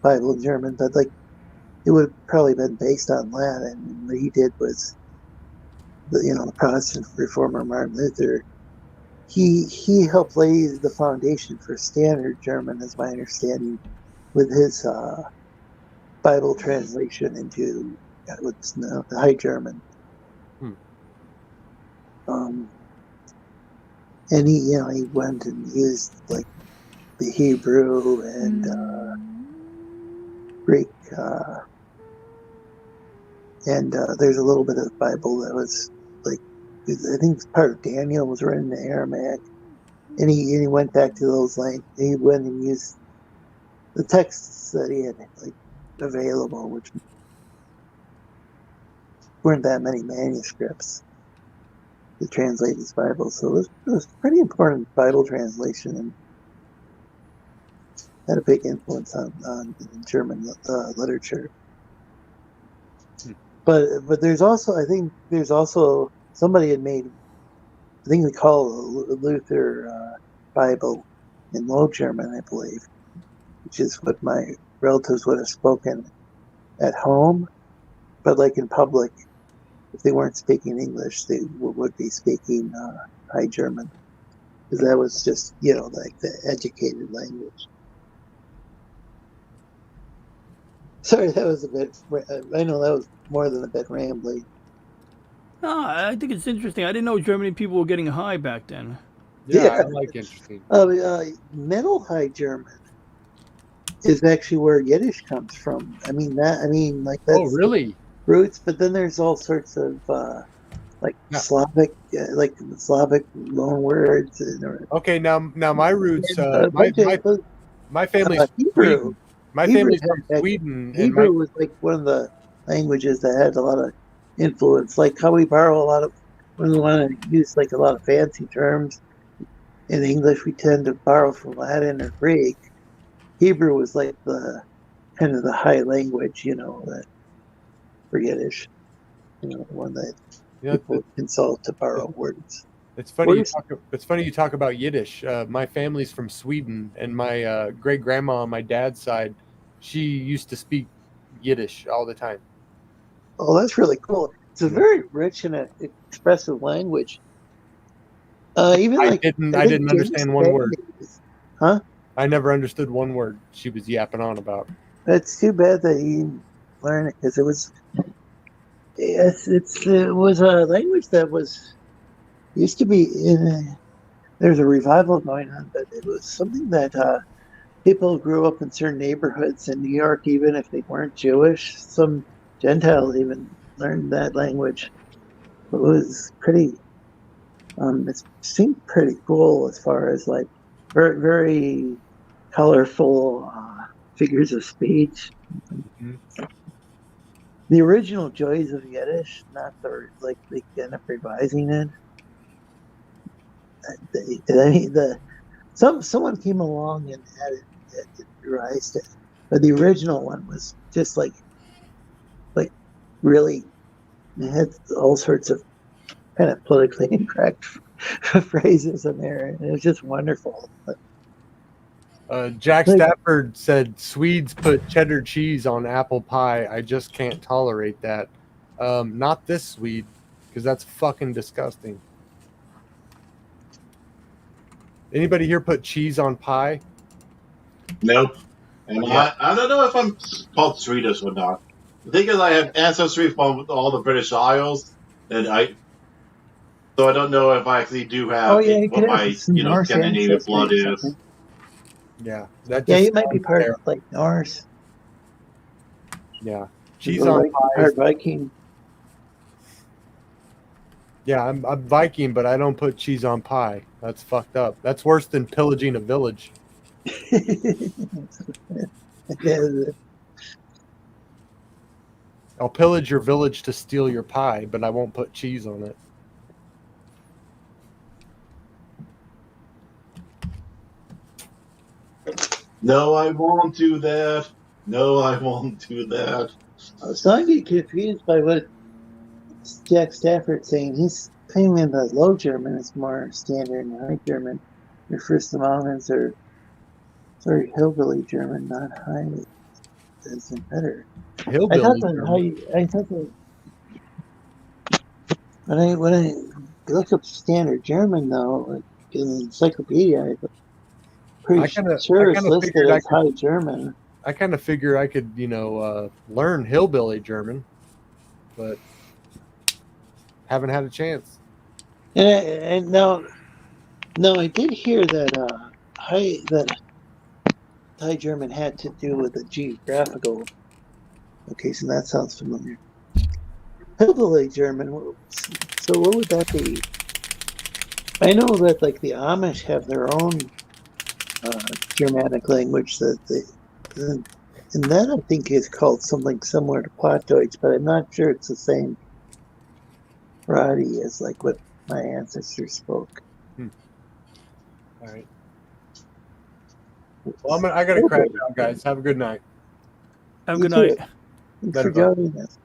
Bible in German, but like it would have probably been based on Latin. And what he did was the Protestant reformer Martin Luther. He helped lay the foundation for standard German, as my understanding, with his Bible translation into what's now High German. And he went and used like the Hebrew and Greek, and there's a little bit of the Bible that was like, I think part of Daniel was written in Aramaic, and he went back to those he went and used the texts that he had like available, which weren't that many manuscripts to translate his Bible. So it was pretty important Bible translation and had a big influence on German literature. But there's also, I think somebody had made, I think they call it a Luther Bible in Low German, I believe, which is what my relatives would have spoken at home, but like in public, if they weren't speaking English, they would be speaking High German, because that was just like the educated language. Sorry, that was a bit. I know that was more than a bit rambling. I think it's interesting. I didn't know German people were getting high back then. Yeah, I like interesting. Middle High German is actually where Yiddish comes from. Like that's. Oh, really? Roots, but then there's all sorts of Slavic, like Slavic loan words. Okay, now my roots. My family's Hebrew. Sweden. My family's from Sweden. Hebrew was like one of the languages that had a lot of influence. Like how we borrow a lot of when we want to use like a lot of fancy terms in English, we tend to borrow from Latin or Greek. Hebrew was like the kind of the high language, that. For Yiddish, the one that people consult to borrow words. It's funny. It's funny you talk about Yiddish. My family's from Sweden, and my great grandma on my dad's side, she used to speak Yiddish all the time. Oh, that's really cool. It's a very rich and expressive language. I didn't understand one word. Huh? I never understood one word she was yapping on about. It's too bad that you didn't learn it, because it was a language that used to be there's a revival going on, but it was something that people grew up in certain neighborhoods in New York, even if they weren't Jewish. Some Gentiles even learned that language. It was pretty. It seemed pretty cool as far as like very, very colorful figures of speech. Mm-hmm. The original joys of Yiddish, not they end up revising it. Someone came along and revised it, but the original one was just like really, it had all sorts of kind of politically incorrect phrases in there, and it was just wonderful. Jack Stafford said Swedes put cheddar cheese on apple pie. I just can't tolerate that. Not this Swede, because that's fucking disgusting. Anybody here put cheese on pie? Nope. And Yeah. I don't know if I'm called Swedish or not. The thing is, I have ancestry from all the British Isles, and so I don't know if I actually do have you what could have my some Norse Scandinavian ancestry blood or is. something. Yeah. That Yeah, just you might be sounds part terrible. of like Norse. Yeah. Cheese on pie. Part Viking. Yeah, I'm Viking, but I don't put cheese on pie. That's fucked up. That's worse than pillaging a village. I'll pillage your village to steal your pie, but I won't put cheese on it. No, I won't do that. No, I won't do that. So I get confused by what Jack Stafford's saying. He's claiming that Low German is more standard and High German refers to mountains or hillbilly German, not high isn't better. Hillbilly I thought that when I look up standard German though, like in the encyclopedia, I'm pretty sure it's listed as High German. I kind of figure I could, learn hillbilly German, but haven't had a chance. And now, I did hear that High German had to do with the geographical location. That sounds familiar. Hillbilly German. So what would that be? I know that like the Amish have their own Germanic language and that I think is called something similar to Plattdeutsch, but I'm not sure it's the same variety as like what my ancestors spoke. All right. Well, I got to crash out, guys. Have a good night. Have a good night. Thanks for joining us.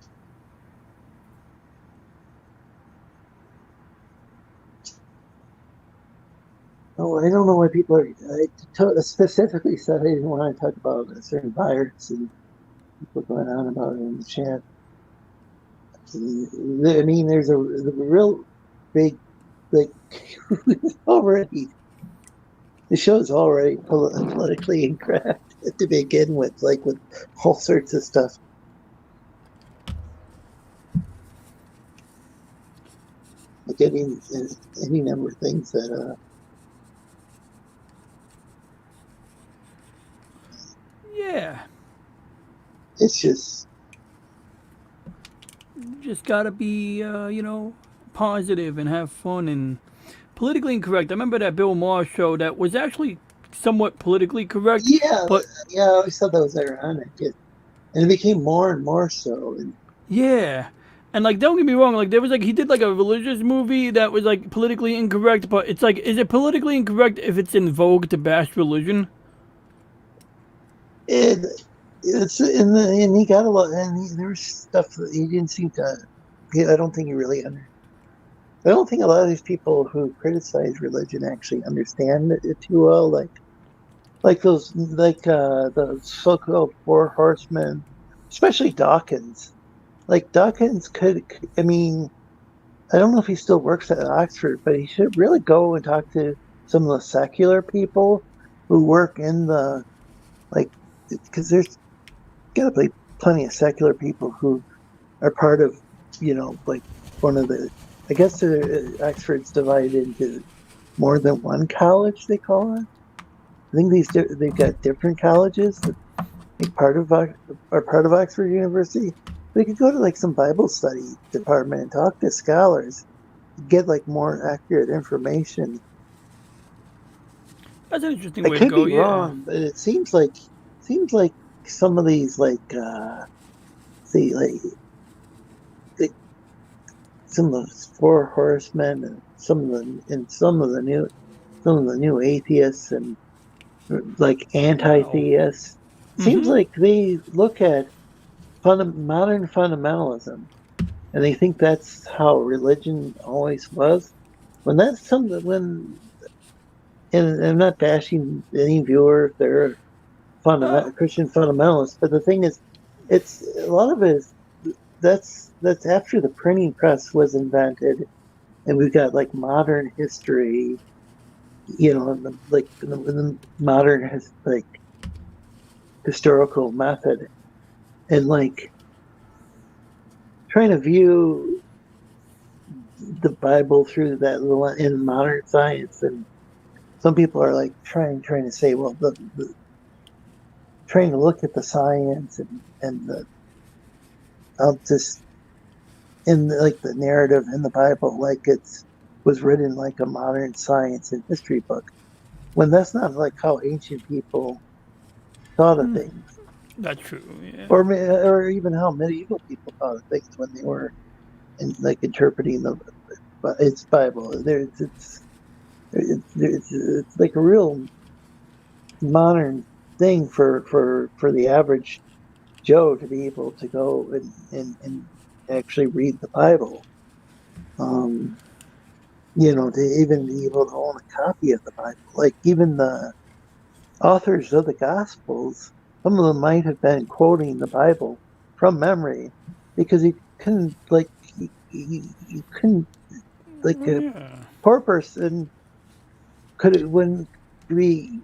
Oh, I don't know why people are. I specifically said I didn't want to talk about a certain virus and people going on about it in the chat. I mean, there's a real big, like, already. The show's already politically incorrect to begin with, like with all sorts of stuff. Like any number of things that. Yeah. It's just gotta be, positive and have fun and politically incorrect. I remember that Bill Maher show that was actually somewhat politically correct. Yeah, but I always thought that was ironic, and it became more and more so. Yeah, and like, don't get me wrong, like there was like he did like a religious movie that was like politically incorrect, but it's like, is it politically incorrect if it's in vogue to bash religion? It's and he got a lot, and there was stuff that he didn't seem to. I don't think he really I don't think a lot of these people who criticize religion actually understand it too well. Like the so-called four horsemen, especially Dawkins. Like Dawkins I mean, I don't know if he still works at Oxford, but he should really go and talk to some of the secular people who work in the, because there's got to be plenty of secular people who are part of, like one of the, I guess Oxford's divided into more than one college, they call it. I think they've got different colleges that are part of Oxford University. We could go to like some Bible study department and talk to scholars, get like more accurate information. That's an interesting way I to could go. be wrong, but it seems like some of these some of the four horsemen and some of the new atheists and like anti-theists. Seems like they look at modern fundamentalism and they think that's how religion always was. When that's something, and I'm not bashing any viewer if they're Christian fundamentalists, but the thing is, it's a lot of it is that's after the printing press was invented, and we've got like modern history, you know, the modern like historical method, and like trying to view the Bible through that in modern science. And some people are like trying to say, well, the trying to look at the science and the just in like the narrative in the Bible, like was written like a modern science and history book, when that's not like how ancient people thought of things. That's true. Yeah. Or even how medieval people thought of things when they were like interpreting its Bible. It's like a real modern thing for the average Joe to be able to go and actually read the Bible. You know, to even be able to own a copy of the Bible. Like even the authors of the Gospels, some of them might have been quoting the Bible from memory, because you couldn't like you couldn't like a poor person wouldn't be.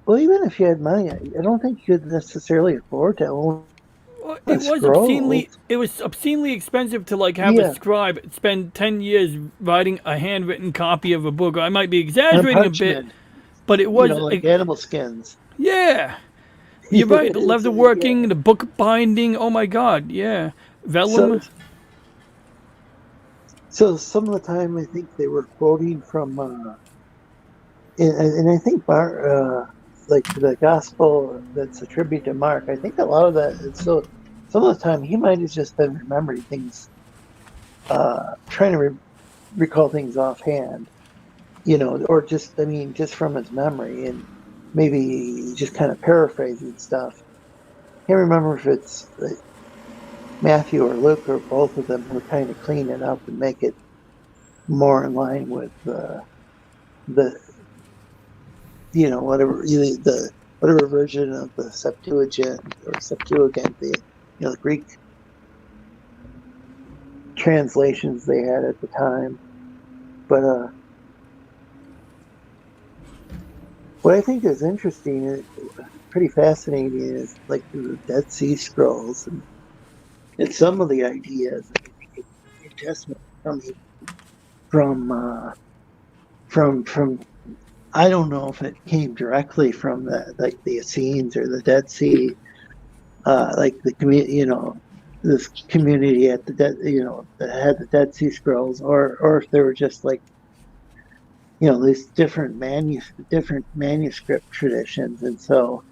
Well, even if you had money, I don't think you could necessarily afford to own. Well, it was obscenely expensive to like have a scribe spend 10 years writing a handwritten copy of a book. I might be exaggerating a bit, but it was like animal skins. Yeah, you're right. The leather working, the book binding. Oh my God, yeah, vellum. So some of the time, I think they were quoting from, and I think like the gospel that's attributed to Mark. I think a lot of that. So some of the time, he might have just been remembering things, trying to recall things offhand, you know, or just from his memory, and maybe just kind of paraphrasing stuff. Can't remember if it's like Matthew or Luke or both of them who kind of clean it up and make it more in line with the you know, whatever version of the Septuagint, the the Greek translations they had at the time. But what I think is interesting and pretty fascinating is like the Dead Sea Scrolls and some of the ideas in the New Testament from I don't know if it came directly from the Essenes or the Dead Sea, like the community, you know, this community at the that had the Dead Sea Scrolls, or if they were just like, you know, these different manuscript traditions, and so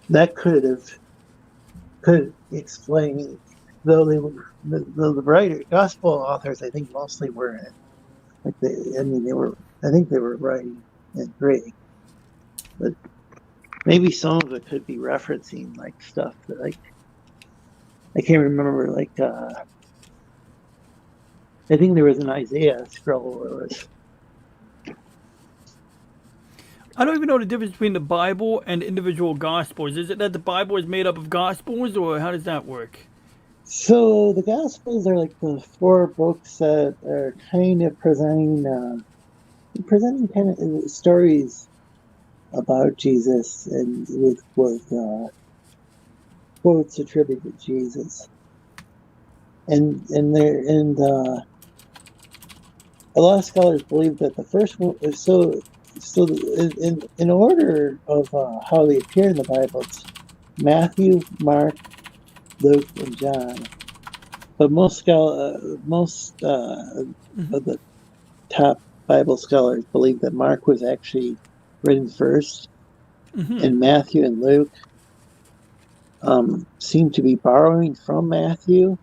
that could explain, though the writer gospel authors, I think mostly were like I think they were writing in Greek, but maybe some of it could be referencing like stuff that like I can't remember, like I think there was an Isaiah scroll where it was. I don't even know the difference between the Bible and individual Gospels. Is it that the Bible is made up of Gospels, or how does that work? So the Gospels are like the 4 books that are kind of presenting kind of stories about Jesus and with quotes attributed to Jesus, and a lot of scholars believe that the first one. So in order of how they appear in the Bible, it's Matthew, Mark, Luke, and John. But most of the top Bible scholars believe that Mark was actually written first, and Matthew and Luke seem to be borrowing from Matthew,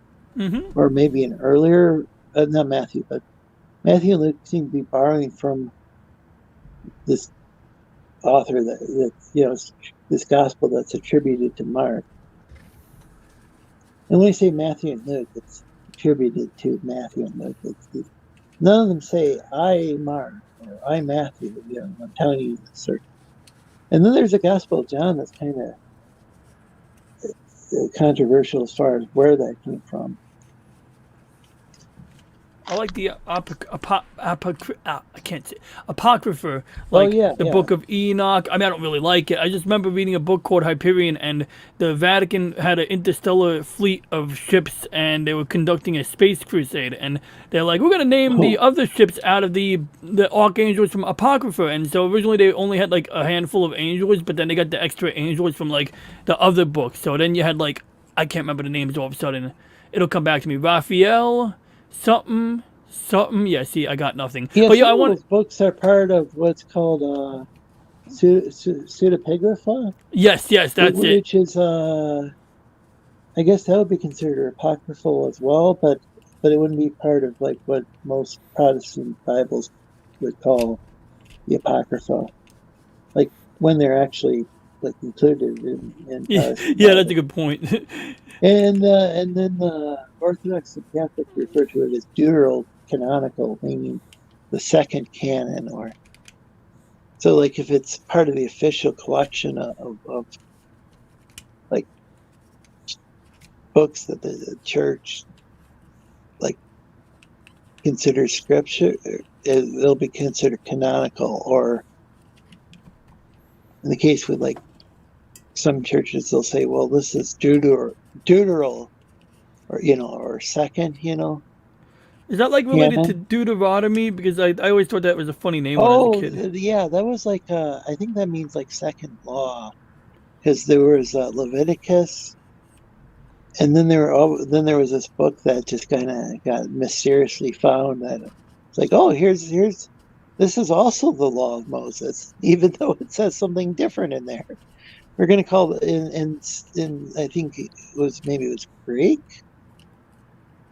or maybe an earlier, not Matthew, but Matthew and Luke seem to be borrowing from this author that you know, this gospel that's attributed to Mark. And when I say Matthew and Luke, it's attributed to Matthew and Luke. None of them say, I, Mark, or I, Matthew, you know, I'm telling you this. And then there's the Gospel of John that's kind of, controversial as far as where that came from. I like the I can't say apocrypha, like the Book of Enoch. I mean, I don't really like it. I just remember reading a book called Hyperion, and the Vatican had an interstellar fleet of ships, and they were conducting a space crusade. And they're like, we're gonna name the other ships out of the archangels from apocrypha. And so originally they only had like a handful of angels, but then they got the extra angels from like the other books. So then you had like, I can't remember the names all of a sudden. It'll come back to me. Raphael. Something. Yeah, see, I got nothing. Yeah, but yeah, I want. want. Those books are part of what's called pseudepigrapha. Yes, that's it. Which is, I guess that would be considered apocryphal as well, but it wouldn't be part of like what most Protestant Bibles would call the apocrypha, like when they're actually like included in yeah, that's a good point. And then the Orthodox and Catholic refer to it as deuterocanonical, meaning the second canon, or so like if it's part of the official collection of like books that the church like considers scripture, it'll be considered canonical. Or in the case with like some churches, they'll say, well, this is deuteral, or or second, Is that like related to Deuteronomy? Because I always thought that was a funny name when I was a kid. Yeah, that was like I think that means like second law, because there was Leviticus, and then there was this book that just kind of got mysteriously found that it's like, oh, here's this is also the law of Moses, even though it says something different in there. We're going to call it in I think it was Greek.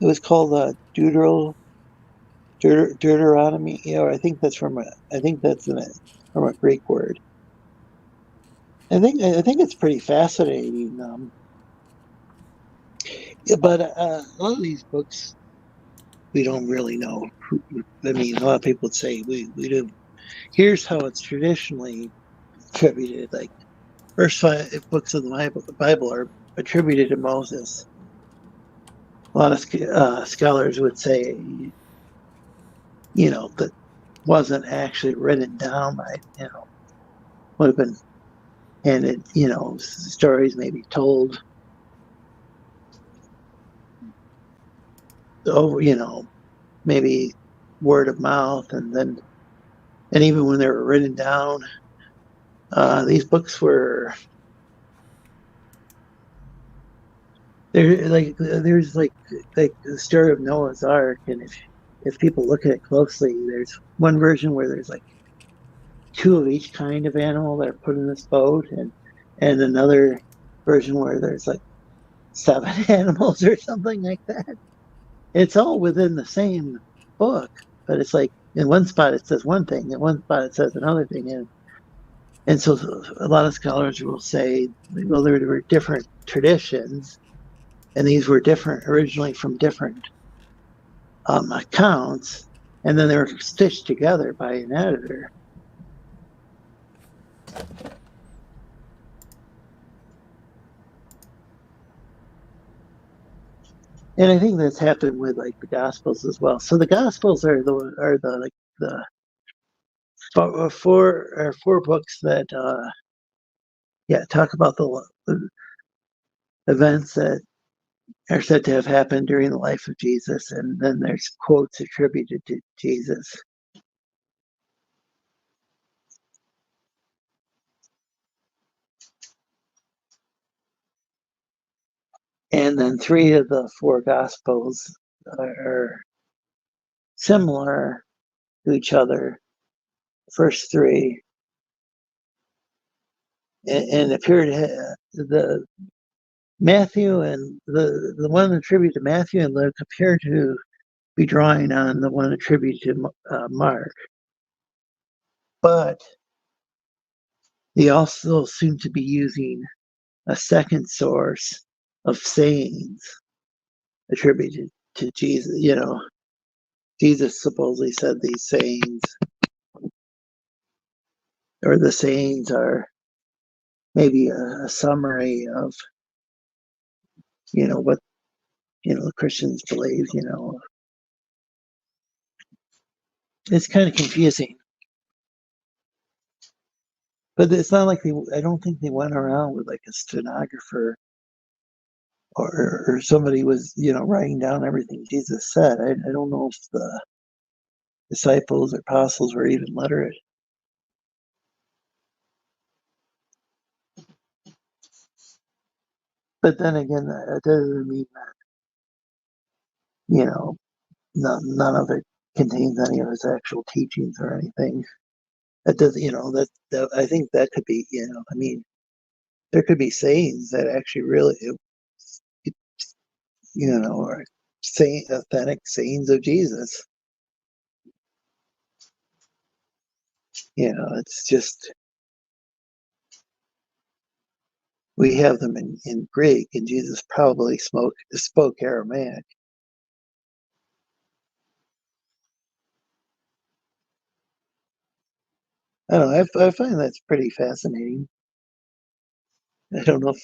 It was called Deuteronomy. I think that's from a Greek word. I think it's pretty fascinating. But a lot of these books, we don't really know. I mean, a lot of people would say we do. Here's how it's traditionally attributed. Like first 5 books of the Bible are attributed to Moses. A lot of scholars would say, that wasn't actually written down by, would have been handed, stories maybe told over, maybe word of mouth, and even when they were written down, these books were there's like the story of Noah's Ark, and if people look at it closely, there's one version where there's like 2 of each kind of animal that are put in this boat, and another version where there's like 7 animals or something like that. It's all within the same book, but it's like in one spot it says one thing, in one spot it says another thing, and so a lot of scholars will say, well, there were different traditions, and these were different originally from different accounts, and then they were stitched together by an editor. And I think that's happened with like the Gospels as well. So the Gospels are the four books that talk about the events that are said to have happened during the life of Jesus, and then there's quotes attributed to Jesus. And then 3 of the 4 Gospels are similar to each other. The first 3 and appear to the Matthew and the one attributed to Matthew and Luke appear to be drawing on the one attributed to Mark, but they also seem to be using a second source of sayings attributed to Jesus. Jesus supposedly said these sayings, or the sayings are maybe a summary of what Christians believe. It's kind of confusing. But it's not like I don't think they went around with like a stenographer or somebody was, writing down everything Jesus said. I don't know if the disciples or apostles were even literate. But then again, that doesn't mean that, none of it contains any of his actual teachings or anything. That does, that I think that could be, I mean, there could be sayings that actually really, are authentic sayings of Jesus. It's just we have them in Greek, and Jesus probably spoke Aramaic. I don't know. I find that's pretty fascinating. I don't know if.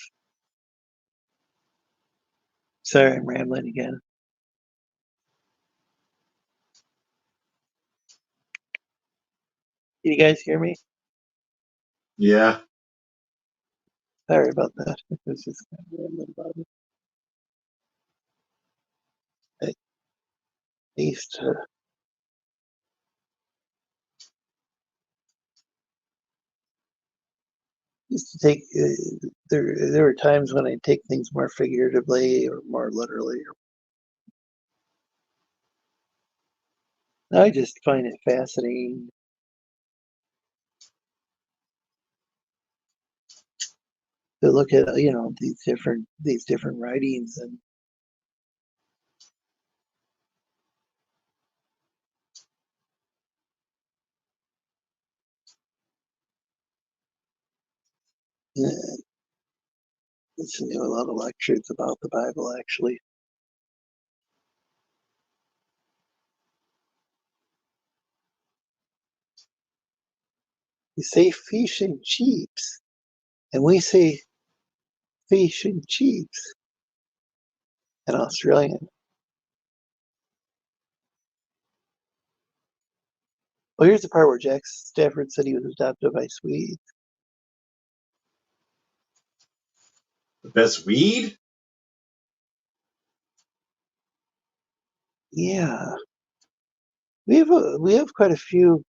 Sorry, I'm rambling again. Can you guys hear me? Yeah. Sorry about that. I was just kind of rambling about it. I used to take. There were times when I take things more figuratively or more literally. I just find it fascinating to look at these different writings and listen to a lot of lectures about the Bible. Actually, you say fish and chips, and we say fish and chips in Australian. Well, here's the part where Jack Stafford said he was adopted by Swedes. The best weed? Yeah, we have quite a few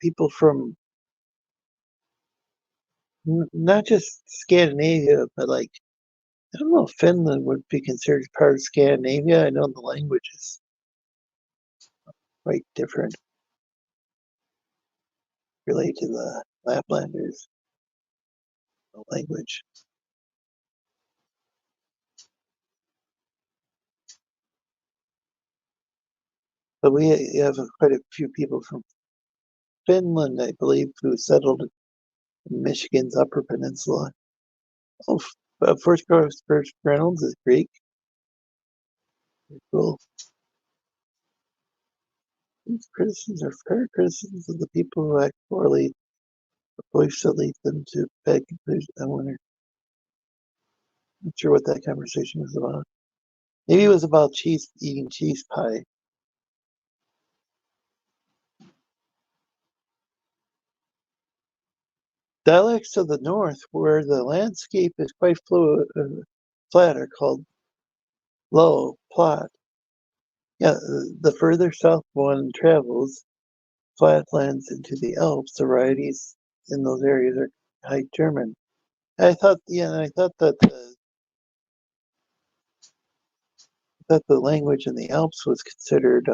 people from not just Scandinavia, but like I don't know if Finland would be considered part of Scandinavia. I know the language is quite different related to the Laplanders language. But we have quite a few people from Finland, I believe, who settled in Michigan's Upper Peninsula. Oh, First Reynolds is Greek. Cool. These criticisms are fair criticisms of the people who act poorly, or beliefs that lead them to bad conclusions. I wonder. Not sure what that conversation was about. Maybe it was about eating cheese pie. Dialects of the north, where the landscape is quite flat, are called low, plot. Yeah, the further south one travels, flatlands into the Alps, the varieties in those areas are High German. I thought that the language in the Alps was considered.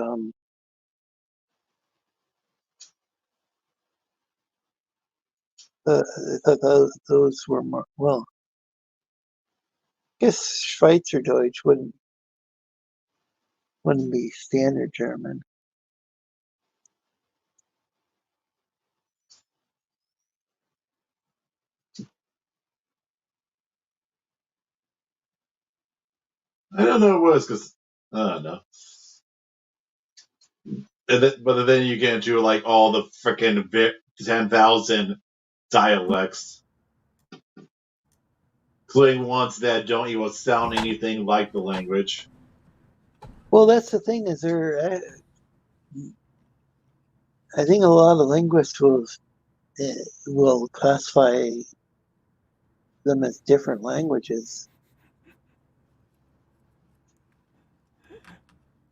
I thought those were more well. I guess Schweizerdeutsch wouldn't be standard German. I don't know what it was because I don't know. But then you get into like all the freaking 10,000 dialects. including ones that don't even sound anything like the language. Well, that's the thing. Is there? I think a lot of linguists will classify them as different languages.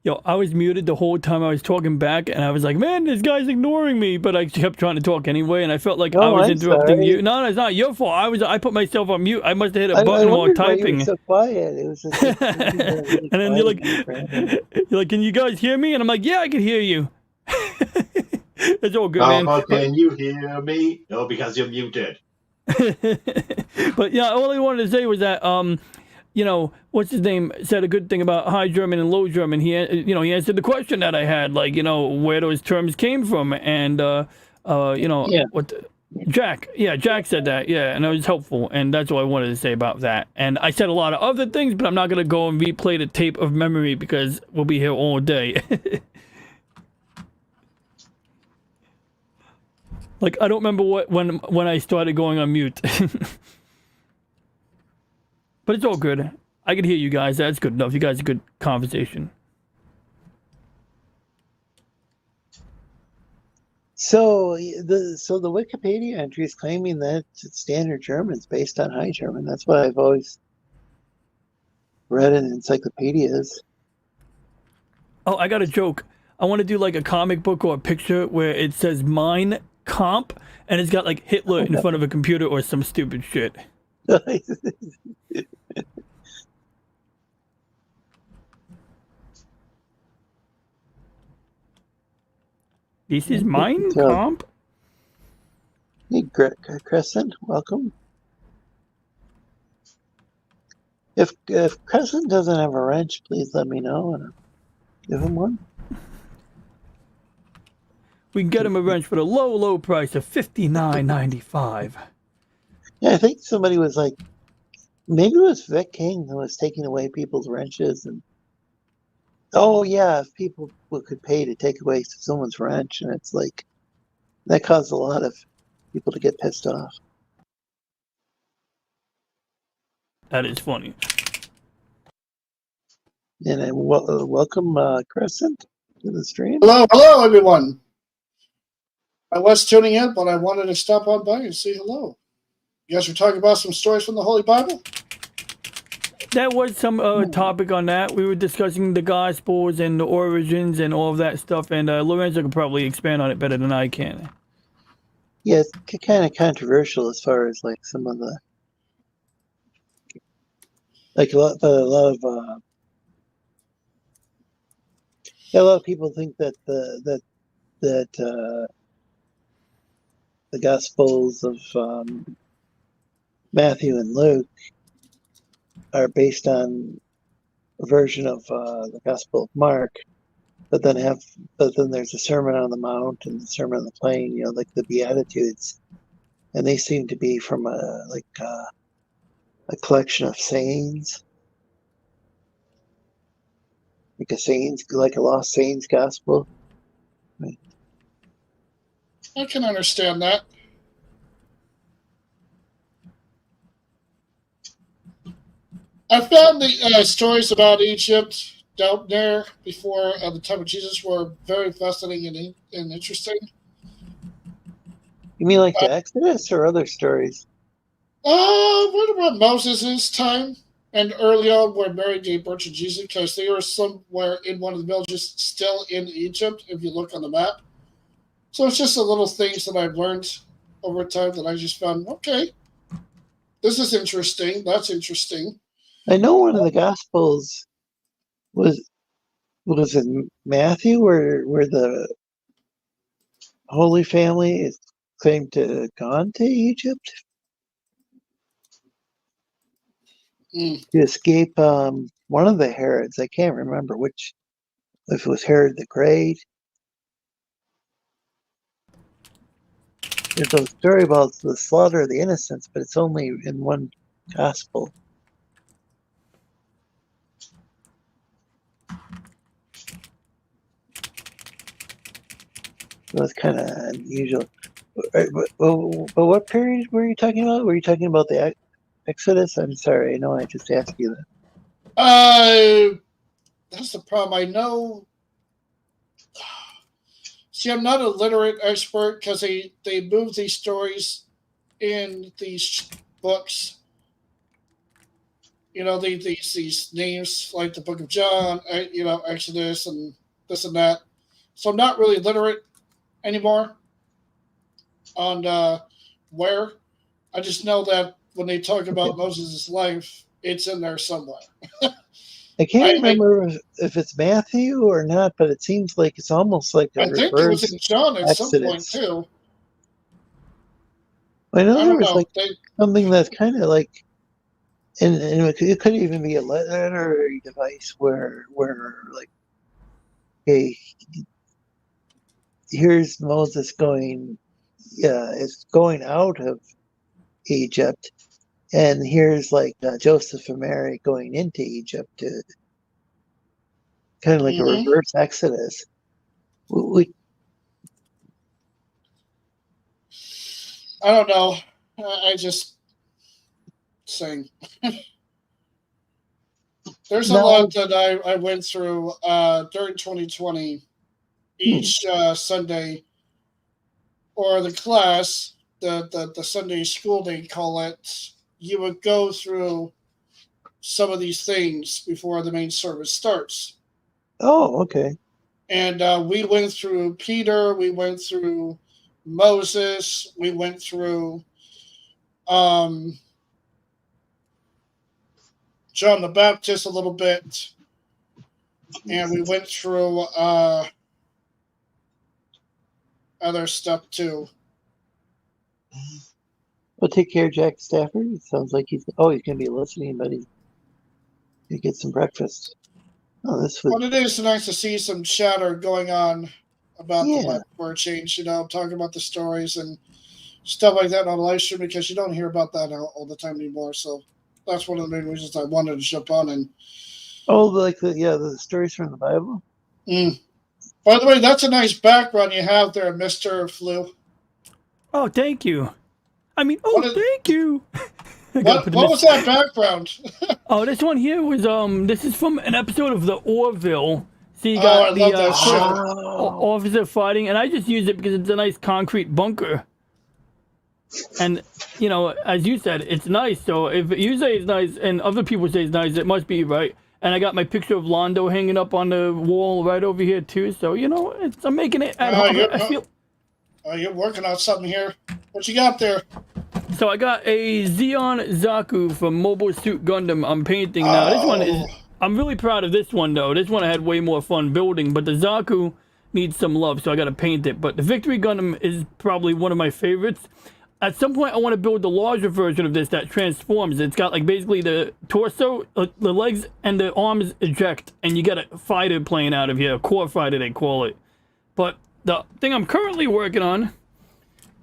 Yo, I was muted the whole time I was talking back, and I was like, man, this guy's ignoring me, but I kept trying to talk anyway, and I felt like I was interrupting you. No, it's not your fault. I put myself on mute. I must have hit a button while typing. Why you were so quiet. It was just really and then you're like, can you guys hear me? And I'm like, yeah, I can hear you. It's all good, man. How can you hear me? No, because you're muted. But yeah, all I wanted to say was that you know, what's his name said a good thing about High German and Low German. He answered the question that I had, like, you know, where those terms came from, and you know, Jack said that, and that was helpful, and that's all I wanted to say about that. And I said a lot of other things, but I'm not gonna go and replay the tape of memory because we'll be here all day. Like, I don't remember when I started going on mute. But it's all good. I can hear you guys. That's good enough. You guys are good conversation. So the Wikipedia entry is claiming that Standard German is based on High German. That's what I've always read in encyclopedias. Oh, I got a joke. I want to do like a comic book or a picture where it says Mein Kampf and it's got like Hitler in front of a computer or some stupid shit. This is Mein Kampf. Hey, Crescent, welcome. If Crescent doesn't have a wrench, please let me know and I'll give him one. We can get him a wrench for the low price of $59.95. Yeah, I think somebody was like, maybe it was Vic King who was taking away people's wrenches, and oh yeah, if people could pay to take away someone's wrench, and it's like that caused a lot of people to get pissed off. That is funny. And welcome, Crescent, to the stream. Hello, everyone. I was tuning in, but I wanted to stop on by and say hello. You guys were talking about some stories from the Holy Bible? That was some topic on that. We were discussing the Gospels and the origins and all of that stuff, and Lorenzo could probably expand on it better than I can. Yeah, it's kind of controversial as far as like some of the, like a lot of people think that the Gospels of Matthew and Luke are based on a version of the Gospel of Mark, but then there's a Sermon on the Mount and the Sermon on the Plain, you know, like the Beatitudes, and they seem to be from a collection of sayings, like a lost saints gospel. Right. I can understand that. I found the stories about Egypt down there before the time of Jesus were very fascinating and interesting. You mean like the Exodus or other stories? What about Moses' time and early on where Mary gave birth to Jesus, because they were somewhere in one of the villages still in Egypt, if you look on the map. So it's just the little things that I've learned over time that I just found, okay, this is interesting, that's interesting. I know one of the Gospels was in Matthew where the Holy Family is claimed to have gone to Egypt to escape one of the Herods. I can't remember which, if it was Herod the Great. There's a story about the slaughter of the innocents, but it's only in one Gospel. That's kind of unusual. But what period were you talking about? Were you talking about the Exodus? I'm sorry. I know I just asked you that. That's the problem. I know. See, I'm not a literate expert because they move these stories in these books. You know, these names like the Book of John, you know, Exodus, and this and that. So I'm not really literate anymore on where. I just know that when they talk about Moses' life, it's in there somewhere. I can't remember if it's Matthew or not, but it seems like it's almost like a I think it was in John at some point Exodus. too. I know I there don't was know. like something that's kind of like, and it could even be a literary device where like, hey, here's Moses going, it's going out of Egypt, and here's like Joseph and Mary going into Egypt, to kind of like a reverse Exodus. I don't know. I just saying. There's a lot that I went through during 2020. Each Sunday, or the class, the Sunday school they call it, you would go through some of these things before the main service starts. Oh, okay. And we went through Peter, we went through Moses, we went through John the Baptist a little bit, and we went through other stuff too. Well, take care, Jack Stafford. It sounds like he's gonna be listening, but he get some breakfast. Oh, this was. Well, it is nice to see some chatter going on about the word change. You know, talking about the stories and stuff like that on live stream, because you don't hear about that all the time anymore. So that's one of the main reasons I wanted to jump on. And the stories from the Bible. By the way, that's a nice background you have there, Mr. Flu. Oh, thank you. I mean, thank you. What was that background? Oh, this one here was this is from an episode of the Orville. So you got the officer fighting, and I just use it because it's a nice concrete bunker. And you know, as you said, it's nice. So if you say it's nice and other people say it's nice, it must be right. And I got my picture of Londo hanging up on the wall right over here too. So you know, I'm making it at home. You're working on something here. What you got there? So I got a Zeon Zaku from Mobile Suit Gundam I'm painting now. This one is, I'm really proud of this one though. This one I had way more fun building, but the Zaku needs some love, so I gotta paint it. But the Victory Gundam is probably one of my favorites. At some point I want to build the larger version of this that transforms. It's got like basically the torso, the legs and the arms eject, and you got a fighter plane out of here, a core fighter they call it. But the thing I'm currently working on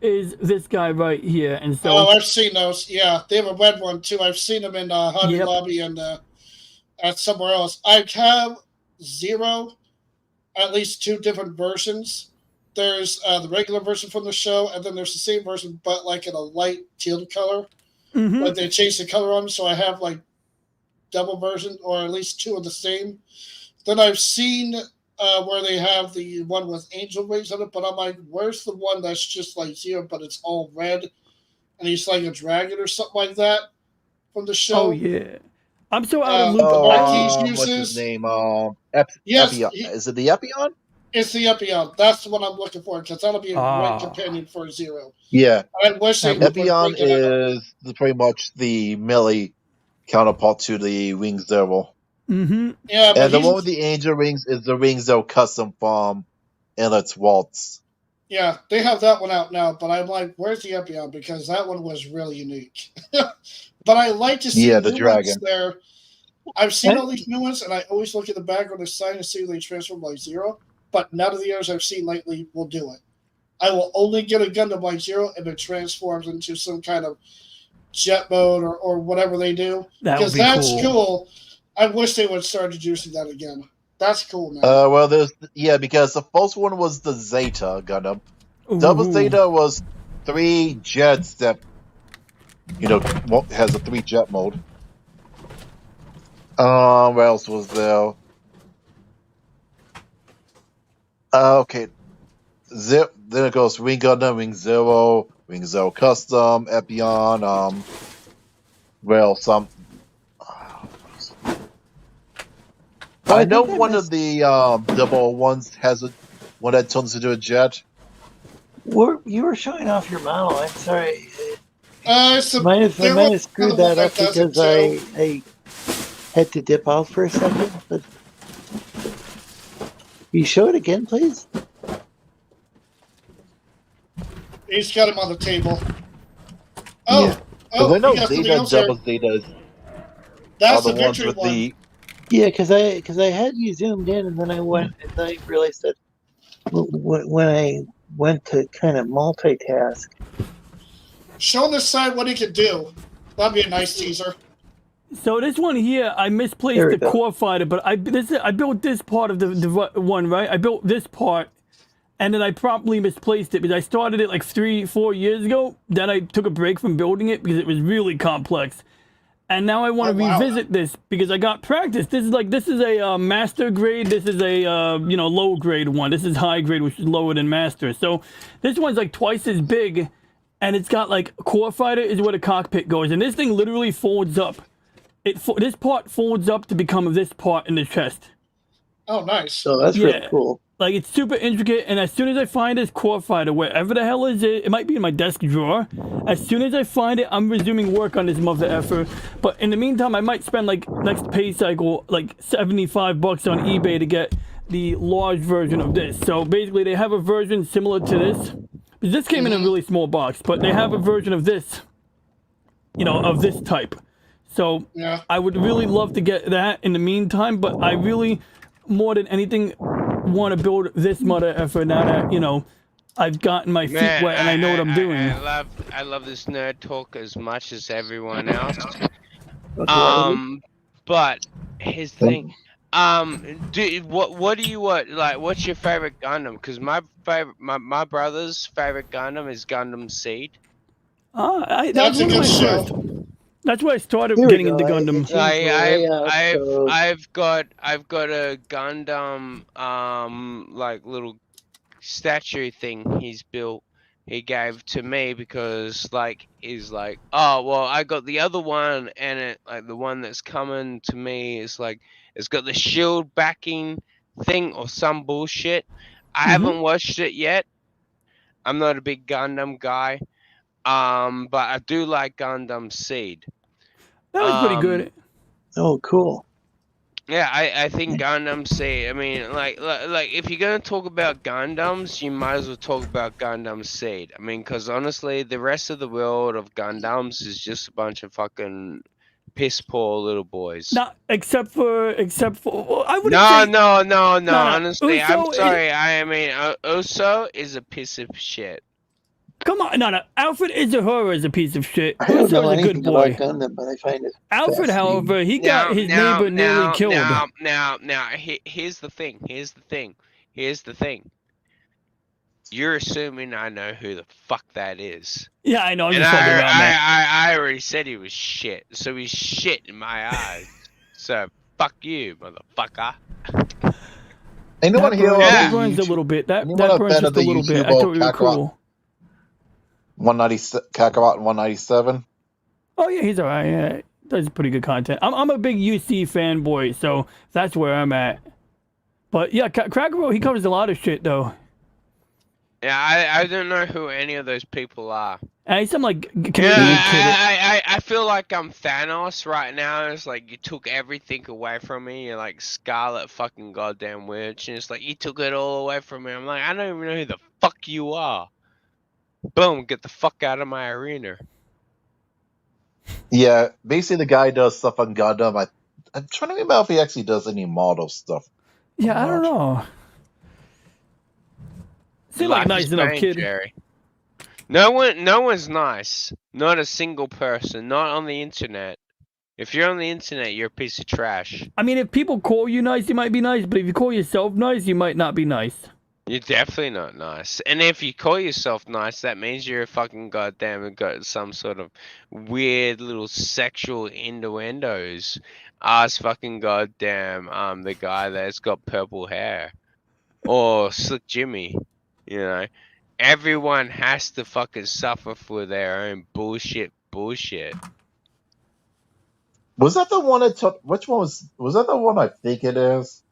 is this guy right here, and so. Oh, I've seen those. Yeah, they have a red one too. I've seen them in Hobby Lobby and at somewhere else. I have Zero, at least 2 different versions. There's the regular version from the show, and then there's the same version, but like in a light teal color. Like they changed the color on them, so I have like double version, or at least 2 of the same. Then I've seen where they have the one with angel wings on it, but I'm like, where's the one that's just like Zero, but it's all red, and he's like a dragon or something like that from the show? Oh yeah, I'm so out of loop. What's his name? Yes, is it the Epion? It's the Epion. That's the one I'm looking for, because that'll be a great companion for Zero. Yeah, I wish they Epion is pretty much the melee counterpart to the Wing Zero. Yeah, and the one with the angel rings is the Wing Zero custom from Inlet's Waltz. Yeah, they have that one out now, but I'm like, where's the Epion? Because that one was really unique. But I like to see the dragon there. I've seen all these new ones, and I always look at the back on the sign to see if they transform like Zero. But none of the others I've seen lately will do it. I will only get a Gundam like Zero if it transforms into some kind of jet mode or whatever they do. Because that's cool. I wish they would start introducing that again. That's cool, man. Because the first one was the Zeta Gundam. Double Zeta was 3 jets that has a 3 jet mode. What else was there? Okay. Then it goes Wing Gundam, Wing Zero Custom, Epion, I know one of the 001s has one that turns into a jet. You were showing off your model. I'm sorry. I might have screwed that up because I had to dip out for a second. But you show it again, please? He's got him on the table. Oh, yeah. I know Zeta, Double Zeta. That's the victory one. Yeah, because I had you zoomed in, and then I went and I realized that when I went to kind of multitask. Show on this side what he could do. That'd be a nice teaser. So this one here, I misplaced the core fighter, but I built this part of the one, right? I built this part, and then I promptly misplaced it because I started it like 3-4 years ago. Then I took a break from building it because it was really complex. And now I want to revisit this because I got practice. This is a master grade. This is a low grade one. This is high grade, which is lower than master. So this one's like twice as big, and it's got like core fighter is where the cockpit goes, and this thing literally folds up. This part folds up to become this part in the chest. Oh, nice. So that's really cool. Like, it's super intricate, and as soon as I find this core fighter, wherever the hell is it, it might be in my desk drawer. As soon as I find it, I'm resuming work on this mother effer. But in the meantime, I might spend, like, next pay cycle, like, $75 on eBay to get the large version of this. So basically, they have a version similar to this. This came in a really small box, but they have a version of this, of this type. So I would really love to get that in the meantime, but I really, more than anything, want to build this mother effer now that, I've gotten my feet wet and I know what I'm doing. I love this nerd talk as much as everyone else. But here's the thing. What do you want? Like, what's your favorite Gundam? Because my brother's favorite Gundam is Gundam Seed. That's a good show. That's why I started getting into Gundam. I've got a Gundam like little statue thing he's built. He gave to me because he's like, oh well, I got the other one, and it the one that's coming to me is it's got the shield backing thing or some bullshit. I haven't watched it yet. I'm not a big Gundam guy. But I do like Gundam Seed. That was pretty good. Oh, cool. Yeah, I think Gundam Seed. I mean, like if you're gonna talk about Gundams, you might as well talk about Gundam Seed. I mean, because honestly, the rest of the world of Gundams is just a bunch of fucking piss poor little boys. Not except for I would. No. Honestly, I'm sorry. I mean, Uso is a piece of shit. Come on, no. Alfred Izahara is a piece of shit. Uso's a good boy. Gundam, but I find it Alfred, however, he got his neighbor nearly killed. Now, here's the thing. You're assuming I know who the fuck that is. Yeah, I know. I'm just talking about that. I already said he was shit, so he's shit in my eyes. So fuck you, motherfucker. Anyone here? That burns a little bit. That burns just a little bit. I thought you were cool. 190 Kakarot and 197. Oh yeah, he's alright. Yeah, does pretty good content. I'm a big UC fanboy, so that's where I'm at. But yeah, Kakarot, he covers a lot of shit though. Yeah, I don't know who any of those people are. He's some like I feel like I'm Thanos right now. It's like you took everything away from me. You're like Scarlet fucking goddamn Witch, and it's like you took it all away from me. I'm like, I don't even know who the fuck you are. Boom, get the fuck out of my arena. Yeah, basically the guy does stuff on Gundam. I'm trying to remember if he actually does any model stuff. Yeah, I don't know. Seems like a nice enough kid. Jerry. No one's nice. Not a single person. Not on the internet. If you're on the internet, you're a piece of trash. I mean, if people call you nice, you might be nice. But if you call yourself nice, you might not be nice. You're definitely not nice. And if you call yourself nice, that means you're a fucking goddamn got some sort of weird little sexual innuendos. Ask fucking goddamn the guy that's got purple hair. Or Slick Jimmy. You know? Everyone has to fucking suffer for their own bullshit. Was that the one that took? Which one was that the one I think it is?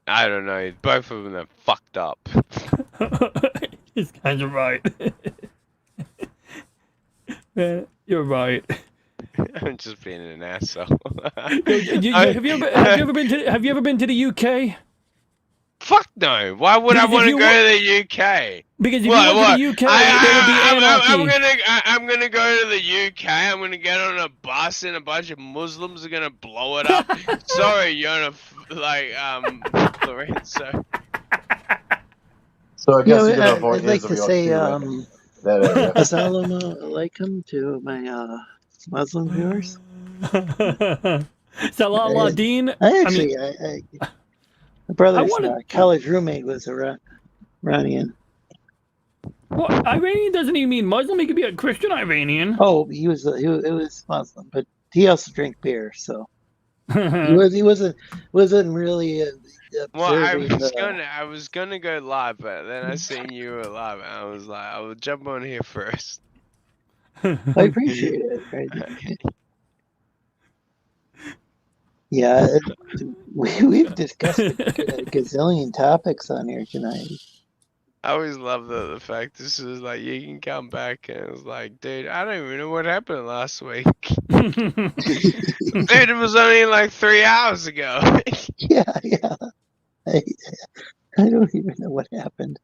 I don't know. Both of them are fucked up. This guy's right. Man, you're right. I'm just being an asshole. Have you ever been to the UK? Fuck no. Why would I want to go to the UK? Because if you went to the UK, there would be anarchy. I'm gonna go to the UK. I'm gonna get on a bus and a bunch of Muslims are gonna blow it up. Sorry, you're Lorenzo. So I guess you're gonna I'd avoid like to say Assalamu alaikum to my Muslim viewers. Salah Dean. My brother's college roommate was Iranian. Well, Iranian doesn't even mean Muslim. He could be a Christian Iranian. Oh, it was Muslim, but he also drank beer, so he wasn't really. Well, I was gonna go live, but then I seen you were live, and I was like, I will jump on here first. I appreciate it. Right? Yeah, we've discussed a gazillion topics on here tonight. I always love the fact this is like you can come back and it's like, dude, I don't even know what happened last week. Dude, it was only like 3 hours ago. Yeah. I don't even know what happened.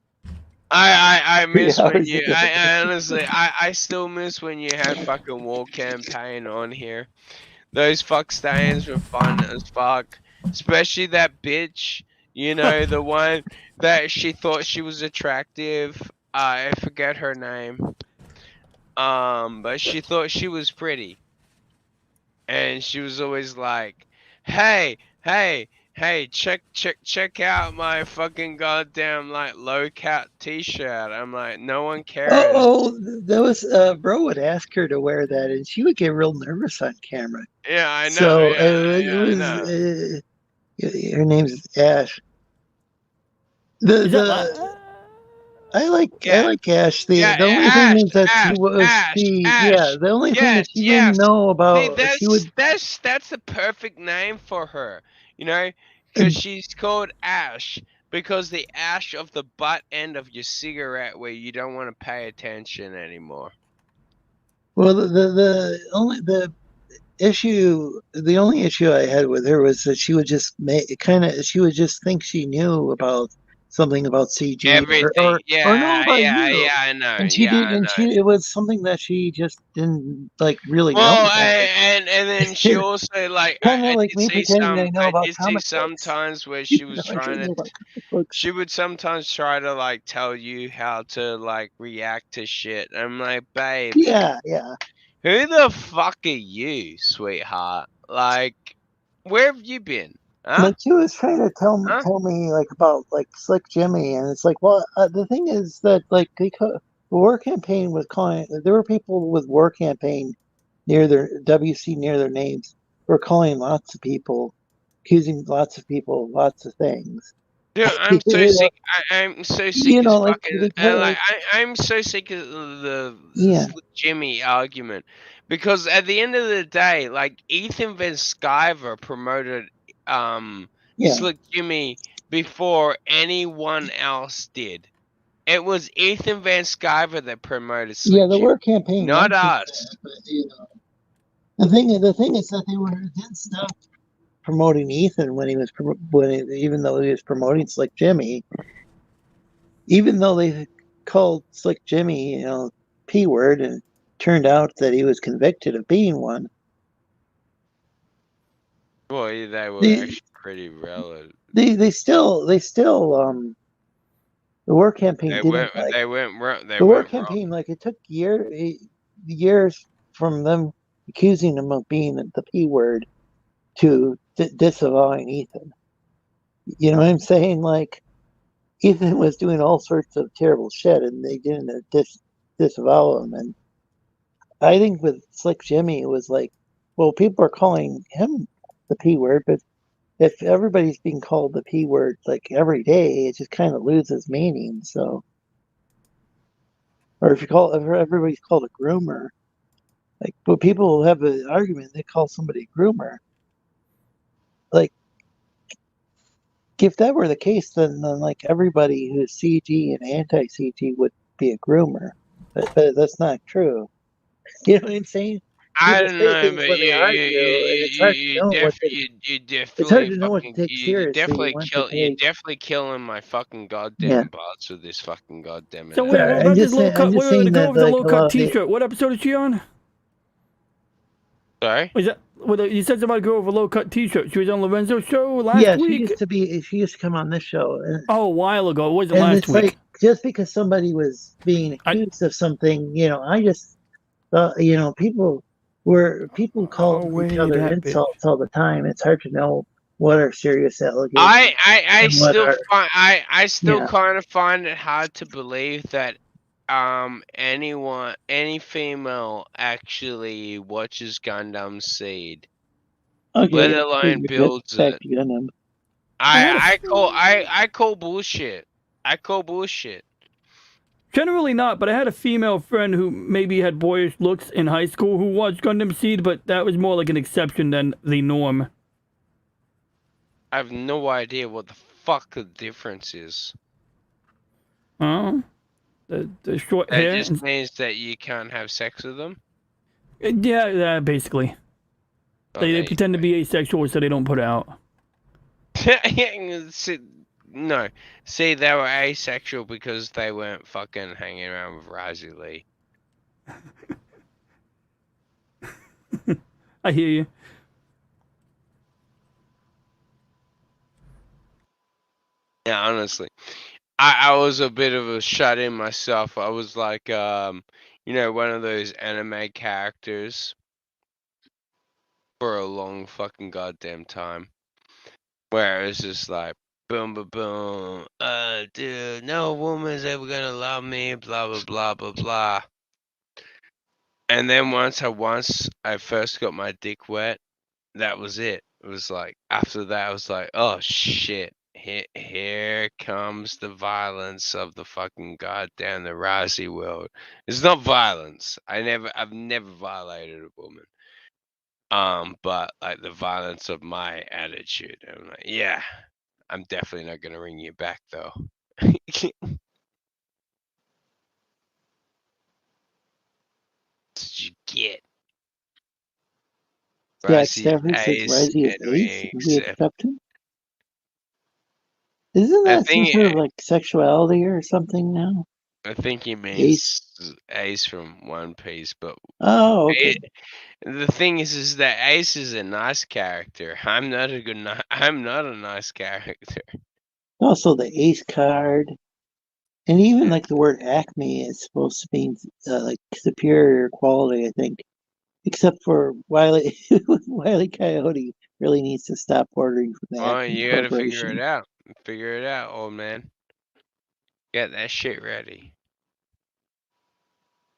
I miss when you. I honestly, I still miss when you had fucking War Campaign on here. Those fuck stains were fun as fuck, especially that bitch. You know, the one that she thought she was attractive. I forget her name. But she thought she was pretty, and she was always like, "Hey, check out my fucking goddamn like low cut t-shirt." I'm like, no one cares. Oh, that was bro would ask her to wear that, and she would get real nervous on camera. Yeah, I know. So I know. Her name's Ash. I like Ash. The only thing is that the only thing that she didn't know about. That's the perfect name for her. You know, because she's called Ash because the ash of the butt end of your cigarette where you don't want to pay attention anymore. Well, the only issue I had with her was that she would just she would just think she knew about something about CG everything. or know about you. Yeah, I know. And it was something that she just didn't like really know. Well, and then she also like kind of like me pretending I know about comic sometimes where she was she would sometimes try to like tell you how to like react to shit. I'm like, babe. Yeah. Who the fuck are you, sweetheart? Like, where have you been? Huh? Like she was trying to tell me like about like Slick Jimmy, and it's like, well, the thing is that like the War Campaign was calling. There were people with War Campaign near their WC near their names who were calling lots of people, accusing lots of people of lots of things. Dude, I'm so sick. I'm so sick of fucking. I'm so sick of the Slick Jimmy argument because at the end of the day, like Ethan Van Sciver promoted Slick Jimmy before anyone else did. It was Ethan Van Sciver that promoted Slick the War Campaign, not us. But, the thing is that they didn't stop promoting Ethan when even though he was promoting Slick Jimmy, even though they called Slick Jimmy, P word, and it turned out that he was convicted of being one. Well, they were actually pretty relevant. They still the War Campaign the War Campaign like it took years from them accusing him of being the P word to disavowing Ethan. You know what I'm saying? Like Ethan was doing all sorts of terrible shit, and they didn't disavow him. And I think with Slick Jimmy, it was like, well, people are calling him the P word, but if everybody's being called the P word like every day, it just kind of loses meaning. So, or if everybody's called a groomer, like, but people have an argument, they call somebody a groomer. Like, if that were the case, then like everybody who's CG and anti-CG would be a groomer, but that's not true. You know what I'm saying? I People don't say know, things but when they argue, and it's hard to know what to. you It's hard definitely to know what to fucking take seriously and what to you're take. definitely killing my fucking Yeah. goddamn parts with this fucking goddamn So wait, what I'm about this just low saying. cut? I'm just Wait, the saying girl that with the like low a lot cut of the. T-shirt. What episode is she on? Sorry? Was that? Well, you said something about a girl with a low cut T-shirt. She was on Lorenzo's show last Yeah, week. she used to come on this show. Oh, a while ago. It wasn't And last it's week. like just because somebody was being accused of something, I just thought, people call each other insults all the time. It's hard to know what are serious allegations. I and what still are, find I still Yeah. kind of find it hard to believe that any female actually watches Gundam Seed, Okay, let yeah, alone get builds back it. to Gundam. I call bullshit. I call bullshit. Generally not, but I had a female friend who maybe had boyish looks in high school who watched Gundam Seed, but that was more like an exception than the norm. I have no idea what the fuck the difference is. Oh, the short That hair. just means that you can't have sex with them. Yeah, basically. They pretend to be asexual so they don't put out. No, see, they were asexual because they weren't fucking hanging around with Razi Lee. I hear you. Yeah, honestly, I was a bit of a shut in myself. I was like, one of those anime characters for a long fucking goddamn time, where it was just like, boom, boom, boom. Dude, no woman's ever gonna love me. Blah blah blah blah blah. And then once I first got my dick wet, that was it. It was like, after that, I was like, oh shit. Here comes the violence of the fucking goddamn the Razi world. It's not violence. I've never violated a woman. But like the violence of my attitude. I'm like, yeah, I'm definitely not gonna ring you back though. What did you get? Jack Stafford says Razi is ace. Do we accept him? Isn't that some sort of like sexuality or something now? I think he means Ace from One Piece, but oh, okay. The thing is that Ace is a nice character. I'm not a nice character. Also, the ace card, and even like the word acme is supposed to mean like superior quality, I think. Except for Wile E. Coyote really needs to stop ordering from the Oh, Acme you gotta Corporation. figure it out. Figure it out, old man. Get that shit ready.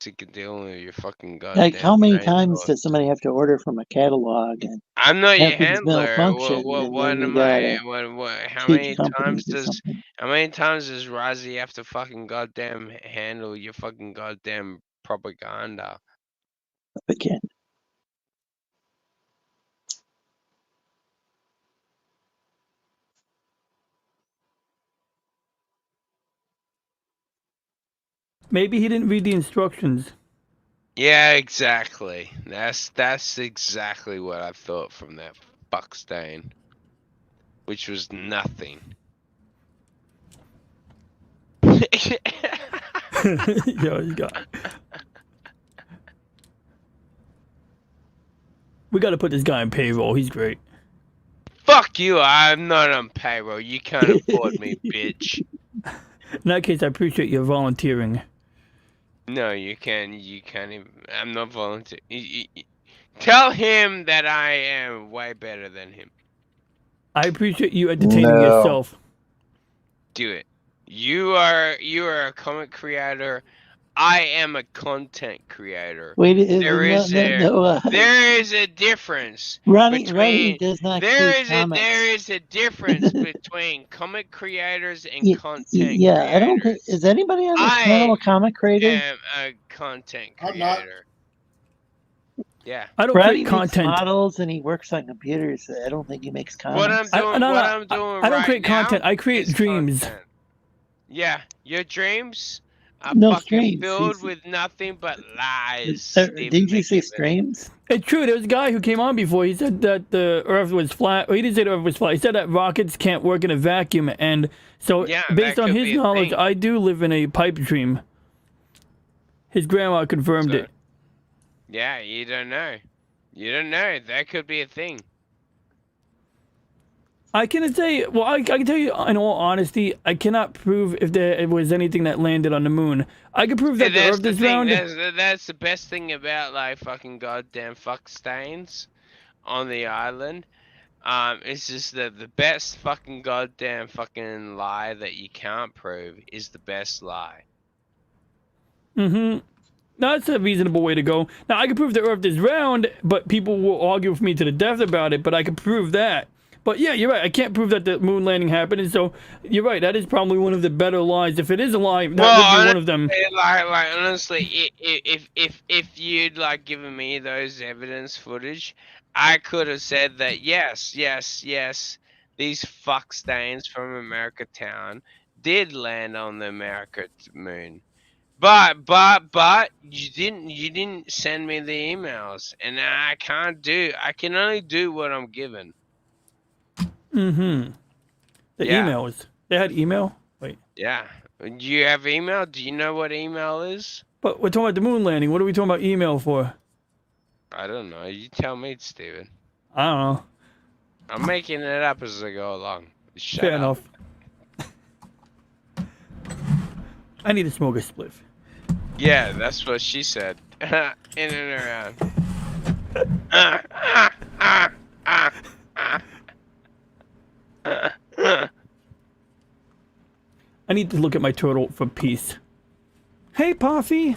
Sick of dealing with your fucking goddamn. Like, how many times does somebody have to order from a catalog and I'm not your things handler. malfunction? What and then am you I? gotta How switch many companies times or does something. Razi have to fucking goddamn handle your fucking goddamn propaganda? Again. Maybe he didn't read the instructions. Yeah, exactly. That's exactly what I thought from that fuck stain, which was nothing. Yo, you got. We got to put this guy on payroll. He's great. Fuck you! I'm not on payroll. You can't afford me, bitch. In that case, I appreciate your volunteering. No, you can't. You can't even. I'm not volunteering. Tell him that I am way better than him. I appreciate you entertaining yourself. Do it. You are a comic creator. I am a content creator. Wait, There is a difference Ronnie does not there create comics. is a difference between comic creators and content Yeah, creators. I don't think is anybody on this panel a comic creator? I am a content creator. I'm not. Yeah. I don't Ronnie create content. makes models and he works on computers. I don't think he makes comics. What I'm doing, I don't create content. I create dreams. Content. Yeah, your dreams are No fucking streams. filled with nothing but lies. Didn't you say streams? It's true. There was a guy who came on before. He said that the Earth was flat. Well, he didn't say the Earth was flat. He said that rockets can't work in a vacuum. And so, based on his knowledge, I do live in a pipe dream. His grandma confirmed it. Yeah, you don't know. You don't know. That could be a thing. I cannot say. Well, I can tell you in all honesty, I cannot prove if there was anything that landed on the moon. I can prove that the Earth is round. That's the best thing about like fucking goddamn fuck stains on the island. It's just that the best fucking goddamn fucking lie that you can't prove is the best lie. Mm-hmm. That's a reasonable way to go. Now I can prove the Earth is round, but people will argue with me to the death about it. But I can prove that. But yeah, you're right. I can't prove that the moon landing happened, and so you're right. That is probably one of the better lies. If it is a lie, that would be one of them. Like honestly, if you'd like given me those evidence footage, I could have said that yes, these fuck stains from America Town did land on the America moon. But you didn't send me the emails, and I can only do what I'm given. Mm-hmm. The emails. They had email? Wait. Yeah. Do you have email? Do you know what email is? But we're talking about the moon landing. What are we talking about email for? I don't know. You tell me, Steven. I don't know. I'm making it up as I go along. Shut Fair up. enough. I need to smoke a spliff. Yeah, that's what she said. In and around. I need to look at my turtle for peace. Hey, Puffy!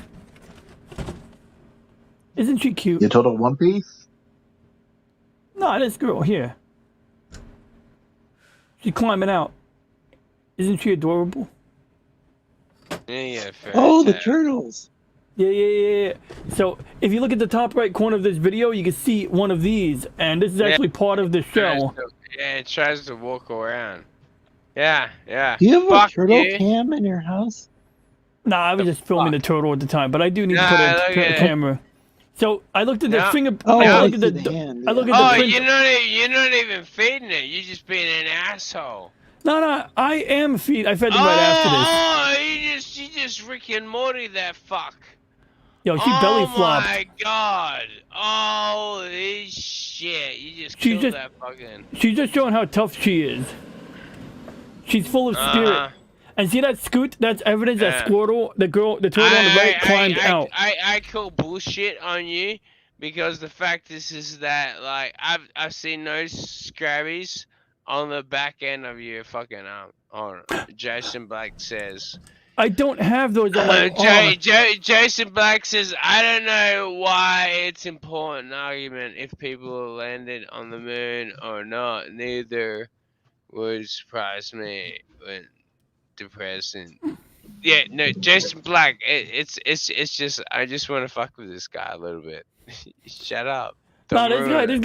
Isn't she cute? Your turtle One Piece? No, this girl here. She's climbing out. Isn't she adorable? Yeah, oh, the turtles. Yeah. So, if you look at the top right corner of this video, you can see one of these, and this is actually part of the show. Yeah, it tries to walk around. Yeah. Do you have a turtle cam in your house? Nah, I was just filming the turtle at the time, but I do need to put a camera. So I looked at the finger. Oh, I I look at see the the hand. I look at Oh, the you're not even feeding it. You're just being an asshole. No, I am feed. I fed them right after this. Oh, you just Rick and Morty that fuck. Yo, she belly flopped. Oh my god. Holy shit. You just killed that fucking... She's just showing how tough she is. She's full of spirit. And see that scoot? That's evidence that Squirtle, the turtle on the right, climbed out. I call bullshit on you because the fact is that like I've seen no scrabbies on the back end of your fucking arm. Jason Black says. I don't have those on my arm. Jason Black says, I don't know why it's important argument if people landed on the moon or not. Neither would surprise me when depressing. Yeah, no, Jason Black. It's just I just want to fuck with this guy a little bit. Shut up. No, this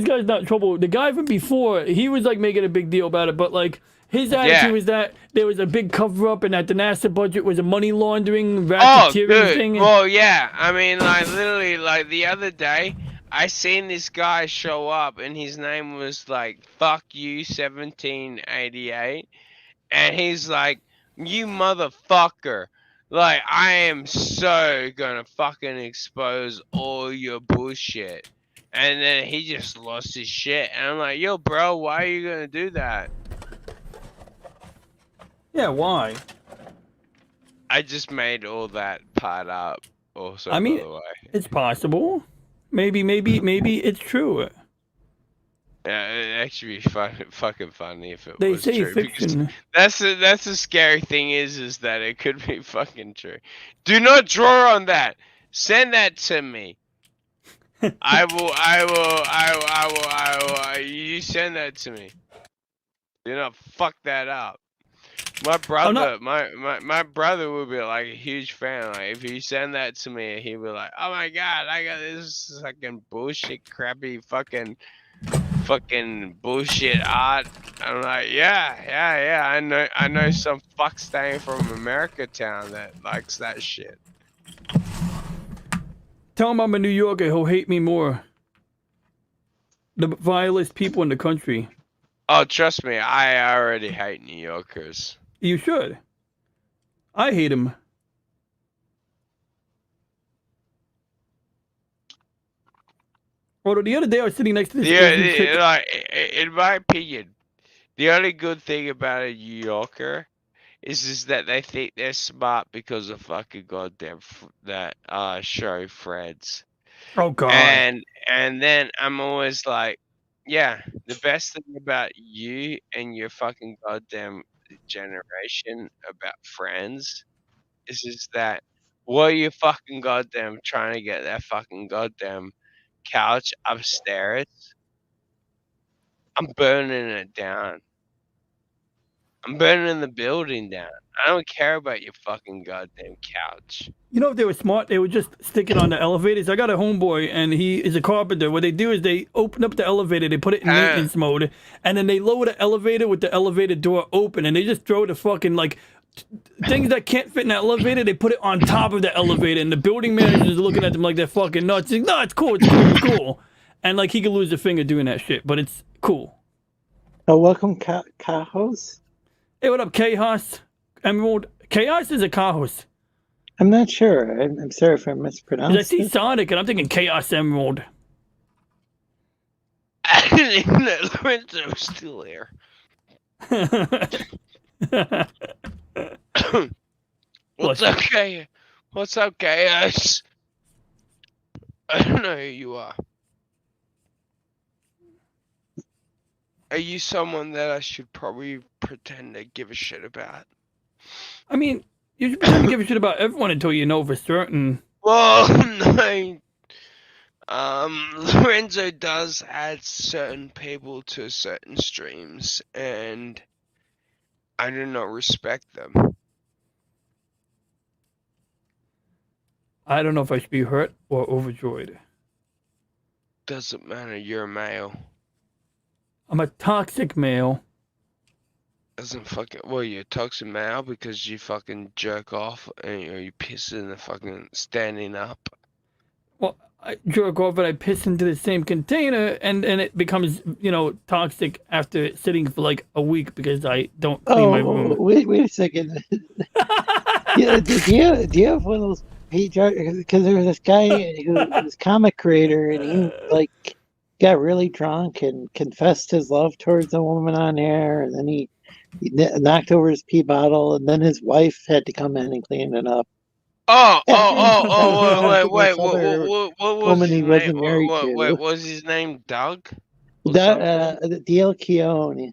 guy's not trouble. The guy from before, he was like making a big deal about it, but like his attitude was that there was a big cover up and that the NASA budget was a money laundering racketeering thing. Well, yeah. I mean, like literally, like the other day, I seen this guy show up and his name was like "Fuck You 1788," and he's like, "You motherfucker." Like, I am so gonna fucking expose all your bullshit. And then he just lost his shit. And I'm like, yo, bro, why are you gonna do that? Yeah, why? I just made all that part up also, I mean, by the way. it's possible. Maybe it's true. Yeah, it'd actually be fucking funny if it They was say true. Because fiction. that's the scary thing is that it could be fucking true. Do not draw on that. Send that to me. I will. You send that to me. Do not fuck that up. My brother, my brother would be like a huge fan. Like if you send that to me, he'd be like, "Oh my god, I got this fucking bullshit, crappy fucking bullshit art." I'm like, yeah. I know some fuck staying from America town that likes that shit. Tell him I'm a New Yorker. He'll hate me more. The vilest people in the country. Oh, trust me, I already hate New Yorkers. You should. I hate him. Although the other day I was sitting next to this Asian chick. Like, in my opinion, the only good thing about a New Yorker is that they think they're smart because of fucking goddamn that show Friends. Oh god. And then I'm always like, yeah, the best thing about you and your fucking goddamn generation about Friends is that while you're fucking goddamn trying to get that fucking goddamn couch upstairs, I'm burning it down. I'm burning the building down. I don't care about your fucking goddamn couch. You know, if they were smart, they would just stick it on the elevators. I got a homeboy, and he is a carpenter. What they do is they open up the elevator, they put it in maintenance mode, and then they lower the elevator with the elevator door open, and they just throw the fucking, like, things that can't fit in the elevator, they put it on top of the elevator, and the building manager's looking at them like they're fucking nuts. He's like, no, it's cool, it's cool, it's cool. And, like, he could lose a finger doing that shit, but it's cool. Oh, welcome, Cajos. Hey, what up, Chaos? Emerald? Chaos is a Cajos? I'm not sure. I'm sorry if I mispronounced I see Sonic, and I'm thinking Chaos Emerald. I didn't even know Lorenzo was still there. What's okay? What's okay, guys? I don't know who you are. Are you someone that I should probably pretend to give a shit about? I mean, you should pretend to give a shit about everyone until you know for certain. Well, no. Lorenzo does add certain people to certain streams, and I do not respect them. I don't know if I should be hurt or overjoyed. Doesn't matter, you're a male. I'm a toxic male. Doesn't fucking, well, you're a toxic male because you fucking jerk off and you piss in the fucking standing up. Well, I jerk off and I piss into the same container, and it becomes, you know, toxic after sitting for like a week because I don't clean my room. Wait a second. Yeah, do you have one of those pages? Because there was this guy who was a comic creator, and he like got really drunk and confessed his love towards a woman on air, and then he knocked over his pee bottle, and then his wife had to come in and clean it up. Wait, what was his name? What was his name? Doug? Dale Keown.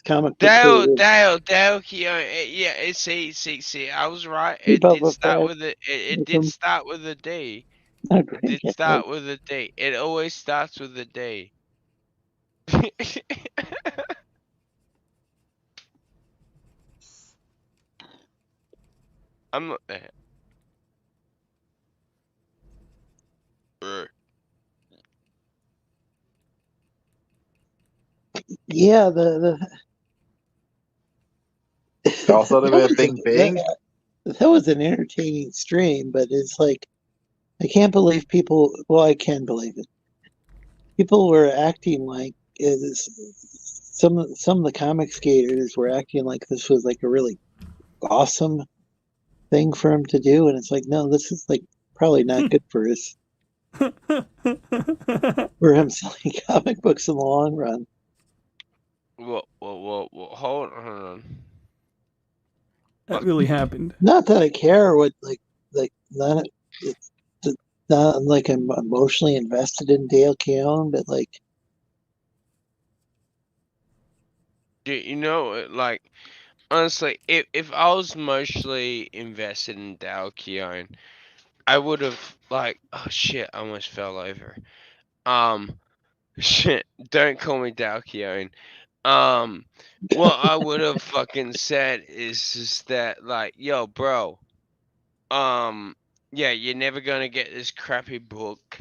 Comic book Dale Keown. Yeah, see, I was right. It did start with a it did start with a D. It did start with a D. It always starts with a D. I'm not there. Yeah, Also, the Bing Bing. That was an entertaining stream, but it's like I can't believe people. Well, I can believe it. People were acting like some of the comic skaters were acting like this was like a really awesome thing for him to do, and it's like, no, this is like probably not good for his for him selling comic books in the long run. Well, hold on. That really happened. Not that I care what not like I'm emotionally invested in Dale Keown, but like you know, like, honestly, if I was mostly invested in Dalkion, I would have, like, oh shit, I almost fell over. Shit, don't call me Dalkion. What I would have fucking said is just that, like, yo, bro, yeah, you're never gonna get this crappy book.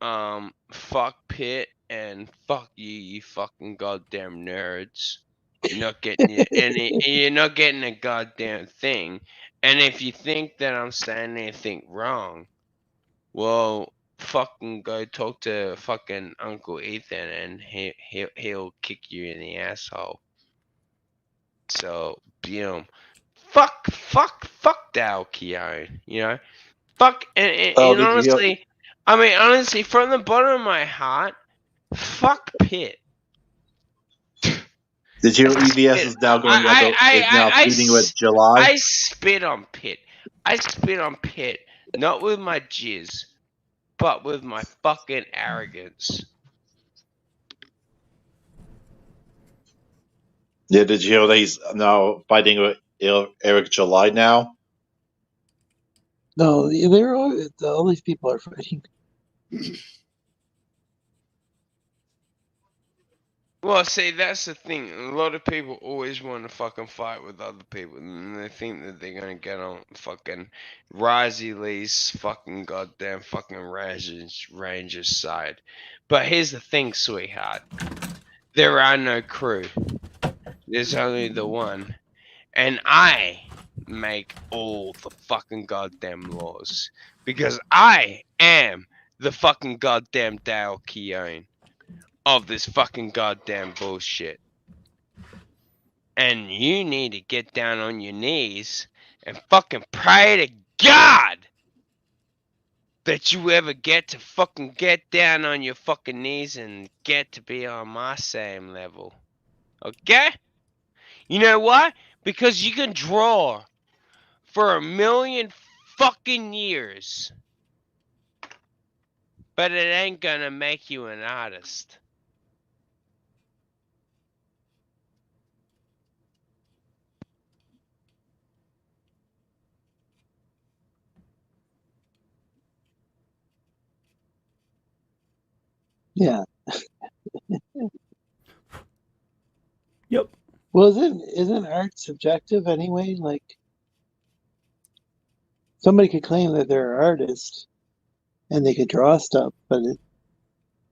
Fuck Pitt and fuck you, you fucking goddamn nerds. You're not getting any. You're not getting a goddamn thing. And if you think that I'm saying anything wrong, well, fucking go talk to fucking Uncle Ethan, and he'll kick you in the asshole. So, you know, fuck Dalkion, you know, fuck, and honestly, I mean, honestly, from the bottom of my heart, fuck Pitt. Did you hear EVS is now going is now feeding with July? I spit on Pitt. I spit on Pitt, not with my jizz, but with my fucking arrogance. Yeah, did you hear that he's now fighting with Eric July now? No, all these people are fighting. Well, see, that's the thing. A lot of people always want to fucking fight with other people, and they think that they're gonna get on fucking Risey Lee's fucking goddamn fucking Rangers side. But here's the thing, sweetheart. There are no crew. There's only the one. And I make all the fucking goddamn laws. Because I am the fucking goddamn Dalkion of this fucking goddamn bullshit. And you need to get down on your knees and fucking pray to God that you ever get to fucking get down on your fucking knees and get to be on my same level. Okay? You know why? Because you can draw for 1,000,000 fucking years, but it ain't gonna make you an artist. Yeah. Yep. Well, isn't art subjective anyway? Like, somebody could claim that they're an artist and they could draw stuff, but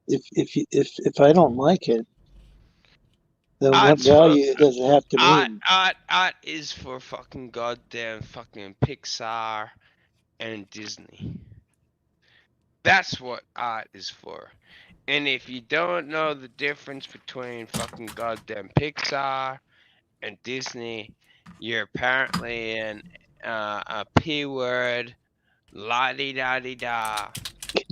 if I don't like it, then what value does it have to mean? Art is for fucking goddamn fucking Pixar and Disney. That's what art is for. And if you don't know the difference between fucking goddamn Pixar and Disney, you're apparently a P word, la-di-da-di-da,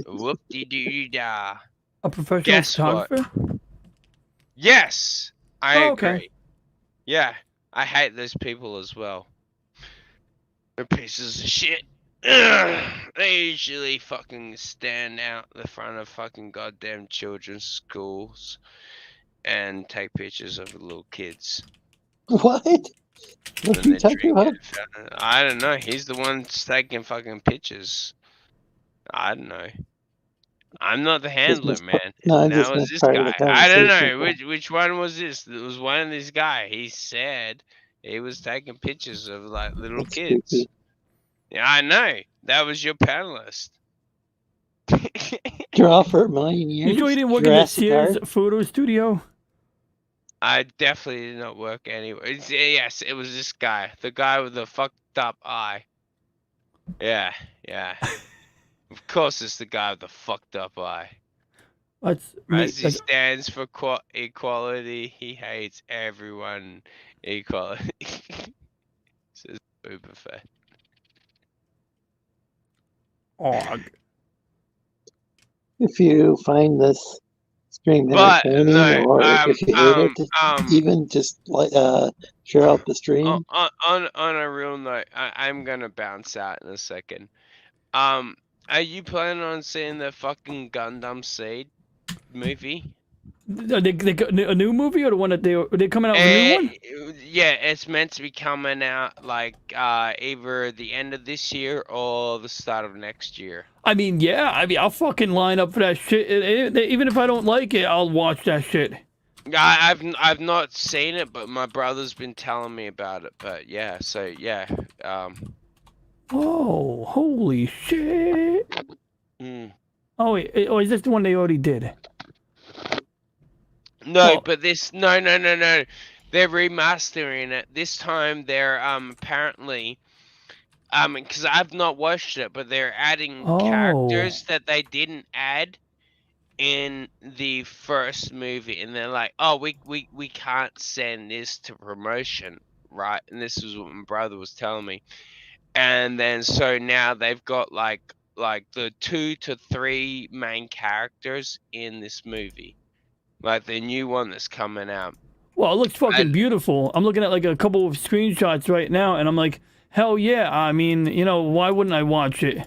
whoop-de-doo-da. A professional Guess what? photographer? Yes, I agree. Okay. Yeah, I hate those people as well. They're pieces of shit. They usually fucking stand out the front of fucking goddamn children's schools and take pictures of little kids. What? What are you talking about? I don't know. He's the one taking fucking pictures. I don't know. I'm not the handler, man. No, that was this guy. I don't know. Which one was this? It was one of this guy. He said he was taking pictures of like little kids. Creepy. Yeah, I know. That was your panelist. Draw for 1,000,000 years. You sure you didn't work in the Sears photo studio? I definitely did not work anywhere. Yes, it was this guy. The guy with the fucked up eye. Yeah. Of course it's the guy with the fucked up eye. As he stands for equality, he hates everyone equality. Says Boba Fett. If you find this stream entertaining, or if you hate it, even just share out the stream. On a real note, I'm gonna bounce out in a second. Are you planning on seeing the fucking Gundam Seed movie? A new movie or the one that they're coming out with a new one? Yeah, it's meant to be coming out like either the end of this year or the start of next year. I mean, yeah. I mean, I'll fucking line up for that shit. Even if I don't like it, I'll watch that shit. I've not seen it, but my brother's been telling me about it. But yeah, so yeah. Oh, holy shit! Oh wait, is this the one they already did? No, but this no. They're remastering it. This time they're apparently because I've not watched it, but they're adding characters that they didn't add in the first movie, and they're like, oh, we can't send this to promotion, right? And this is what my brother was telling me. And then so now they've got like the 2 to 3 main characters in this movie. Like the new one that's coming out. Well, it looks fucking beautiful. I'm looking at like a couple of screenshots right now, and I'm like, hell yeah. I mean, you know, why wouldn't I watch it?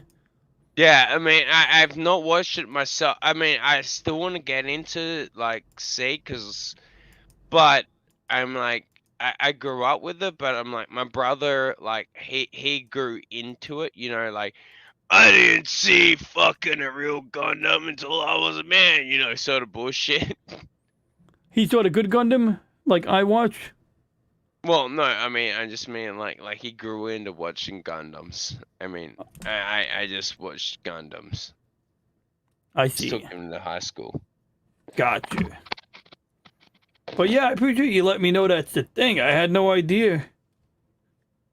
Yeah, I mean, I've not watched it myself. I mean, I still want to get into it, like, see, but I'm like, I grew up with it, but I'm like, my brother, like, he grew into it, you know, like, I didn't see fucking a real Gundam until I was a man, you know, sort of bullshit. He saw the good Gundam, like I watch? Well, no, I mean, I just mean, like he grew into watching Gundams. I mean, I just watched Gundams. I see. Took him to high school. Gotcha. But yeah, I appreciate you letting me know that's the thing. I had no idea.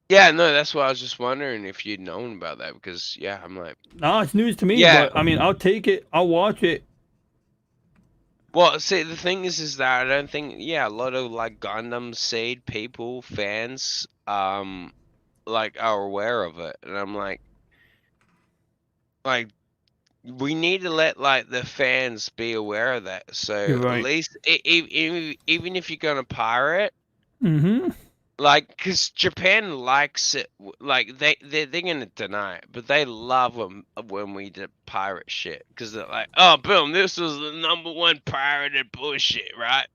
Yeah, no, that's why I was just wondering if you'd known about that, because, yeah, I'm like... No, it's news to me, but, I mean, I'll take it. I'll watch it. Well, see, the thing is that I don't think, a lot of, like, Gundam Seed people, fans, like, are aware of it. And I'm like, we need to let, like, the fans be aware of that. So, at least, even if you're going to pirate... Mm-hmm. Like, because Japan likes it, like, they're going to deny it, but they love when we do pirate shit. Because they're like, oh, boom, this was the #1 pirated bullshit, right?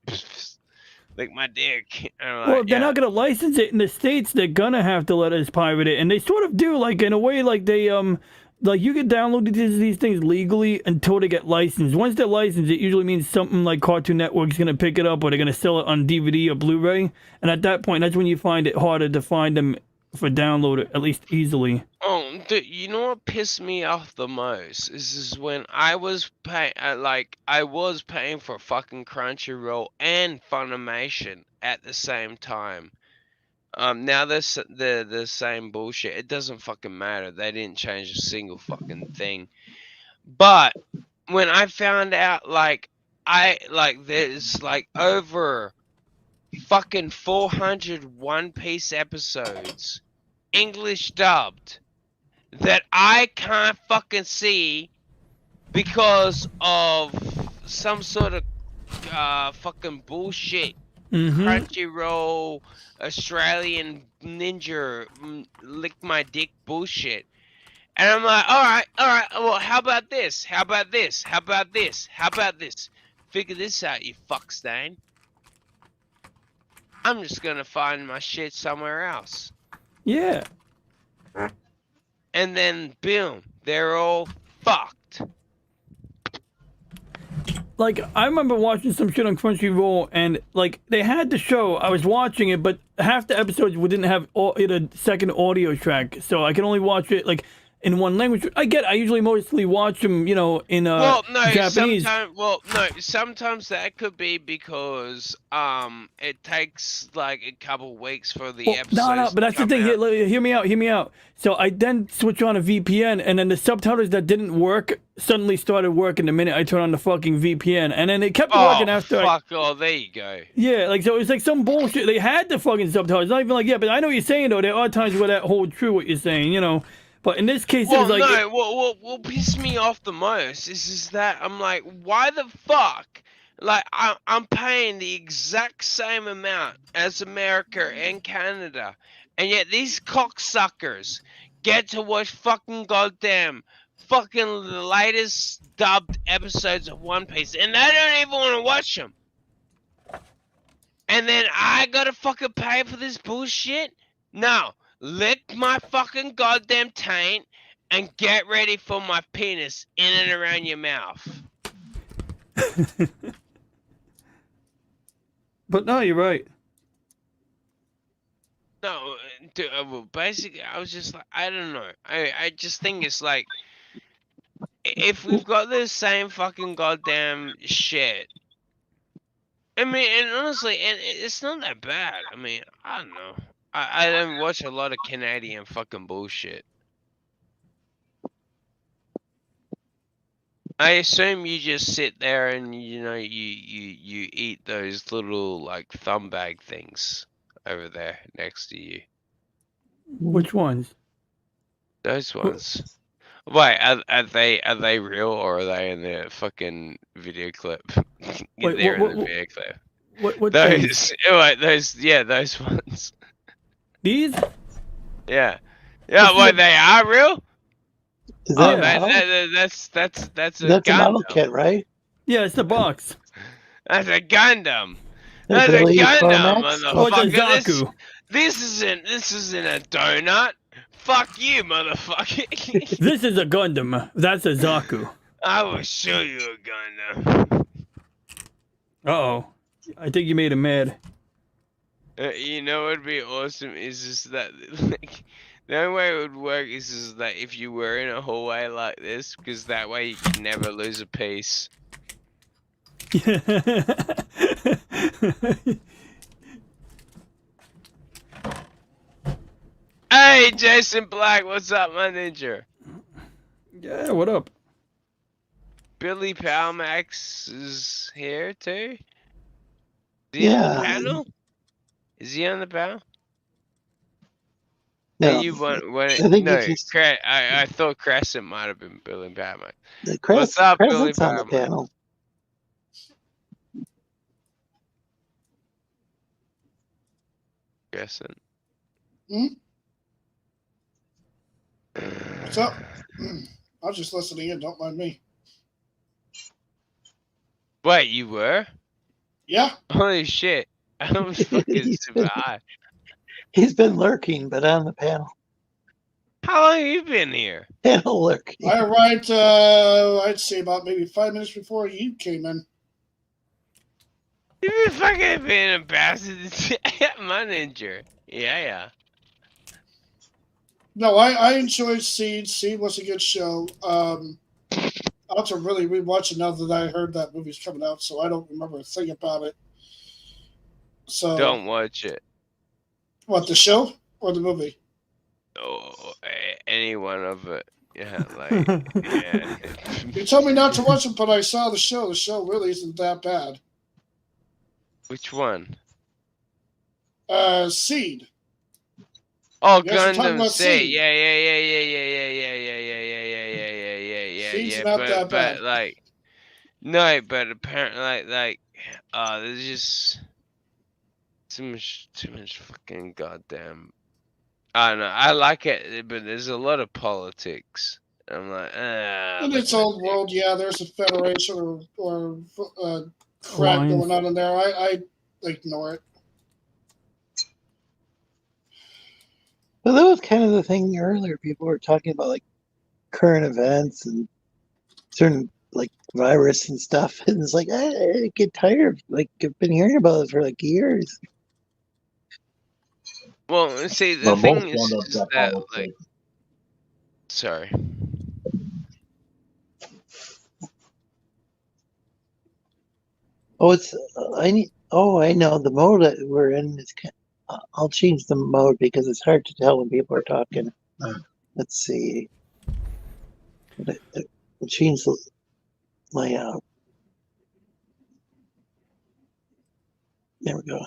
Like, my dick. Well, they're not going to license it in the States. They're going to have to let us pirate it. And they sort of do, like, in a way, like, they, like, you can download these things legally until they get licensed. Once they're licensed, it usually means something like Cartoon Network's going to pick it up or they're going to sell it on DVD or Blu-ray. And at that point, that's when you find it harder to find them for download, at least easily. Oh, dude, you know what pissed me off the most? Is when I was paying, I was paying for fucking Crunchyroll and Funimation at the same time. Now they're the same bullshit. It doesn't fucking matter. They didn't change a single fucking thing. But when I found out, there's like over fucking 400 One Piece episodes, English dubbed, that I can't fucking see because of some sort of fucking bullshit. Crunchyroll, Australian ninja, lick my dick bullshit. And I'm like, alright, well, how about this? How about this? How about this? How about this? Figure this out, you fuckstain. I'm just gonna find my shit somewhere else. Yeah. And then, boom, they're all fucked. Like, I remember watching some shit on Crunchyroll, and, like, they had the show, I was watching it, but half the episodes didn't have a second audio track, so I could only watch it, like, in one language. I usually mostly watch them, you know, in Japanese. Sometimes that could be because it takes like a couple weeks for the episodes. No, but that's the thing. Hear me out. So I then switch on a VPN, and then the subtitles that didn't work suddenly started working the minute I turned on the fucking VPN, and then it kept working after. There you go. Yeah, like, so it's like some bullshit. They had the fucking subtitles. Not even like, yeah, but I know what you're saying though. There are times where that holds true what you're saying, you know. But in this case, well, it was like... what pissed me off the most is that I'm like, why the fuck? Like, I'm paying the exact same amount as America and Canada, and yet these cocksuckers get to watch fucking goddamn fucking the latest dubbed episodes of One Piece, and they don't even want to watch them. and then I gotta fucking pay for this bullshit? No, lick my fucking goddamn taint and get ready for my penis in and around your mouth. But no, you're right. No, dude, well, basically, I was just like, I don't know. I just think it's like, if we've got the same fucking goddamn shit, I mean, and honestly, and it's not that bad. I mean, I don't know. I don't watch a lot of Canadian fucking bullshit. I assume you just sit there and you eat those little like thumb bag things over there next to you. Which ones? Those ones. Wait, are they real or are they in the fucking video clip? Wait, They're in the video clip. What Those, things? wait, those ones. These? Yeah, yeah. Wait, they are real. Is Oh, that that's a that's a model Gundam. kit, right? Yeah, it's the box. That's a Gundam. The That's a Billy Gundam, Cormax? Oh, it's a motherfucker. Zaku. This isn't a donut. Fuck you, motherfucker. This is a Gundam. That's a Zaku. I will show you a Gundam. Uh-oh. I think you made him mad. You know what would be awesome is just that, like, the only way it would work is just that if you were in a hallway like this, because that way you can never lose a piece. Hey, Jason Black, what's up, my ninja? Yeah, what up? Billy Palmax is here too. Is he on the panel? Is he on the panel? No, you want? I think No, it's just I thought Crescent might have been Billy Palmax. the What's up, Billy Crescent's on the Palmax? panel. Crescent. What's up? I was just listening in. Don't mind me. Wait, you were? Yeah. Holy shit! I was fucking super high. He's been lurking, but on the panel. How long have you been here? Panel lurking. I arrived, I'd say about maybe 5 minutes before you came in. You've been fucking being an ambassador to my ninja. Yeah. No, I enjoyed Seed. Seed was a good show. I'll have to really rewatch it now that I heard that movie's coming out, so I don't remember a thing about it. So Don't watch it. What, the show or the movie? Oh, any one of it. Yeah, like, yeah. You told me not to watch it, but I saw the show. The show really isn't that bad. Which one? Seed. Oh, You guys were talking Gundam about Seed. Seed. Yeah. Seed's not that bad. But like, no, but apparently, there's just too much fucking goddamn. I don't know. I like it, but there's a lot of politics. I'm like, In its old world, yeah, there's a federation or crap going on in there. I ignore it. Well, that was kind of the thing earlier. People were talking about like current events and certain like virus and stuff. And it's like, I get tired of like I've been hearing about it for like years. well, see, the Well, thing most is Gundams got that, politics. like, sorry. Oh, it's I need. Oh, I know the mode that we're in is. I'll change the mode because it's hard to tell when people are talking. Let's see. I'll change the layout. There we go.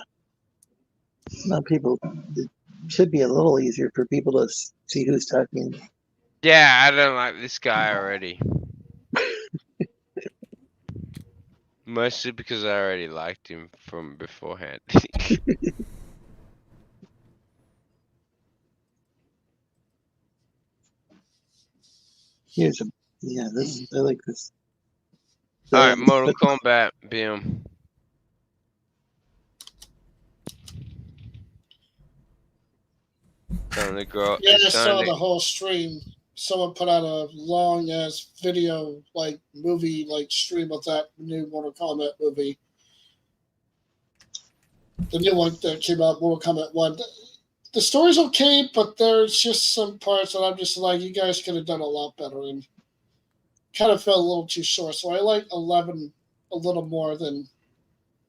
Now people, it should be a little easier for people to see who's talking. Yeah, I don't like this guy already. Mostly because I already liked him from beforehand. Here's a this. I like this. Alright, Mortal Kombat, boom. Starting to grow. Yeah, I It's saw starting the to, whole stream. Someone put out a long ass video, like movie, like stream of that new Mortal Kombat movie. The new one that came out, Mortal Kombat 1. The story's okay, but there's just some parts that I'm just like, you guys could have done a lot better, and kind of felt a little too short. So I like 11 a little more than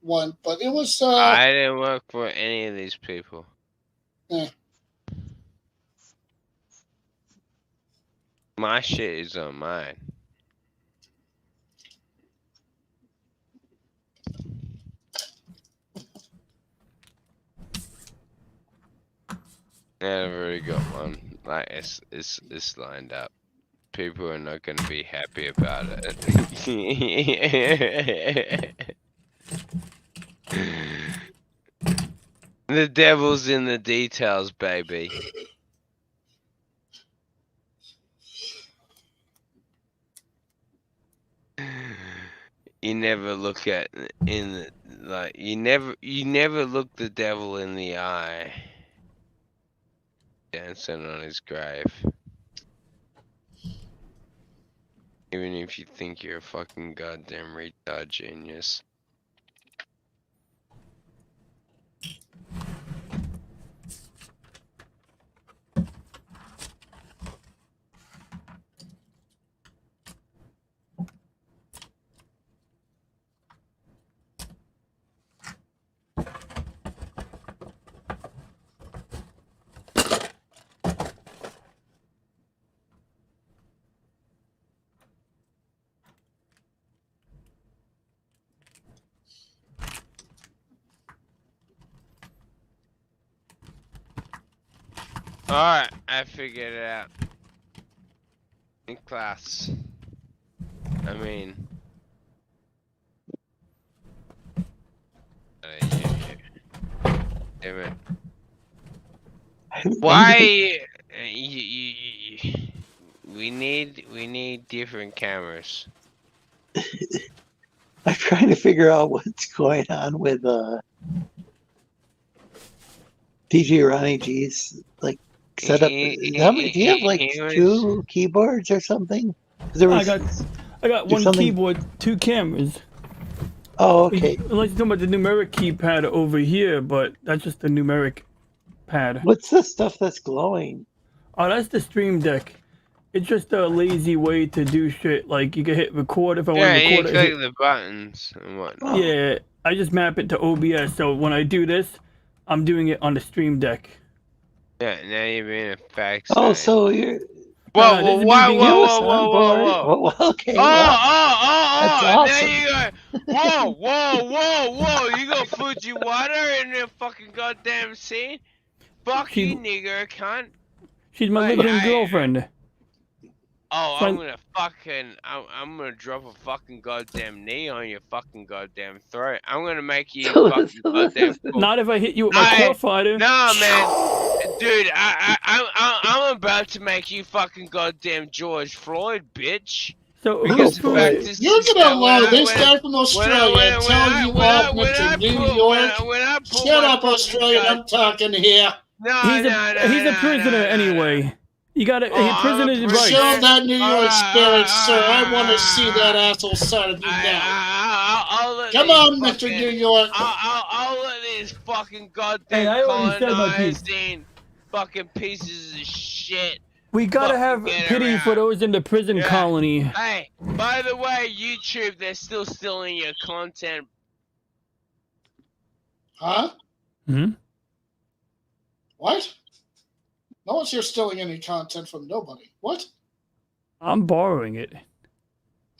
1, but it was. I didn't work for any of these people. Yeah. My shit is on mine. Yeah, I've already got one. Like it's lined up. People are not gonna be happy about it. The devil's in the details, baby. You never look at in the like you never look the devil in the eye. Dancing on his grave. Even if you think you're a fucking goddamn retard genius. Alright, I figured it out. In class. I mean... Damn it. Why... we need different cameras. I'm trying to figure out what's going on with DJ Ronnie G's like setup. Do you have like 2 keyboards or something? There was, I got one keyboard, 2 cameras. Oh, okay. Unless you're talking about the numeric keypad over here, but that's just the numeric pad. What's the stuff that's glowing? Oh, that's the Stream Deck. It's just a lazy way to do shit. Like you can hit record if I want to record it. Yeah, you click the buttons and whatnot. Yeah, I just map it to OBS. So when I do this, I'm doing it on the Stream Deck. Yeah, now you're being a fact. Oh, so you're. Whoa! Okay. That's awesome. There you go. Whoa! You got Fuji water in the fucking goddamn scene? Fuck you, nigger, cunt. She's my living girlfriend. Oh, I'm gonna drop a fucking goddamn knee on your fucking goddamn throat. I'm gonna make you fucking goddamn. Not if I hit you with my core fighter. No, man, dude, I'm about to make you fucking goddamn George Floyd, bitch. So you're gonna allow this guy from Australia tell you off to New York? Shut up, Australia! I'm talking here. He's a prisoner anyway. You gotta, prisoner's right. Show that New York spirit, sir. I want to see that asshole side of you now. Come on, Mr. New York. I'll let these fucking goddamn colonizing fucking pieces of shit. We gotta have pity for those in the prison colony. Hey, by the way, YouTube, they're still stealing your content. Huh? Hmm? What? No one's here stealing any content from nobody. What? I'm borrowing it.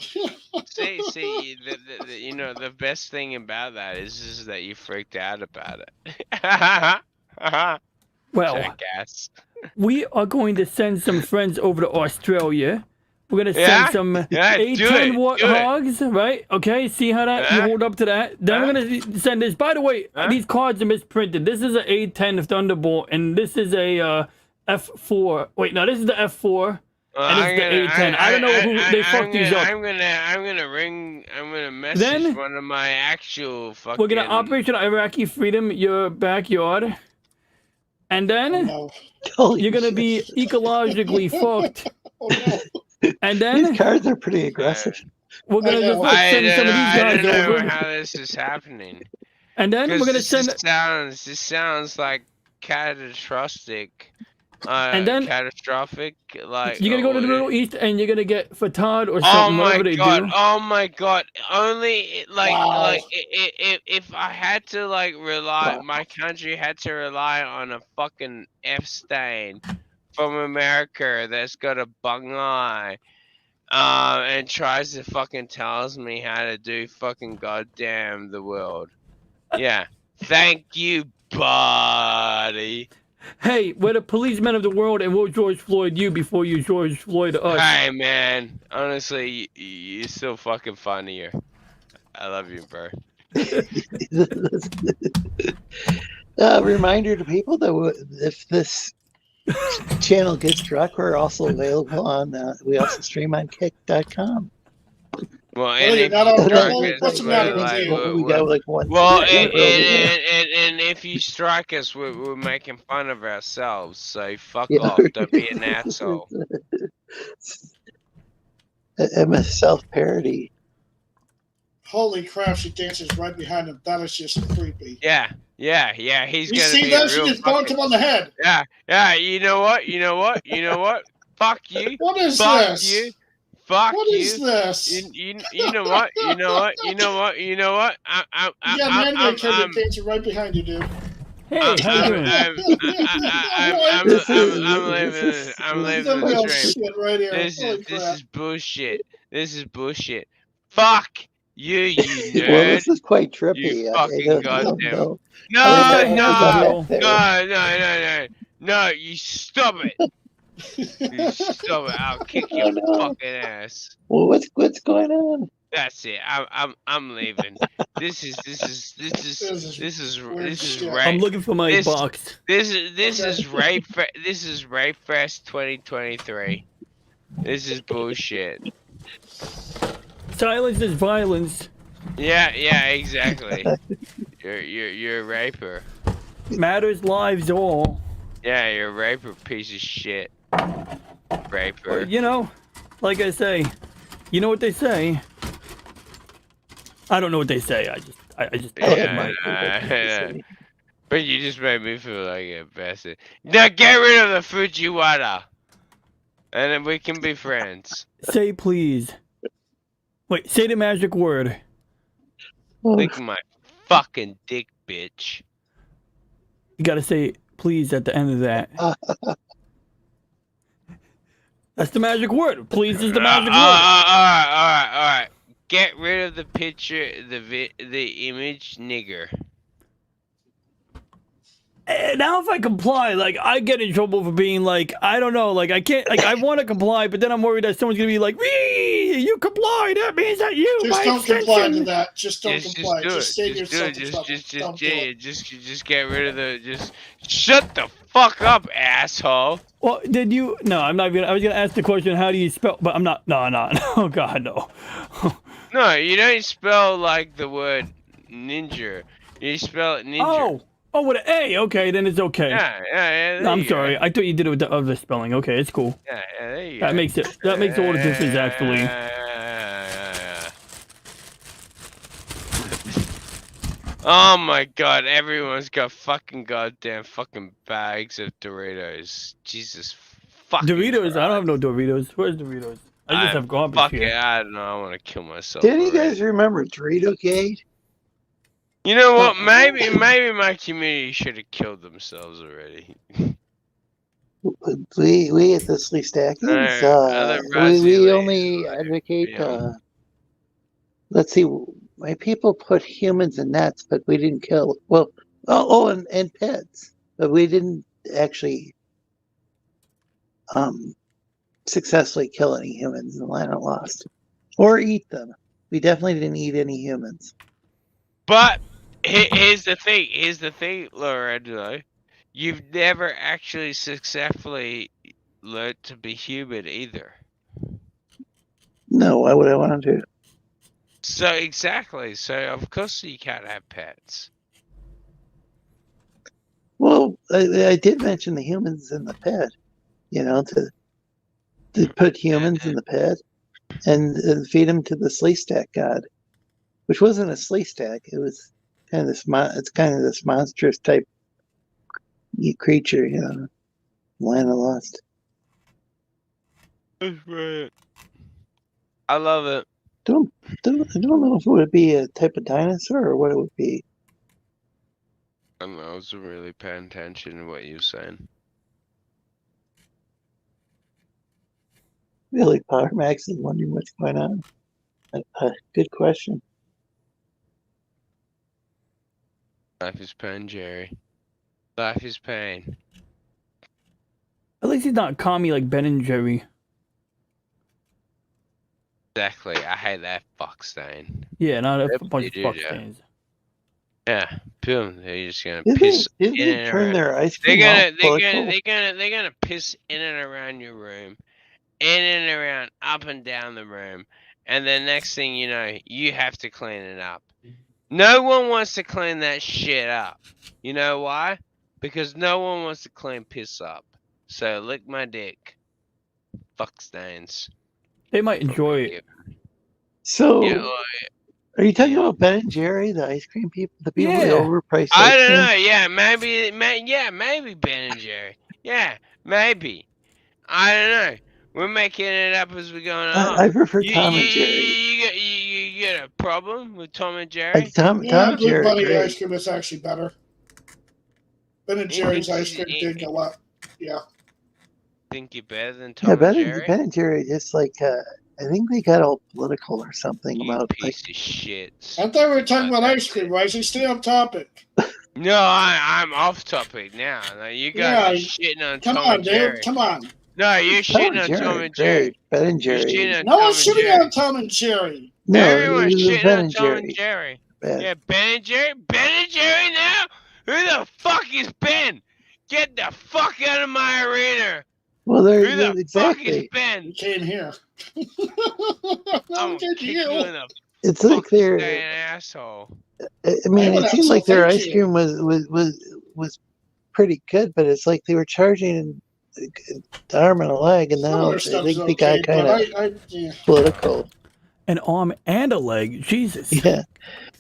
See, you know, the best thing about that is that you freaked out about it. Well, Jackass. We are going to send some friends over to Australia. We're going to send some A10 warthogs, right? Okay, see how that you hold up to that? Then we're going to send this. By the way, these cards are misprinted. This is an A10 Thunderbolt, and this is a F4. Wait, no, this is the F4. And it's the A10. I don't know who they fucked these up. I'm gonna message one of my actual fucking. We're gonna Operation Iraqi Freedom your backyard. And then Holy you're gonna shit. be ecologically fucked. Oh no. And then These cards are pretty aggressive. we're gonna I know. just send some of these I guys don't know over. how this is happening. And then we're Because gonna this send. sounds like catastrophic. And then Catastrophic. Like you're gonna go to the Middle East and you're gonna get fatad or Oh something, my whatever they god! do. Oh my god! Only Wow. if I had to like rely, Wow. my country had to rely on a fucking F-stain from America that's got a bung eye, and tries to fucking tells me how to do fucking goddamn the world. Yeah, thank you, buddy. Hey, we're the policemen of the world, and we'll George Floyd you before you George Floyd us. Hey man, honestly, you're so fucking funnier. I love you, bro. Reminder to people that if this channel gets struck, we're also available on. We also stream on Kick.com. Well, Hey, and you're if not you on strike Rumble? us, What's the we're matter with like, you? We got like one. well, yeah, and, we're over and, there. and, and if you strike us, we're making fun of ourselves. So fuck Yeah. off. Don't be an asshole. I'm a self-parody. Holy crap, she dances right behind him. That is just creepy. Yeah. He's You gonna see be that? a She real just bonked him on the head. Yeah. You know what? Fuck you. What is Fuck this? you. Fuck What you. is this? You know what? You know what? You got an anime character dancing right behind you, dude. Hey, how you doing? I'm leaving Some the real stream. shit right here. This Holy is crap. bullshit. This is bullshit. Fuck you, you Well, nerd. this is quite trippy. You I fucking don't goddamn. know. No, you stop it. You stop it. I'll kick your fucking ass. Well, what's going on? That's it. I'm leaving. This is rape. I'm looking for my box. This is rape. This is Rape Fest 2023. This is bullshit. Silence is violence. Yeah, exactly. You're a raper. Matters lives all. Yeah, you're a raper, piece of shit. Raper. Well, you know, like I say, you know what they say. I don't know what they say. I just. Yeah. But you just made me feel like a bastard. Now get rid of the Fujiwara, and then we can be friends. Say please. Wait, say the magic word. Lick my fucking dick, bitch. You gotta say please at the end of that. That's the magic word. Please is the magic word. All right. Get rid of the picture, the image, nigger. Now if I comply, like, I get in trouble for being like, I don't know, like, I can't, like, I want to comply, but then I'm worried that someone's gonna be like, you comply, that means that you, Just don't comply to that. Just don't comply. Just save yourself Just get rid of the, just shut the fuck up, asshole. Well, did you, no, I'm not gonna, I was gonna ask the question, how do you spell, but I'm not, no, oh god, no. No, you don't spell like the word ninja. You spell it ninja. Oh, with an A. Okay, then it's okay. Yeah. No, I'm sorry. I thought you did it with the other spelling. Okay, it's cool. Yeah, there you That go. makes it. That makes all the difference, actually. Yeah. Oh my god! Everyone's got fucking goddamn fucking bags of Doritos. Jesus fucking Doritos? Christ. I don't have no Doritos. Where's Doritos? I just have garbage fuck here. it, I don't know. I want to kill myself. Didn't you already. guys remember Dorito-gate? You know what? Maybe my community should have killed themselves already. We at the Sleestakians, we only advocate. Let's see, my people put humans in nets, but we didn't kill. Well, and pets, but we didn't actually successfully kill any humans in the Land of Lost, or eat them. We definitely didn't eat any humans. But here's the thing, Lorenzo. You've never actually successfully learned to be human either. No, why would I want to? So exactly. So of course you can't have pets. Well, I did mention the humans in the pet. You know, to put humans in the pet and feed them to the Sleestak god, which wasn't a Sleestak. It was kind of this. It's kind of this monstrous type creature. You know, Land of Lost. That's right. I love it. I don't know if it would be a type of dinosaur or what it would be. I was really paying attention to what you were saying. Really, Power Max is wondering what's going on. Good question. Life is pain, Jerry. Life is pain. At least he's not commie like Ben and Jerry. Exactly. I hate that fuck stain. Yeah, not a Yep, bunch they of fuck do, yeah. stains. Yeah, boom. They're just gonna Did piss they in and turn around. their ice They're cream gonna, all they're gonna piss in and around your room, in and around, up and down the room, and then next thing you know, you have to clean it up. No one wants to clean that shit up. You know why? Because no one wants to clean piss up. So lick my dick. Fuck stains. They might enjoy it. So, Yeah, are you talking about Ben and Jerry, the ice cream people, the people with Yeah. overpriced I ice don't cream? know. Yeah, maybe Ben and Jerry. Yeah, maybe. I don't know. We're making it up as we're going along. I prefer Tom and Jerry. You got a problem with Tom and Jerry? Tom Yeah, and Blue Jerry, Bunny great. ice cream is actually better. Ben and Jerry's ice cream did go up. Yeah. Think you're better than Tom Yeah, and Jerry? Ben and Jerry just like I think they got all political or something about Piece of shit. I thought we were talking about ice cream, Rising. Stay on topic. No, I'm off topic now. Like, you guys are shitting on Come Tom on, and Jerry. dude. Come on. No, you're Tom shitting and on Jerry, Tom and Jerry. great. Ben and You're Jerry. shitting on No Tom one's and shooting Jerry. on Tom and Jerry. No, Everyone's it was shitting Ben on and Tom Jerry. and Jerry. Ben. Yeah, Ben and Jerry? Ben and Jerry now? Who the fuck is Ben? Get the fuck out of my arena. Well, Who the exactly. fuck is Ben? You came here. I'm gonna kick you in the It's like fucking they're. asshole. I mean, would it seemed also like their thank ice you. cream was pretty good, but it's like they were charging an arm and a leg, and Some now of I their stuff think is they okay, got kind but of yeah. political. An arm and a leg. Jesus. Yeah,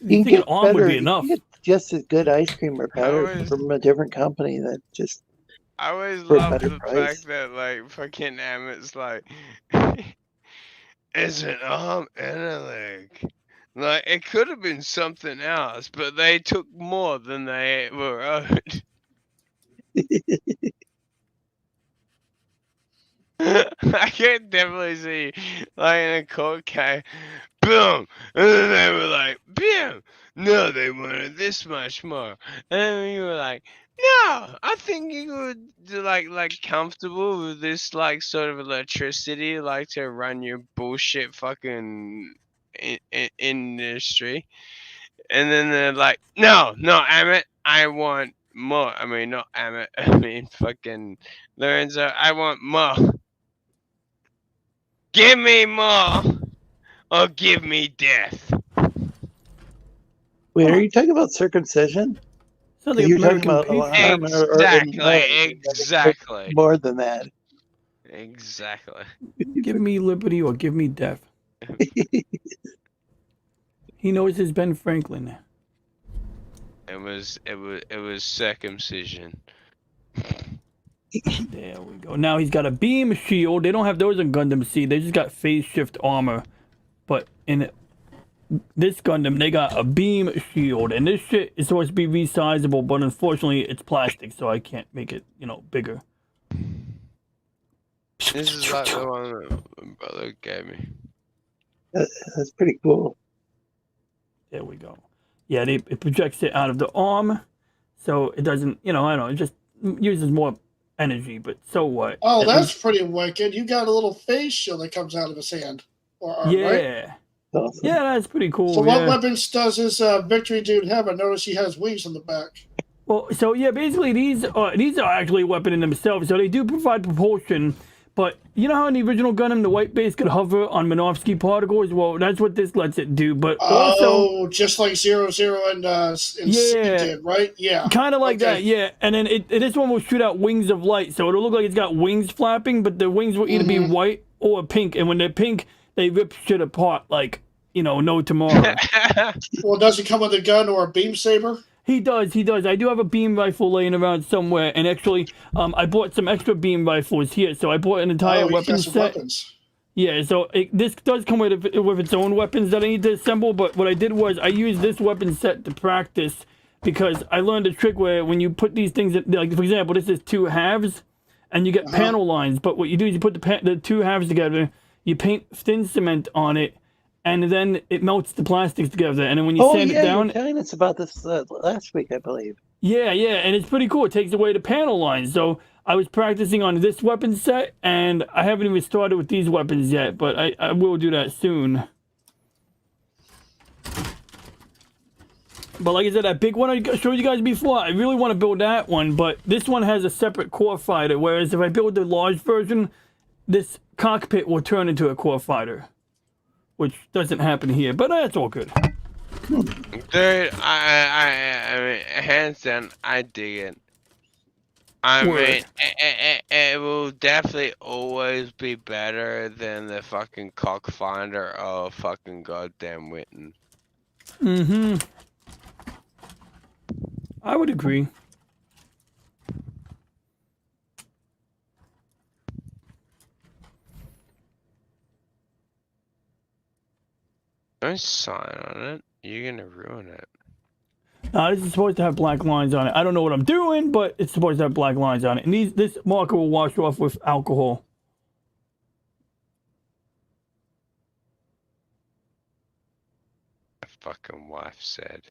You think an arm would be enough? You get just as good ice cream or better always- from a different company that just. I always For a love better the price. fact that, like, fucking Emmett's like, it's an arm and a leg. Like, it could have been something else, but they took more than they were owed. I can definitely see, like, in a court case, boom, and then they were like, boom, no, they wanted this much more, and then you were like, no, I think you would like comfortable with this like sort of electricity, like to run your bullshit fucking industry, and then they're like, no, Emmett, I want more. I mean, not Emmett, I mean fucking Lorenzo, I want more. Give me more, or give me death. Wait, are you talking about circumcision? Sounds like You're talking American about Pie. arm or leg. Exactly. More than that. Exactly. Give me liberty or give me death. He knows his Ben Franklin. It was circumcision. There we go. Now he's got a beam shield. They don't have those in Gundam Seed. They just got phase shift armor. But in this Gundam, they got a beam shield. And this shit is supposed to be resizable, but unfortunately it's plastic, so I can't make it, bigger. This is like the one that my brother gave me. That's pretty cool. There we go. Yeah, it projects it out of the arm, so it doesn't, I don't know, it just uses more energy, but so what? Oh, At that's least- pretty wicked. You got a little face shield that comes out of his hand or arm, yeah. right? Awesome. Yeah, that's pretty cool. So what yeah. weapons does this victory dude have? I notice he has wings on the back. Well, so yeah, basically these are actually a weapon in themselves. So they do provide propulsion, But you know how in the original Gundam, the white base could hover on Minovsky particles? Well, that's what this lets it do. But also, just like 00 and C did, right? Yeah. Kind of like that, yeah. And then this one will shoot out wings of light, so it'll look like it's got wings flapping, but the wings will either be white or pink. And when they're pink, they rip shit apart like, no tomorrow. Well, does he come with a gun or a beam saber? He does. I do have a beam rifle laying around somewhere, and actually, I bought some extra beam rifles here. So I bought an entire weapon set. Weapons. Yeah, so this does come with its own weapons that I need to assemble. But what I did was I used this weapon set to practice because I learned a trick where when you put these things, like for example, this is 2 halves, and you get panel lines. But what you do is you put the 2 halves together, you paint thin cement on it, and then it melts the plastics together. And then when you sand it down... you were telling us about this last week, I believe. Yeah, and it's pretty cool. It takes away the panel lines. So I was practicing on this weapon set, and I haven't even started with these weapons yet, but I will do that soon. But like I said, that big one I showed you guys before, I really want to build that one, but this one has a separate core fighter, whereas if I build the large version, this cockpit will turn into a core fighter. Which doesn't happen here, but that's all good. Dude, I mean, hands down, I dig it. I mean, it will definitely always be better than the fucking cockfinder of fucking goddamn Witten. I would agree. Don't sign on it. You're gonna ruin it. This is supposed to have black lines on it. I don't know what I'm doing, but it's supposed to have black lines on it. And this marker will wash off with alcohol. My fucking wife said.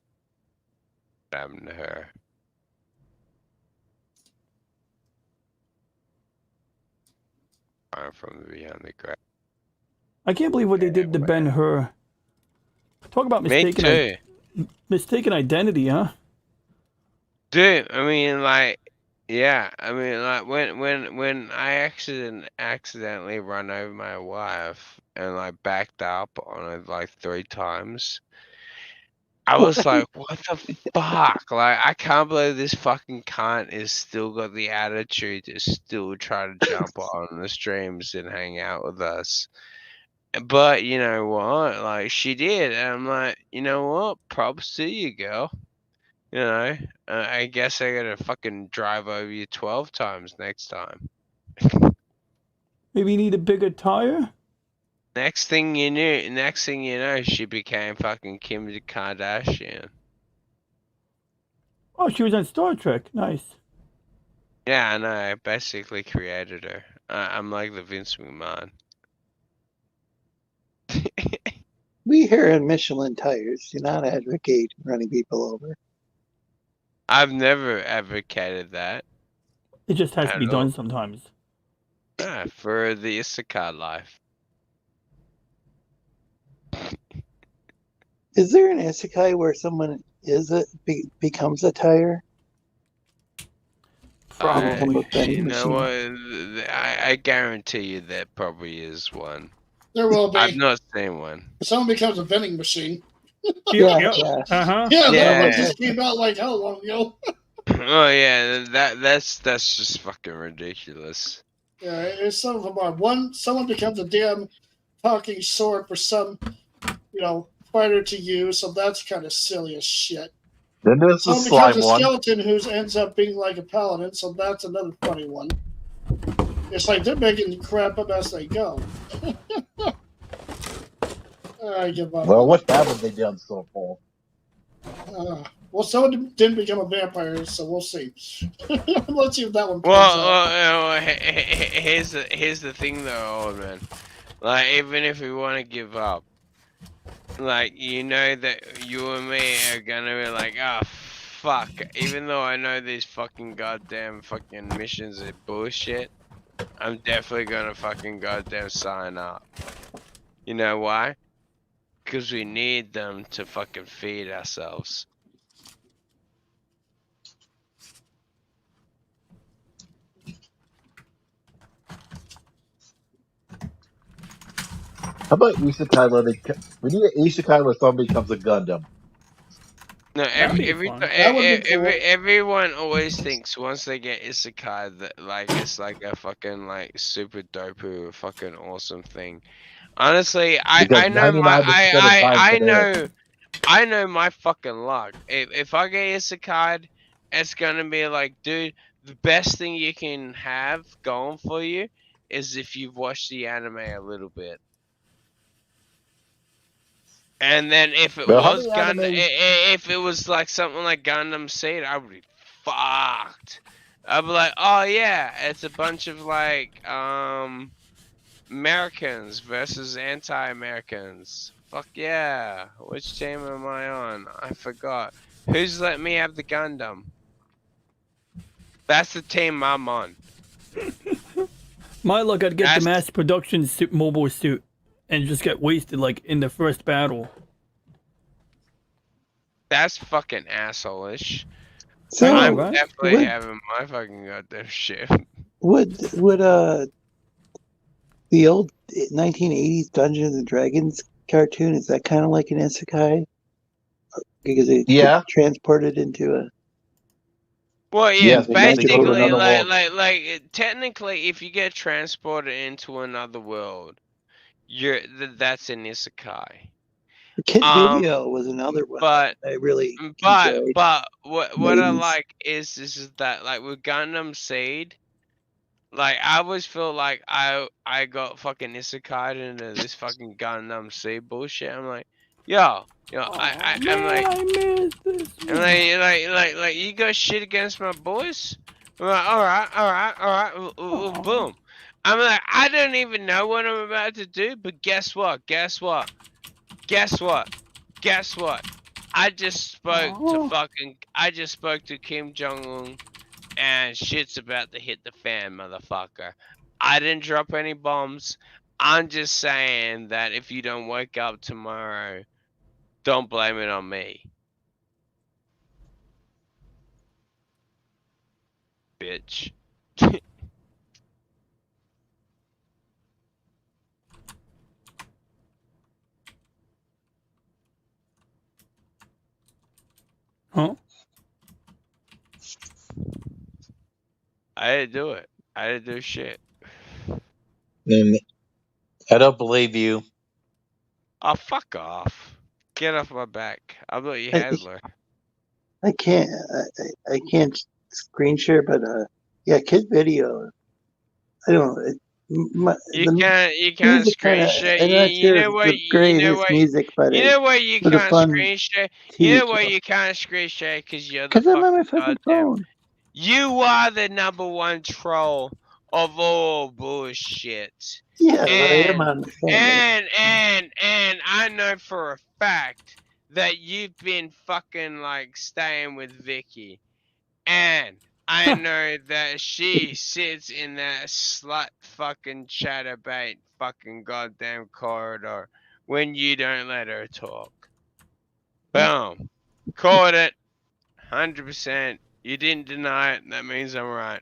What happened to her? I'm from beyond the grave. I can't believe what they did to Ben-Hur. Talk about mistaken identity, huh? Dude, I mean, like, yeah, I mean, like, when I accidentally run over my wife and I backed up on it like 3 times, I was like, what the fuck? Like, I can't believe this fucking cunt is still got the attitude to still try to jump on the streams and hang out with us. But you know what? Like, she did, and I'm like, you know what? Props to you, girl. You know, I guess I gotta fucking drive over you 12 times next time. Maybe you need a bigger tire? Next thing you know, she became fucking Kim Kardashian. Oh, she was on Star Trek. Nice. Yeah, I know. I basically created her. I'm like the Vince McMahon. We here in Michelin Tires do not advocate running people over. I've never advocated that. It just has to be done sometimes. For the Issachar life. Is there an isekai where someone becomes a tire? You know what? I guarantee you there probably is one. There will be. I've not seen one. Someone becomes a vending machine. Yeah. That just came out like how long ago? Oh yeah, that's just fucking ridiculous. Yeah, it's some of them are. Someone becomes a damn talking sword for some, fighter to use, so that's kind of silly as shit. Then there's the Someone slime becomes a one. skeleton who ends up being like a paladin, so that's another funny one. It's like they're making crap up as they go. I give up. Well, what haven't they done so far? Well, someone didn't become a vampire, so we'll see. Let's see if that one. Well, here's the thing, though, old man. Like, even if we want to give up, like, you know that you and me are gonna be like, oh fuck. Even though I know these fucking goddamn fucking missions are bullshit, I'm definitely gonna fucking goddamn sign up. You know why? Because we need them to fucking feed ourselves. How about isekai we need an isekai where somebody becomes a Gundam. No, That'd be fun. That would be cool. everyone always thinks once they get isekai that like it's like a fucking like super dope, fucking awesome thing. Honestly, I know my 99% of times it I know my fucking luck. If I get isekai, it's gonna be like, dude, the best thing you can have going for you is if you've watched the anime a little bit. And then if it Well, how was many if it was like something like Gundam Seed, I would be fucked. I'd be like, oh yeah, it's a bunch of like Americans versus anti-Americans. Fuck yeah. Which team am I on? I forgot. Who's let me have the Gundam? That's the team I'm on. My luck, I'd get the mass production mobile suit and just get wasted like in the first battle. That's fucking asshole-ish. So, I'm right? definitely having my fucking goddamn shit. Would the old 1980s Dungeons and Dragons cartoon, is that kind of like an isekai? Because it gets transported into a... Well, yeah, Yes, basically, like, technically, if you get transported into another world, that's an isekai. Kid Video was another one but I really enjoyed. But what I like is that like with Gundam Seed, like I always feel like I got fucking isekai into this fucking Gundam Seed bullshit. I'm like, I'm like you got shit against my boys? I'm like, all right, boom. I'm like, I don't even know what I'm about to do, but guess what? I just spoke to Kim Jong-un and shit's about to hit the fan, motherfucker. I didn't drop any bombs. I'm just saying that if you don't wake up tomorrow, don't blame it on me. Bitch. Huh? I didn't do it. I didn't do shit. I don't believe you. Oh, fuck off. Get off my back. I'm not your handler. I can't screen share, but yeah, Kid Video. I don't know. You can't screen share. You know what you can't screen share? You know what you can't screen share because you're the I'm on my fucking fucking goddamn. phone. You are the #1 troll of all bullshit. Yeah, I am on the phone. And I know for a fact that you've been fucking like staying with Vicky, and I know that she sits in that slut fucking chatterbait fucking goddamn corridor when you don't let her talk. Boom. Caught it. 100%. You didn't deny it. That means I'm right.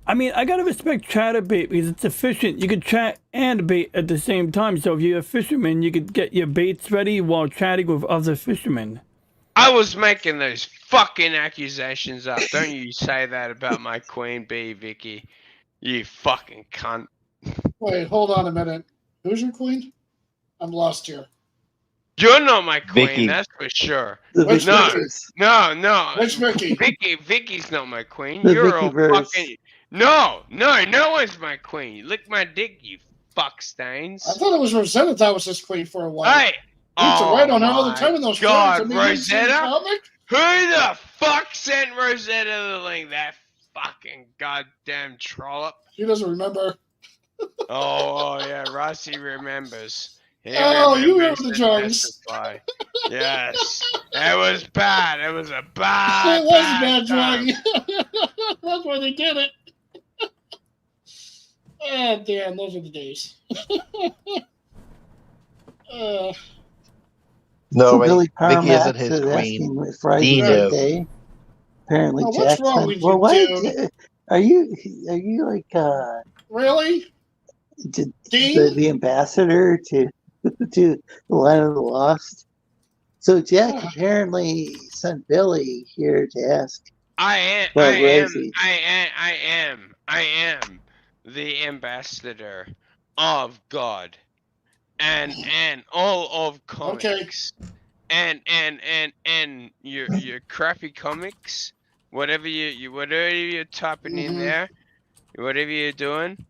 I mean, I gotta respect chatterbait because it's efficient. You could chat and bait at the same time. So if you're a fisherman, you could get your baits ready while chatting with other fishermen. I was making those fucking accusations up. Don't you say that about my queen bee, Vicky. You fucking cunt. Wait, hold on a minute. Who's your queen? I'm lost here. You're not my queen, Vicky. that's for sure. Which No. Which Vicky? Vicky's not my queen. The You're all Vicky-verse. fucking. No one's my queen. Lick my dick, you fuck stains. I thought it was Rosetta that was his queen for a while. Hey! I used to write on her all the my time in those God, forums. I mean, you see the Rosetta? comic? Who the fuck sent Rosetta the link? That fucking goddamn trollop. She doesn't remember. Oh yeah, Rossi remembers. He You remember the drugs. testify. Yes. It was bad. It was a bad. It was bad time. drug. That's why they did it. Oh, damn, those are the days. No, Billy Vicky isn't Parmax his is queen. asking with Friday's Dino. birthday. Apparently, Oh, what's wrong Jackson. with you, Well, what? dude? Are you like Really? the ambassador to the Land of the Lost. So Jack apparently sent Billy here to ask. I am the ambassador of God and all of comics. And your crappy comics, whatever you're typing in there, whatever you're doing.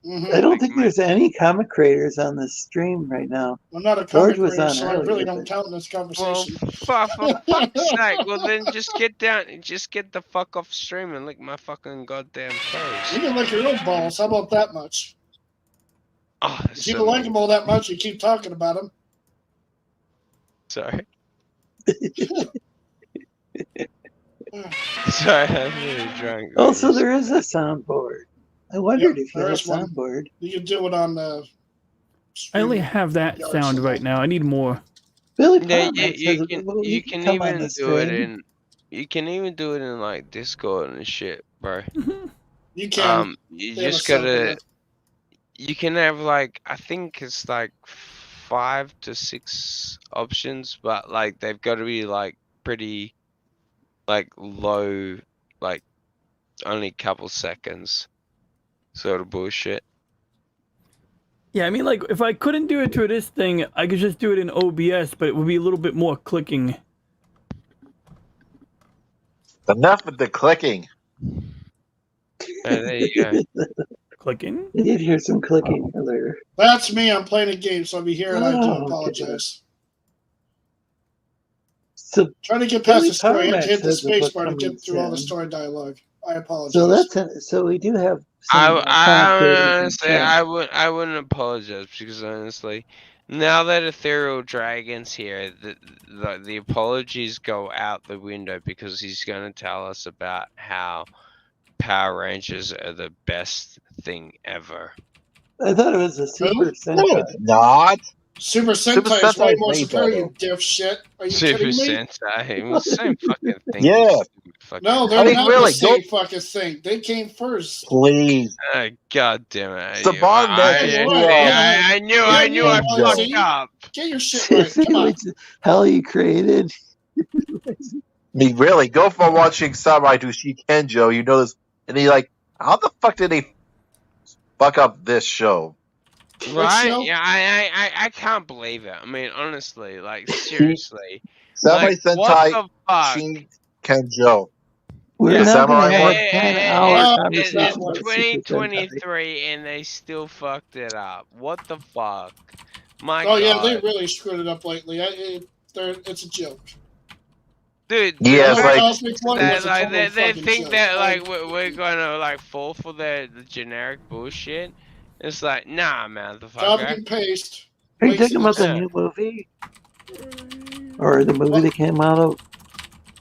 I don't think there's any comic creators on this stream right now. I'm not a comic creator, so I really don't count in this conversation. Well, for fuck's sake, well then just get the fuck off stream and lick my fucking goddamn toes. You can lick your own balls. How about that much? Oh, if you don't like them all that much, you keep talking about them. Sorry. Sorry, I'm really drunk. Also, there is a soundboard. I wondered if you had a soundboard. You can do it on the. I only have that sound right now. I need more. Billy, you can even do it in like Discord and shit, bro. You can. You just gotta. You can have like I think it's like 5 to 6 options, but like they've got to be like pretty like low, like only a couple seconds sort of bullshit. Yeah, I mean, like if I couldn't do it to this thing, I could just do it in OBS, but it would be a little bit more clicking. Enough with the clicking. There you go. Clicking? I did hear some clicking earlier. That's me. I'm playing a game, so I'll be here, and I do apologize. So trying to get past the story, I hit the space bar to get through all the story dialogue. I apologize. So we do have. I wouldn't apologize because honestly, now that Ethereal Dragon's here, the apologies go out the window because he's going to tell us about how Power Rangers are the best thing ever. I thought it was a Super Sentai. No, it's not. Super Sentai is way more superior, you dipshit. Are you Super kidding me? Sentai, it was the same fucking thing. Yeah. No, they're not the same fucking thing. They came first. Please. God damn it. Saban I knew I fucked up. Get your shit right. Come on. Hell, you created. I mean, really, go for watching Samurai Dushi Kenjo. You know this. And he's like, how the fuck did they fuck up this show? Right? Yeah, I can't believe it. I mean, honestly, like, seriously. Samurai like, Sentai what the fuck? Shin Kenjo. We're not going to have It's 10-hour conversation. 2023 and they still fucked it up. What the fuck? My God. God. They really screwed it up lately. It's a joke. Dude, yeah, they think that like we're gonna like fall for the generic bullshit. It's like, nah, man, the fuck. Copy and paste. Are you talking about the new movie? Or the movie that came out a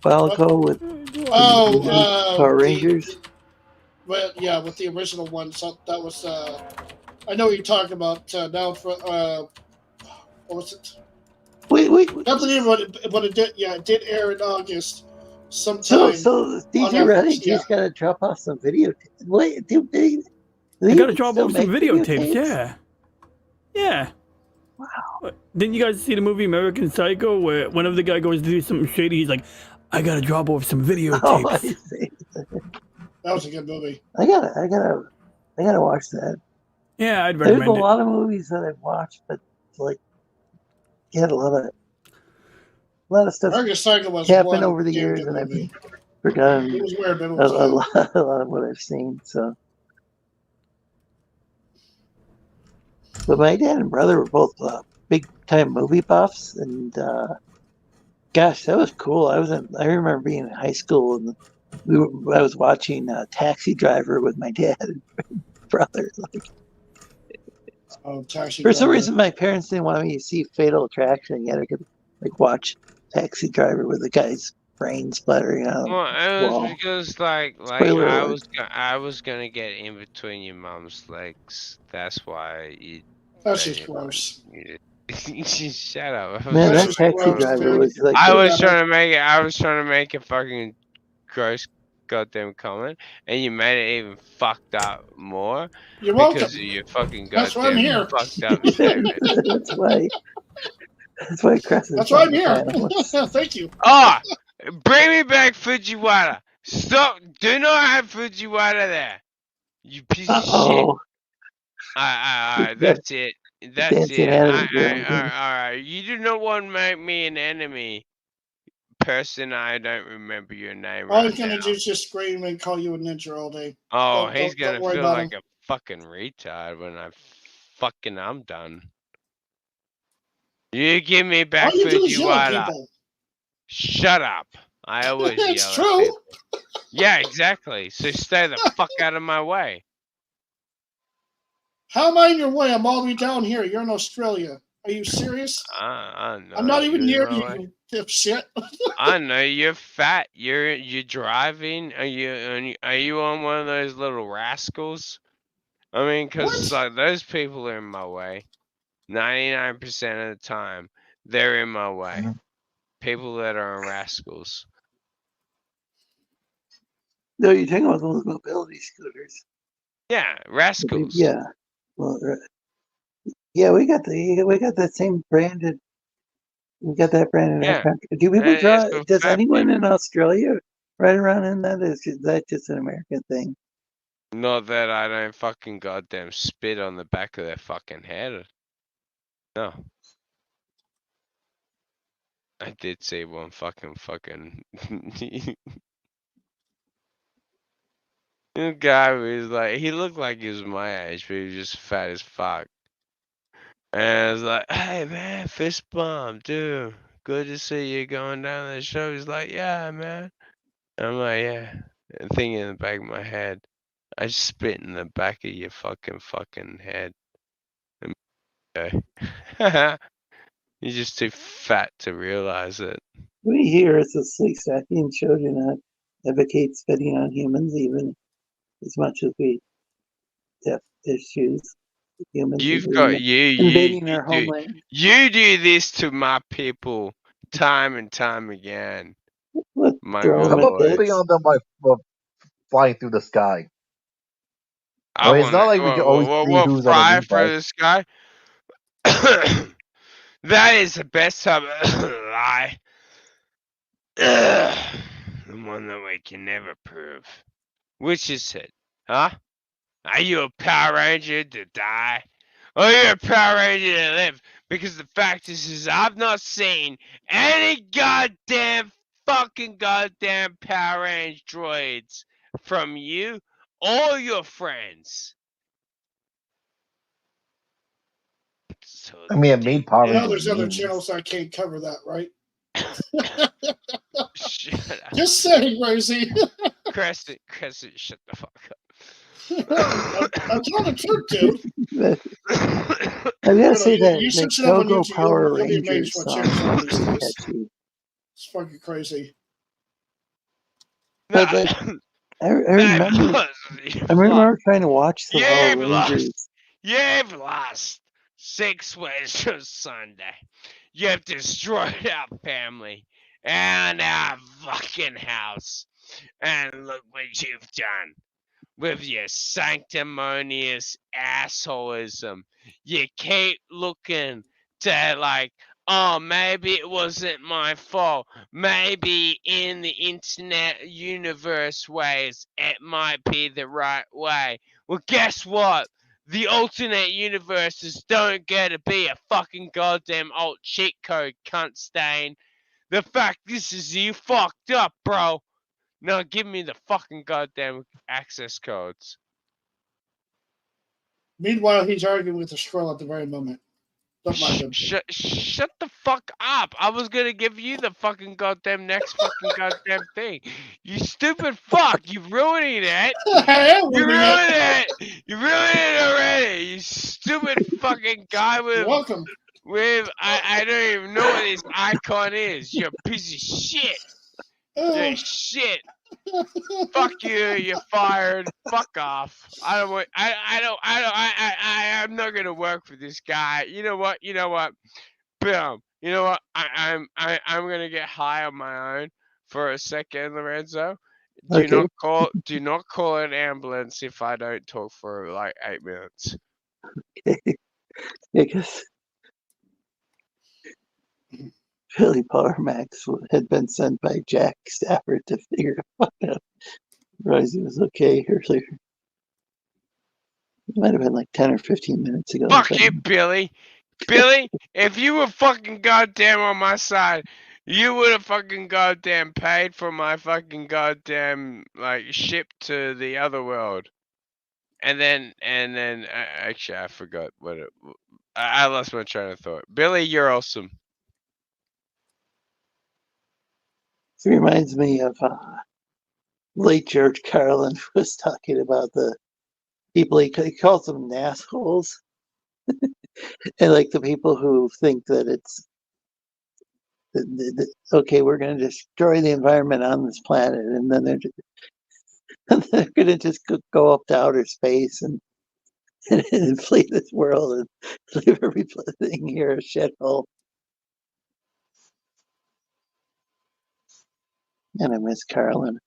while ago with Power Rangers? Well, yeah, with the original one. So that was I know what you're talking about now for what was it? Wait. Not the name, but it did. Yeah, it did air in August. Sometime. So DJ Redding just got to drop off some videotapes. Wait, they got to drop off some videotapes. Yeah. Wow. Didn't you guys see the movie American Psycho, where whenever the guy goes to do something shady, he's like, "I got to drop off some videotapes." Oh, I see. That was a good movie. I gotta watch that. Yeah, I'd recommend it. There's a lot of movies that I've watched, but like. Had a lot of stuff happened over the years, and I've forgotten a lot of what I've seen. So, but my dad and brother were both big time movie buffs, and gosh, that was cool. I remember being in high school, and I was watching Taxi Driver with my dad and brother. For some reason, my parents didn't want me to see Fatal Attraction, yet I could watch Taxi Driver with the guy's brain splattering out. Well, it was because like I was gonna get in between your mom's legs. That's why you. That's just gross. Shut up. Man, that Taxi Driver was like. I was trying to make it fucking gross goddamn comment, and you made it even fucked up more You're welcome. because of your fucking That's why I'm goddamn here. fucked up statement. That's why. That's why Crescent's That's why on I'm the here. panel. Thank you. Oh, bring me back Fujiwara. Stop. Do not have Fujiwara there. You piece of shit. Uh-oh. Alright, that's it. That's Dancing it. out of the building. Alright. You do not want to make me an enemy. Person, I don't remember your name All right he's gonna now. do is just scream and call you a ninja all day. Oh, Don't- he's don't gonna worry feel about like him. a fucking retard when I'm done. You give me back All you do is yell at Fujiwara. people. Shut up. I always It's yell at true. people. Yeah, exactly. So stay the fuck out of my way. How am I in your way? I'm all the way down here. You're in Australia. Are you serious? I know. I'm not even you're near in my way. you, dipshit. I know you're fat. You're driving. Are you on one of those little rascals? I mean, because like those people are in my way. 99% of the time, they're in my way. People that are on rascals. No, you're talking about those mobility scooters. Yeah, rascals. Yeah. Well, yeah, we got that same branded. We got that brand in our Yeah. country. Do people And draw? it's for Does fat anyone in people. Australia ride around in that? Is that just an American thing? Not that I don't fucking goddamn spit on the back of their fucking head. No. I did see one fucking. The guy was like, he looked like he was my age, but he was just fat as fuck. And I was like, hey man, fist bump, dude. Good to see you going down to the show. He's like, yeah, man. I'm like, yeah. And thinking in the back of my head, I spit in the back of your fucking head. Okay. You're just too fat to realize it. We hear it's a Sleestakian show do not advocate spitting on humans, even as much as we have issues with humans You've got invading our homeland. You do this to my people time and time again. What, My throw How them about at putting on them by flying through the sky? I mean, it's not like we can always see who's fry underneath for us. this guy. That is the best time lie. The one that we can never prove. Which is it? Huh? Are you a Power Ranger to die? Or are you a Power Ranger to live? Because the fact is I've not seen any goddamn Power Ranger droids from you or your friends. So I mean, it made Power You know, Rangers there's other memes. channels that can't cover that, right? shut up. Just saying, Rosie. Crescent, shut the fuck up. I'm telling the truth, dude. I gotta say You that search it up on Go-Go YouTube, Power you'll be Rangers amazed what song channels are is these pretty days. catchy. It's fucking crazy. But like, I remember trying to watch the Power Rangers. You've lost 6 ways to Sunday. You've destroyed our family and our fucking house. And look what you've done with your sanctimonious assholism. You keep looking to like, oh, maybe it wasn't my fault. Maybe in the internet universe ways, it might be the right way. Well, guess what? The alternate universes don't get to be a fucking goddamn alt cheat code, cunt stain. The fact is you fucked up, bro. Now give me the fucking goddamn access codes. Meanwhile, he's arguing with the scroll at the very moment. Don't mind him. Shut the fuck up. I was gonna give you the fucking goddamn next fucking goddamn thing. You stupid fuck. You're ruining it. You ruined it. You ruined it already. You stupid fucking guy with... You're welcome. I don't even know what this icon is. You're a piece of shit. You're shit. Fuck you. You're fired. Fuck off. I'm not gonna work for this guy. You know what? Boom. You know what? I'm gonna get high on my own for a second, Lorenzo. Do Okay. not call an ambulance if I don't talk for like 8 minutes. Because Billy Power Max had been sent by Jack Stafford to figure out Rosie was okay earlier. It might have been like 10 or 15 minutes ago. Fuck you, Billy. Billy, if you were fucking goddamn on my side, you would have fucking goddamn paid for my fucking goddamn like ship to the other world. And then actually I forgot what it. I lost my train of thought. Billy, you're awesome. It reminds me of late George Carlin was talking about the people he calls them assholes, and like the people who think that it's okay, we're going to destroy the environment on this planet, and then they're going to just go up to outer space and flee this world and leave everything here a shithole. And I miss Carlin.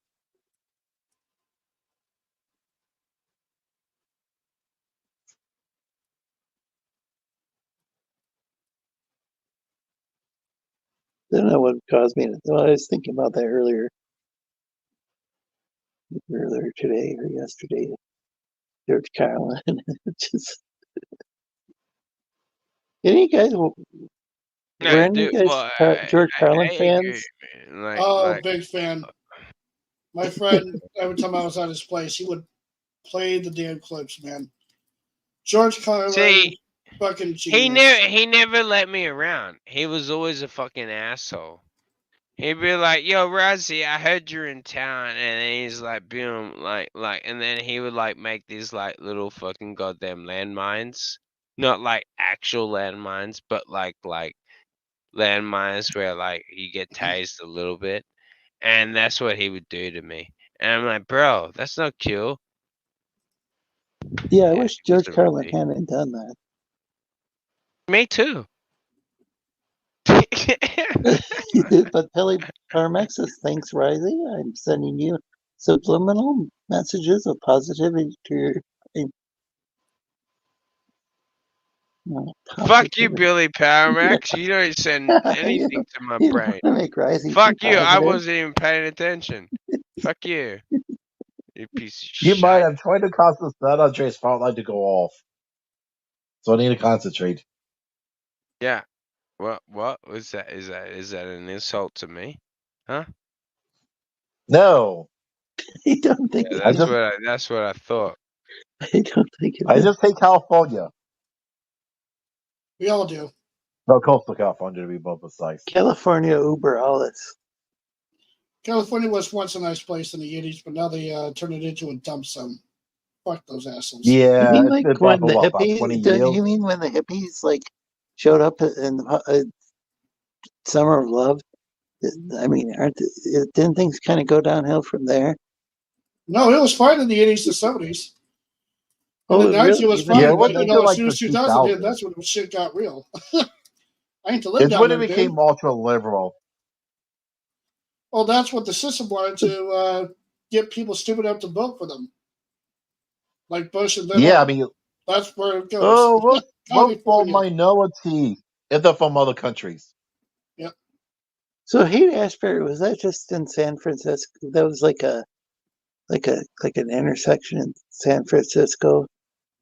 I don't know what caused me to. Well, I was thinking about that earlier today or yesterday. George Carlin. Just. Did you guys? Were any of you guys George Carlin fans? Big fan. My friend, every time I was at his place, he would play the damn clips, man. George Carlin, fucking genius. He never let me around. He was always a fucking asshole. He'd be like, "Yo, Razzie, I heard you're in town," and then he's like, "Boom," like, and then he would like make these like little fucking goddamn landmines, not like actual landmines, but like landmines where like you get tased a little bit, and that's what he would do to me. And I'm like, bro, that's not cool. Yeah, I wish George Carlin hadn't done that. Me too. But Billy Carmax says, "Thanks, Riley. I'm sending you subliminal messages of positivity to your brain." Fuck you, Billy Powermax. You don't send anything to my brain. Fuck you. I wasn't even paying attention. Fuck you. You piece of shit. You might. I'm trying to cause the San Andreas spotlight to go off. So I need to concentrate. Yeah. What was that? Is that an insult to me? Huh? No. I don't think that's what I thought. I don't think I just hate California. We all do. No, coastal California to be more precise. California Uber alles. California was once a nice place in the 80s, but now they turned it into a dump zone. Fuck those assholes. Yeah, you mean like when the hippies? You mean when the hippies like showed up in the Summer of Love? I mean, didn't things kind of go downhill from there? No, it was fine in the 80s to 70s. And the 90s it was fine, but as soon as 2000 hit, that's when shit got real. I ain't to live down there, it became ultra liberal. Well, that's what the system wanted to get people stupid enough to vote for them. Like Bush and them. Yeah, I mean, that's where it goes. Oh, vote for minority if they're from other countries. Yep. So Haight-Ashbury, was that just in San Francisco? That was like an intersection in San Francisco.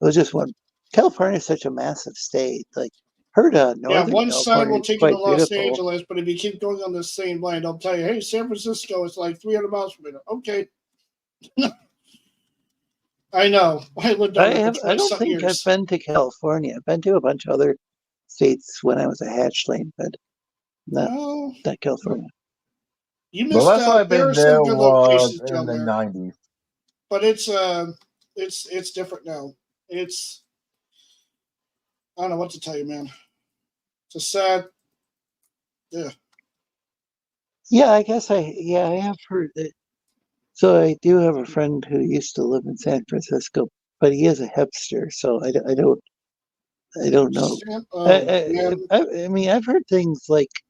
It was just one. California is such a massive state. Like northern one California side will take you to Los beautiful. Angeles, but if you keep going on the same line, they'll tell you, "Hey, San Francisco is like 300 miles from here." Okay. I know. I lived down there for 20 I don't think years. I've been to California. I've been to a bunch of other states when I was a hatchling, but not California. You missed out. I've been there some good locations in down the there. 90s. But it's different now. I don't know what to tell you, man. It's a sad. Yeah. Yeah, I guess I have heard that. So I do have a friend who used to live in San Francisco, but he is a hipster, so I don't know. I mean, I've heard things like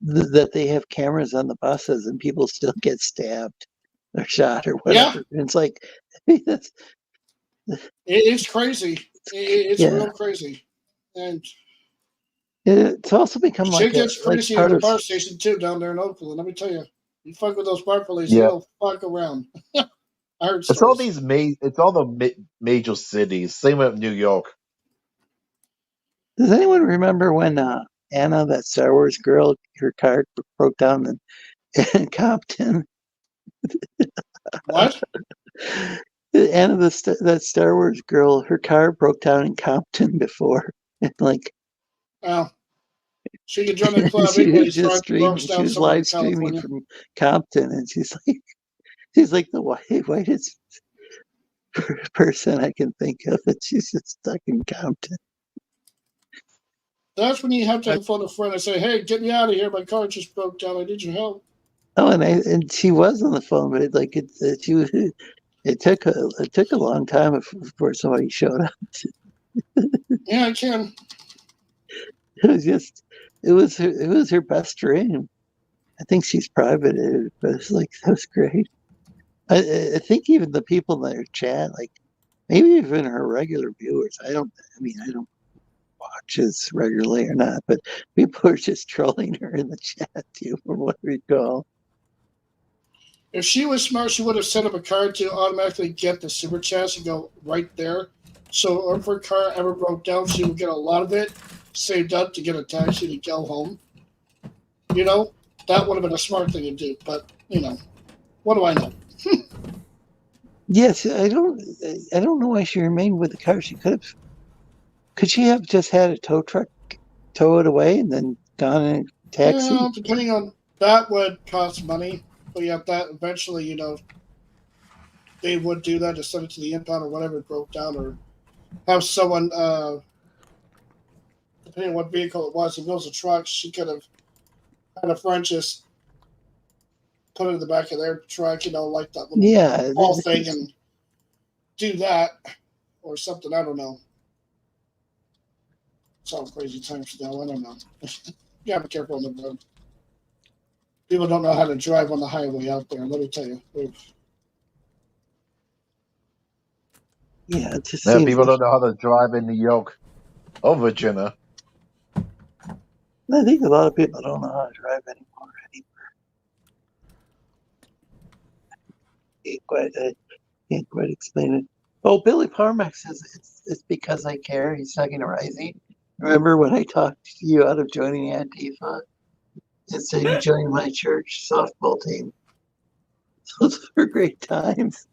that they have cameras on the buses and people still get stabbed. or shot or whatever. And it's like, that's, It's crazy. It's Yeah. real crazy. And it's also become shit like gets crazy part in the of bar station too down there in Oakland. Let me tell you, you fuck with those bar police, Yeah. they'll fuck around. I heard It's all stories. it's all the major cities. Same with New York. Does anyone remember when Anna, that Star Wars girl, her car broke down in Compton? What? Anna, that Star Wars girl, her car broke down in Compton before. And like, Oh, she could join the club she anyway. was just streaming. She was live streaming from Compton, and she's like the whitest person I can think of, and she's just stuck in Compton. That's when you have to phone a friend and say, "Hey, get me out of here! My car just broke down. I need your help." Oh, and she was on the phone, but it took a long time before somebody showed up. Yeah, I can. It was her best stream. I think she's privated, but it's like, that was great. I think even the people in their chat, like maybe even her regular viewers, I don't watch as regularly or not, but people are just trolling her in the chat too, from what we recall. If she was smart, she would have set up a card to automatically get the super chats and go right there. So if her car ever broke down, she would get a lot of it saved up to get a taxi to go home. You know, that would have been a smart thing to do. But, you know, what do I know? Yes, I don't know why she remained with the car. Could she have just had a tow truck tow it away and then gone in a taxi? Well, depending on that would cost money. But yeah, that eventually, you know, they would do that to send it to the impound or whatever it broke down, or have someone, depending on what vehicle it was, if it was a truck, she could have had a friend just put it in the back of their truck, you know, like that little ball thing, and do that or something. I don't know. It's all crazy times now. I don't know. You gotta be careful on the road. People don't know how to drive on the highway out there. Let me tell you. Yeah, it just Yeah, seems people don't know how to drive in New York or Virginia. I think a lot of people don't know how to drive anymore. I can't quite explain it. Oh, Billy Parmack says it's because I care. He's talking to Rising. Remember when I talked you out of joining Antifa? Instead, you joined my church softball team. Those were great times.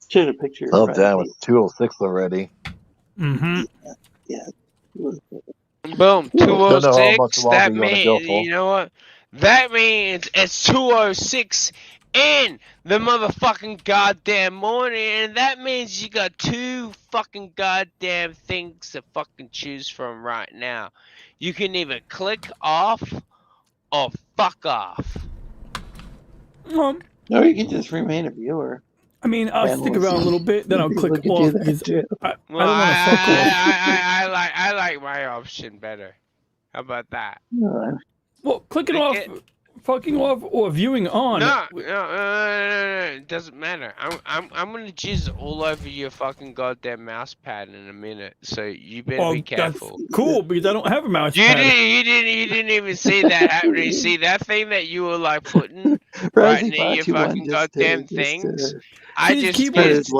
Showed a picture. Oh, damn, it's 2:06 already. Mm-hmm. Yeah. Boom, Don't know how much 206. longer That you want to go means, for. you know what? That means it's 2:06 in the motherfucking goddamn morning, and that means you got two fucking goddamn things to fucking choose from right now. You can either click off or fuck off. Or you can just remain a viewer. I mean, I'll stick around a little bit, then I'll click off because I don't want to fuck off. I like my option better. How about that? Well, clicking off, fucking off, or viewing on. No, it doesn't matter. I'm gonna jizz all over your fucking goddamn mouse pad in a minute, so you better be careful. That's cool because I don't have a mouse You pad. didn't even see that happening. See that thing that you were like putting right near your fucking goddamn things. I just jizzed.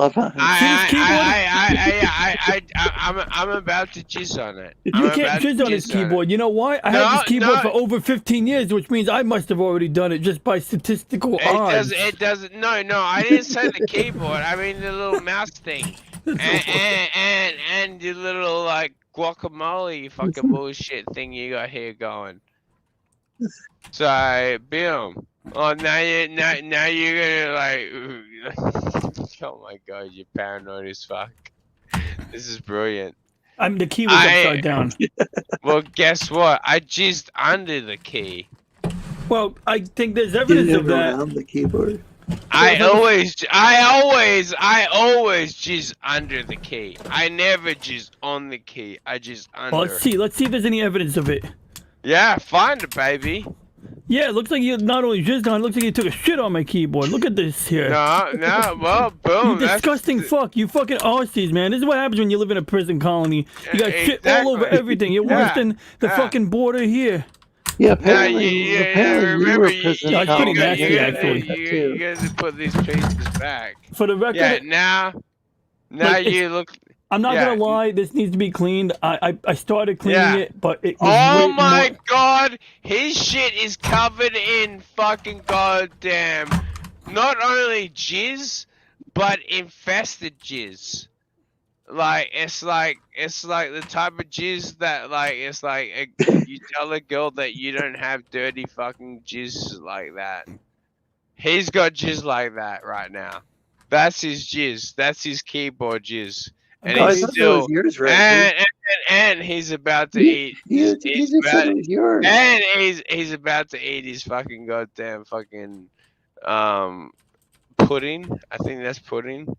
I'm about to jizz on it. You can't jizz on his keyboard. You know why? I had this keyboard for over 15 years, which means I must have already done it just by statistical odds. It doesn't. No, I didn't say the keyboard. I mean the little mouse thing, and the little like guacamole fucking bullshit thing you got here going. So, boom. Oh, now you're gonna like. Oh my god, you're paranoid as fuck. This is brilliant. The key was upside down. Well, guess what? I jizzed under the key. Well, I think there's evidence of that. Around the keyboard. I always jizz under the key. I never jizz on the key. I jizz under. Well, let's see if there's any evidence of it. Yeah, find it, baby. Yeah, it looks like you not only jizzed on, it looks like you took a shit on my keyboard. Look at this here. No, well, You boom. disgusting fuck. You fucking Aussies, man. This is what happens when you live in a prison colony. You got shit all over everything. You're worse than the fucking border here. Yeah, apparently, apparently we were prison It's pretty colonies. nasty, actually. You guys put these pieces back. For the record, Yeah, now like, you look. I'm not gonna lie, this needs to be cleaned. I started cleaning it, but it was Oh way my more... god, his shit is covered in fucking goddamn not only jizz, but infested jizz. Like it's like the type of jizz that you tell a girl that you don't have dirty fucking jizz like that. He's got jizz like that right now. That's his jizz. That's his keyboard jizz. And I he's thought that still was yours, right? and he's about to eat. You just said it was yours. And he's about to eat his fucking goddamn fucking pudding. I think that's pudding.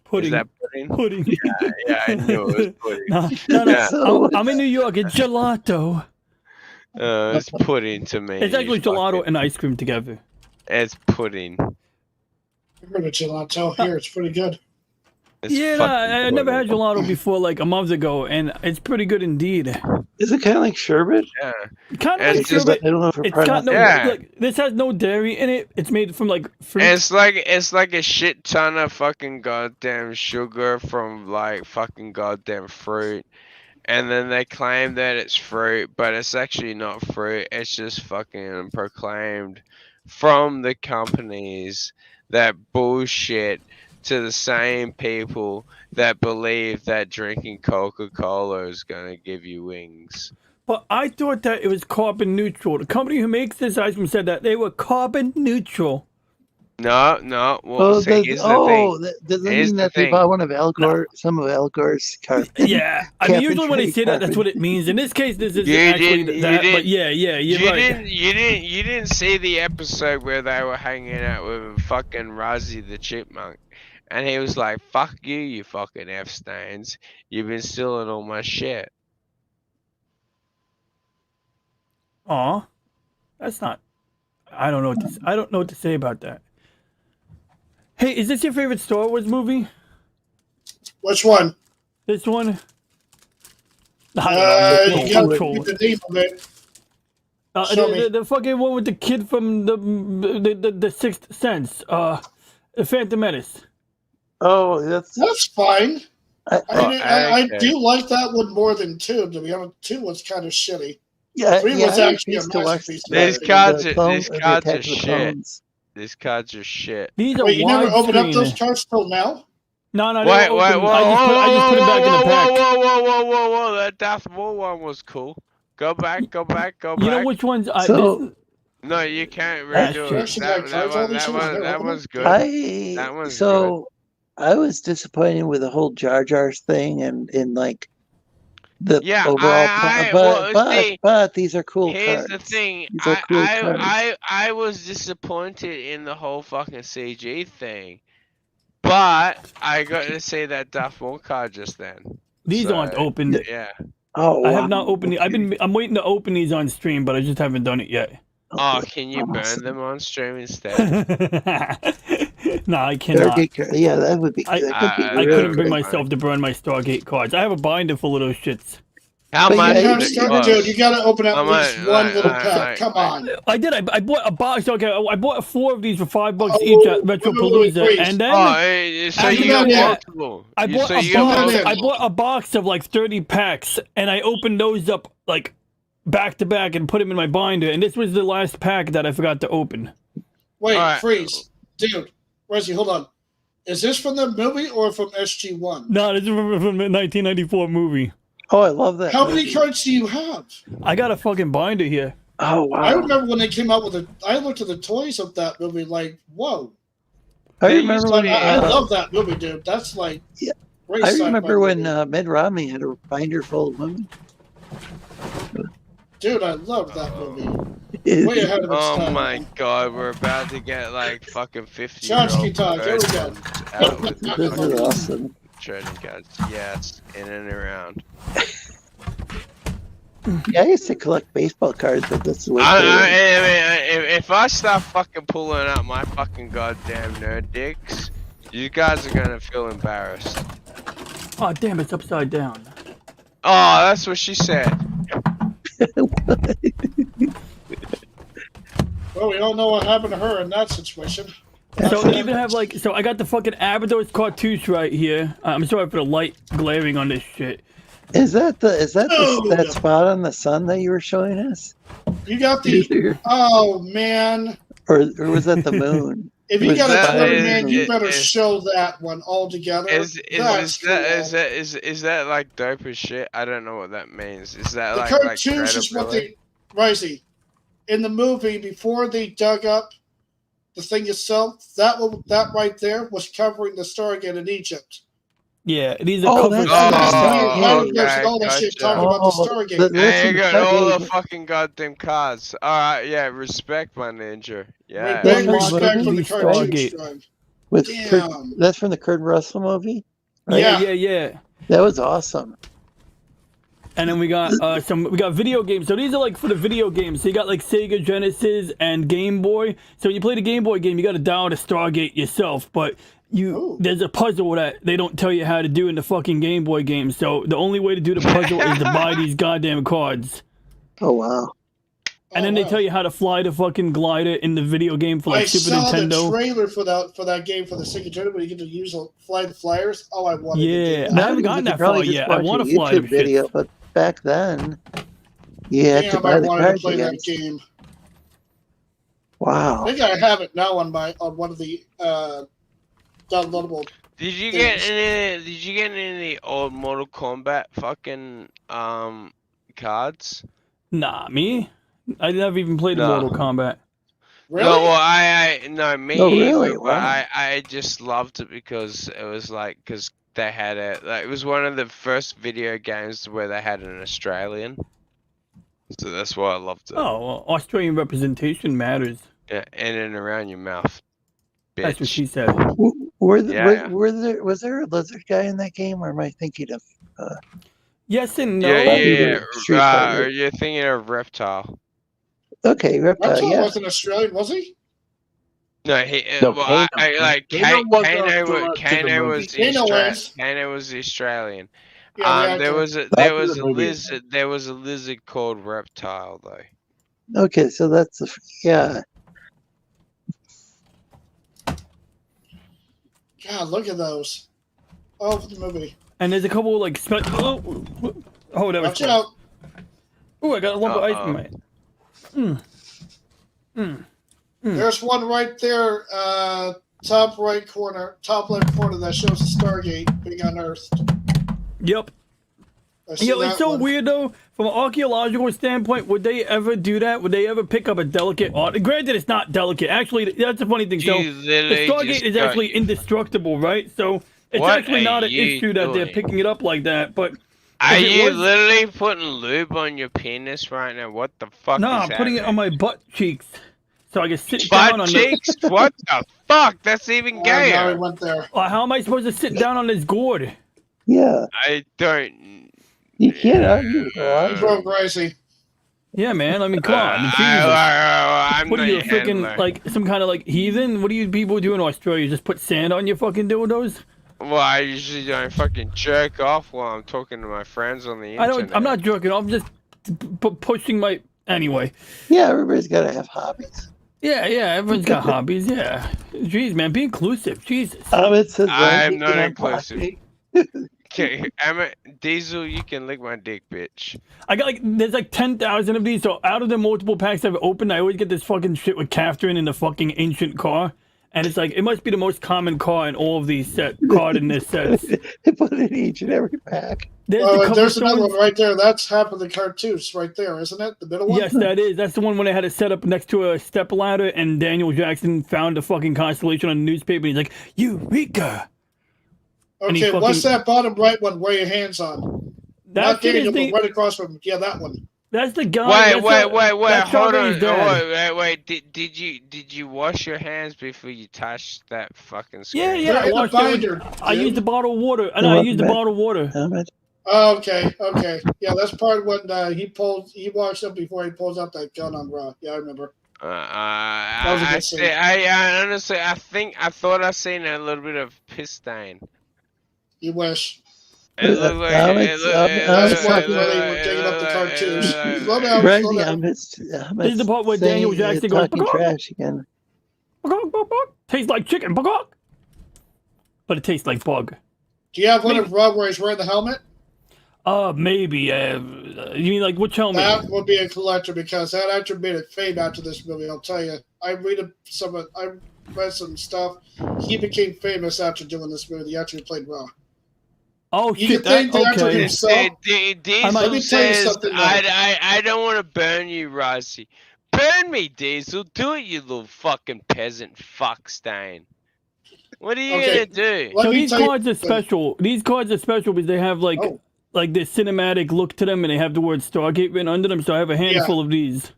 Pudding. Is that pudding? Pudding. Yeah, I knew it was pudding. No. So I'm in New York. It's gelato. It's pudding to me. It's actually gelato and ice cream together. It's pudding. I've heard of gelato here. It's pretty good. It's Yeah, fucking I never had pudding. gelato before, like a month ago, and it's pretty good indeed. is it kind of like sherbet? Yeah. Kind of It's like just sherbet. I don't know if It's we're got no. Yeah. Like, this has no dairy in it. It's made from like fruit. It's like a shit ton of fucking goddamn sugar from like fucking goddamn fruit. And then they claim that it's fruit, but it's actually not fruit. It's just fucking proclaimed from the companies that bullshit to the same people that believe that drinking Coca-Cola is gonna give you wings. But I thought that it was carbon neutral. The company who makes this ice cream said that they were carbon neutral. No. Well, Oh, see, here's the thing. does that Here's mean the that they thing. bought one of Al Gore, some of Al Gore's cards? Yeah, I mean, usually when they say that, that's what it means. In this case, this isn't actually that. But yeah, you're right. You didn't see the episode where they were hanging out with fucking Rozzy the Chipmunk, and he was like, "Fuck you, you fucking F-stains. You've been stealing all my shit." Aw, that's not. I don't know what to say about that. Hey, is this your favorite Star Wars movie? Which one? This one? You gotta Control. read the name of it. Show me. The fucking one with the kid from the Sixth Sense. The Phantom Menace. Oh, That's fine. I okay. do like that one more than 2. To be honest, 2 was kind of shitty. yeah. 3 yeah, was I actually a used to watch masterpiece. These the cards are clone- these the cards Attack are of the shit. Clones. These cards are shit. These are Wait, you never opened up those widescreen. cards till now? No, they Wait, were wait, open. whoa, I just put it back in the pack. whoa, that Darth Maul one was cool. Go back. You know which ones? So- No, you can't That's redo true. it. That one's good. That one's so I was disappointed with the whole Jar Jar thing and like the Yeah, overall but these are cool Here's cards. the thing. These are cool cards. I was disappointed in the whole fucking CG thing. But I got to see that Darth Maul card just then. These So, aren't opened. Yeah. Oh, I have not opened. I'm waiting to open these on stream, but I just haven't done it yet. Oh, can you burn them on stream instead? No, I cannot. Yeah, that would be. I couldn't bring myself to burn my Stargate cards. I have a binder full of those shits. How But much? yeah, does it cost? Dude, you gotta open up How at least much? one Right, little right, pack. right, Come right. on. I did. I bought a box. Okay, I bought 4 of these for $5 Oh, each at wait, Retropalooza, wait. and then So And you you got got multiple. I bought So a you got box. multiple. I bought a box of like 30 packs, and I opened those up like back to back and put them in my binder. And this was the last pack that I forgot to open. Wait, All right. freeze. Dude, Reggie, hold on. Is this from the movie or from SG1? No, this is from the 1994 movie. Oh, I love that. How movie. many cards do you have? I got a fucking binder here. Oh wow! I remember when they came out with I looked at the toys of that movie like, whoa. I They remember used to when be- I love that movie, dude. That's like Yeah. great I sci-fi remember when movie. Mitt Romney had a binder full of women. Dude, I love that movie. Way ahead of its Oh time. my god, we're about to get like fucking 50 Chomsky talk, here we go. out with the This is fucking awesome. trading cards. Yes, in and around. Yeah, I used to collect baseball cards, but this is what if I start fucking pulling out my fucking goddamn nerd dicks, you guys are gonna feel embarrassed. Oh damn, it's upside down. Oh, that's what she said. Well, we all know what happened to her in that situation. So they even have like, so I got the fucking Abaddon's cartouche right here. I'm sorry for the light glaring on this shit. Is that that spot on the sun that you were showing us? You got the oh man. Or was that the moon? If you got a Twitter, man, you better show that one all together. Is that like dope as shit? I don't know what that means. Is that the like cartoons is what they Risey. In the movie, before they dug up the thing itself, that right there was covering the Stargate in Egypt. Yeah, these are covers. All that shit talking about the Stargate. And you got all the fucking goddamn cards. Alright, yeah, respect my ninja. Yeah. Big respect for the cartoon. With that's from the Kurt Russell movie? Right? Yeah. That was awesome. And then we got we got video games. So these are like for the video games. So you got like Sega Genesis and Game Boy. So when you play the Game Boy game, you got to download a Stargate yourself, but there's a puzzle that they don't tell you how to do in the fucking Game Boy game. So the only way to do the puzzle is to buy these goddamn cards. Oh wow. And then they tell you how to fly the fucking glider in the video game for like Super Nintendo. I saw the trailer for that game for the Sega Genesis where you get to fly the flyers. Oh, I wanted to do that. I haven't gotten that far yet. I want to fly the video, but back then, you had to buy the cards play that game. Wow. I think I have it now on one of the downloadable. Did you get any of the old Mortal Kombat fucking cards? Nah, me? I never even played Mortal Kombat. Really? No, well, me. Oh, really? But I just loved it because it was like, because they had it was one of the first video games where they had an Australian. So that's why I loved it. Oh, well, Australian representation matters. Yeah, in and around your mouth. Bitch. That's what she said. Was there a lizard guy in that game, or am I thinking of? Yes and no. Yeah. You're thinking of Reptile. Okay, Reptile. Yeah. Wasn't Australian, was he? No, Kano was the Australian. Yeah, there was a lizard called Reptile though. Okay, so that's God, look at those. Oh, for the movie. And there's a couple like that was. Watch out. Oh, I got a lump of ice in my. There's one right there, top left corner that shows the Stargate being unearthed. Yep. It's so weird though. From an archaeological standpoint, would they ever do that? Would they ever pick up a delicate art? Granted, it's not delicate. Actually, that's the funny thing. So the Stargate is actually indestructible, right? So it's actually not an issue that they're picking it up like that. But are you literally putting lube on your penis right now? What the fuck? No, I'm putting it on my butt cheeks. So I can sit down on cheeks? What the fuck? That's even gayer. Now we went there. How am I supposed to sit down on this gourd? Yeah. I don't. You can't argue. Bro, Gracie. Yeah, man. I mean, come on. I'm what are you, not freaking, like, some kind of, like, heathen? What do you people do in Australia? Just put sand on your fucking dildos? Well, I usually don't fucking jerk off while I'm talking to my friends on the internet. I'm not jerking off. I'm just pushing my... Anyway. Yeah, everybody's got to have hobbies. Yeah, everyone's got hobbies, yeah. Jeez, man, be inclusive. Jesus. I'm not inclusive. Okay, Diesel, you can lick my dick, bitch. I got there's like 10,000 of these, so out of the multiple packs I've opened, I always get this fucking shit with Catherine in the fucking ancient car. And it's like, it must be the most common car in all of these card in this sets. They put it in each and every pack. There's another one right there. That's half of the cartouche right there, isn't it? The middle one? Yes, that is. That's the one when they had it set up next to a stepladder and Daniel Jackson found a fucking constellation on the newspaper and he's like, Eureka! Okay, what's that bottom right one where your hands on? Not Daniel, but right across from him. Yeah, that one. That's the guy. Wait, hold on. Wait, did you wash your hands before you touched that fucking screen? Yeah, I washed it. I used the bottle of water. I used the bottle of water. Okay. Yeah, that's part when he walks up before he pulls out that gun on Raw. Yeah, I remember. That was a good scene. I honestly, I thought I seen a little bit of piss stain. You wish. It looked like That's why they were digging up the cartoons. Slow down, Randy, slow down. I'm This is the part where Daniel Jackson goes, talking trash again. Tastes like chicken, but it tastes like bug. Do you have one of Rob where he's wearing the helmet? Maybe. You mean like which helmet? That would be a collector because that actor made a fame after this movie. I'll tell you. I read some stuff. He became famous after doing this movie. The actor who played Raw. Oh You shit! can think the actor Okay. himself. Diesel says, I don't want to burn you, Rossi. Burn me, Diesel. Do it, you little fucking peasant fuck stain. What are you gonna do? So these cards are special. These cards are special because they have like this cinematic look to them, and they have the word Stargate written under them. So I have a handful of these.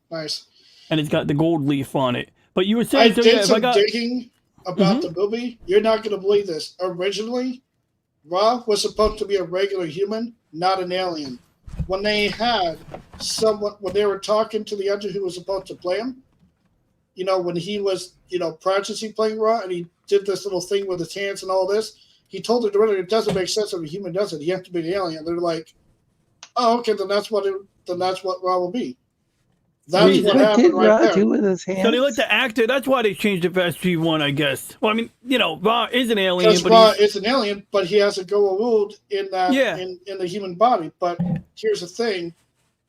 Nice. And it's got the gold leaf on it. But you were saying, I did some digging about the movie. You're not going to believe this. Originally, Ra was supposed to be a regular human, not an alien. When they had someone, when they were talking to the actor who was supposed to play him, you know, when he was, you know, practicing playing Ra, and he did this little thing with his hands and all this, he told the director it doesn't make sense if a human does it. He has to be an alien. They're like, oh, okay, then that's what Ra will be. That's what happened right there. Do with his hands? So they let the actor. That's why they changed it for SG-1, I guess. Well, I mean, you know, Ra is an alien, because Ra is an alien, but he has a Goa'uld in that in the human body. But here's the thing: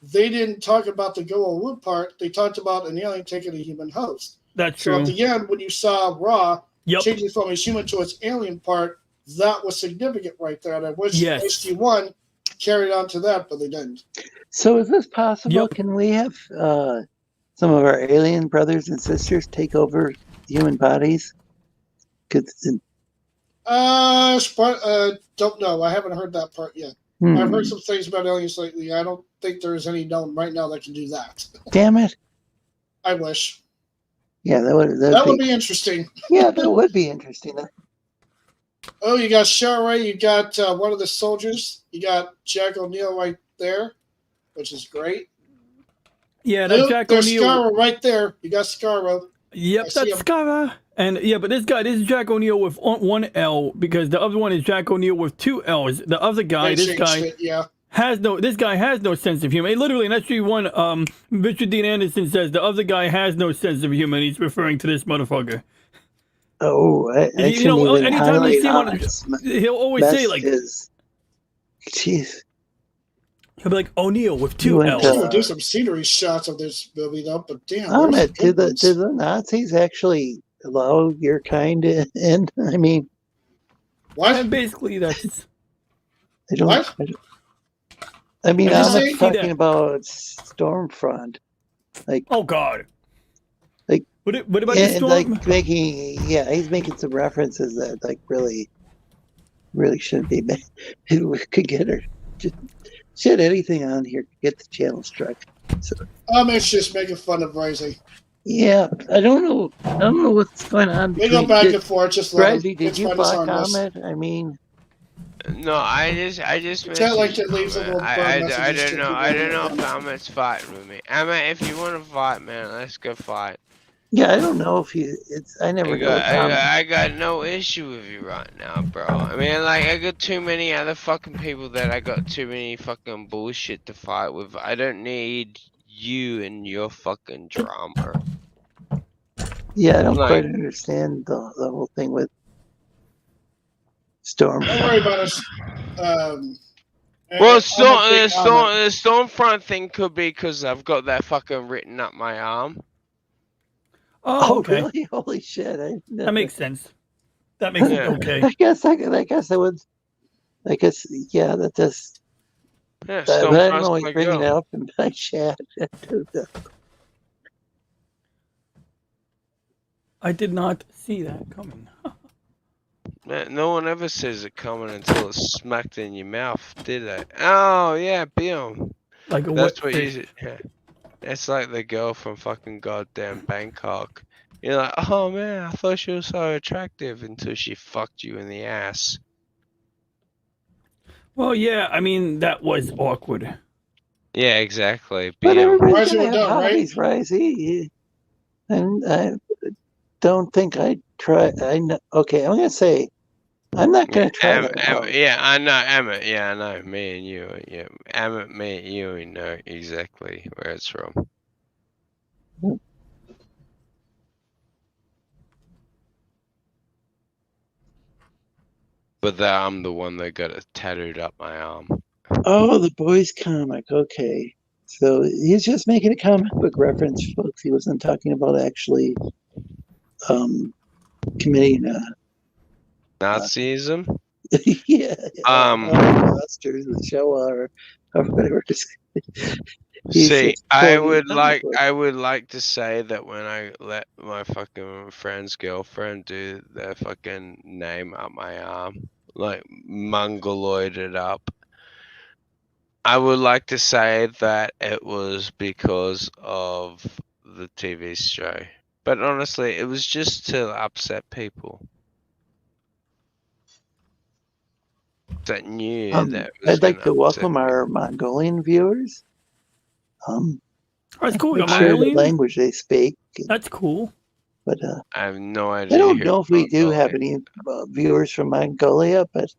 they didn't talk about the Goa'uld part. They talked about an alien taking a human host. That's so true. At the end, when you saw Ra changing from his human to its alien part, that was significant right there. And I wish SG-1 carried on to that, but they didn't. So is this possible? Can we have some of our alien brothers and sisters take over human bodies? Don't know. I haven't heard that part yet. I've heard some things about aliens lately. I don't think there's any known right now that can do that. Damn it! I wish. Yeah, that would be interesting. Yeah, that would be interesting. Oh, you got Shara, you got one of the soldiers, you got Jack O'Neill right there, which is great. Yeah, that's Jack O'Neill. There's Scarra right there. You got Scarra. Yep, that's Scarra. And but this is Jack O'Neill with one L because the other one is Jack O'Neill with two L's. The other guy, this guy has no sense of humor. Literally in SG-1, Richard Dean Anderson says the other guy has no sense of humor. And he's referring to this motherfucker. Oh, anytime you see him, he'll always say like, "Jeez." He'll be like O'Neill with two L's. We'll do some scenery shots of this movie though, but damn. Do the Nazis actually allow your kind to end? I mean, what? And basically, that's. I'm not talking about Stormfront. Like, oh God. Like, what about the Storm? Like he's making some references that like really shouldn't be made. We could get her. Shit, anything on here could get the channel struck. So. It's just making fun of Rising. Yeah, I don't know what's going on. We go back and forth. Just Rising, did you block comment? I mean. No, I just. Like to leave a little I don't know if Ahmed's fighting with me. Ahmed, if you want to fight, man, let's go fight. Yeah, I don't know if I got no issue with you right now, bro. I mean, like, I got too many other fucking people that I got too many fucking bullshit to fight with. I don't need you and your fucking drama. Yeah, I don't quite understand the whole thing with Storm. Don't worry about us. Well, the Stormfront thing could be because I've got that fucking written up my arm. Oh, okay. Really? Holy shit! That makes sense. That makes it okay. I guess I would. I guess that does. Yeah, but I don't know why you're bringing it up in my chat. I did not see that coming. Man, no one ever says it coming until it's smacked in your mouth, did they? Oh yeah, Bill. Like a That's what you. Yeah. It's like the girl from fucking goddamn Bangkok. You're like, oh man, I thought she was so attractive until she fucked you in the ass. Well, yeah, I mean, that was awkward. Yeah, exactly. But BM. everybody's Risey, gonna we're have done, right? hobbies, Risey. And I don't think I'd try. Okay, I'm gonna say I'm not gonna try that out. Yeah, I know, Emmett. Yeah, I know. Me and you. Yeah, Emmett, me and you, we know exactly where it's from. But I'm the one that got it tattooed up my arm. Oh, the boys comic. Okay, so he's just making a comic book reference, folks. He wasn't talking about actually committing Nazism. yeah, Holocaust the show or whatever. See, I would like to say that when I let my fucking friend's girlfriend do their fucking name up my arm, like mongoloid it up, I would like to say that it was because of the TV show. But honestly, it was just to upset people that knew that it was I'd like to gonna upset welcome our Mongolian viewers. That's cool. Make Am I sure the alien? language they speak. That's cool. But I have no idea. I don't know if we do have any viewers from Mongolia, but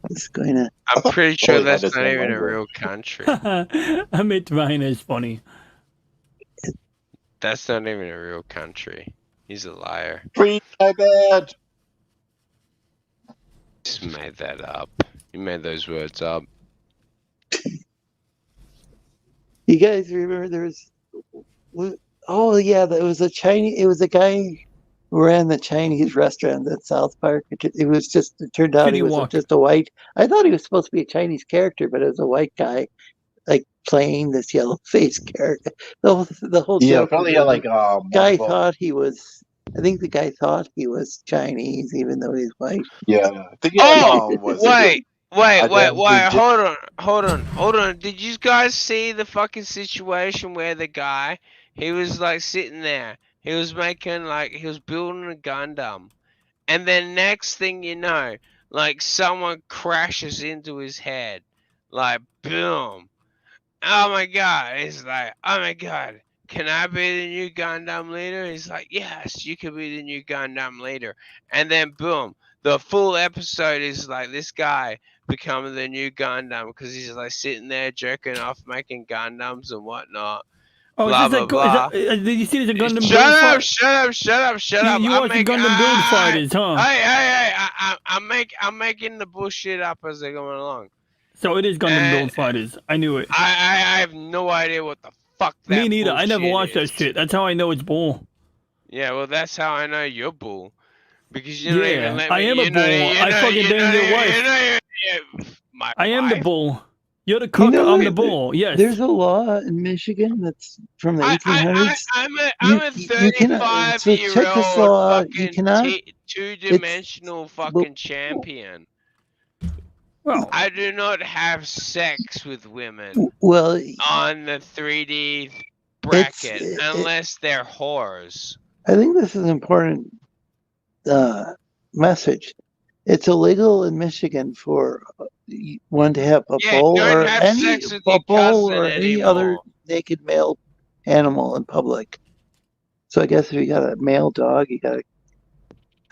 I'm just going to. I'm pretty sure that's not even a real country. I mean, Ryan is funny. That's not even a real country. He's a liar. Free my bad. Just made that up. You made those words up. You guys remember there was? Oh yeah, there was a Chinese. It was a guy who ran the Chinese restaurant at South Park. It was just. It turned out he was just a white. I thought he was supposed to be a Chinese character, but it was a white guy, like playing this yellow face character. The whole Yeah, joke probably was like guy thought he was. I think the guy thought he was Chinese, even though he's white. Yeah, I think wait, identity- hold on. Did you guys see the fucking situation where the guy, he was like sitting there, he was making like, he was building a Gundam, and then next thing you know, like someone crashes into his head, like boom. Oh my god, he's like, oh my god, can I be the new Gundam leader? He's like, yes, you can be the new Gundam leader. And then boom, the full episode is like this guy becoming the new Gundam because he's like sitting there jerking off, making Gundams and whatnot. Oh, blah, blah, blah. did you see there's a Gundam Shut build up, fight? shut up. You watching Gundam build fighters, huh? Hey, I'm making the bullshit up as they're going along. So it is Gundam build fighters. I knew it. I have no idea what the fuck that Me neither. I never bullshit watched that is. shit. That's how I know it's bull. Yeah, well, that's how I know you're bull. Because you don't even let me. I am a bull. I fucking damn your wife. I am the bull. You're the cook. I'm the bull. Yes. There's a law in Michigan that's from the 1800s. I'm a 35-year-old fucking two-dimensional fucking champion. Well, I do not have sex with women. Well, on the 3D bracket unless they're whores. I think this is an important message. It's illegal in Michigan for one to have a bull or any other naked male animal in public. So I guess if you got a male dog, you got to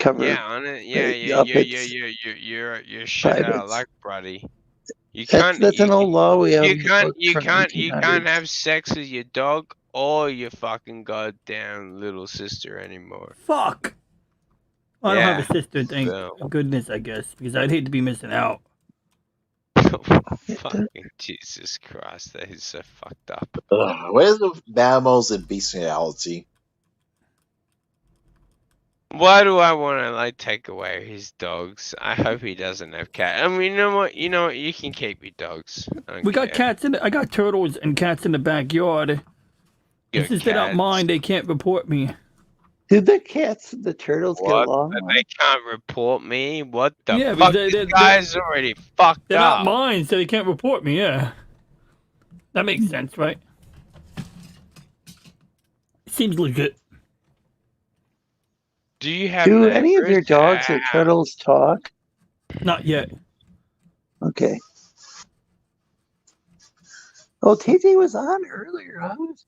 cover. Yeah, on it. You're shit out of luck, buddy. You can't. That's an old law we have. You can't have sex with your dog or your fucking goddamn little sister anymore. Fuck. I don't have a sister, thank goodness, I guess, because I'd hate to be missing out. Fucking Jesus Christ, that is so fucked up. Where's the mammals and bestiality? Why do I want to like take away his dogs? I hope he doesn't have cats. I mean, you know what? You can keep your dogs. We got cats in. I got turtles and cats in the backyard. Since they're not mine, they can't report me. Did the cats, the turtles get along? They can't report me? What the Yeah, fuck? This guy's already fucked they're up. They're not mine, so they can't report me, yeah. That makes sense, right? Seems legit. Do you have Do any of your dogs or turtles talk? Not yet. Okay. Oh, TJ was on earlier. I was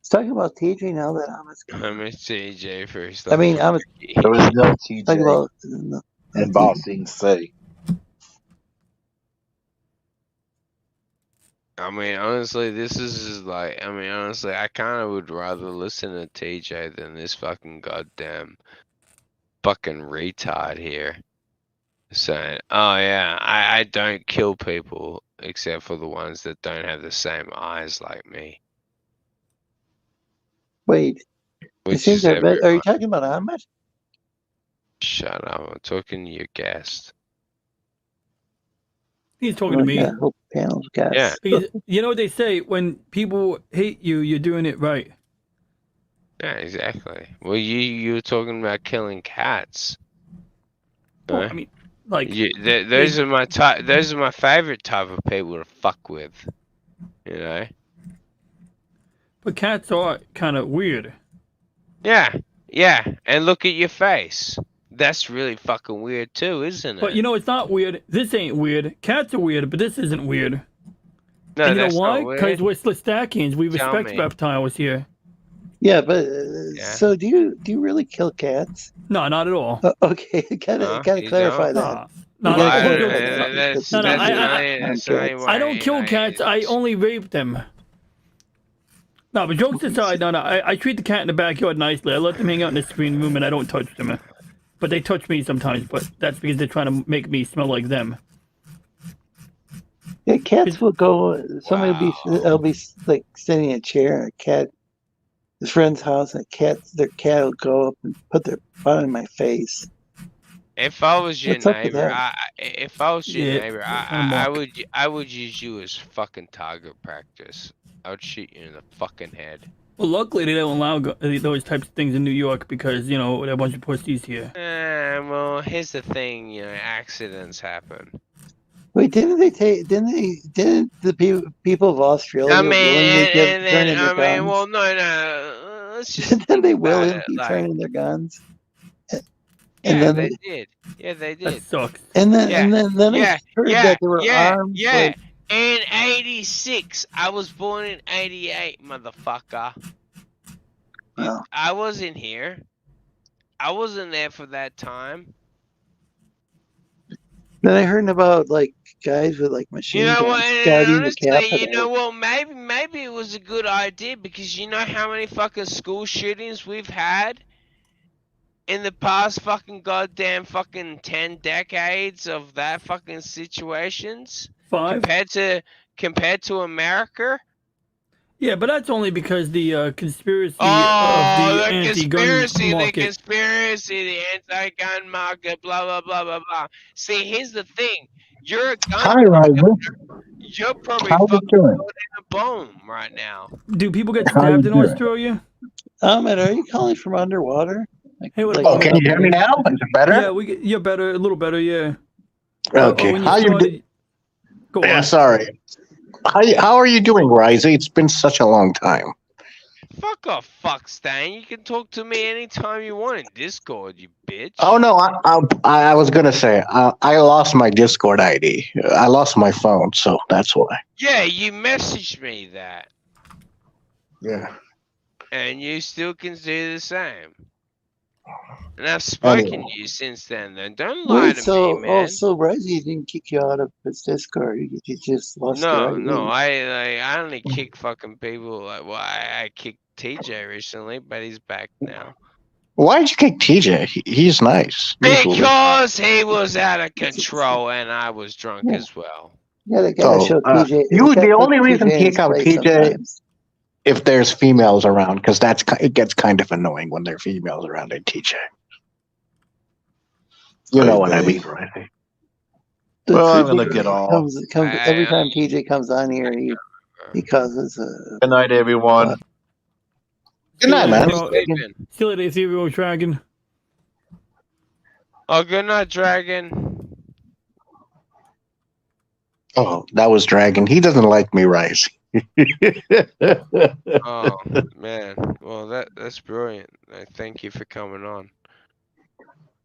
talking about TJ now that Ahmed's gone. I miss TJ first. I mean, Ahmed. There was no Talking TJ about in Bossing Say. I mean, honestly, this is like, I mean, honestly, I kind of would rather listen to TJ than this fucking goddamn fucking retard here saying, oh yeah, I don't kill people except for the ones that don't have the same eyes like me. Wait, Which seems is are you everyone. talking about Ahmed? Shut up, I'm talking to your guest. He's talking to me. Yeah, whole panel's guest. Yeah. Because you know what they say, when people hate you, you're doing it right. Yeah, exactly. Well, you were talking about killing cats. Well, I mean, like those are my type. Those are my favorite type of people to fuck with. You know. But cats are kind of weird. Yeah, yeah. And look at your face. That's really fucking weird too, isn't it? But you know, it's not weird. This ain't weird. Cats are weird, but this isn't weird. No, and you that's know why? not weird. Because we're Sleestakians. We Tell respect me. reptiles here. Yeah, but so do you really kill cats? No, not at all. Okay, gotta clarify that. No, You I gotta don't clarify that. I don't kill cats. I only rape them. No, but jokes aside, no, I treat the cat in the backyard nicely. I let them hang out in the screen room, and I don't touch them. But they touch me sometimes. But that's because they're trying to make me smell like them. Yeah, cats will go. Somebody will be like sitting in a chair, and a cat, his friend's house, and their cat will go up and put their butt in my face. If I was your What's up with neighbor, that? I would use you as fucking target practice. I would shoot you in the fucking head. Well, luckily they don't allow those types of things in New York because there are a bunch of pussies here. Well, here's the thing, accidents happen. Wait, didn't the people of Australia willingly turn in their guns? Well, no. Let's just Didn't they willingly turn in their guns? And then they did. Yeah, they did. That sucks. And then I heard that they were armed. Yeah. In 86. I was born in 88, motherfucker. Wow. I wasn't here. I wasn't there for that time. Then I heard about like guys with like machine guns guarding the Capitol. You know what? Maybe it was a good idea because you know how many fucking school shootings we've had in the past fucking goddamn fucking 10 decades of that fucking situations 5 compared to America. Yeah, but that's only because the conspiracy Oh, of the the anti-gun market. the anti-gun market, blah blah blah blah blah. See, here's the thing: you're a gun. Hi, Ryder. You're probably How you fucking doing? in a bone right now. Do people get How stabbed you in doing? Australia? Ahmed, are you calling from underwater? Hey, what Oh, can you hear me now? Is it better? Yeah, you're better, a little better, yeah. Okay. When How you started- doing? Go Yeah, on. sorry. How are you doing, Risey? It's been such a long time. Fuck off, fuck Stan. You can talk to me anytime you want in Discord, you bitch. Oh no, I was gonna say I lost my Discord ID. I lost my phone, so that's why. Yeah, you messaged me that, Yeah. and you still can do the same. And I've spoken Anyway. to you since then. Then don't lie to me, man. so Rezzy didn't kick you out of his Discord. You just lost your ID. No, I only kick fucking people. I kicked TJ recently, but he's back now. Why'd you kick TJ? He's nice. Usually. Because he was out of control and I was drunk as well. Yeah, they gotta show TJ. The only reason TJ to kick out TJ if there's females around, because it gets kind of annoying when there are females around in TJ. You know what I mean, right? Well, I'm gonna get off. Every time TJ comes on here, he causes a. Good night, everyone. Good night, man. See you later, Ethereal Dragon. Oh, good night, Dragon. Oh, that was Dragon. He doesn't like me, Rice. Oh man, well that's brilliant. Thank you for coming on.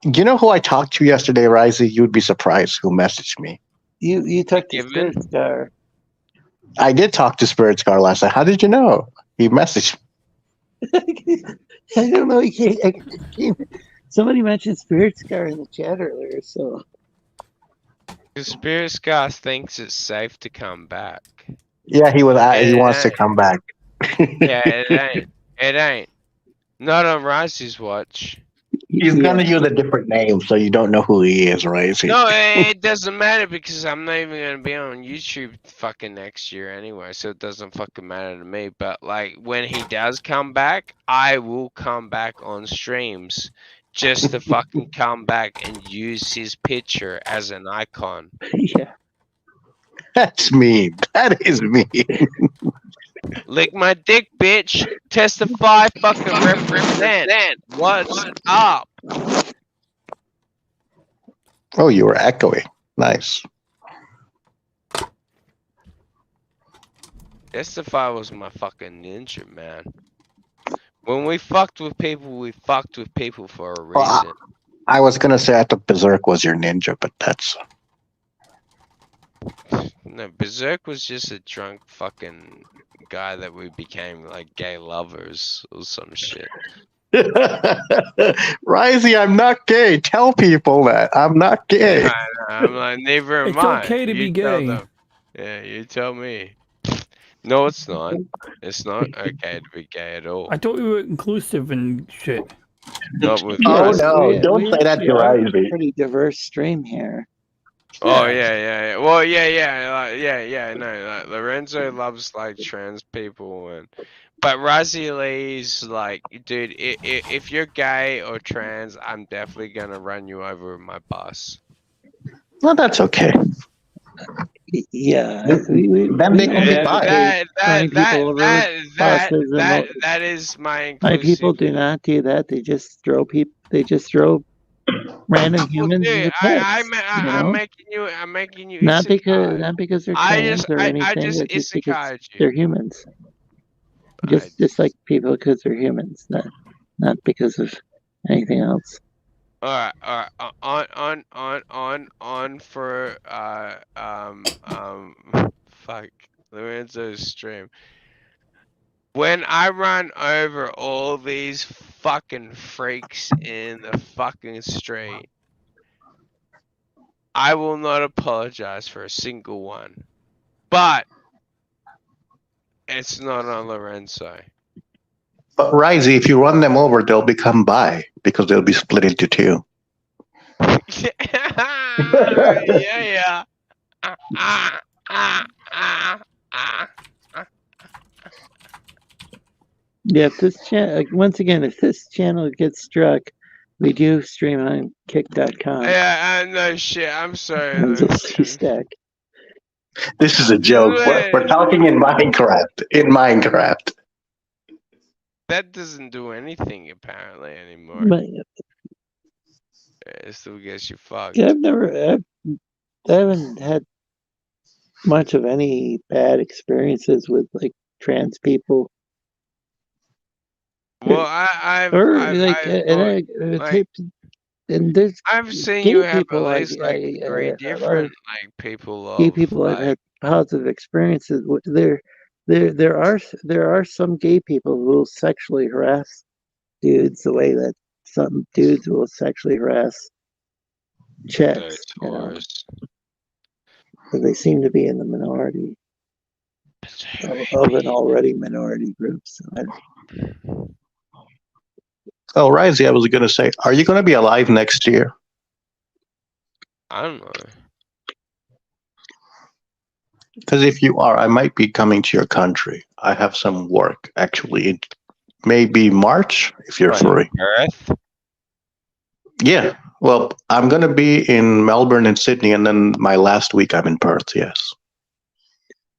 You know who I talked to yesterday, Risey? You'd be surprised who messaged me. You talked to Forgiven. Spirit Star. I did talk to Spirit Scar last night. How did you know? He messaged. I don't know. Somebody mentioned Spirit Scar in the chat earlier, so The Spirit Scar thinks it's safe to come back. Yeah, he was. He It wants to ain't. come back. Yeah, it ain't. It ain't. Not on Risey's watch. He's yeah. gonna use a different name, so you don't know who he is, right? No, it doesn't matter because I'm not even gonna be on YouTube fucking next year anyway, so it doesn't fucking matter to me. But like when he does come back, I will come back on streams just to fucking come back and use his picture as an icon. Yeah. That's mean. That is mean. Lick my dick, bitch. Testify, fucking represent. What's up? Oh, you were echoing. Nice. Testify was my fucking ninja, man. When we fucked with people, we fucked with people for a Well, reason. I was gonna say I thought Berserk was your ninja, but that's No, Berserk was just a drunk fucking guy that we became like gay lovers or some shit. Risey, I'm not gay. Tell people that I'm not gay. I'm like, neither am It's I. okay to be You tell gay. them. Yeah, you tell me. No, it's not. It's not okay to be gay at all. I thought we were inclusive and shit. Not with Oh Risey. no! Don't we say that actually to are a Risey. pretty diverse stream here. Oh yeah. Well, yeah. No, like, Lorenzo loves like trans people, but Razzie Lee's like, dude, if you're gay or trans, I'm definitely gonna run you over with my bus. Well, that's okay. Yeah. Then they can be bi. That is my inclusive. My people do not do that. They just throw people. They just throw random humans into pits. I'm making you. Not isekai. because they're I trans just or anything. I just but just because isekai'd you. they're humans. Just like people because they're humans, not because of anything else. All right. On for fuck Lorenzo's stream. When I run over all these fucking freaks in the fucking street, I will not apologize for a single one. But it's not on Lorenzo. But Risey, if you run them over, they'll become bi because they'll be split into two. Yeah. Yeah, if this channel, once again, if this channel gets struck, we do stream on kick.com. Yeah, no shit. I'm sorry. And Sleestack. This is a joke. We're talking in Minecraft. In Minecraft. That doesn't do anything apparently anymore. But, It still gets you fucked. I haven't had much of any bad experiences with like trans people. Well, and there's I've seen gay you have at people, least like three different like people of gay people like, have had positive experiences. There are some gay people who will sexually harass dudes the way that some dudes will sexually harass chicks. You know? But they seem to be in the minority of an already minority group. So Oh, Risey, I was going to say, are you going to be alive next year? I don't know. Because if you are, I might be coming to your country. I have some work, actually. It may be March, if you're free. Earth? Yeah. Well, I'm going to be in Melbourne and Sydney, and then my last week I'm in Perth, yes.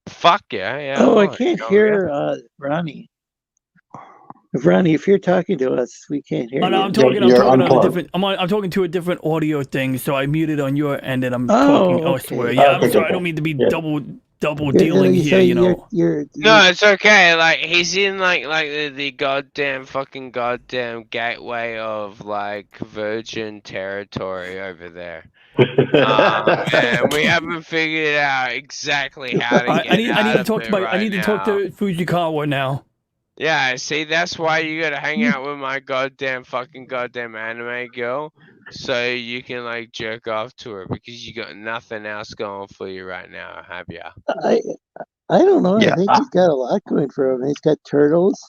Fuck yeah. Oh, I can't hear Ronnie. Ronnie, if you're talking to us, we can't hear you. I'm talking on a different. I'm talking to a different audio thing, so I muted on your end, and I'm talking elsewhere. Yeah, I'm sorry. I don't mean to be double dealing here. You know. No, it's okay. Like he's in like the goddamn gateway of like virgin territory over there. Man, we haven't figured out exactly how to get I need out to of talk it to right I need to talk now. to Fujikawa now. Yeah, see, that's why you gotta hang out with my goddamn anime girl, so you can like jerk off to her because you got nothing else going for you right now, have ya? I don't know. Yeah. I think he's got a lot going for him. He's got turtles.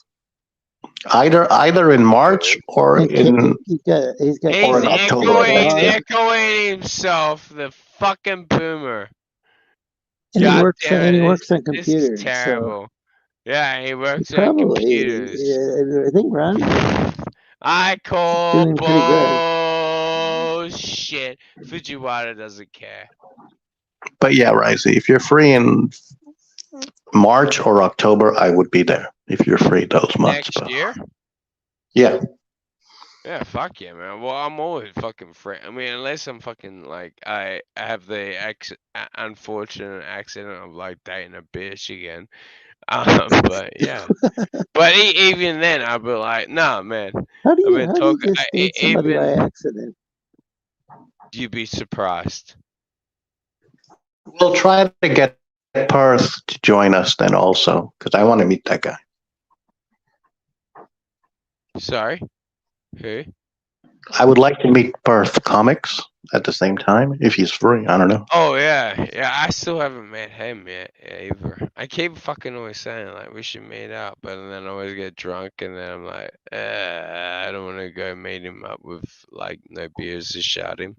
Either in March or And in he's got He's or in October. echoing himself, the fucking boomer. and he God works damn and he it, works on this is computers. So terrible. Yeah, he works on probably, computers. I think Ronnie's I call doing pretty good. bullshit. Fujiwara doesn't care. But yeah, Risey, if you're free in March or October, I would be there. If you're free those months. Next year? Yeah. Yeah, fuck yeah, man. Well, I'm always fucking free. I mean, unless I'm fucking like I have the unfortunate accident of like dating a bitch again. But yeah. But even then, I'd be like, nah, man. How do I've you been just talking. date somebody by accident? You'd be surprised. We'll try to get Perth to join us then also, because I want to meet that guy. Sorry? Who? I would like to meet Perth Comics at the same time, if he's free. I don't know. Oh yeah, yeah. I still haven't met him yet either. I keep fucking always saying like we should meet up, but then I always get drunk, and then I'm like, I don't want to go meet him up with like no beers to shout him.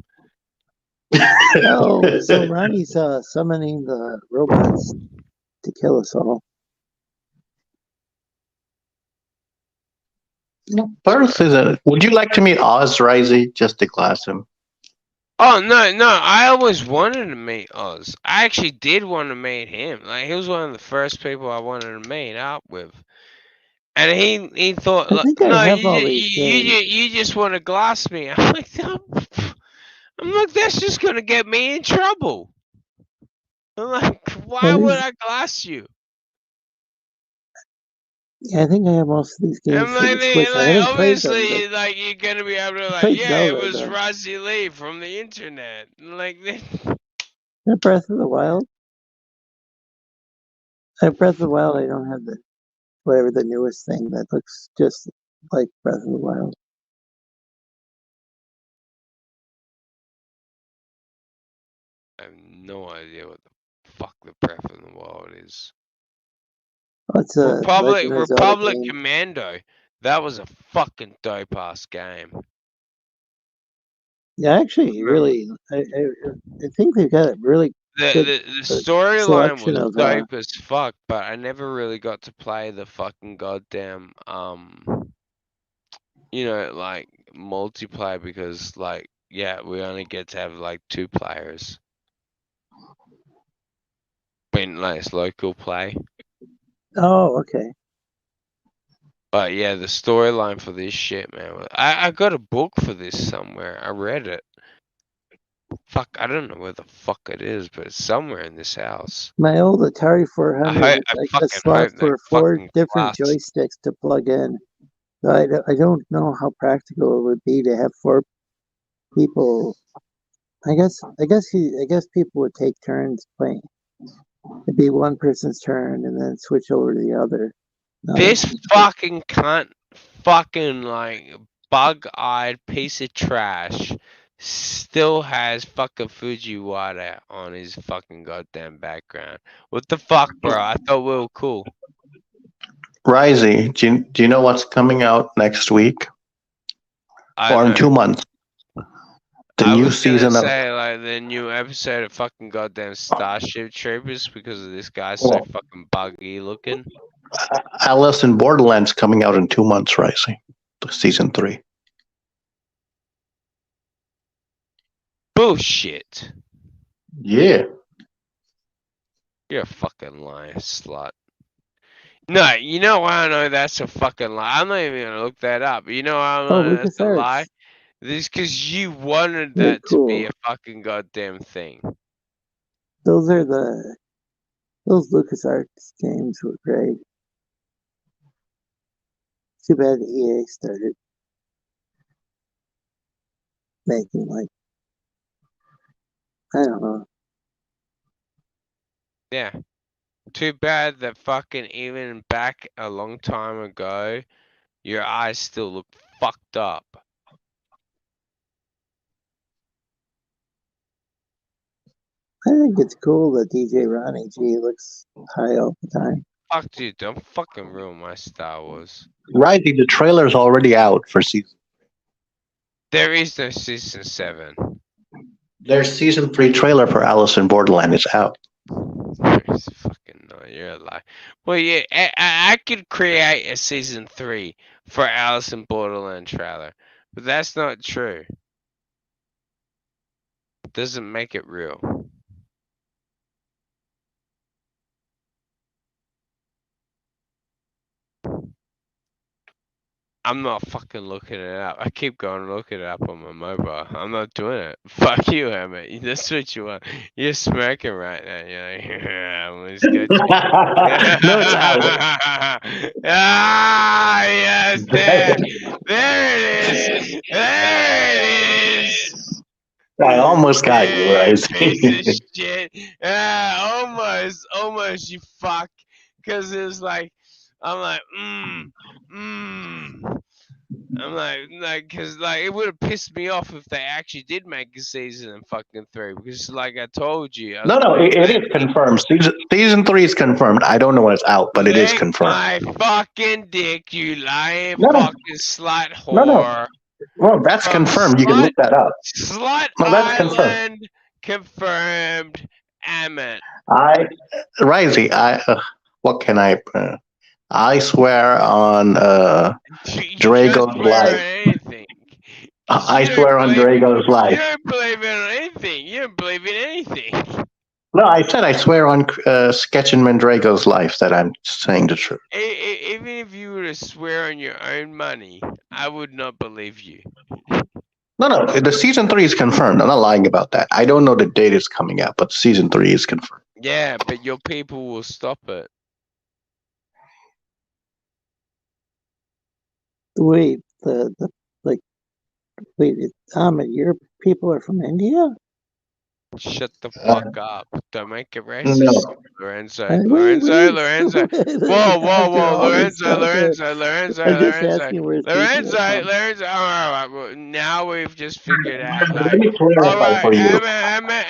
Oh, so Ronnie's summoning the robots to kill us all. Perth is a. Would you like to meet Oz Risey just to class him? Oh no! I always wanted to meet Oz. I actually did want to meet him. Like he was one of the first people I wanted to meet up with. And he thought, I think no, I have all these games. you just want to glass me. I'm like, that's just gonna get me in trouble. I'm like, why would I glass you? Yeah, I think I have most of these games I'm for like, the Switch. I haven't played them. obviously, like you're gonna be able to like, played yeah, it Zelda, was but- Rusty Lee from the internet. Like, Breath of the Wild. Breath of the Wild. I don't have the whatever the newest thing that looks just like Breath of the Wild. I have no idea what the fuck the Breath of the Wild is. Oh, it's a Republic Commando. That was a fucking dope ass game. Yeah, actually, really, I think they've got a really The storyline was of, dope as fuck, but I never really got to play the fucking goddamn like multiplayer because like yeah, we only get to have like 2 players. When like it's local play. Oh, okay. But yeah, the storyline for this shit, man. I got a book for this somewhere. I read it. Fuck, I don't know where the fuck it is, but it's somewhere in this house. My old Atari 400, I got a slot for 4 different joysticks to plug in. So I don't know how practical it would be to have 4 people. I guess people would take turns playing. It'd be one person's turn and then switch over to the other. This fucking cunt, fucking like bug-eyed piece of trash, still has fucking Fujiwara on his fucking goddamn background. What the fuck, bro? I thought we were cool. Risey, do you know what's coming out next week? Or in 2 months? The new season of like the new episode of fucking goddamn Starship Troopers because of this guy so fucking buggy looking. Alice in Borderlands coming out in 2 months, Risey. Season 3. Bullshit. Yeah. You're a fucking lying slut. No, you know why I know that's a fucking lie? I'm not even gonna look that up. You know why I know that's a lie? This because you wanted that to be a fucking goddamn thing. Those LucasArts games were great. Too bad EA started making like I don't know. Yeah. Too bad that fucking even back a long time ago, your eyes still look fucked up. I think it's cool that DJ Ronnie G looks high all the time. Fuck, dude, don't fucking ruin my Star Wars. Right, the trailer's already out for season. There is no season 7. There's season 3 trailer for Alice in Borderland. It's out. It's fucking no, you're a lie. Well, yeah, I could create a season 3 for Alice in Borderland trailer, but that's not true. It doesn't make it real. I'm not fucking looking it up. I keep going looking it up on my mobile. I'm not doing it. Fuck you, Emmett. That's what you want. You're smirking right now. You're like, yeah, I'm just gonna No, it's out. Ah, yes, there it is. There it is. I almost got you, right? Piece of shit. Almost, you fuck. Because it was like, I'm like, I'm like, cause like it would have pissed me off if they actually did make a season in fucking 3. Because like I told you, No, it is confirmed. Season 3 is confirmed. I don't know when it's out, but it is confirmed. My fucking dick, you lying fucking slut whore. No. Well, that's confirmed. You can look that up. Slut that's Island confirmed. Amen. Risey, what can I? I swear on Drago's life. I swear on Drago's life. You don't believe in anything. You don't believe in anything. No, I said I swear on Sketchin' Mandrago's life that I'm saying the truth. Even if you were to swear on your own money, I would not believe you. No, the season 3 is confirmed. I'm not lying about that. I don't know the date it's coming out, but season 3 is confirmed. Yeah, but your people will stop it. Wait, Ahmed, your people are from India? Shut the fuck up. Don't make it racist. No. Lorenzo. Whoa, Lorenzo. Alright, well, now we've just figured out. Let me clarify for you. Emma,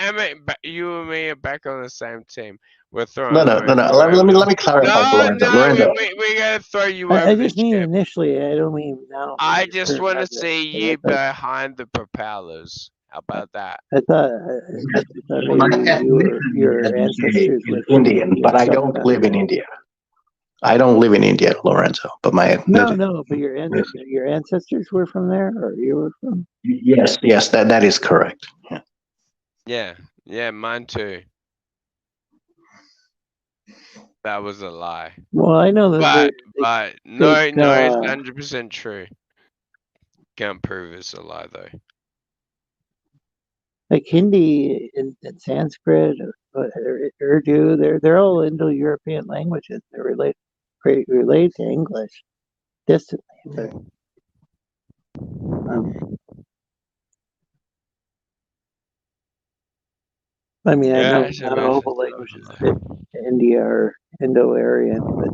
you and me are back on the same team. We're throwing. No. Let me clarify for Lorenzo. Lorenzo. We gotta throw you I over. just mean initially. I don't mean now. I just want to see you behind the propellers. How about that? I thought maybe your ancestors were Indian, but I don't live in India. I don't live in India, Lorenzo. But but your ancestors were from there, or you were from? Yes, that is correct. Yeah, mine too. That was a lie. Well, I know that. But no, it's 100% true. Can't prove it's a lie though. Like Hindi and Sanskrit or Urdu, they're all Indo-European languages. They relate to English distantly. But, I mean, I know not all the languages fit India or Indo-Aryan, but.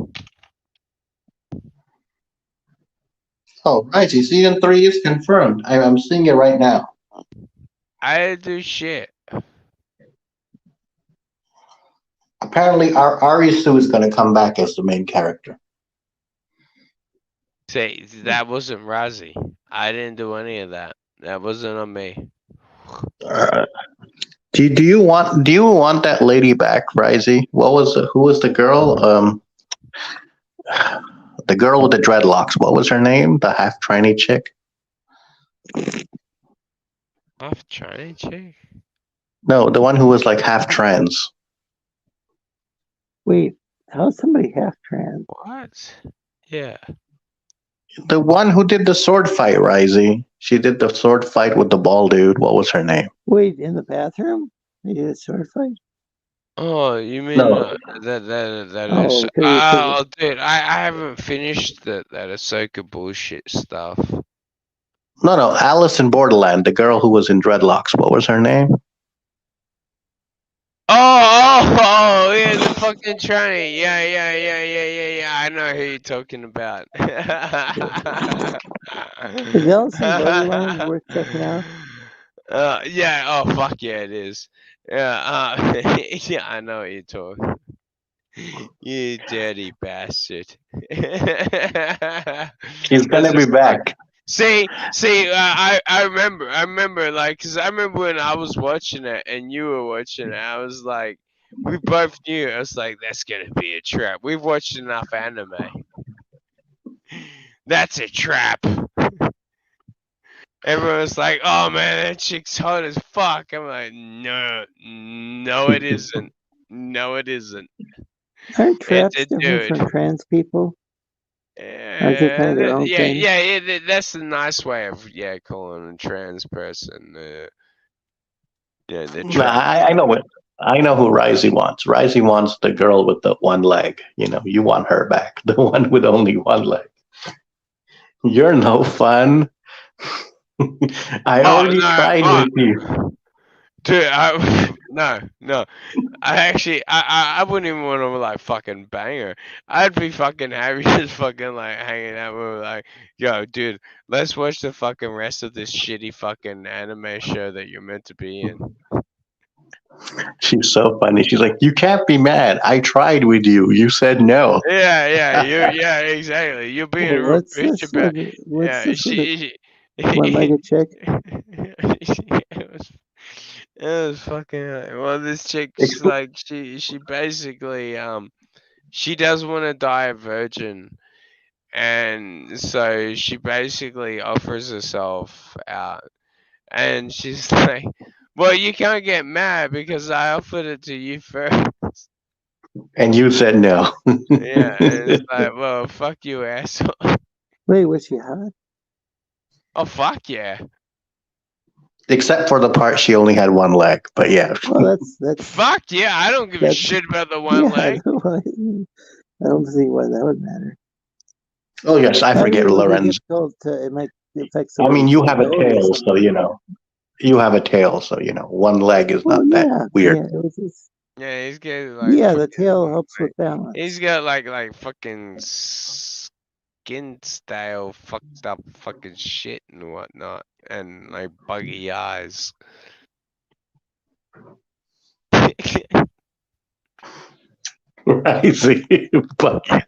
Oh, right. Season 3 is confirmed. I'm seeing it right now. I didn't do shit. Apparently, Arisu is going to come back as the main character. Say that wasn't Razi. I didn't do any of that. That wasn't on me. Do you want that lady back, Risey? Who was the girl? The girl with the dreadlocks. What was her name? The half tranny chick. Half tranny chick? No, the one who was like half trans. Wait, how's somebody half trans? What? Yeah. The one who did the sword fight, Risey. She did the sword fight with the bald dude. What was her name? Wait, in the bathroom? They did a sword fight? Oh, you mean No. that Oh, is? okay, Oh, dude, I haven't finished that Ahsoka bullshit stuff. No, Alice in Borderland, the girl who was in dreadlocks. What was her name? Oh, yeah, the fucking tranny. Yeah. I know who you're talking about. Is Ellison Borderline worth checking out? Yeah. Oh, fuck yeah, it is. Yeah. Yeah, I know what you're talking. You dirty bastard. He's gonna be back. See, I remember, like, cause I remember when I was watching it and you were watching it, I was like, we both knew. I was like, that's gonna be a trap. We've watched enough anime. That's a trap. Everyone's like, oh man, that chick's hot as fuck. I'm like, no, it isn't. No, it isn't. Aren't traps It's a different dude. from trans people? Aren't they kind of their own thing? Yeah, that's a nice way of calling a trans person. I know what. I know who Risey wants. Risey wants the girl with the one leg. You know, you want her back. The one with only one leg. You're no fun. I already tried with you. Dude, no. I wouldn't even want to like fucking bang her. I'd be fucking happy just fucking like hanging out with her, like, yo, dude, let's watch the fucking rest of this shitty fucking anime show that you're meant to be in. She's so funny. She's like, you can't be mad. I tried with you. You said no. Yeah, exactly. You're being a real bitch about it. One-legged chick. It was fucking. Well, this chick's like she basically she does want to die a virgin, and so she basically offers herself out, and she's like, well, you can't get mad because I offered it to you first. And you said no. Yeah, and it's like, well, fuck you, asshole. Wait, was she hot? Oh, fuck yeah. Except for the part she only had one leg, but yeah. Well, that's fuck yeah. I don't give a shit about the one leg. I don't see why that would matter. Oh yes, I forget, Lorenzo. It might affect. I mean, you have a tail, so you know. You have a tail, so you know. One leg is not that weird. Yeah, he's got like. Yeah, the tail helps with balance. He's got like fucking skin style fucked up fucking shit and whatnot, and like buggy eyes. I see. Buggy eyes.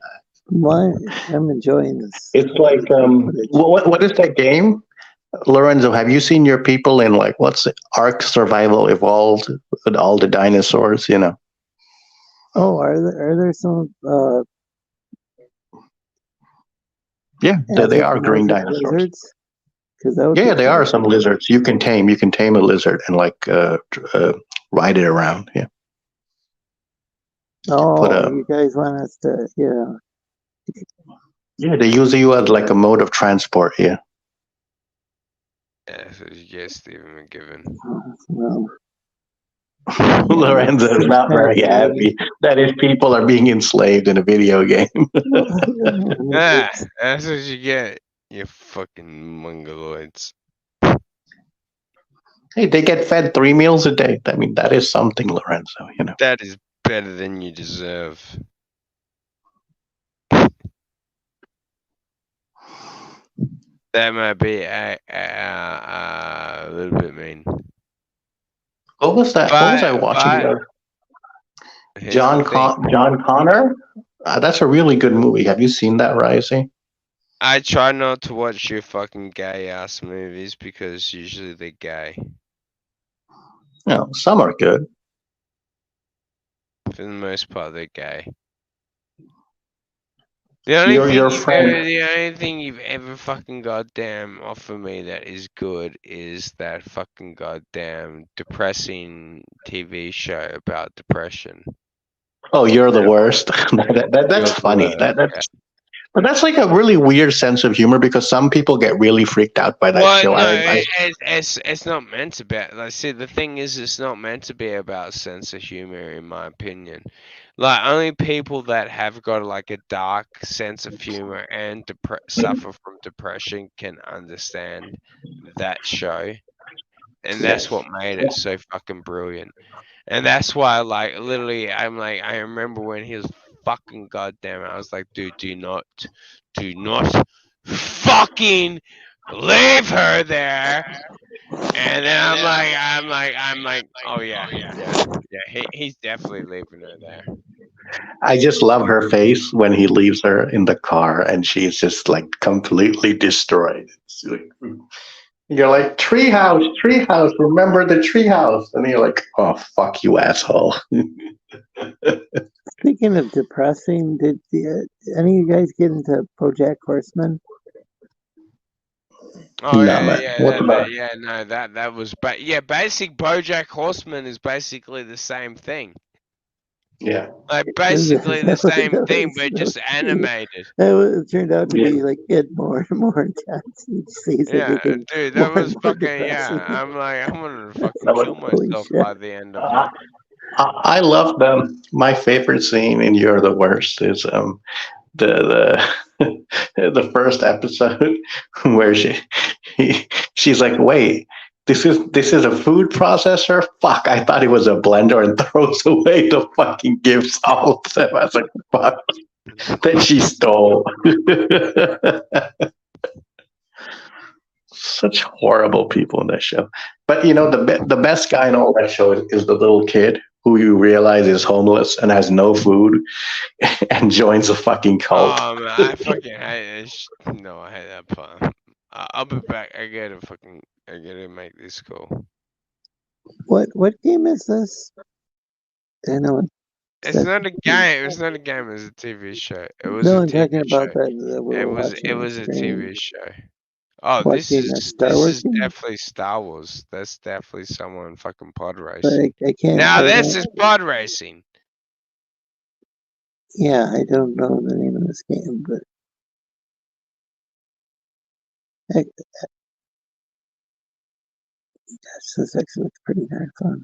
Why? I'm enjoying this. It's like what is that game? Lorenzo, have you seen your people in like what's it? Ark Survival Evolved with all the dinosaurs? You know. Oh, are there some? Yeah, they are green dinosaurs. Lizards? Yeah, they are some lizards. You can tame a lizard and like ride it around. Yeah. Oh, you guys want us to? Yeah. Yeah, they use you as like a mode of transport. Yeah. Yeah, so yes, Stephen McGiven. Well. Lorenzo is not very happy that his people are being enslaved in a video game. Yeah, that's what you get, you fucking mongoloids. Hey, they get fed 3 meals a day. I mean, that is something, Lorenzo. You know. That is better than you deserve. That might be a little bit mean. What was that? What was I watching? John Connor? That's a really good movie. Have you seen that, Risey? I try not to watch your fucking gay ass movies because usually they're gay. No, some are good. For the most part, they're gay. The only thing you've ever fucking goddamn offered me that is good is that fucking goddamn depressing TV show about depression. Oh, you're the worst. That's funny. But that's like a really weird sense of humor because some people get really freaked out by that show. No, it's not meant to be. Like, see, the thing is, it's not meant to be about sense of humor, in my opinion. Like, only people that have got like a dark sense of humor and suffer from depression can understand that show, and that's what made it so fucking brilliant. And that's why, like, literally, I'm like, I remember when he was fucking goddamn. I was like, dude, do not fucking leave her there. And then I'm like, oh yeah. He's definitely leaving her there. I just love her face when he leaves her in the car and she's just like completely destroyed. It's like, you're like, treehouse, remember the treehouse. And you're like, oh, fuck you, asshole. Speaking of depressing, did any of you guys get into BoJack Horseman? Oh No, man. What's about it? That was basic BoJack Horseman is basically the same thing. Yeah. Like basically the same thing, but just animated. It turned out to be like get more and more intense each season. Yeah, dude, that was fucking depressing. I'm like, I'm gonna fucking That was- kill myself by the end of it. I love them. My favorite scene in You're the Worst is the the first episode where she's like, wait, this is a food processor? Fuck, I thought it was a blender, and throws away the fucking gifts, all of them. I was like, fuck, that she stole. Such horrible people in that show. But you know, the best guy in all that show is the little kid who you realize is homeless and has no food and joins a fucking cult. Oh man, I fucking hate this. No, I hate that part. I'll be back. I gotta make this call. What game is this? I know. It's not a game. It's not a game. It's a TV show. It was No, a I'm TV talking show. about that we're watching. It was a TV show. Oh, Watching that Star Wars game? definitely Star Wars. That's definitely someone fucking pod But racing. I can't. Now this is pod racing. Yeah, I don't know the name of this game, but this actually looks pretty darn fun.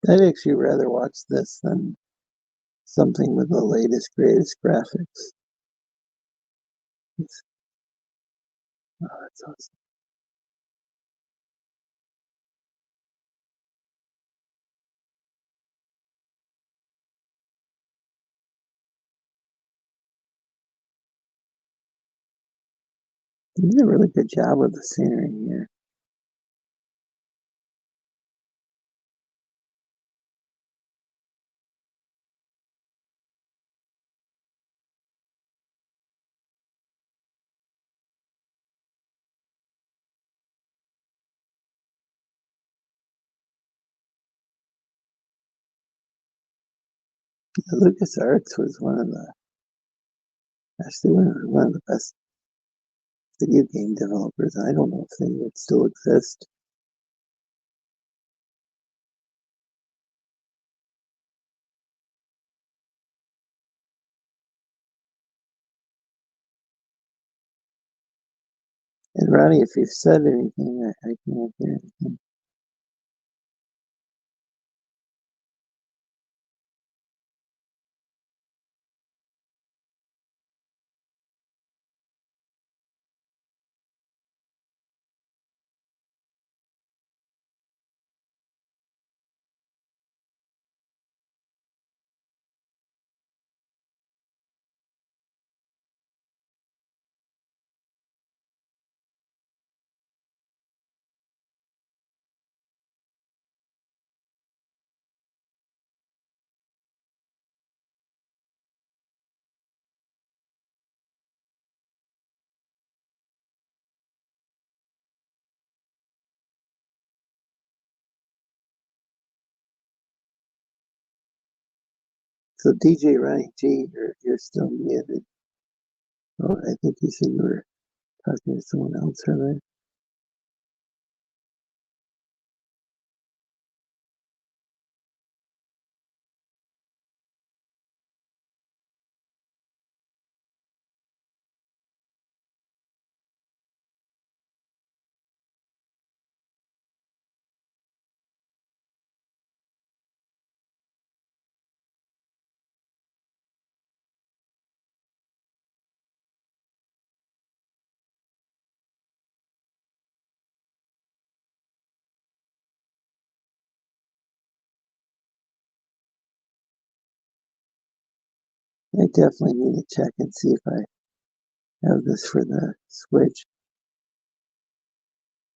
I'd actually rather watch this than something with the latest, greatest graphics. Oh, that's awesome. You did a really good job with the scenery here. LucasArts was one of the best video game developers. I don't know if they would still exist. And Ronnie, if you've said anything, I can't hear anything. So DJ Ronnie G, you're still muted. Oh, I think you said you were talking to someone else earlier. I definitely need to check and see if I have this for the Switch.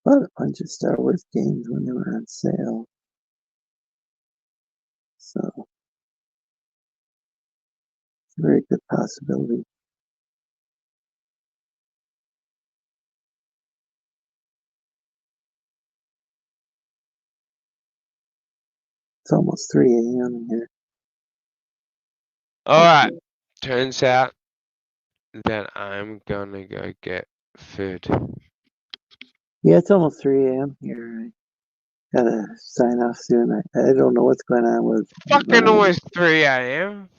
Bought a bunch of Star Wars games when they were on sale. So, it's a very good possibility. It's almost 3 a.m. here. All right. Turns out that I'm gonna go get food. Yeah, it's almost 3 a.m. here. I gotta sign off soon. I don't know what's going on with. Fucking almost 3 a.m.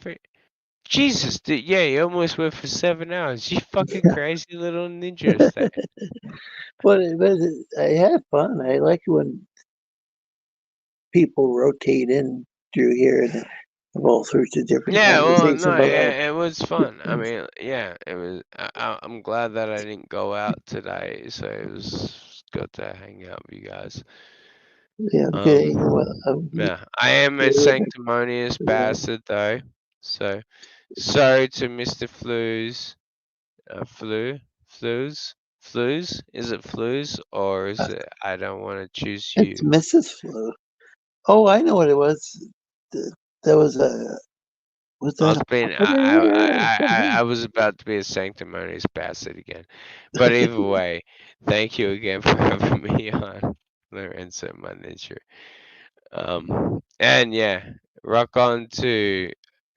Jesus, dude, yeah, you almost went for 7 hours. You fucking crazy little ninja thing. But I had fun. I like when people rotate in through here and have all sorts of different Yeah, well, conversations no, about it was fun. I mean, yeah, it was. I'm glad that I didn't go out today, so it was good to hang out with you guys. Yeah, okay. Yeah, I am a sanctimonious bastard, though. So, sorry to Mr. Flues. Flues? Is it Flues or is it I don't want to choose you? It's Mrs. Flu. Oh, I know what it was. That was a. Was that I was about to be a sanctimonious bastard again. But either way, thank you again for having me on, Lorenzo, my nature. And yeah, rock on to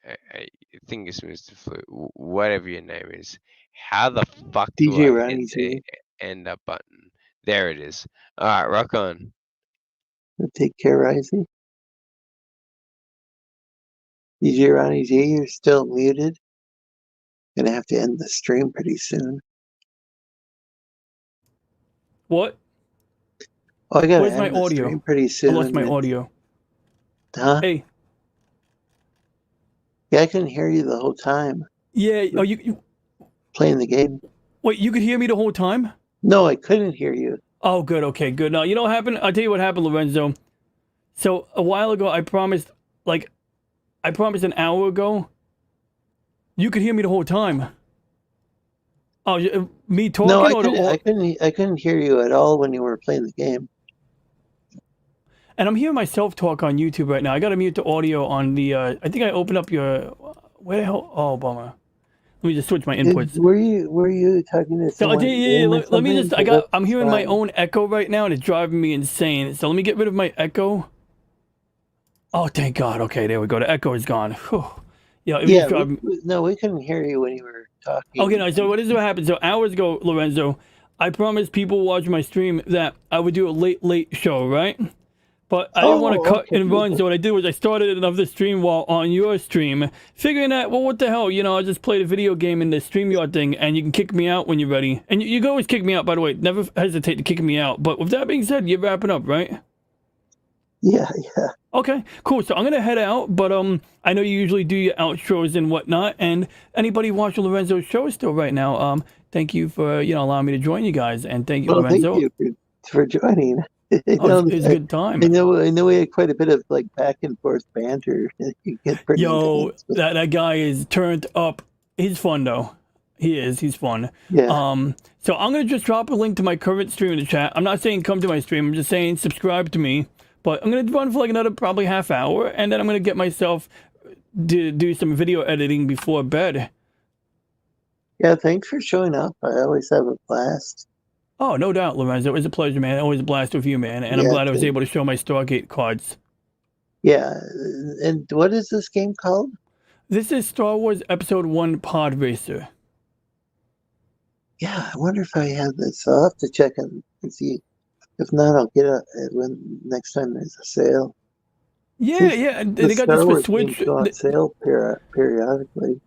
I think it's Mr. Flu, whatever your name is. How the fuck do DJ I Ronnie hit G. the end up button? There it is. All right, rock on. Take care, Risey. DJ Ronnie G, you're still muted. Gonna have to end the stream pretty soon. What? Oh, I gotta Where's my end the audio? stream pretty soon. I lost my audio. Huh? Hey. Yeah, I couldn't hear you the whole time. Yeah. Oh, you playing the game? Wait, you could hear me the whole time? No, I couldn't hear you. Oh, good. Okay, good. Now, you know what happened? I'll tell you what happened, Lorenzo. So, a while ago, I promised an hour ago, you could hear me the whole time. Oh, me talking? No, I couldn't hear you at all when you were playing the game. And I'm hearing myself talk on YouTube right now. I got to mute the audio on the. I think I opened up your. Where the hell? Oh, bummer. Let me just switch my inputs. Were you talking to someone? Let me just. I'm hearing my own echo right now, and it's driving me insane. So let me get rid of my echo. Oh, thank God. Okay, there we go. The echo is gone. Whew. Yeah. We couldn't hear you when you were talking. Okay, no, so what happened? So hours ago, Lorenzo, I promised people watching my stream that I would do a late show, right? But I didn't want to cut and run, so what I did was I started another stream while on your stream, figuring that, well, what the hell, I just played a video game in the StreamYard thing, and you can kick me out when you're ready. And you can always kick me out, by the way. Never hesitate to kick me out. But with that being said, you're wrapping up, right? Yeah. Okay, cool. So I'm gonna head out, but I know you usually do your outros and whatnot. And anybody watching Lorenzo's show still right now, thank you for allowing me to join you guys, and thank you, Lorenzo. Thank you for joining. It was a good time. I know we had quite a bit of back and forth banter. Yo, that guy is turned up. He's fun though. He's fun. Yeah. So I'm gonna just drop a link to my current stream in the chat. I'm not saying come to my stream. I'm just saying subscribe to me. But I'm gonna run for another probably half hour, and then I'm gonna get myself to do some video editing before bed. Yeah, thanks for showing up. I always have a blast. Oh, no doubt, Lorenzo. It was a pleasure, man. Always a blast with you, man. And I'm glad I was able to show my Stargate cards. Yeah, and what is this game called? This is Star Wars Episode 1 Pod Racer. Yeah, I wonder if I have this. I'll have to check and see. If not, I'll get it when next time there's a sale. Yeah. They got this for Switch. Go on sale periodically.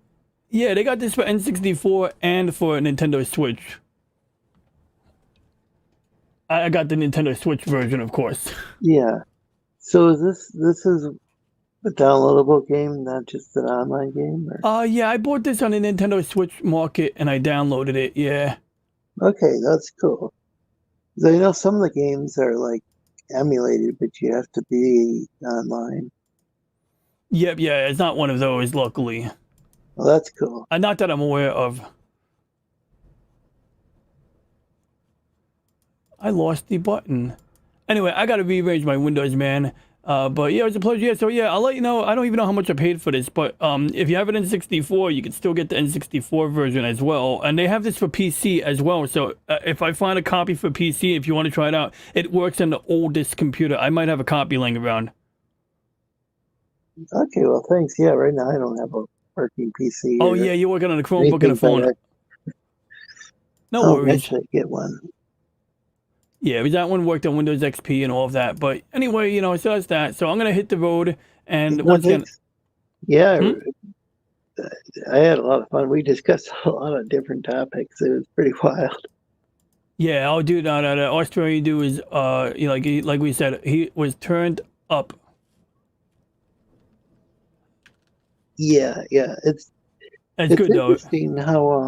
Yeah, they got this for N64 and for Nintendo Switch. I got the Nintendo Switch version, of course. Yeah. So this is a downloadable game, not just an online game? Or? Yeah, I bought this on the Nintendo Switch market and I downloaded it, yeah. Okay, that's cool. I know some of the games are emulated, but you have to be online. Yep, yeah, it's not one of those, luckily. Well, that's cool. Not that I'm aware of. I lost the button. Anyway, I gotta rearrange my windows, man. But yeah, it was a pleasure. Yeah, so yeah, I'll let you know. I don't even know how much I paid for this, but if you have an N64, you can still get the N64 version as well. And they have this for PC as well. So if I find a copy for PC, if you want to try it out, it works on the oldest computer. I might have a copy laying around. Okay, well, thanks. Yeah, right now I don't have a working PC. Oh yeah, you're working on a Chromebook and a phone. No I'll worries. eventually get one. Yeah, because that one worked on Windows XP and all of that. But anyway, you know, so that's that. So I'm gonna hit the road, and once again, yeah, I had a lot of fun. We discussed a lot of different topics. It was pretty wild. yeah, I'll do that. Australian dude is, you know, like we said, he was turned up. Yeah, it's good though. Interesting how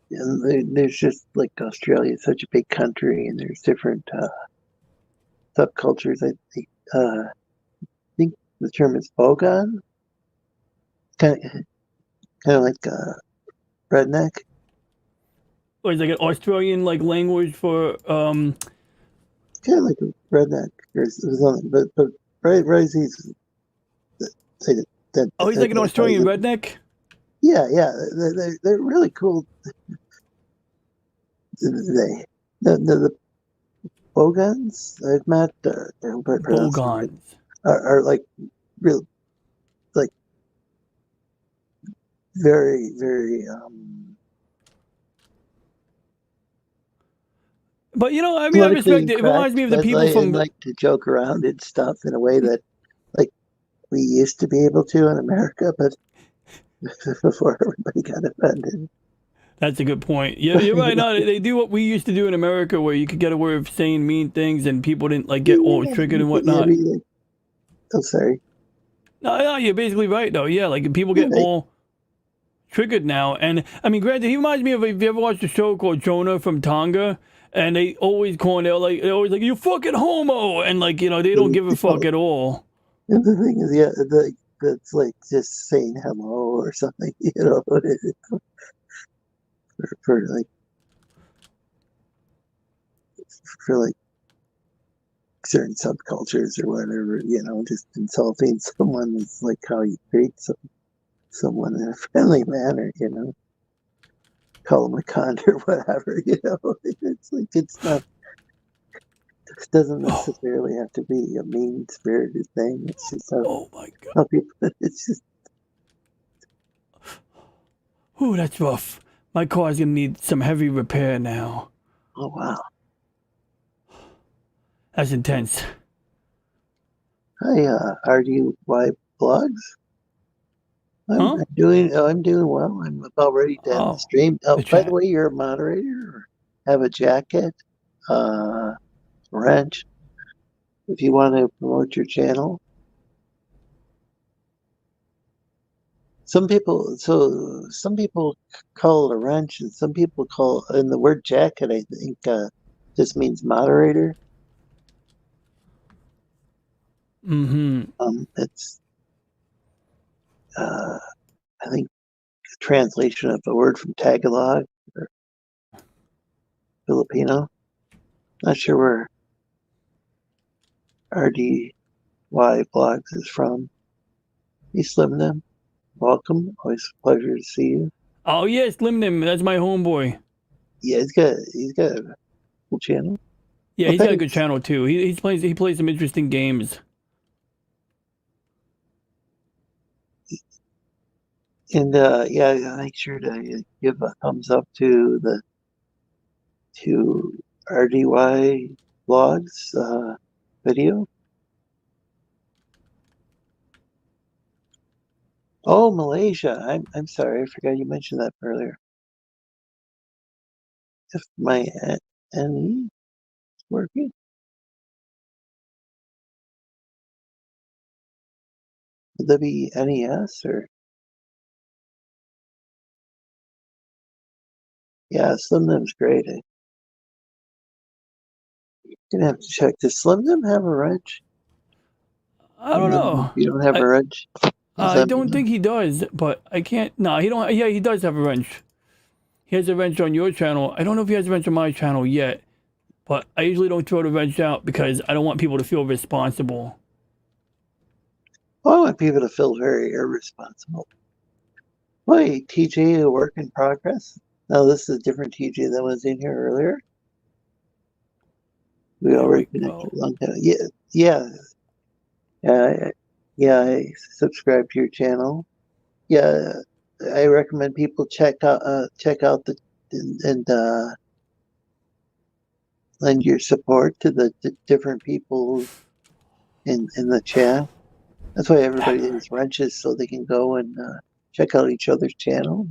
and there's just like Australia is such a big country, and there's different subcultures. I think the term is bogan, kind of like redneck. Or is it like an Australian like language for Kind of like a redneck, or something. But Risey's that. Oh, he's like an Australian redneck. Yeah, they're really cool. The Bogans I've met, Bogans are like real, like very, very. But you know, I mean, I respect it. It reminds me of the people from like to joke around and stuff in a way that, like, we used to be able to in America, but before everybody got offended. That's a good point. Yeah, you're right. No, they do what we used to do in America, where you could get away with saying mean things and people didn't like get all triggered and whatnot. I'm sorry. No, you're basically right though. Yeah, like people get all triggered now. And I mean, granted, he reminds me of, if you ever watched a show called Jonah from Tonga, and they always call him, they're always like, you fucking homo, and like, you know, they don't give a fuck at all. And the thing is, that's like just saying hello or something, you know. For like certain subcultures or whatever, you know, just insulting someone is like how you treat someone in a friendly manner, you know. Call them a cunt or whatever, you know. It's like, it's not, it doesn't necessarily have to be a mean-spirited thing. It's just oh my god, how people, it's just. Ooh, that's rough. My car's gonna need some heavy repair now. Oh wow, that's intense. Hi, RDY Blogs. I'm doing well. I'm about ready to end the stream. Oh, by the way, you're a moderator. Or have a jacket, wrench. If you want to promote your channel. Some people call it a wrench, and some people call, and the word jacket, I think, just means moderator. It's, I think, a translation of a word from Tagalog or Filipino. Not sure where RDY Blogs is from. Hey, Slimnim. Welcome. Always a pleasure to see you. Oh yes, Slimnim. That's my homeboy. Yeah, he's got a cool channel. Yeah, he's got a good channel too. He plays some interesting games. And yeah, make sure to give a thumbs up to RDY Blogs video. Oh, Malaysia. I'm sorry, I forgot you mentioned that earlier. If my NE is working. Would that be NES or? Yeah, Slimnim's great. Gonna have to check. Does Slimnim have a wrench? I don't know. You don't have a wrench? Does I that don't mean- think he does, but I can't. No, he don't. Yeah, he does have a wrench. He has a wrench on your channel. I don't know if he has a wrench on my channel yet, but I usually don't throw the wrench out because I don't want people to feel responsible. I want people to feel very irresponsible. Wait, TJ, a work in progress? No, this is a different TJ that was in here earlier. We already connected a long time. Yeah. I subscribe to your channel. Yeah, I recommend people check out the and lend your support to the different people in the chat. That's why everybody has wrenches, so they can go and check out each other's channel.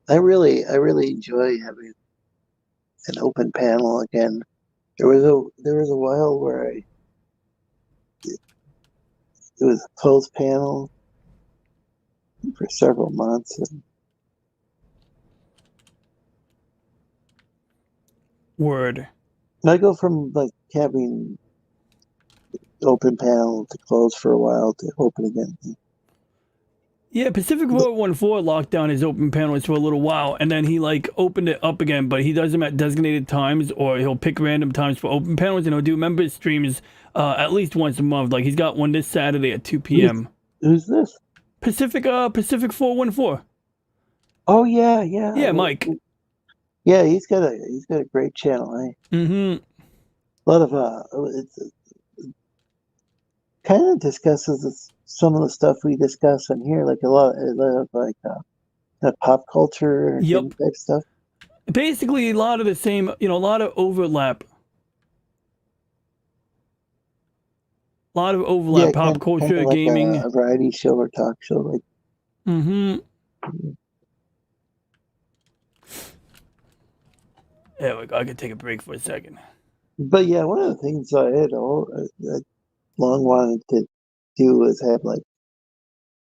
I really enjoy having an open panel again. There was a while where it was a closed panel for several months. Word. I go from like having open panel to close for a while to open again. Yeah, Pacific War 1-4 locked down his open panels for a little while, and then he like opened it up again, but he does them at designated times, or he'll pick random times for open panels, and he'll do member streams at least once a month. Like he's got one this Saturday at 2 p.m. Who's this? Pacific 414. Oh yeah. Yeah, Mike. Yeah, he's got a great channel. Mm-hmm. A lot of it kind of discusses some of the stuff we discuss in here, like a lot of like kind of pop culture and type stuff. Basically, a lot of the same, a lot of overlap. A lot of overlap, pop culture, like gaming. a variety show or talk show, like. Mm-hmm. There we go. I could take a break for a second. But yeah, one of the things I had long wanted to do was have like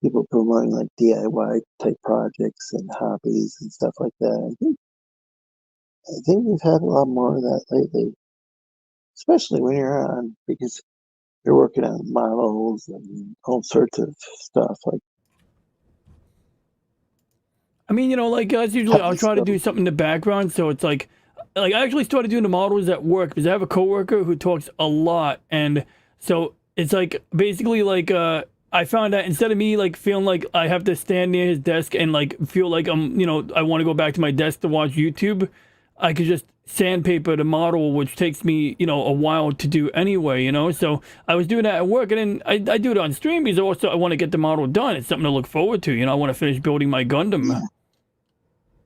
people promoting like DIY type projects and hobbies and stuff like that. I think we've had a lot more of that lately, especially when you're on, because you're working on models and all sorts of stuff. Like, I mean, like as usually, I'll try to do something in the background, so it's like I actually started doing the models at work because I have a coworker who talks a lot, and so it's like basically like I found that instead of me like feeling like I have to stand near his desk and like feel like I'm I want to go back to my desk to watch YouTube, I could just sandpaper the model, which takes me a while to do anyway. So I was doing that at work, and then I do it on stream because also I want to get the model done. It's something to look forward to. I want to finish building my Gundam. Yeah.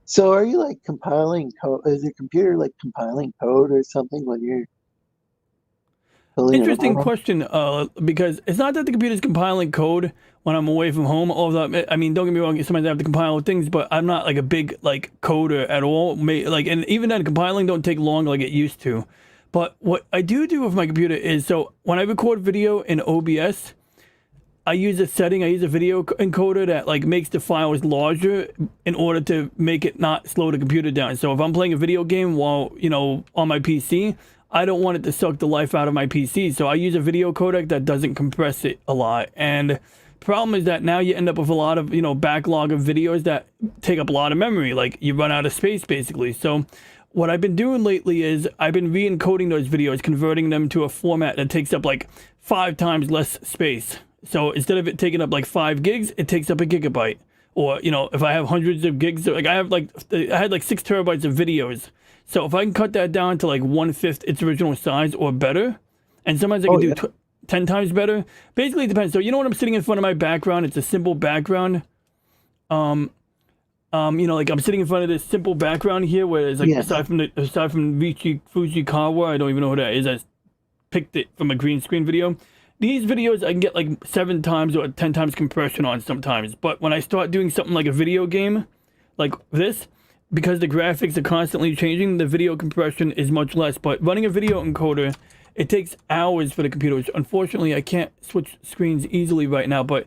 So are you like compiling code? Is your computer like compiling code or something when you're building Interesting a model? question, because it's not that the computer's compiling code when I'm away from home. Although, I mean, don't get me wrong, sometimes I have to compile things, but I'm not like a big like coder at all. And even then, compiling don't take long like it used to. But what I do with my computer is, so when I record video in OBS, I use a video encoder that like makes the files larger in order to make it not slow the computer down. So if I'm playing a video game while, on my PC, I don't want it to suck the life out of my PC. So I use a video codec that doesn't compress it a lot. And the problem is that now you end up with a lot of, backlog of videos that take up a lot of memory. Like you run out of space basically. So what I've been doing lately is I've been re-encoding those videos, converting them to a format that takes up like 5 times less space. So instead of it taking up like 5 gigs, it takes up a gigabyte. Or, if I have hundreds of gigs, like I had like 6 terabytes of videos. So if I can cut that down to like 1/5 its original size or better, and sometimes I can do 10 times better. Basically, it depends. So when I'm sitting in front of my background, it's a simple background. Like I'm sitting in front of this simple background here, where it's like aside from Vici Fujikawa, I don't even know who that is. I picked it from a green screen video. These videos I can get like 7 times or 10 times compression on sometimes. But when I start doing something like a video game, like this, because the graphics are constantly changing, the video compression is much less. But running a video encoder, it takes hours for the computer, which unfortunately I can't switch screens easily right now. But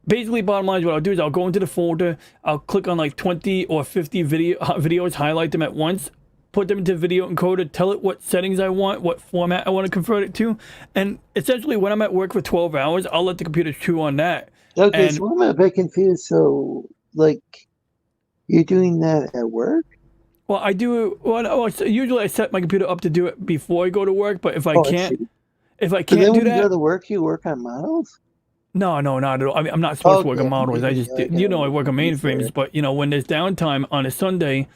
basically, bottom line is what I'll do is I'll go into the folder, I'll click on like 20 or 50 videos, highlight them at once, put them into video encoder, tell it what settings I want, what format I want to convert it to, and essentially when I'm at work for 12 hours, I'll let the computer chew on that. Okay, And so I'm a bit confused. So, like, you're doing that at work? well, I do. Well, so usually I set my computer up to do it before I go to work. But if I Oh, can't, see. if I But can't then do when you go that, to work, you work on models? no, not at all. I mean, I'm not supposed to work Okay, on models. I okay, just, okay, I work on that's fair. mainframes. But when there's downtime on a Sunday,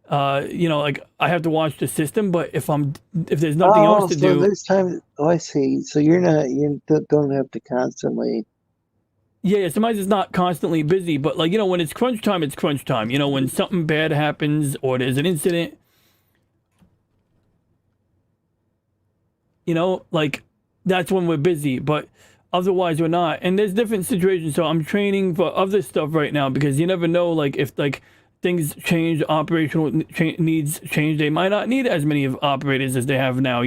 like I have to watch the system. But if there's nothing Oh, else to so do, there's time. Oh, I see. So you don't have to constantly. yeah, sometimes it's not constantly busy. But like when it's crunch time, it's crunch time. When something bad happens or there's an incident, like that's when we're busy. But otherwise we're not. And there's different situations. So I'm training for other stuff right now because you never know, like if like things change, operational needs change, they might not need as many of operators as they have now,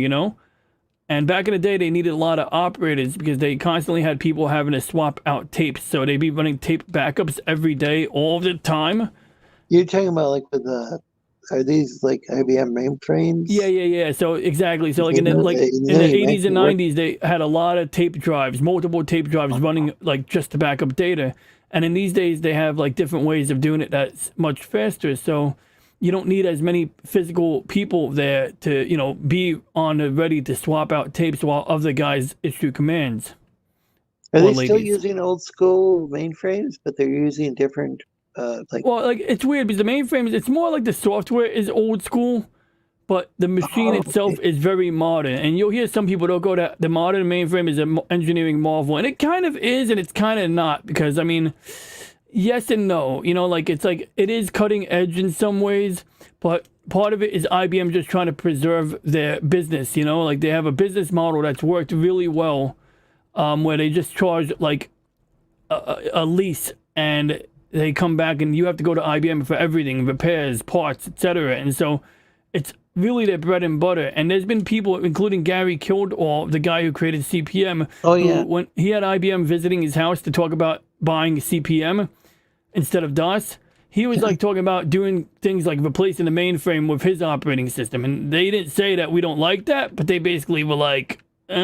And back in the day, they needed a lot of operators because they constantly had people having to swap out tapes. So they'd be running tape backups every day, all the time. You're talking about like with are these like IBM mainframes? Yeah. So exactly. So like in the 80s and 90s, they had a lot of tape drives, multiple tape drives running like just to back up data. And in these days, they have like different ways of doing it that's much faster. So you don't need as many physical people there to, be on the ready to swap out tapes while other guys issue commands. Are they still using old school mainframes, but they're using different Well, like it's weird because the mainframes, it's more like the software is old school, but the machine itself is very modern. And you'll hear some people, they'll go to the modern mainframe is an engineering marvel. And it kind of is, and it's kind of not. Because, I mean, yes and no. Like it's like it is cutting edge in some ways. But part of it is IBM just trying to preserve their business. Like they have a business model that's worked really well where they just charge like a lease and they come back and you have to go to IBM for everything, repairs, parts, etc. And so it's really their bread and butter. And there's been people, including Gary Kildall, the guy who created CPM, who, when he had IBM visiting his house to talk about buying CPM instead of DOS, he was like talking about doing things like replacing the mainframe with his operating system. And they didn't say that we don't like that, but they basically were like, about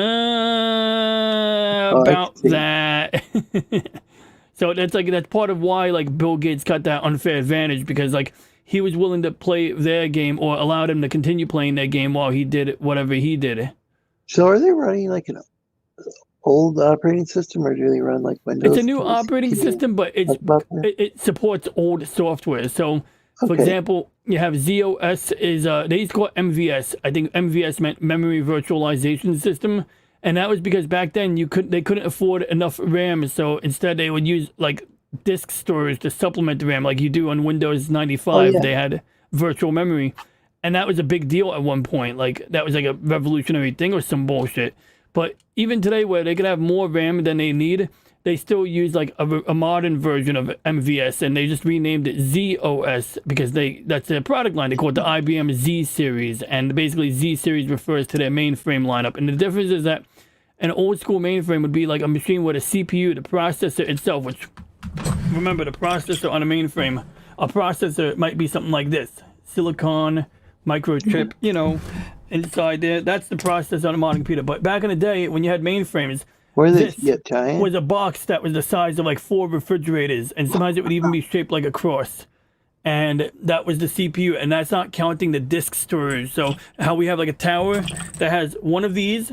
that. So that's part of why like Bill Gates got that unfair advantage because like he was willing to play their game or allow them to continue playing their game while he did whatever he did. So are they running like an old operating system or do they run like Windows? It's a new operating system, but it supports old software. So for example, you have ZOS is they used to call it MVS. I think MVS meant Memory Virtualization System. And that was because back then they couldn't afford enough RAM, so instead they would use like disk storage to supplement the RAM, like you do on Windows 95. They had virtual memory, and that was a big deal at one point. Like that was like a revolutionary thing or some bullshit. But even today, where they could have more RAM than they need, they still use like a modern version of MVS, and they just renamed it ZOS because that's their product line. They call it the IBM Z series, and basically Z series refers to their mainframe lineup. And the difference is that an old school mainframe would be like a machine with a CPU, the processor itself, which remember the processor on a mainframe, a processor might be something like this, silicon microchip, inside there. That's the processor on a modern computer. But back in the day, when you had mainframes, this was a box that was the size of like 4 refrigerators, and sometimes it would even be shaped like a cross. And that was the CPU, and that's not counting the disk storage. So how we have like a tower that has one of these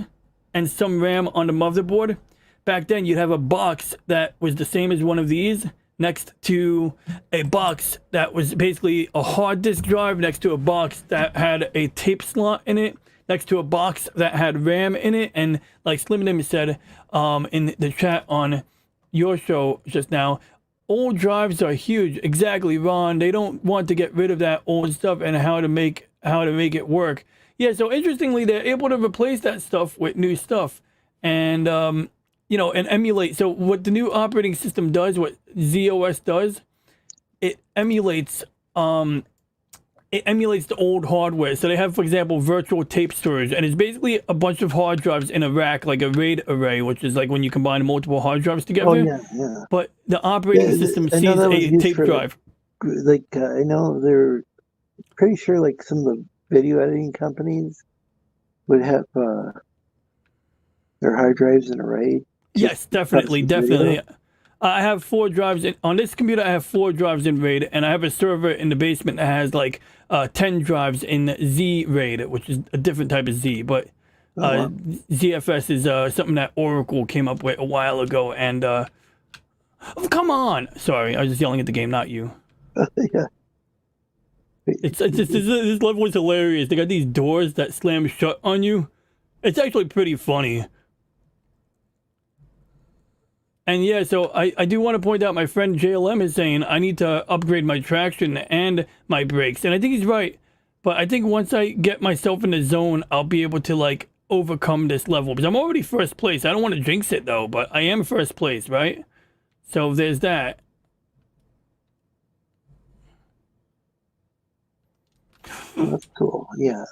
and some RAM on the motherboard. Back then, you'd have a box that was the same as one of these next to a box that was basically a hard disk drive next to a box that had a tape slot in it, next to a box that had RAM in it. And like Slim Nim said in the chat on your show just now, old drives are huge. Exactly, Ron. They don't want to get rid of that old stuff and how to make it work. Yeah, so interestingly, they're able to replace that stuff with new stuff and and emulate. So what the new operating system does, what ZOS does, it emulates the old hardware. So they have, for example, virtual tape storage, and it's basically a bunch of hard drives in a rack, like a RAID array, which is like when you combine multiple hard drives together. Oh, yeah. But the operating system sees a tape drive. I know they're pretty sure like some of the video editing companies would have their hard drives in a RAID? Yes, definitely, definitely. I have 4 drives on this computer. I have 4 drives in RAID, and I have a server in the basement that has like 10 drives in Z RAID, which is a different type of Z. But ZFS is something that Oracle came up with a while ago. And oh, come on, sorry, I was just yelling at the game, not you. Yeah. It's just this level is hilarious. They got these doors that slam shut on you. It's actually pretty funny. And yeah, so I do want to point out my friend JLM is saying I need to upgrade my traction and my brakes. And I think he's right. But I think once I get myself in the zone, I'll be able to like overcome this level. Because I'm already first place. I don't want to jinx it though, but I am first place, right? So there's that. That's cool. Yeah.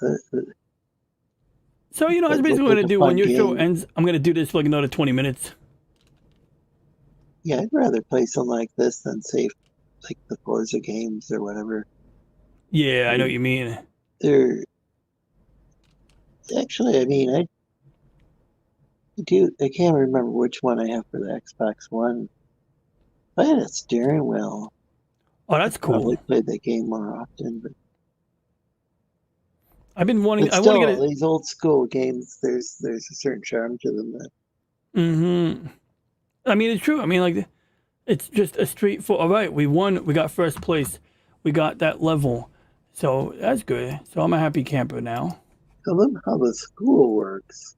So, you know, that's basically what I'm going to do. When your show ends, I'm going to do this for like another 20 minutes. Yeah, I'd rather play something like this than say like the Forza games or whatever. Yeah, I know what you mean. They're actually, I mean, I can't remember which one I have for the Xbox One. I had a steering wheel. Oh, that's cool. Probably played that game more often, but I've been wanting. I want to get these old school games. There's a certain charm to them. Mm-hmm. I mean, it's true. I mean, like, it's just a straightforward. All right, we won. We got first place. We got that level. So that's good. So I'm a happy camper now. I love how the school works.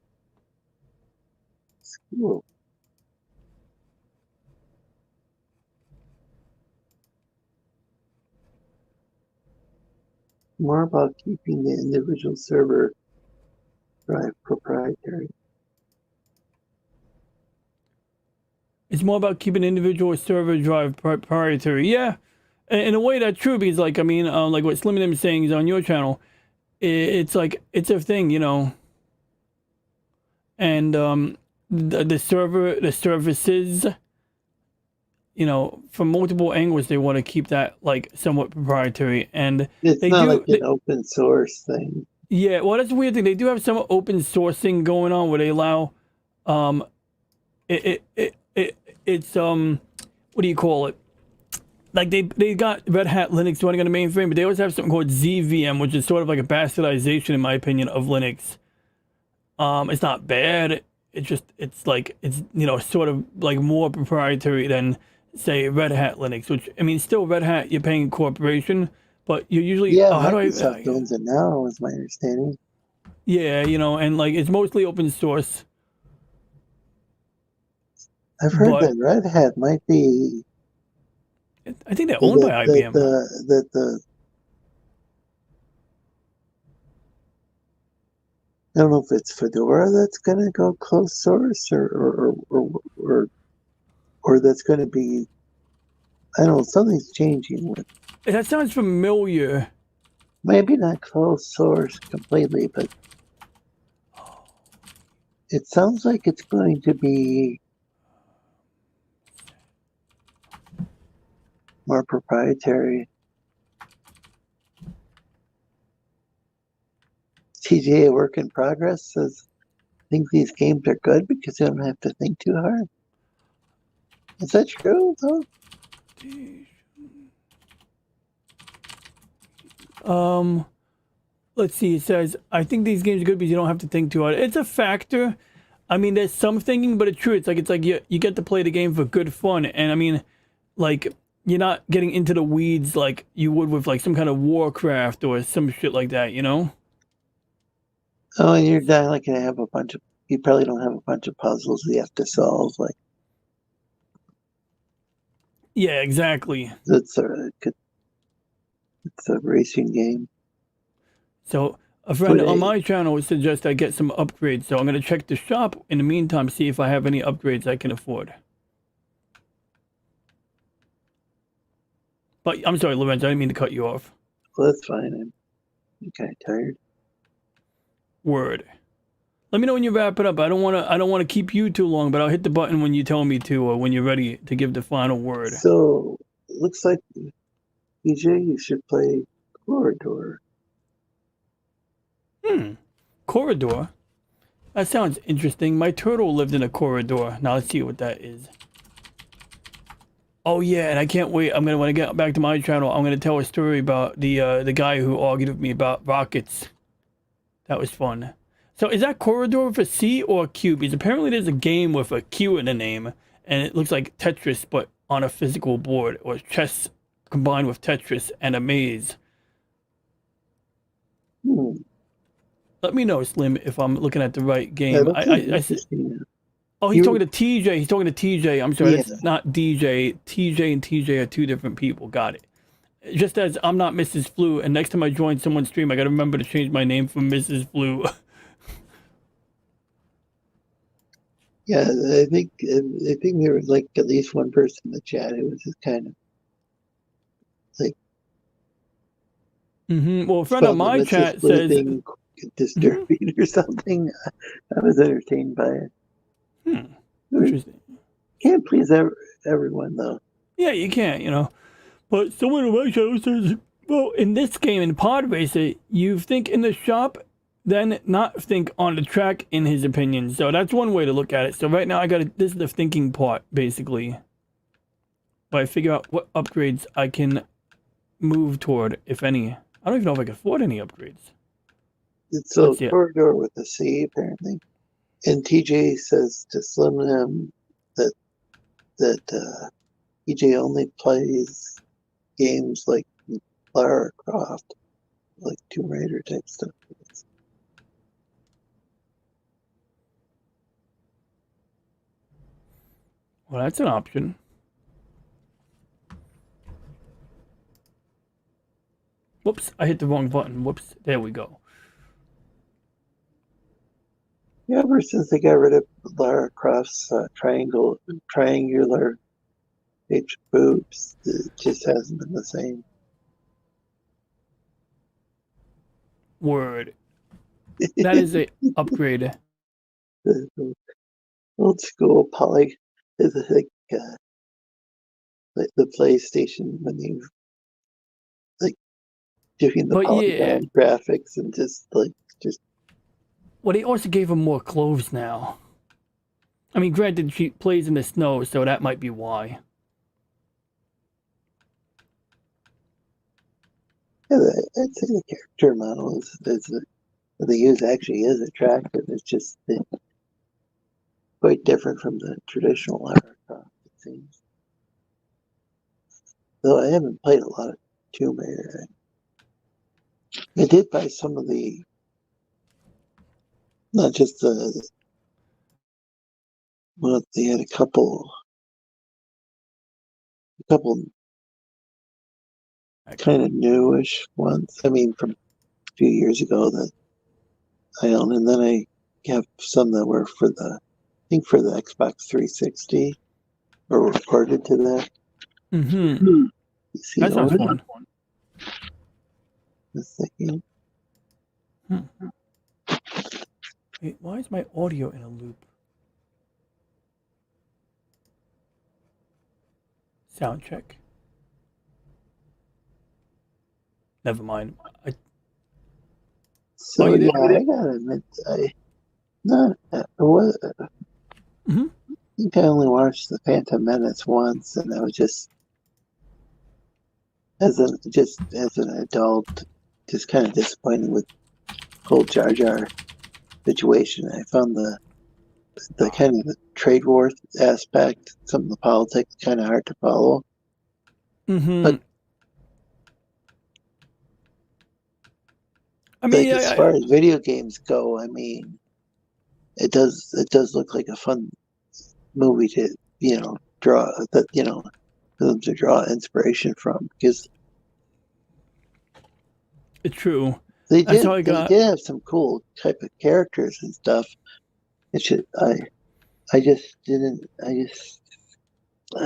School. More about keeping the individual server drive proprietary. It's more about keeping individual server drive proprietary. Yeah, in a way that's true because, like, I mean, like what Slim and them is saying is on your channel. It's like it's a thing, you know. And the services, you know, from multiple angles, they want to keep that like somewhat proprietary. And it's not like an open source thing. Yeah, well, that's a weird thing. They do have some open sourcing going on where they allow, it's what do you call it? Like they got Red Hat Linux running on the mainframe, but they always have something called ZVM, which is sort of like a bastardization, in my opinion, of Linux. It's not bad. It's like it's you know sort of like more proprietary than say Red Hat Linux, which I mean still Red Hat. You're paying a corporation, but you usually Microsoft owns it now, is my understanding. Yeah, you know, and like it's mostly open source. I've heard that Red Hat might be. I think they're owned by IBM. I don't know if it's Fedora that's going to go closed source or that's going to be. I don't know. Something's changing with. That sounds familiar. Maybe not closed source completely, but it sounds like it's going to be more proprietary. TJ, work in progress, says, I think these games are good because you don't have to think too hard. Is that true, though? Let's see. It says, I think these games are good because you don't have to think too hard. It's a factor. I mean, there's some thinking, but it's true. It's like you get to play the game for good fun. And I mean, like, you're not getting into the weeds like you would with like some kind of Warcraft or some shit like that, you know? Oh, and you're not like gonna have you probably don't have a bunch of puzzles you have to solve, like. Yeah, exactly. It's a racing game. So a friend on my channel would suggest I get some upgrades. So I'm gonna check the shop in the meantime, see if I have any upgrades I can afford. But I'm sorry, Lorenzo, I didn't mean to cut you off. Well, that's fine. I'm kind of tired. Word. Let me know when you wrap it up. I don't want to keep you too long, but I'll hit the button when you tell me to, or when you're ready to give the final word. So, looks like, EJ, you should play Corridor. Corridor. That sounds interesting. My turtle lived in a corridor. Now let's see what that is. Oh yeah, and I can't wait. I'm gonna, when I get back to my channel, I'm gonna tell a story about the guy who argued with me about rockets. That was fun. So is that corridor with a C or a Q? Because apparently there's a game with a Q in the name, and it looks like Tetris, but on a physical board, or chess combined with Tetris and a maze. Let me know, Slim, if I'm looking at the right game. Oh, he's talking to TJ. He's talking to TJ. I'm sorry, that's not DJ. TJ and TJ are two different people. Got it. Just as I'm not Mrs. Flu, and next time I join someone's stream, I gotta remember to change my name from Mrs. Flu. Yeah, I think there was like at least one person in the chat who was just kind of like. Well, a friend on my chat says disturbing or something. I was entertained by it. Interesting. Can't please everyone though. Yeah, you can't, you know. But someone on my channel says, well, in this game, in Pod Racer, you think in the shop, then not think on the track, in his opinion. So that's one way to look at it. So right now, this is the thinking part, basically. But I figure out what upgrades I can move toward, if any. I don't even know if I can afford any upgrades. It's a corridor with a C, apparently. And TJ says to Slim him that TJ only plays games like Lara Croft, like Tomb Raider type stuff. Well, that's an option. Whoops, I hit the wrong button. Whoops, there we go. Yeah, ever since they got rid of Lara Croft's triangular shaped boobs, it just hasn't been the same. Word. That is a upgrade. Old school poly is like the PlayStation when you like doing the polygon graphics and just. Well, they also gave him more clothes now. I mean, granted, she plays in the snow, so that might be why. Yeah, I'd say the character model that they use actually is attractive. It's just quite different from the traditional Lara Croft, it seems. Though I haven't played a lot of Tomb Raider. I did buy some of the, not just well, they had a couple kind of newish ones. I mean, from a few years ago that I own, and then I have some that were for the Xbox 360 or recorded to that. That sounds fun. Wait, why is my audio in a loop? Sound check. Never mind. So I gotta admit, I think I only watched the Phantom Menace once, and I was just as an adult, just kind of disappointed with the whole Jar Jar situation. I found the kind of the trade war aspect, some of the politics, kind of hard to follow. But I mean, as far as video games go, I mean, it does look like a fun movie to draw for them to draw inspiration from, because it's true. They did have some cool type of characters and stuff. I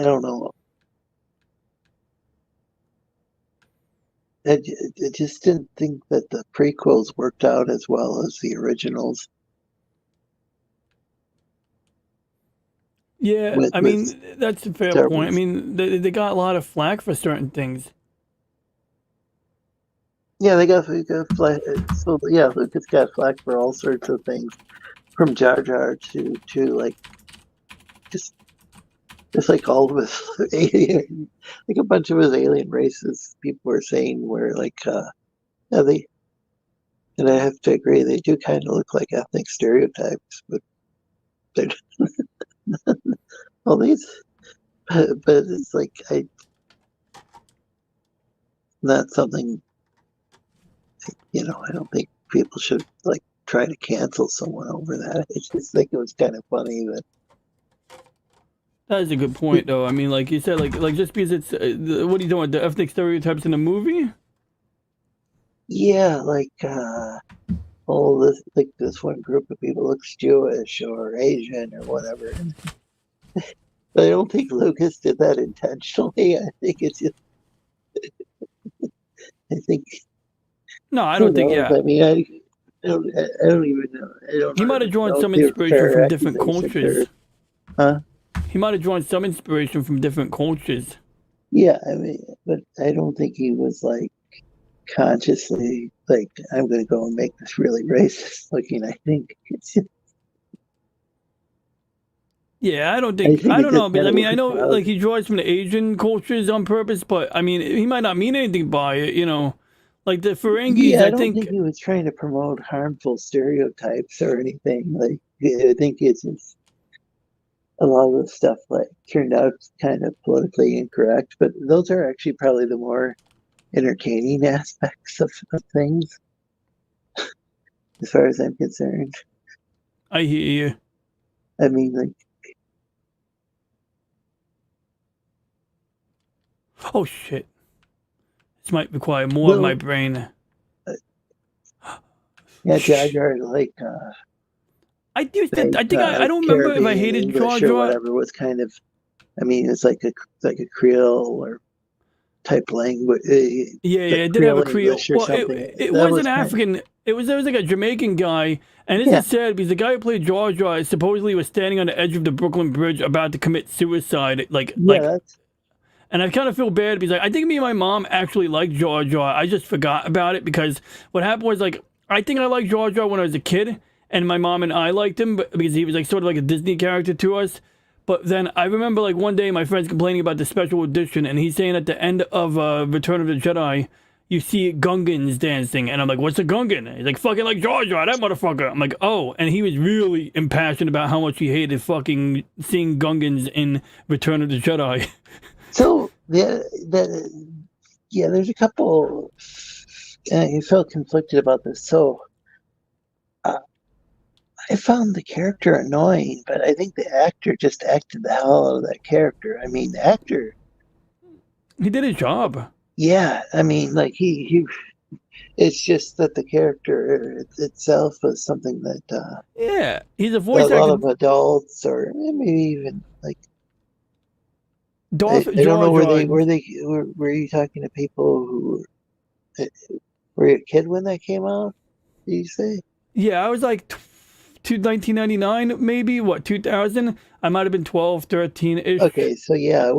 don't know. I just didn't think that the prequels worked out as well as the originals. Yeah, I mean, that's a fair point. I mean, they got a lot of flack for certain things. Yeah, they got flack. So yeah, Lucas got flack for all sorts of things, from Jar Jar to like just like all of his alien, like a bunch of his alien races. People were saying were like, yeah, they. And I have to agree, they do kind of look like ethnic stereotypes, but they're all these. But it's like not something. I don't think people should like try to cancel someone over that. I just think it was kind of funny that. That is a good point, though. I mean, like you said, like just because it's what are you doing? The ethnic stereotypes in the movie? Yeah, like this one group of people looks Jewish or Asian or whatever. But I don't think Lucas did that intentionally. I think it's just. I think. No, I don't think. Yeah. I mean, I don't even know. He might have drawn some inspiration from different cultures. Huh? He might have drawn some inspiration from different cultures. Yeah, I mean, but I don't think he was like consciously like, I'm going to go and make this really racist looking. I think it's just. Yeah, I don't think I don't know, but I mean, I know like he draws from the Asian cultures on purpose, but I mean, he might not mean anything by it, like the Ferengis. Yeah, I don't think he was trying to promote harmful stereotypes or anything. Like, I think it's just a lot of the stuff like turned out kind of politically incorrect, but those are actually probably the more entertaining aspects of things, as far as I'm concerned. I hear you. I mean, like. Oh shit! This might require more of my brain. Yeah, Jar Jar, like. I don't remember if I hated English Jar Jar. Or whatever was kind of. I mean, it's like a Creole or type language. Yeah, it did have a Creole. Well, it was an African. There was like a Jamaican guy, and this is sad because the guy who played Jar Jar supposedly was standing on the edge of the Brooklyn Bridge about to commit suicide. And I kind of feel bad because I think me and my mom actually liked Jar Jar. I just forgot about it because what happened was I think I liked Jar Jar when I was a kid, and my mom and I liked him because he was like sort of like a Disney character to us. But then I remember like one day my friend's complaining about the special edition, and he's saying at the end of Return of the Jedi, you see Gungans dancing, and I'm like, what's a Gungan? He's like, fucking like Jar Jar, that motherfucker. I'm like, oh, and he was really impassioned about how much he hated fucking seeing Gungans in Return of the Jedi. So there's a couple. You felt conflicted about this. So I found the character annoying, but I think the actor just acted the hell out of that character. I mean, the actor. He did his job. Yeah, I mean, like he. It's just that the character itself was something that. Yeah, he's a voice actor. A lot of adults, or maybe even like. I don't know were you talking to people who were you a kid when that came out? Did you say? Yeah, I was like 1999 maybe, 2000? I might have been 12, 13-ish. Okay, so yeah.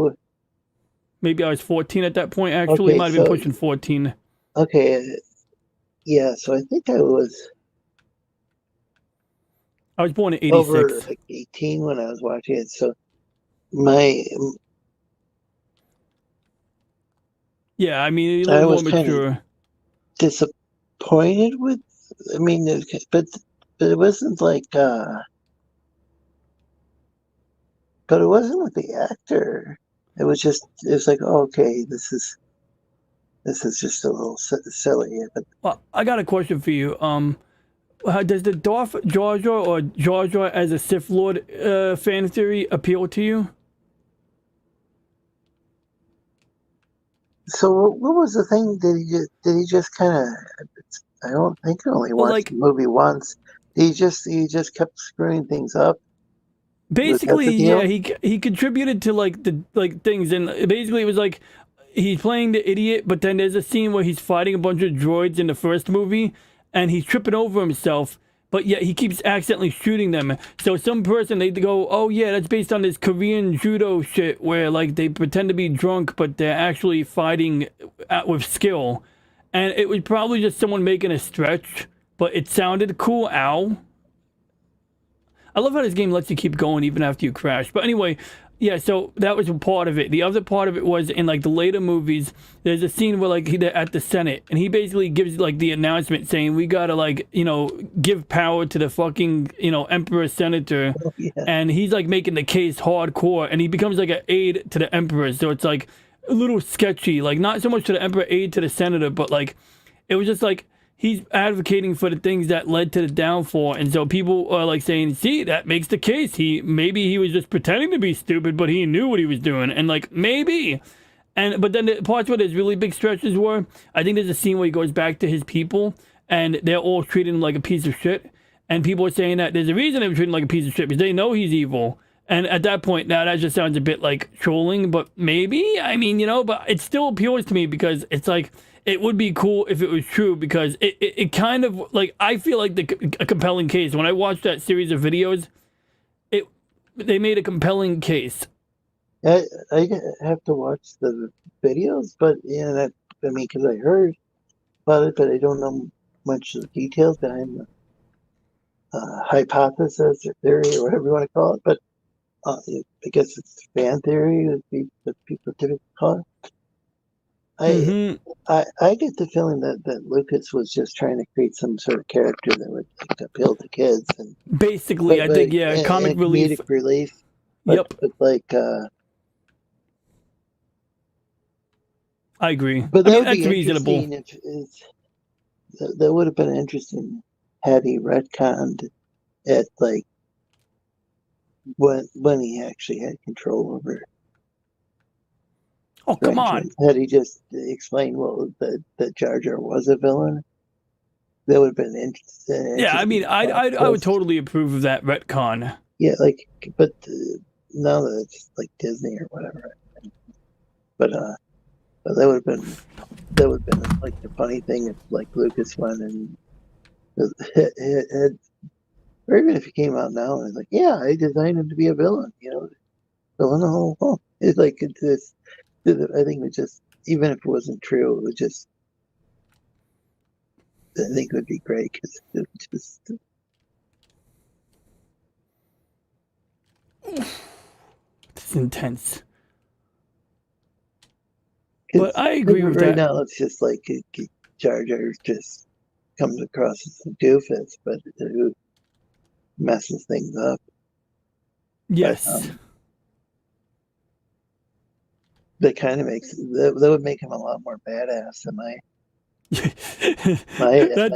Maybe I was 14 at that point, actually. Might have been pushing 14. Okay. Yeah, so I think I was born in 86. Over like 18 when I was watching it, so yeah, I mean, a little more mature. Disappointed with. I mean, but it wasn't like. But it wasn't with the actor. It was like, oh, okay, this is just a little silly. But well, I got a question for you. Does the Darth Jar Jar or Jar Jar as a Sith Lord fan theory appeal to you? So what was the thing? Did he just kind of? I don't think I only watched the movie once. He just kept screwing things up. Basically, yeah, he contributed to like things, and basically it was like he's playing the idiot, but then there's a scene where he's fighting a bunch of droids in the first movie, and he's tripping over himself. But yet he keeps accidentally shooting them. So some person, they go, oh yeah, that's based on this Korean judo shit where like they pretend to be drunk, but they're actually fighting with skill. and it was probably just someone making a stretch, but it sounded cool. Ow. I love how this game lets you keep going even after you crash. But anyway, yeah, so that was a part of it. The other part of it was in like the later movies, there's a scene where like they're at the Senate, and he basically gives like the announcement saying we gotta like, you know, give power to the fucking, you know, Emperor Senator. Oh, yeah. And he's like making the case hardcore, and he becomes like an aide to the Emperor. So it's like a little sketchy, like not so much to the Emperor, aide to the Senator, but like it was just like he's advocating for the things that led to the downfall, and so people are like saying, see, that makes the case. Maybe he was just pretending to be stupid, but he knew what he was doing, and like maybe. But then the parts where there's really big stretches were, I think there's a scene where he goes back to his people, and they're all treating him like a piece of shit, and people are saying that there's a reason they're treating him like a piece of shit, because they know he's evil. And at that point, now that just sounds a bit like trolling, but maybe, I mean, you know, but it still appeals to me because it's like, it would be cool if it was true, because it kind of like, I feel like a compelling case. When I watched that series of videos, they made a compelling case. I have to watch the videos, but yeah, that, I mean, because I heard about it, but I don't know much of the details behind the hypothesis or theory or whatever you want to call it. But I guess it's fan theory would be what people typically call it. I get the feeling that Lucas was just trying to create some sort of character that would like, appeal to kids, and basically, I think, yeah, comic relief. Comedic relief. But like, I agree. But I mean, that would that's be reasonable. interesting that would have been interesting had he retconned it, like when he actually had control over. Oh, come on! Had he just explained, well, that Jar Jar was a villain, that would have been interesting. Yeah, I mean, I would totally approve of that retcon. Yeah, like, but now that it's like Disney or whatever, but that would have been like the funny thing if like Lucas went and or even if he came out now and was like, yeah, I designed him to be a villain, you know, villain the whole film. It's like it's this. I think it just, even if it wasn't true, it would just, I think it would be great because it would just. It's intense. But I agree with right that. now, it's just like Jar Jar just comes across as a doofus, but it messes things up. Yes. But, that kind of makes that would make him a lot more badass than that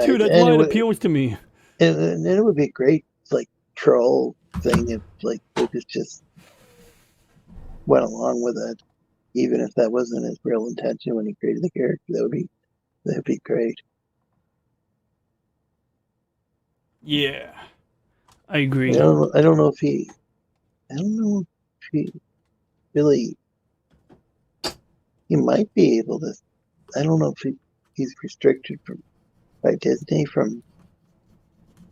too. That's why it appeals to me. And it would be a great like troll thing if like Lucas just went along with it, even if that wasn't his real intention when he created the character. That would be great. Yeah, I agree. I don't know if he really. He might be able to. I don't know if he's restricted by Disney from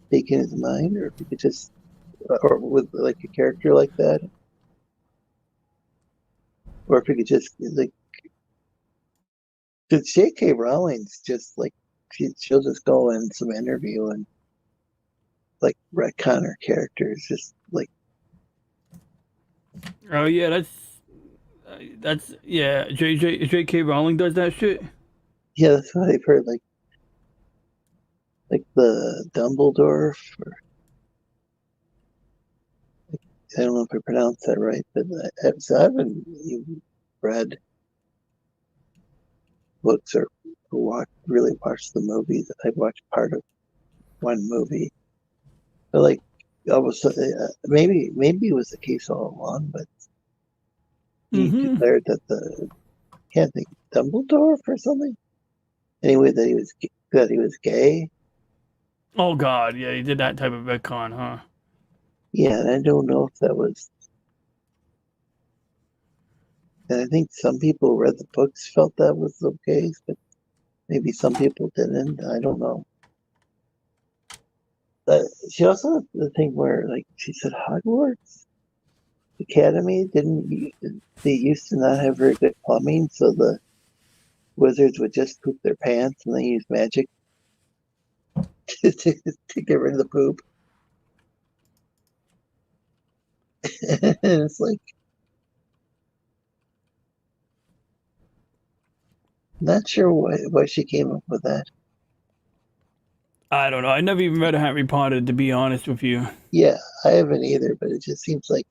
speaking his mind, or if he could just, or with like a character like that, or if he could just like. Because J.K. Rowling's just like she'll just go in some interview and like retcon her characters, just like. Oh yeah, that's yeah. J.K. Rowling does that shit. Yeah, that's what I've heard. Like the Dumbledore. I don't know if I pronounced that right, but I haven't even read books or really watched the movies. I watched part of one movie, but like maybe it was the case all along, but. He declared that can't think Dumbledore or something. Anyway, that he was gay. Oh God, yeah, he did that type of retcon, huh? Yeah, and I don't know if that was. And I think some people who read the books felt that was the case, but maybe some people didn't. I don't know. She also had the thing where, like, she said Hogwarts Academy they used to not have very good plumbing, so wizards would just poop their pants and they use magic to get rid of the poop. And it's like, not sure why she came up with that. I don't know. I never even read Harry Potter, to be honest with you. Yeah, I haven't either, but it just seems like.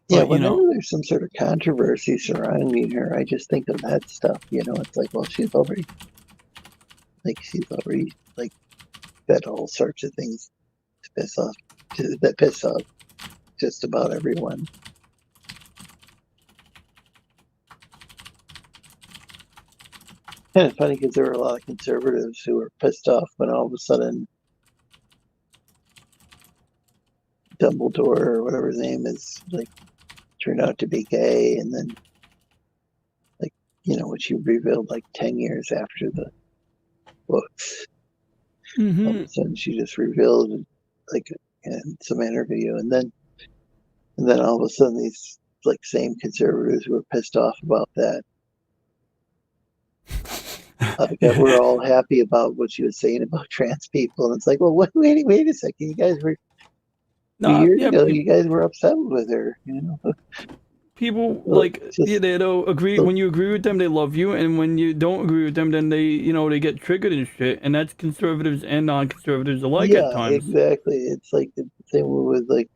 Yeah, whenever there's some sort of controversy surrounding her, I just think of that stuff. It's like, well, she's already like said all sorts of things that piss off just about everyone. And it's funny because there were a lot of conservatives who were pissed off when all of a sudden Dumbledore or whatever his name is, like, turned out to be gay, and then, like, which he revealed like 10 years after the books. Mm-hmm. All of a sudden she just revealed, like, in some interview, and then all of a sudden these like same conservatives who were pissed off about that. We're all happy about what she was saying about trans people, and it's like, well, wait a second, you guys were years ago, you guys were upset with her, People they don't agree. When you agree with them, they love you, and when you don't agree with them, then they get triggered and shit. And that's conservatives and non-conservatives alike at times. Exactly. It's like the same with like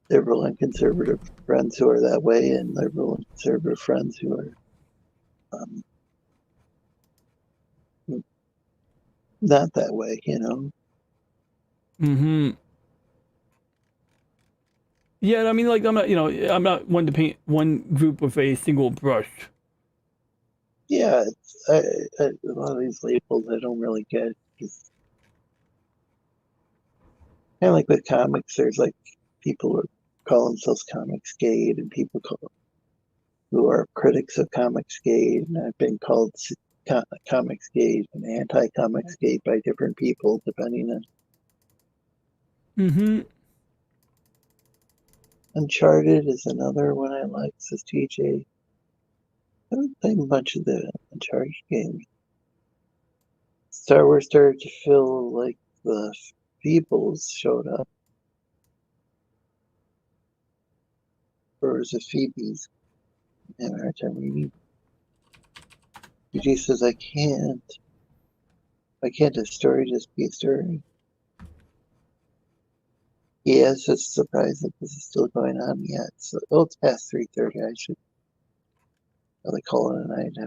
liberal and conservative friends who are that way, and liberal and conservative friends who are not that way, Mm-hmm. Yeah, I mean, like, I'm not one to paint one group with a single brush. Yeah, a lot of these labels I don't really get. Kind of like with comics, there's like people who call themselves Comicsgate, and people who are critics of Comicsgate, and I've been called Comicsgate and anti-Comicsgate by different people, depending on. Mm-hmm. Uncharted is another one I like, says TJ. I haven't played much of the Uncharted games. Star Wars started to feel like the Feebles showed up. Or was it Phoebe's? I have a hard time reading. TJ says, I can't a story just be a story? Yes, it's surprised that this is still going on yet. So, it's past 3:30. I should probably call it a night.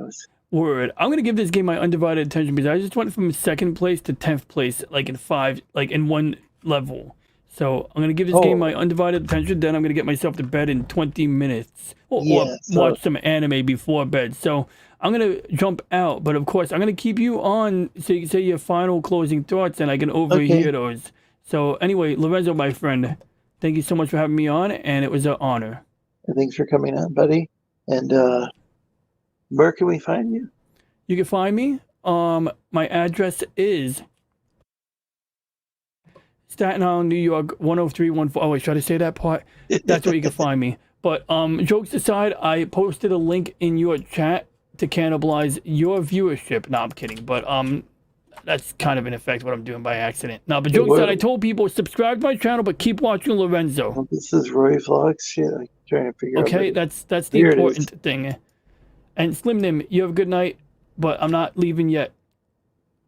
Word. I'm gonna give this game my undivided attention because I just went from 2nd place to 10th place, like in one level. So I'm gonna give this game my undivided attention. Then I'm gonna get myself to bed in 20 minutes, or watch some anime before bed. So I'm gonna jump out, but of course I'm gonna keep you on so you can say your final closing thoughts, and I can overhear those. So anyway, Lorenzo, my friend, thank you so much for having me on, and it was an honor. Thanks for coming on, buddy. And where can we find you? You can find me. My address is Staten Island, New York, 10314. Oh wait, should I say that part? That's where you can find me. But jokes aside, I posted a link in your chat to cannibalize your viewership. No, I'm kidding. But that's kind of in effect what I'm doing by accident. No, but jokes aside, I told people subscribe to my channel, but keep watching Lorenzo. Well, this is Roy Vlogs. Shit, I'm trying to figure out. Okay, that's the important thing. And Slim Nim, you have a good night, but I'm not leaving yet.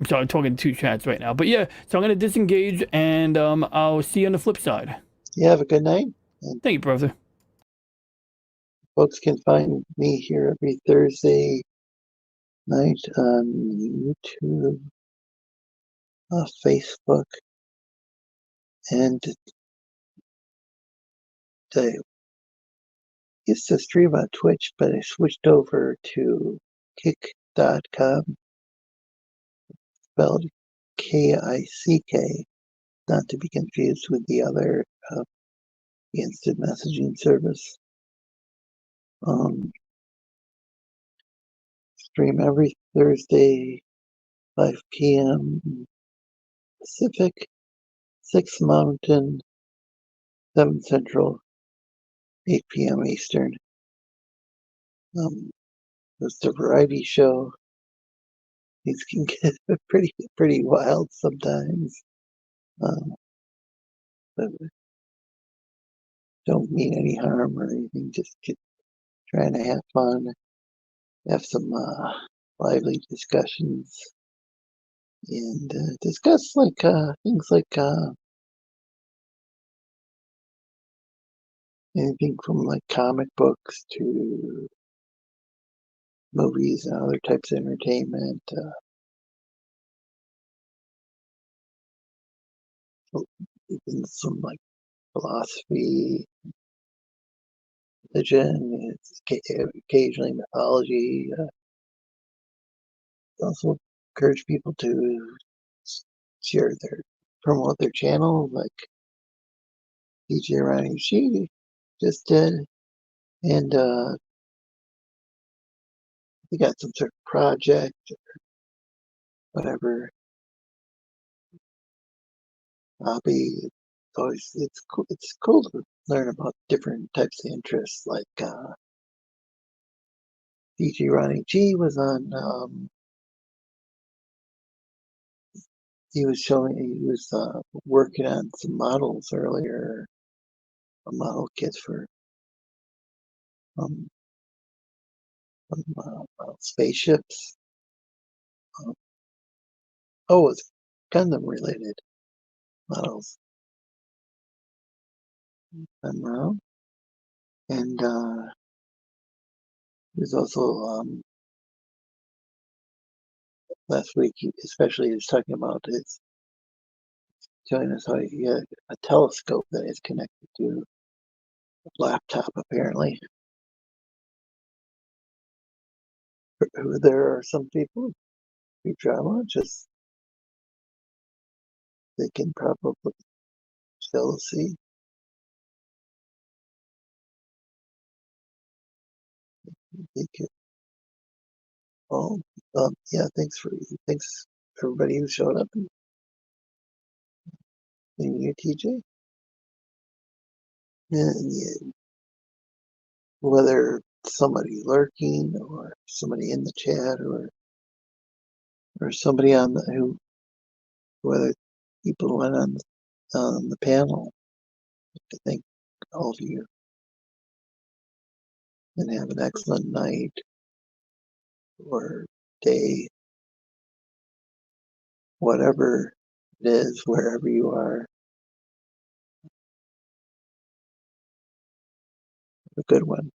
I'm sorry, I'm talking to 2 chats right now. But yeah, so I'm going to disengage, and I'll see you on the flip side. You have a good night. Thank you, brother. Folks can find me here every Thursday night on YouTube, Facebook, and I used to stream on Twitch, but I switched over to kick.com, spelled Kick, not to be confused with the other instant messaging service. Stream every Thursday, 5 p.m. Pacific, 6 Mountain, 7 Central, 8 p.m. Eastern. It's a variety show. These can get pretty wild sometimes. But don't mean any harm or anything. Just trying to have fun, have some lively discussions, and discuss things like anything from like comic books to movies and other types of entertainment. Even some like philosophy, religion, it's occasionally mythology. Also encourage people to promote their channel, like DJ Ronnie G just did, and they got some sort of project or whatever hobby. It's cool to learn about different types of interests. Like DJ Ronnie G was on. He was working on some models earlier, model kits for spaceships. It's Gundam related models. I'm wrong. And there's also last week, especially, he was talking about showing us how he had a telescope that is connected to a laptop, apparently. There are some people who drama, just they can probably jealousy. They could, yeah, thanks everybody who showed up. And you, TJ. And yeah, whether somebody lurking or somebody in the chat or somebody whether people went on the panel. I thank all of you and have an excellent night or day, whatever it is, wherever you are. Have a good one.